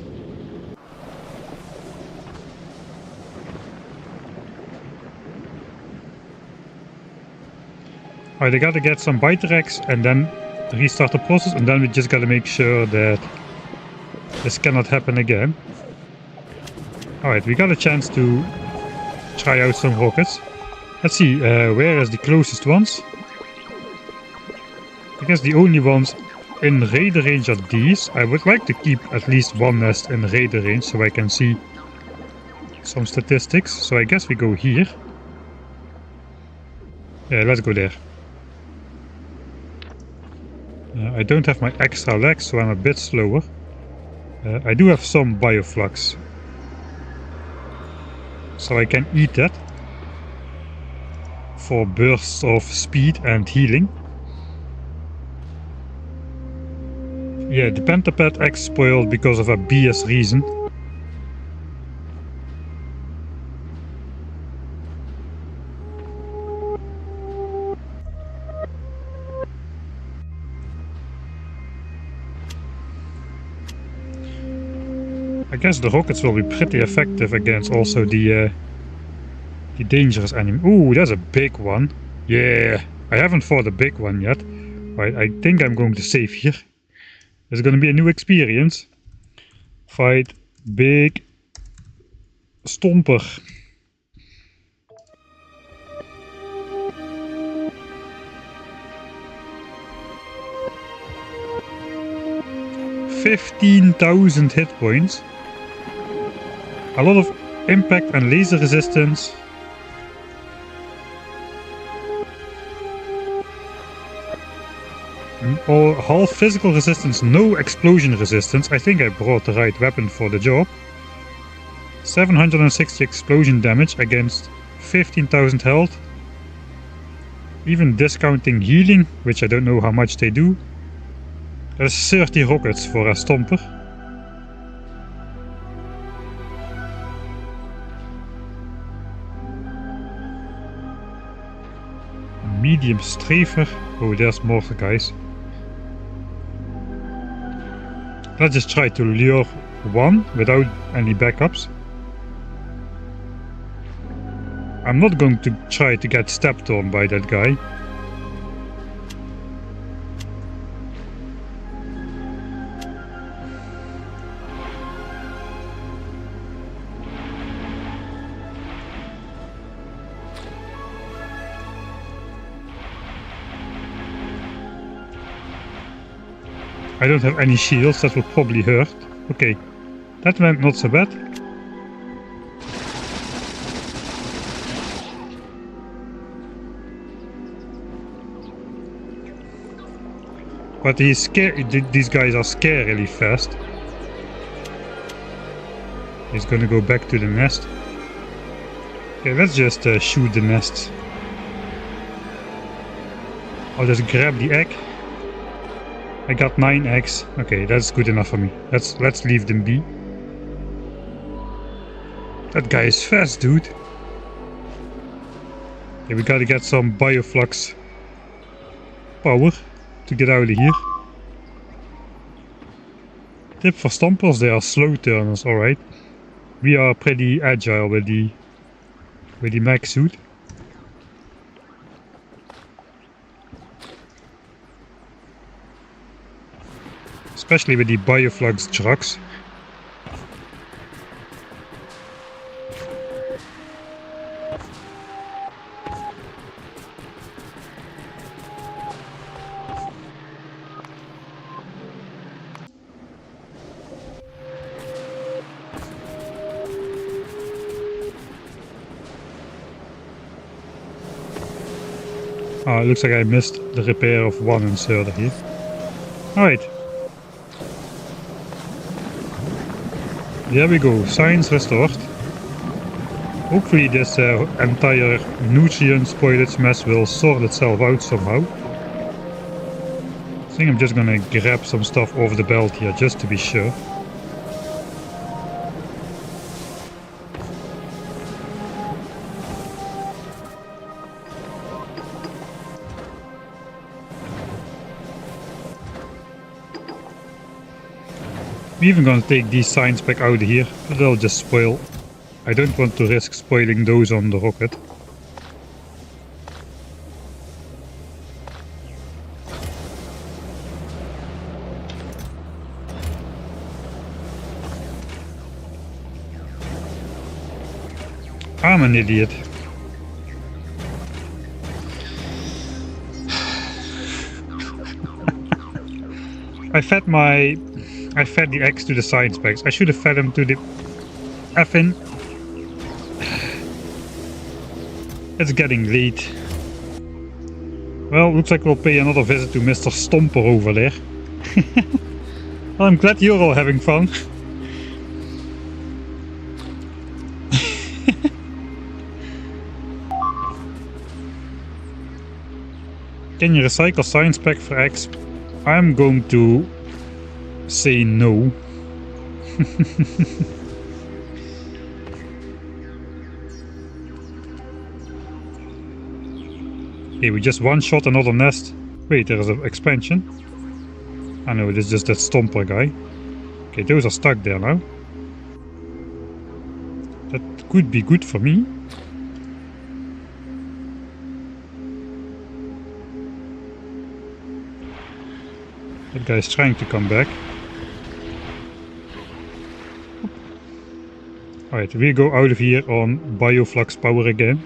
Alright, I gotta get some Biterex and then restart the process, and then we just gotta make sure that this cannot happen again. Alright, we got a chance to try out some rockets. Let's see, where is the closest ones? I guess the only ones in radar range are these. I would like to keep at least one nest in radar range so I can see some statistics. So I guess we go here. Yeah, let's go there. I don't have my extra legs, so I'm a bit slower. I do have some bioflux, so I can eat that for bursts of speed and healing. Yeah, the Pentapad X spoiled because of a BS reason. I guess the rockets will be pretty effective against also the dangerous enemy. Ooh, that's a big one. Yeah, I haven't fought a big one yet. Right, I think I'm going to save here. It's going to be a new experience. Fight big stomper. $15,000 hit points. A lot of impact and laser resistance. Or half physical resistance, no explosion resistance. I think I brought the right weapon for the job. 760 explosion damage against 15,000 health. Even discounting healing, which I don't know how much they do. That's 30 rockets for a stomper. Medium strafer. Oh, there's more guys. Let's just try to lure one without any backups. I'm not going to try to get stepped on by that guy. I don't have any shields, that will probably hurt. Okay, that went not so bad. But he's scary. These guys are scarily fast. He's gonna go back to the nest. Okay, let's just shoot the nests. I'll just grab the egg. I got 9 eggs. Okay, that's good enough for me. Let's leave them be. That guy is fast, dude. Okay, we gotta get some bioflux power to get out of here. Tip for stompers, they are slow turners, alright. We are pretty agile with the mech suit. Especially with the bioflux trucks. It looks like I missed the repair of one inserter here. Alright. There we go, science restored. Hopefully this entire nutrient spoilage mess will sort itself out somehow. I think I'm just gonna grab some stuff over the belt here just to be sure. I'm even gonna take these signs back out of here, but they'll just spoil. I don't want to risk spoiling those on the rocket. I'm an idiot. I fed the eggs to the science bags. I should have fed them to the effing. It's getting late. Well, looks like we'll pay another visit to Mr. Stomper over there. Well, I'm glad you're all having fun. Can you recycle science pack for X? I'm going to say no. Okay, we just one-shot another nest. Wait, there is an expansion. I know, this is just that Stomper guy. Okay, those are stuck there now. That could be good for me. That guy is trying to come back. Alright, we go out of here on bioflux power again.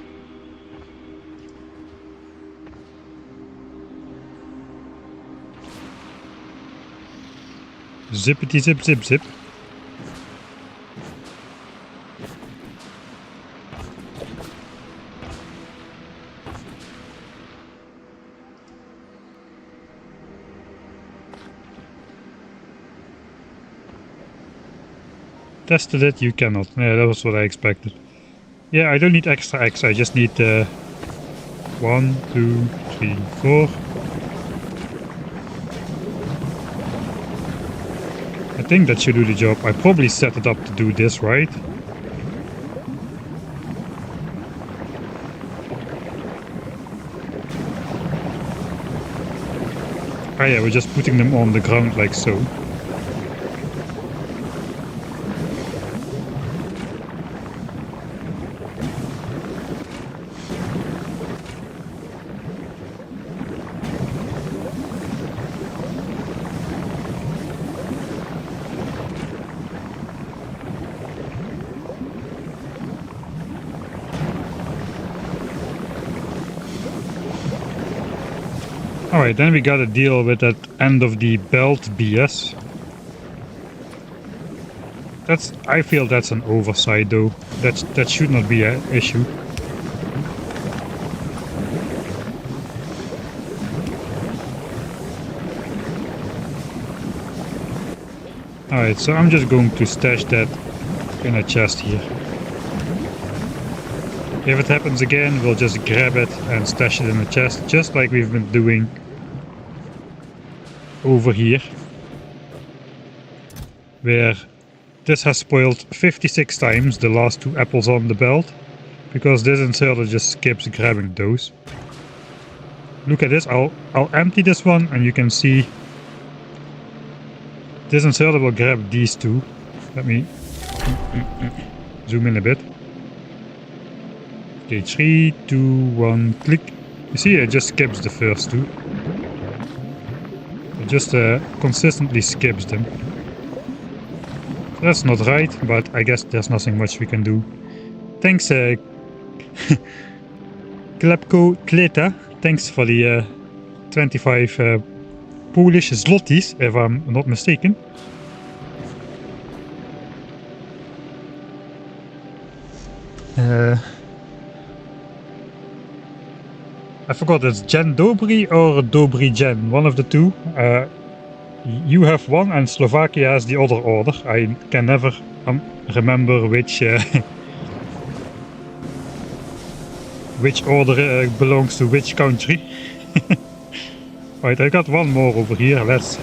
Zippity zip zip zip. Tested it, you cannot. Yeah, that was what I expected. Yeah, I don't need extra X, I just need 1, 2, 3, 4. I think that should do the job. I probably set it up to do this, right? Ah yeah, we're just putting them on the ground like so. Alright, then we gotta deal with that end of the belt BS. I feel that's an oversight though. That should not be an issue. Alright, so I'm just going to stash that in a chest here. If it happens again, we'll just grab it and stash it in the chest, just like we've been doing over here, where this has spoiled 56 times the last 2 apples on the belt, because this inserter just skips grabbing those. Look at this, I'll empty this one and you can see this inserter will grab these 2. Let me zoom in a bit. Okay, 3, 2, 1, click. You see, it just skips the first 2. It just consistently skips them. That's not right, but I guess there's nothing much we can do. Thanks, Klepko Kleta. Thanks for the 25 Polish zlotys, if I'm not mistaken. I forgot, it's Jen Dobry or Dobry Jen, one of the two. You have one and Slovakia has the other order. I can never remember which which order belongs to which country. Right, I got one more over here. Let's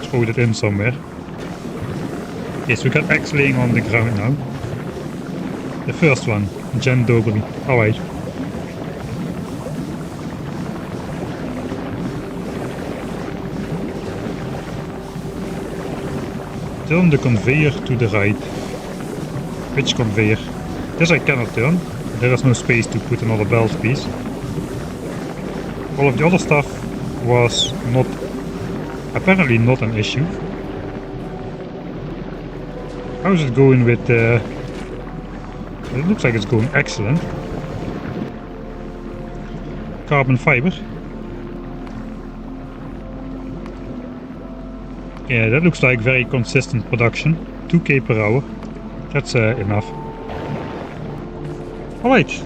throw that in somewhere. Yes, we got X laying on the ground now. The first one, Jen Dobry. Alright. Turn the conveyor to the right. Which conveyor? This I cannot turn. There is no space to put another belt piece. All of the other stuff was apparently not an issue. How's it going with it looks like it's going excellent. Carbon fiber. Yeah, that looks like very consistent production. 2k per hour. That's enough. Alright.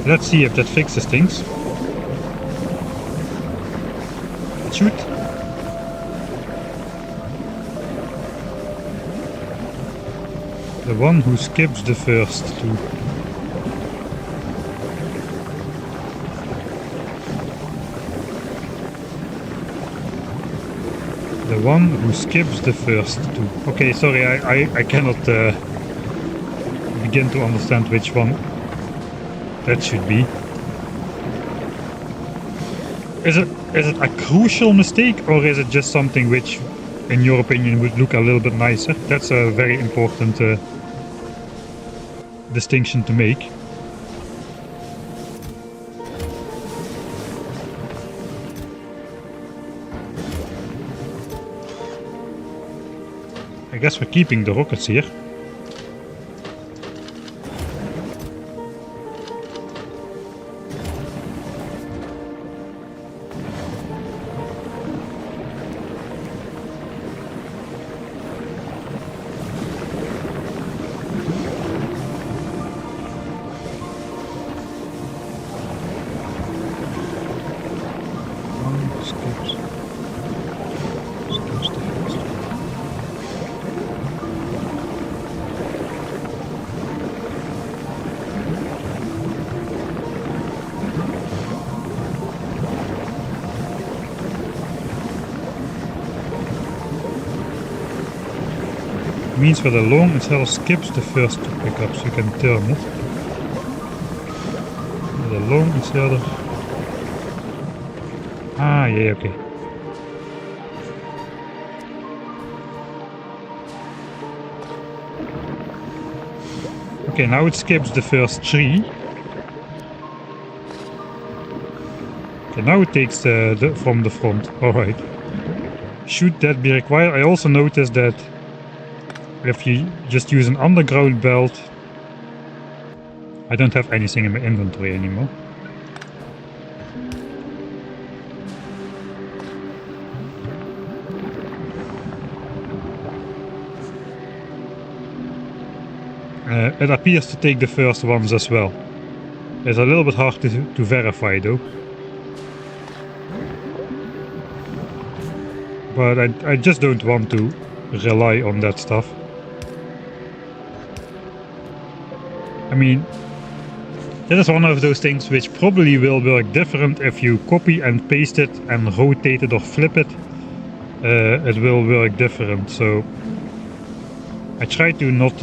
Let's see if that fixes things. shoot. The one who skips the first two. The one who skips the first two. Okay, sorry, I cannot begin to understand which one that should be. Is it a crucial mistake, or is it just something which, in your opinion, would look a little bit nicer? That's a very important distinction to make. I guess we're keeping the rockets here. Means for the long instead skips the first two pickups, you can turn it. The long instead of... Ah, yeah, okay. Okay, now it skips the first three. Okay, now it takes from the front. Alright. Should that be required? I also noticed that if you just use an underground belt, I don't have anything in my inventory anymore. It appears to take the first ones as well. It's a little bit hard to verify though. But I just don't want to rely on that stuff. I mean, that is one of those things which probably will work different if you copy and paste it and rotate it or flip it. It will work different, so I try to not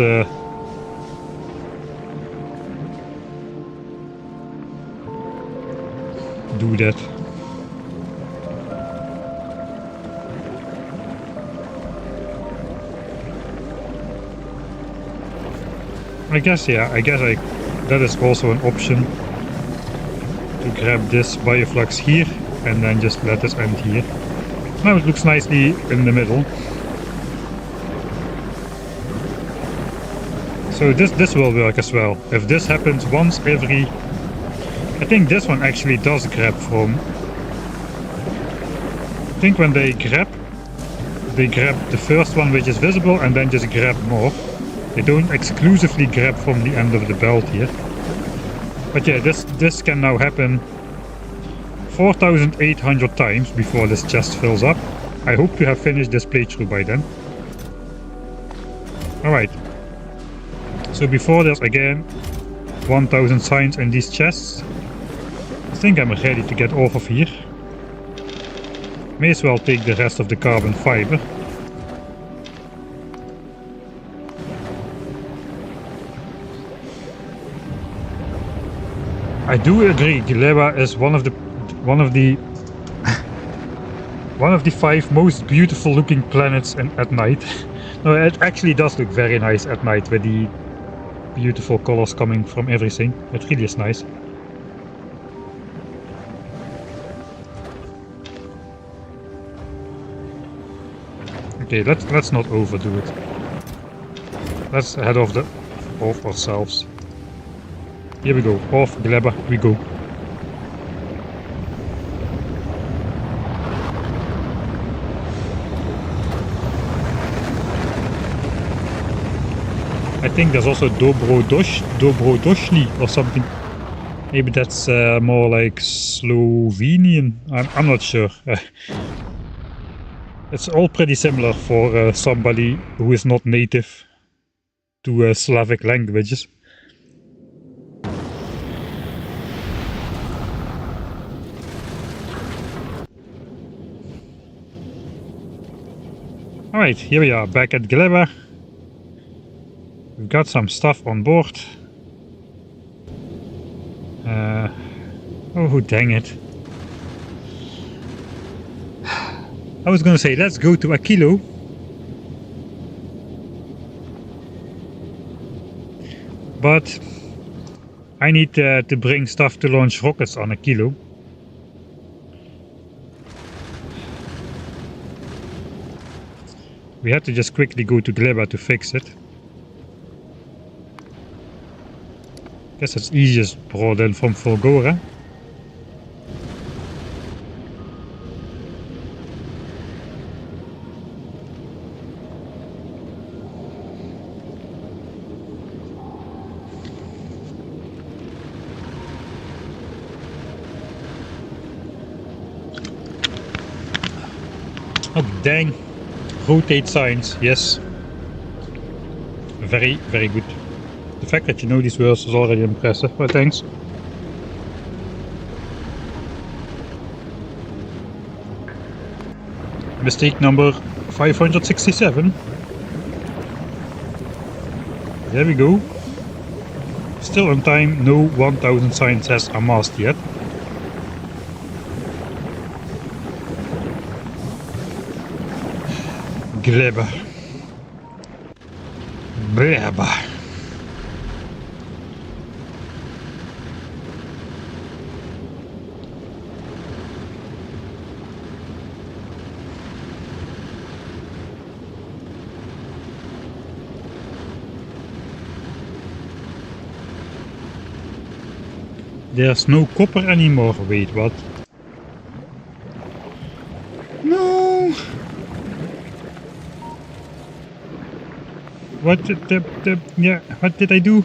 do that. I guess that is also an option, to grab this bioflux here and then just let this end here. Now it looks nicely in the middle. So this will work as well. If this happens once every... I think this one actually does grab from... I think when they grab the first one which is visible and then just grab more. They don't exclusively grab from the end of the belt here. But yeah, this can now happen 4,800 times before this chest fills up. I hope to have finished this playthrough by then. Alright. So before there's again 1,000 signs in these chests. I think I'm ready to get off of here. May as well take the rest of the carbon fiber. I do agree, Gleba is one of the 5 most beautiful looking planets at night. No, it actually does look very nice at night with the beautiful colors coming from everything. It really is nice. Okay, let's not overdo it. Let's head off ourselves. Here we go, off Gleba we go. I think there's also Dobrodošli or something. Maybe that's more like Slovenian. I'm not sure. It's all pretty similar for somebody who is not native to Slavic languages. Alright, here we are, back at Gleba. We've got some stuff on board. Oh, dang it. I was gonna say, let's go to Aquilo. But I need to bring stuff to launch rockets on Aquilo. We had to just quickly go to Gleba to fix it. Guess it's easiest brought in from Fulgora. Oh dang. Rotate signs, yes. Very, very good. The fact that you know these words is already impressive, but thanks. Mistake number 567. There we go. Still on time, no 1000 signs has amassed yet. Gleba. Gleba. There's no copper anymore. Wait, what? No! What what did I do?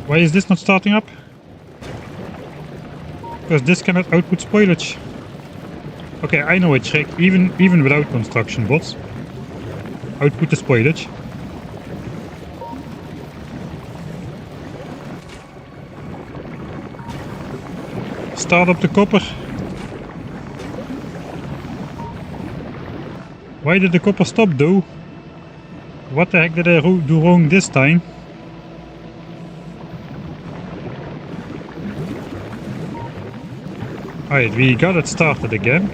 Why is this not starting up? Because this cannot output spoilage. Okay, I know a trick, even without construction bots. Output the spoilage. Start up the copper. Why did the copper stop though? What the heck did I do wrong this time? Alright, we got it started again.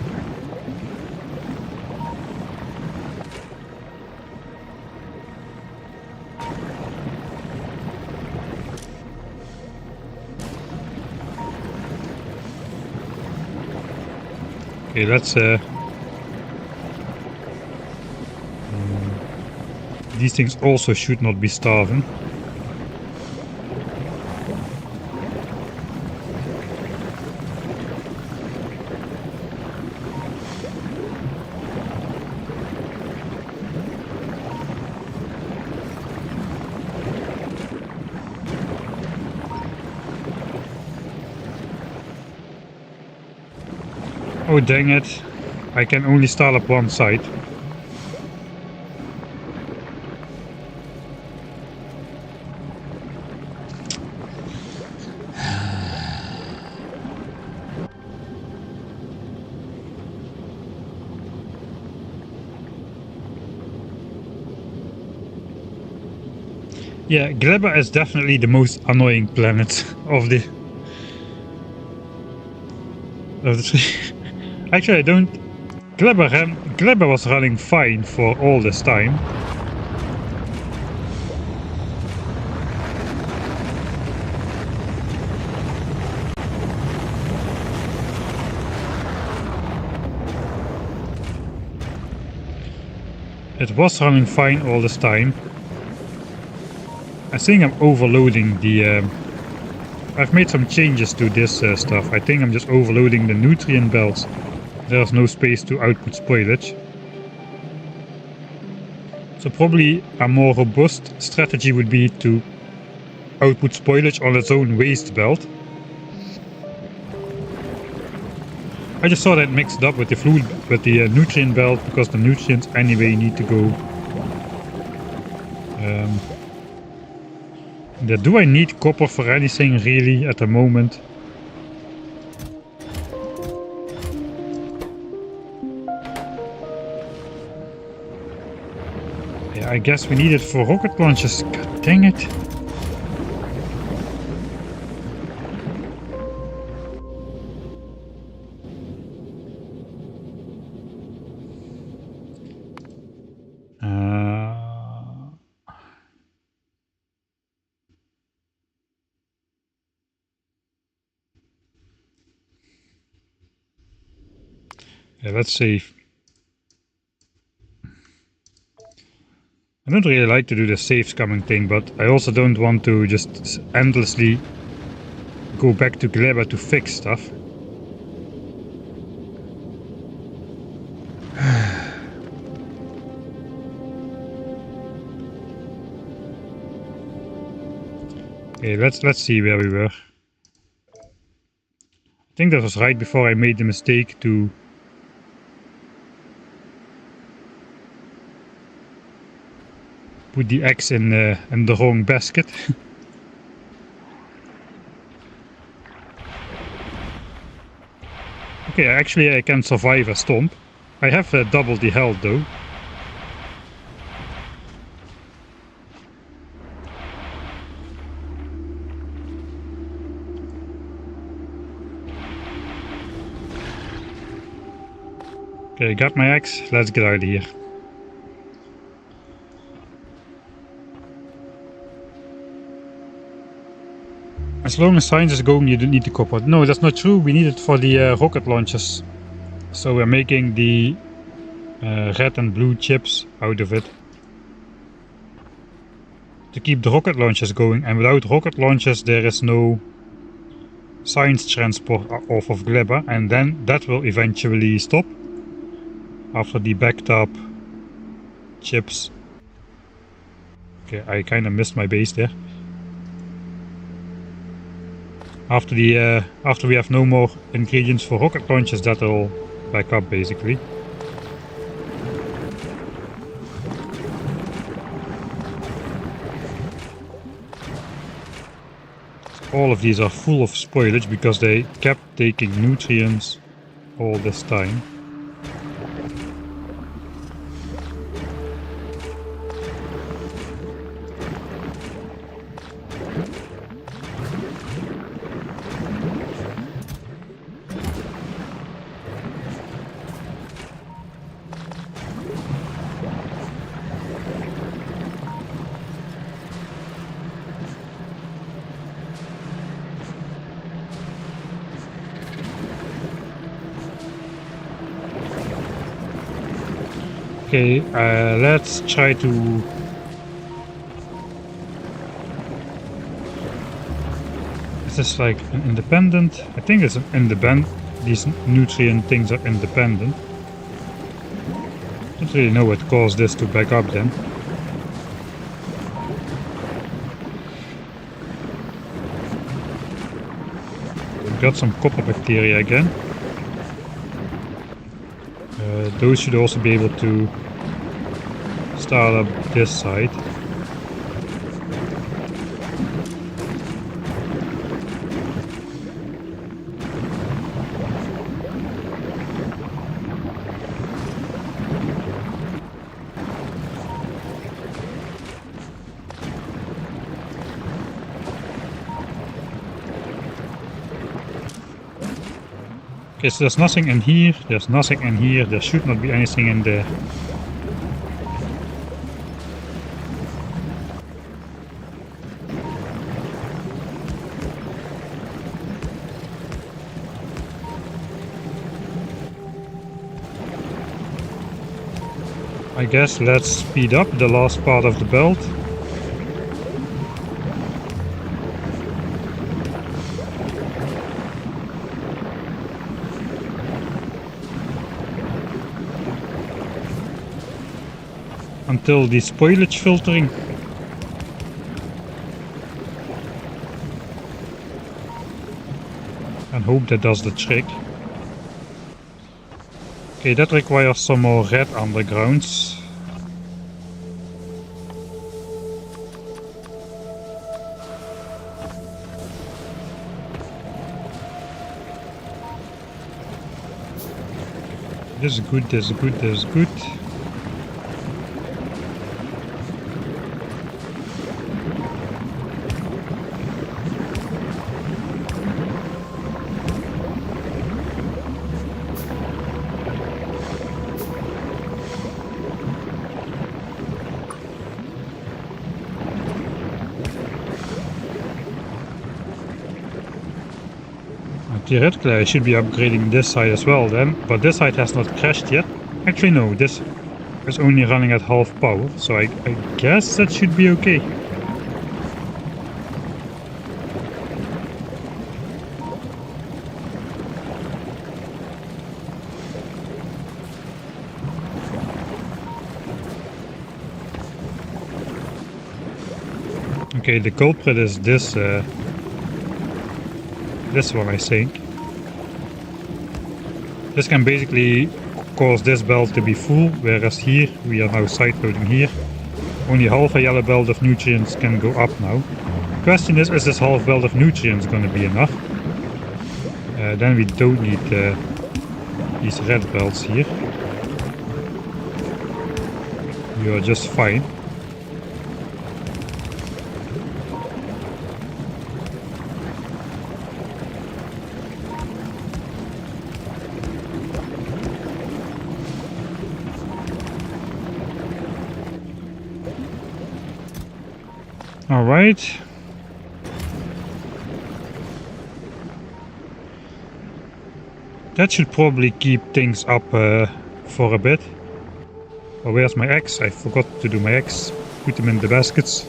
Okay, let's these things also should not be starving. Oh dang it, I can only start up one side. Yeah, Gleba is definitely the most annoying planet of the three. Actually, I don't. Gleba was running fine for all this time. It was running fine all this time. I think I'm overloading the... I've made some changes to this stuff. I think I'm just overloading the nutrient belts. There's no space to output spoilage. So probably a more robust strategy would be to output spoilage on its own waste belt. I just saw that mixed up with the fluid, with the nutrient belt, because the nutrients anyway need to go. Do I need copper for anything really at the moment? Yeah, I guess we need it for rocket launches. God dang it. Yeah, let's save. I don't really like to do the save scumming thing, but I also don't want to just endlessly go back to Gleba to fix stuff. Okay, let's see where we were. I think that was right before I made the mistake to put the eggs in the wrong basket. Okay, actually I can survive a stomp. I have double the health though. Okay, got my axe. Let's get out of here. As long as science is going, you don't need the copper. No, that's not true. We need it for the rocket launches. So we're making the red and blue chips out of it to keep the rocket launches going. And without rocket launches, there is no science transport off of Gleba, and then that will eventually stop after the backed up chips. Okay, I kind of missed my base there. After we have no more ingredients for rocket launches, that'll back up basically. All of these are full of spoilage because they kept taking nutrients all this time. Okay, let's try to... Is this like an independent? I think it's an independent. These nutrient things are independent. Don't really know what caused this to back up then. We've got some copper bacteria again. Those should also be able to start up this side. Okay, so there's nothing in here, there's nothing in here, there should not be anything in there. I guess let's speed up the last part of the belt. Until the spoilage filtering. And hope that does the trick. Okay, that requires some more red undergrounds. This is good, this is good, this is good. Theoretically, I should be upgrading this side as well then, but this side has not crashed yet. Actually, no, this is only running at half power, so I guess that should be okay. Okay, the culprit is this one, I think. This can basically cause this belt to be full, whereas here we are now side loading here. Only half a yellow belt of nutrients can go up now. Question is this half belt of nutrients going to be enough? Then we don't need these red belts here. You are just fine. Alright. That should probably keep things up for a bit. Oh, where's my eggs? I forgot to do my eggs. Put them in the baskets.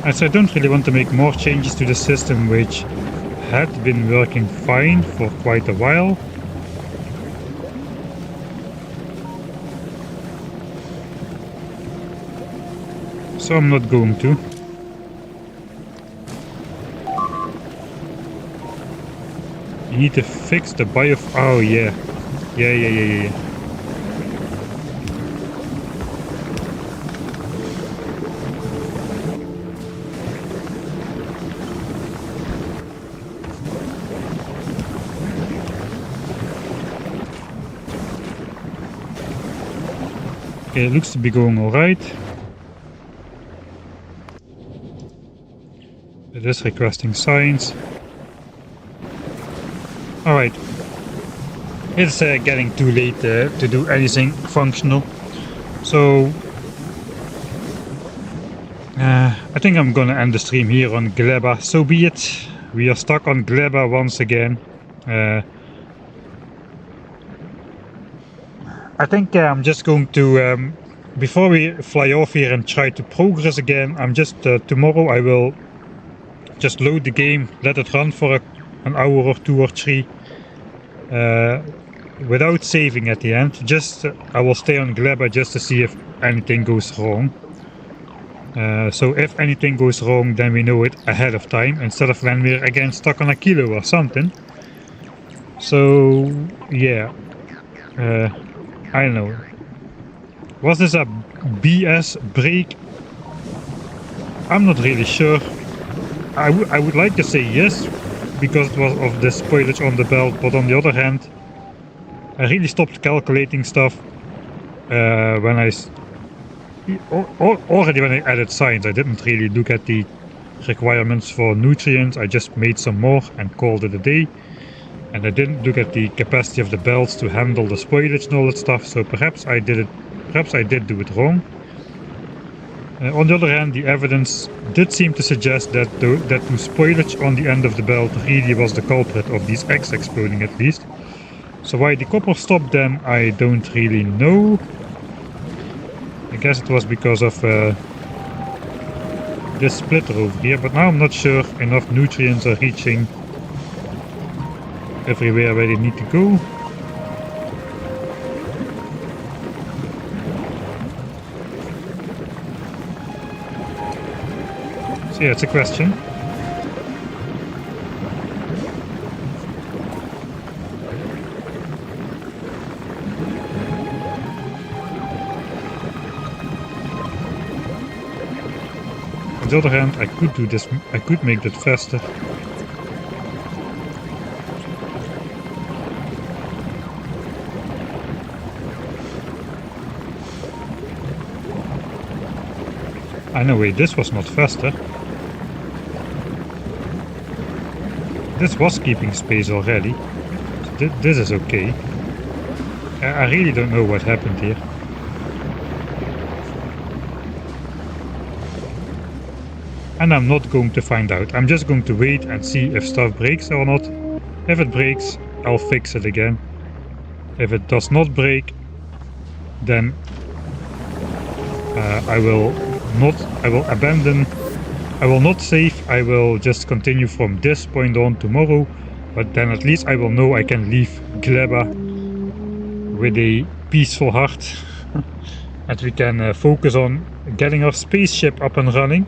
As I don't really want to make more changes to the system, which had been working fine for quite a while. So I'm not going to. You need to fix the bio... Oh yeah. Yeah. Okay, it looks to be going alright. It is requesting signs. Alright. It's getting too late to do anything functional. So I think I'm gonna end the stream here on Gleba. So be it. We are stuck on Gleba once again. I think I'm just going to, before we fly off here and try to progress again, I'm just, tomorrow I will just load the game, let it run for an hour or 2 or 3, without saving at the end. Just, I will stay on Gleba just to see if anything goes wrong. So if anything goes wrong, then we know it ahead of time, instead of when we're again stuck on Aquilo or something. So, yeah. I don't know. Was this a BS break? I'm not really sure. I would like to say yes, because it was of the spoilage on the belt, but on the other hand, I really stopped calculating stuff when I Already when I added science, I didn't really look at the requirements for nutrients. I just made some more and called it a day. And I didn't look at the capacity of the belts to handle the spoilage and all that stuff, so perhaps I did do it wrong. On the other hand, the evidence did seem to suggest that the spoilage on the end of the belt really was the culprit of these eggs exploding, at least. So why the copper stopped then, I don't really know. I guess it was because of this splitter over here, but now I'm not sure enough nutrients are reaching everywhere where they need to go. So yeah, it's a question. On the other hand, I could do this, I could make that faster. No, wait, this was not faster. This was keeping space already. So this is okay. I really don't know what happened here. And I'm not going to find out. I'm just going to wait and see if stuff breaks or not. If it breaks, I'll fix it again. If it does not break, then I will abandon. I will not save. I will just continue from this point on tomorrow. But then at least I will know I can leave Gleba with a peaceful heart. And we can focus on getting our spaceship up and running.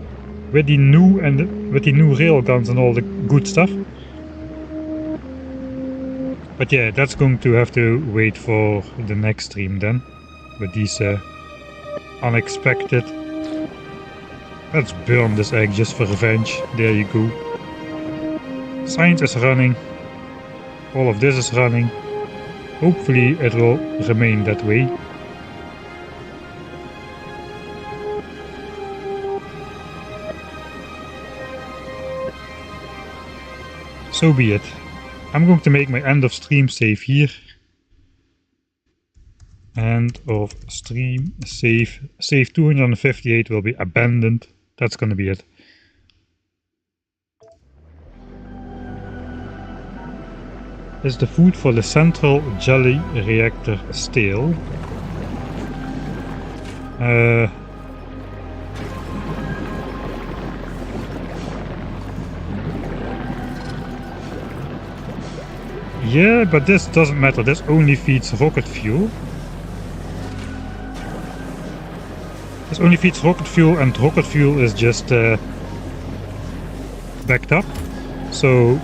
With the new railguns and all the good stuff. But yeah, that's going to have to wait for the next stream then. With these unexpected. Let's burn this egg just for revenge. There you go. Science is running. All of this is running. Hopefully it will remain that way. So be it. I'm going to make my end of stream save here. End of stream save. Save 258 will be abandoned. That's going to be it. Is the food for the central jelly reactor stale? Yeah, but this doesn't matter. This only feeds rocket fuel. This only feeds rocket fuel, and rocket fuel is just backed up. So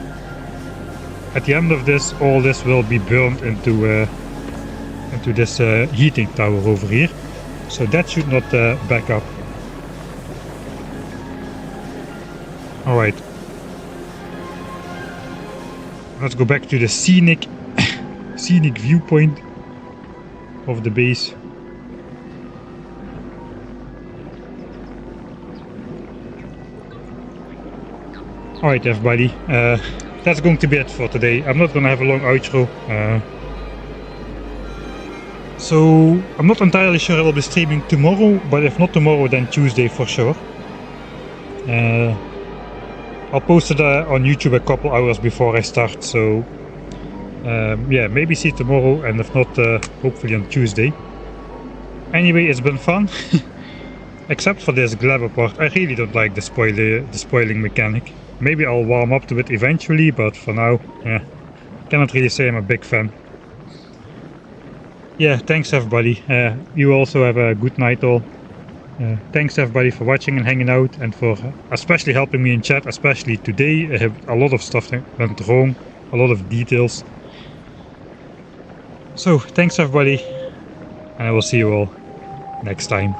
at the end of this, all this will be burned into this heating tower over here. So that should not back up. All right. Let's go back to the scenic viewpoint of the base. Alright everybody, that's going to be it for today. I'm not gonna have a long outro. So I'm not entirely sure I will be streaming tomorrow, but if not tomorrow then Tuesday for sure. I'll post it on YouTube a couple hours before I start, so yeah, maybe see tomorrow, and if not, hopefully on Tuesday. Anyway, it's been fun. Except for this Gleba part, I really don't like the spoiling mechanic. Maybe I'll warm up to it eventually, but for now, yeah, cannot really say I'm a big fan. Yeah, thanks everybody. You also have a good night all. Thanks everybody for watching and hanging out, and for especially helping me in chat, especially today. I have a lot of stuff that went wrong, a lot of details. So, thanks everybody, and I will see you all next time.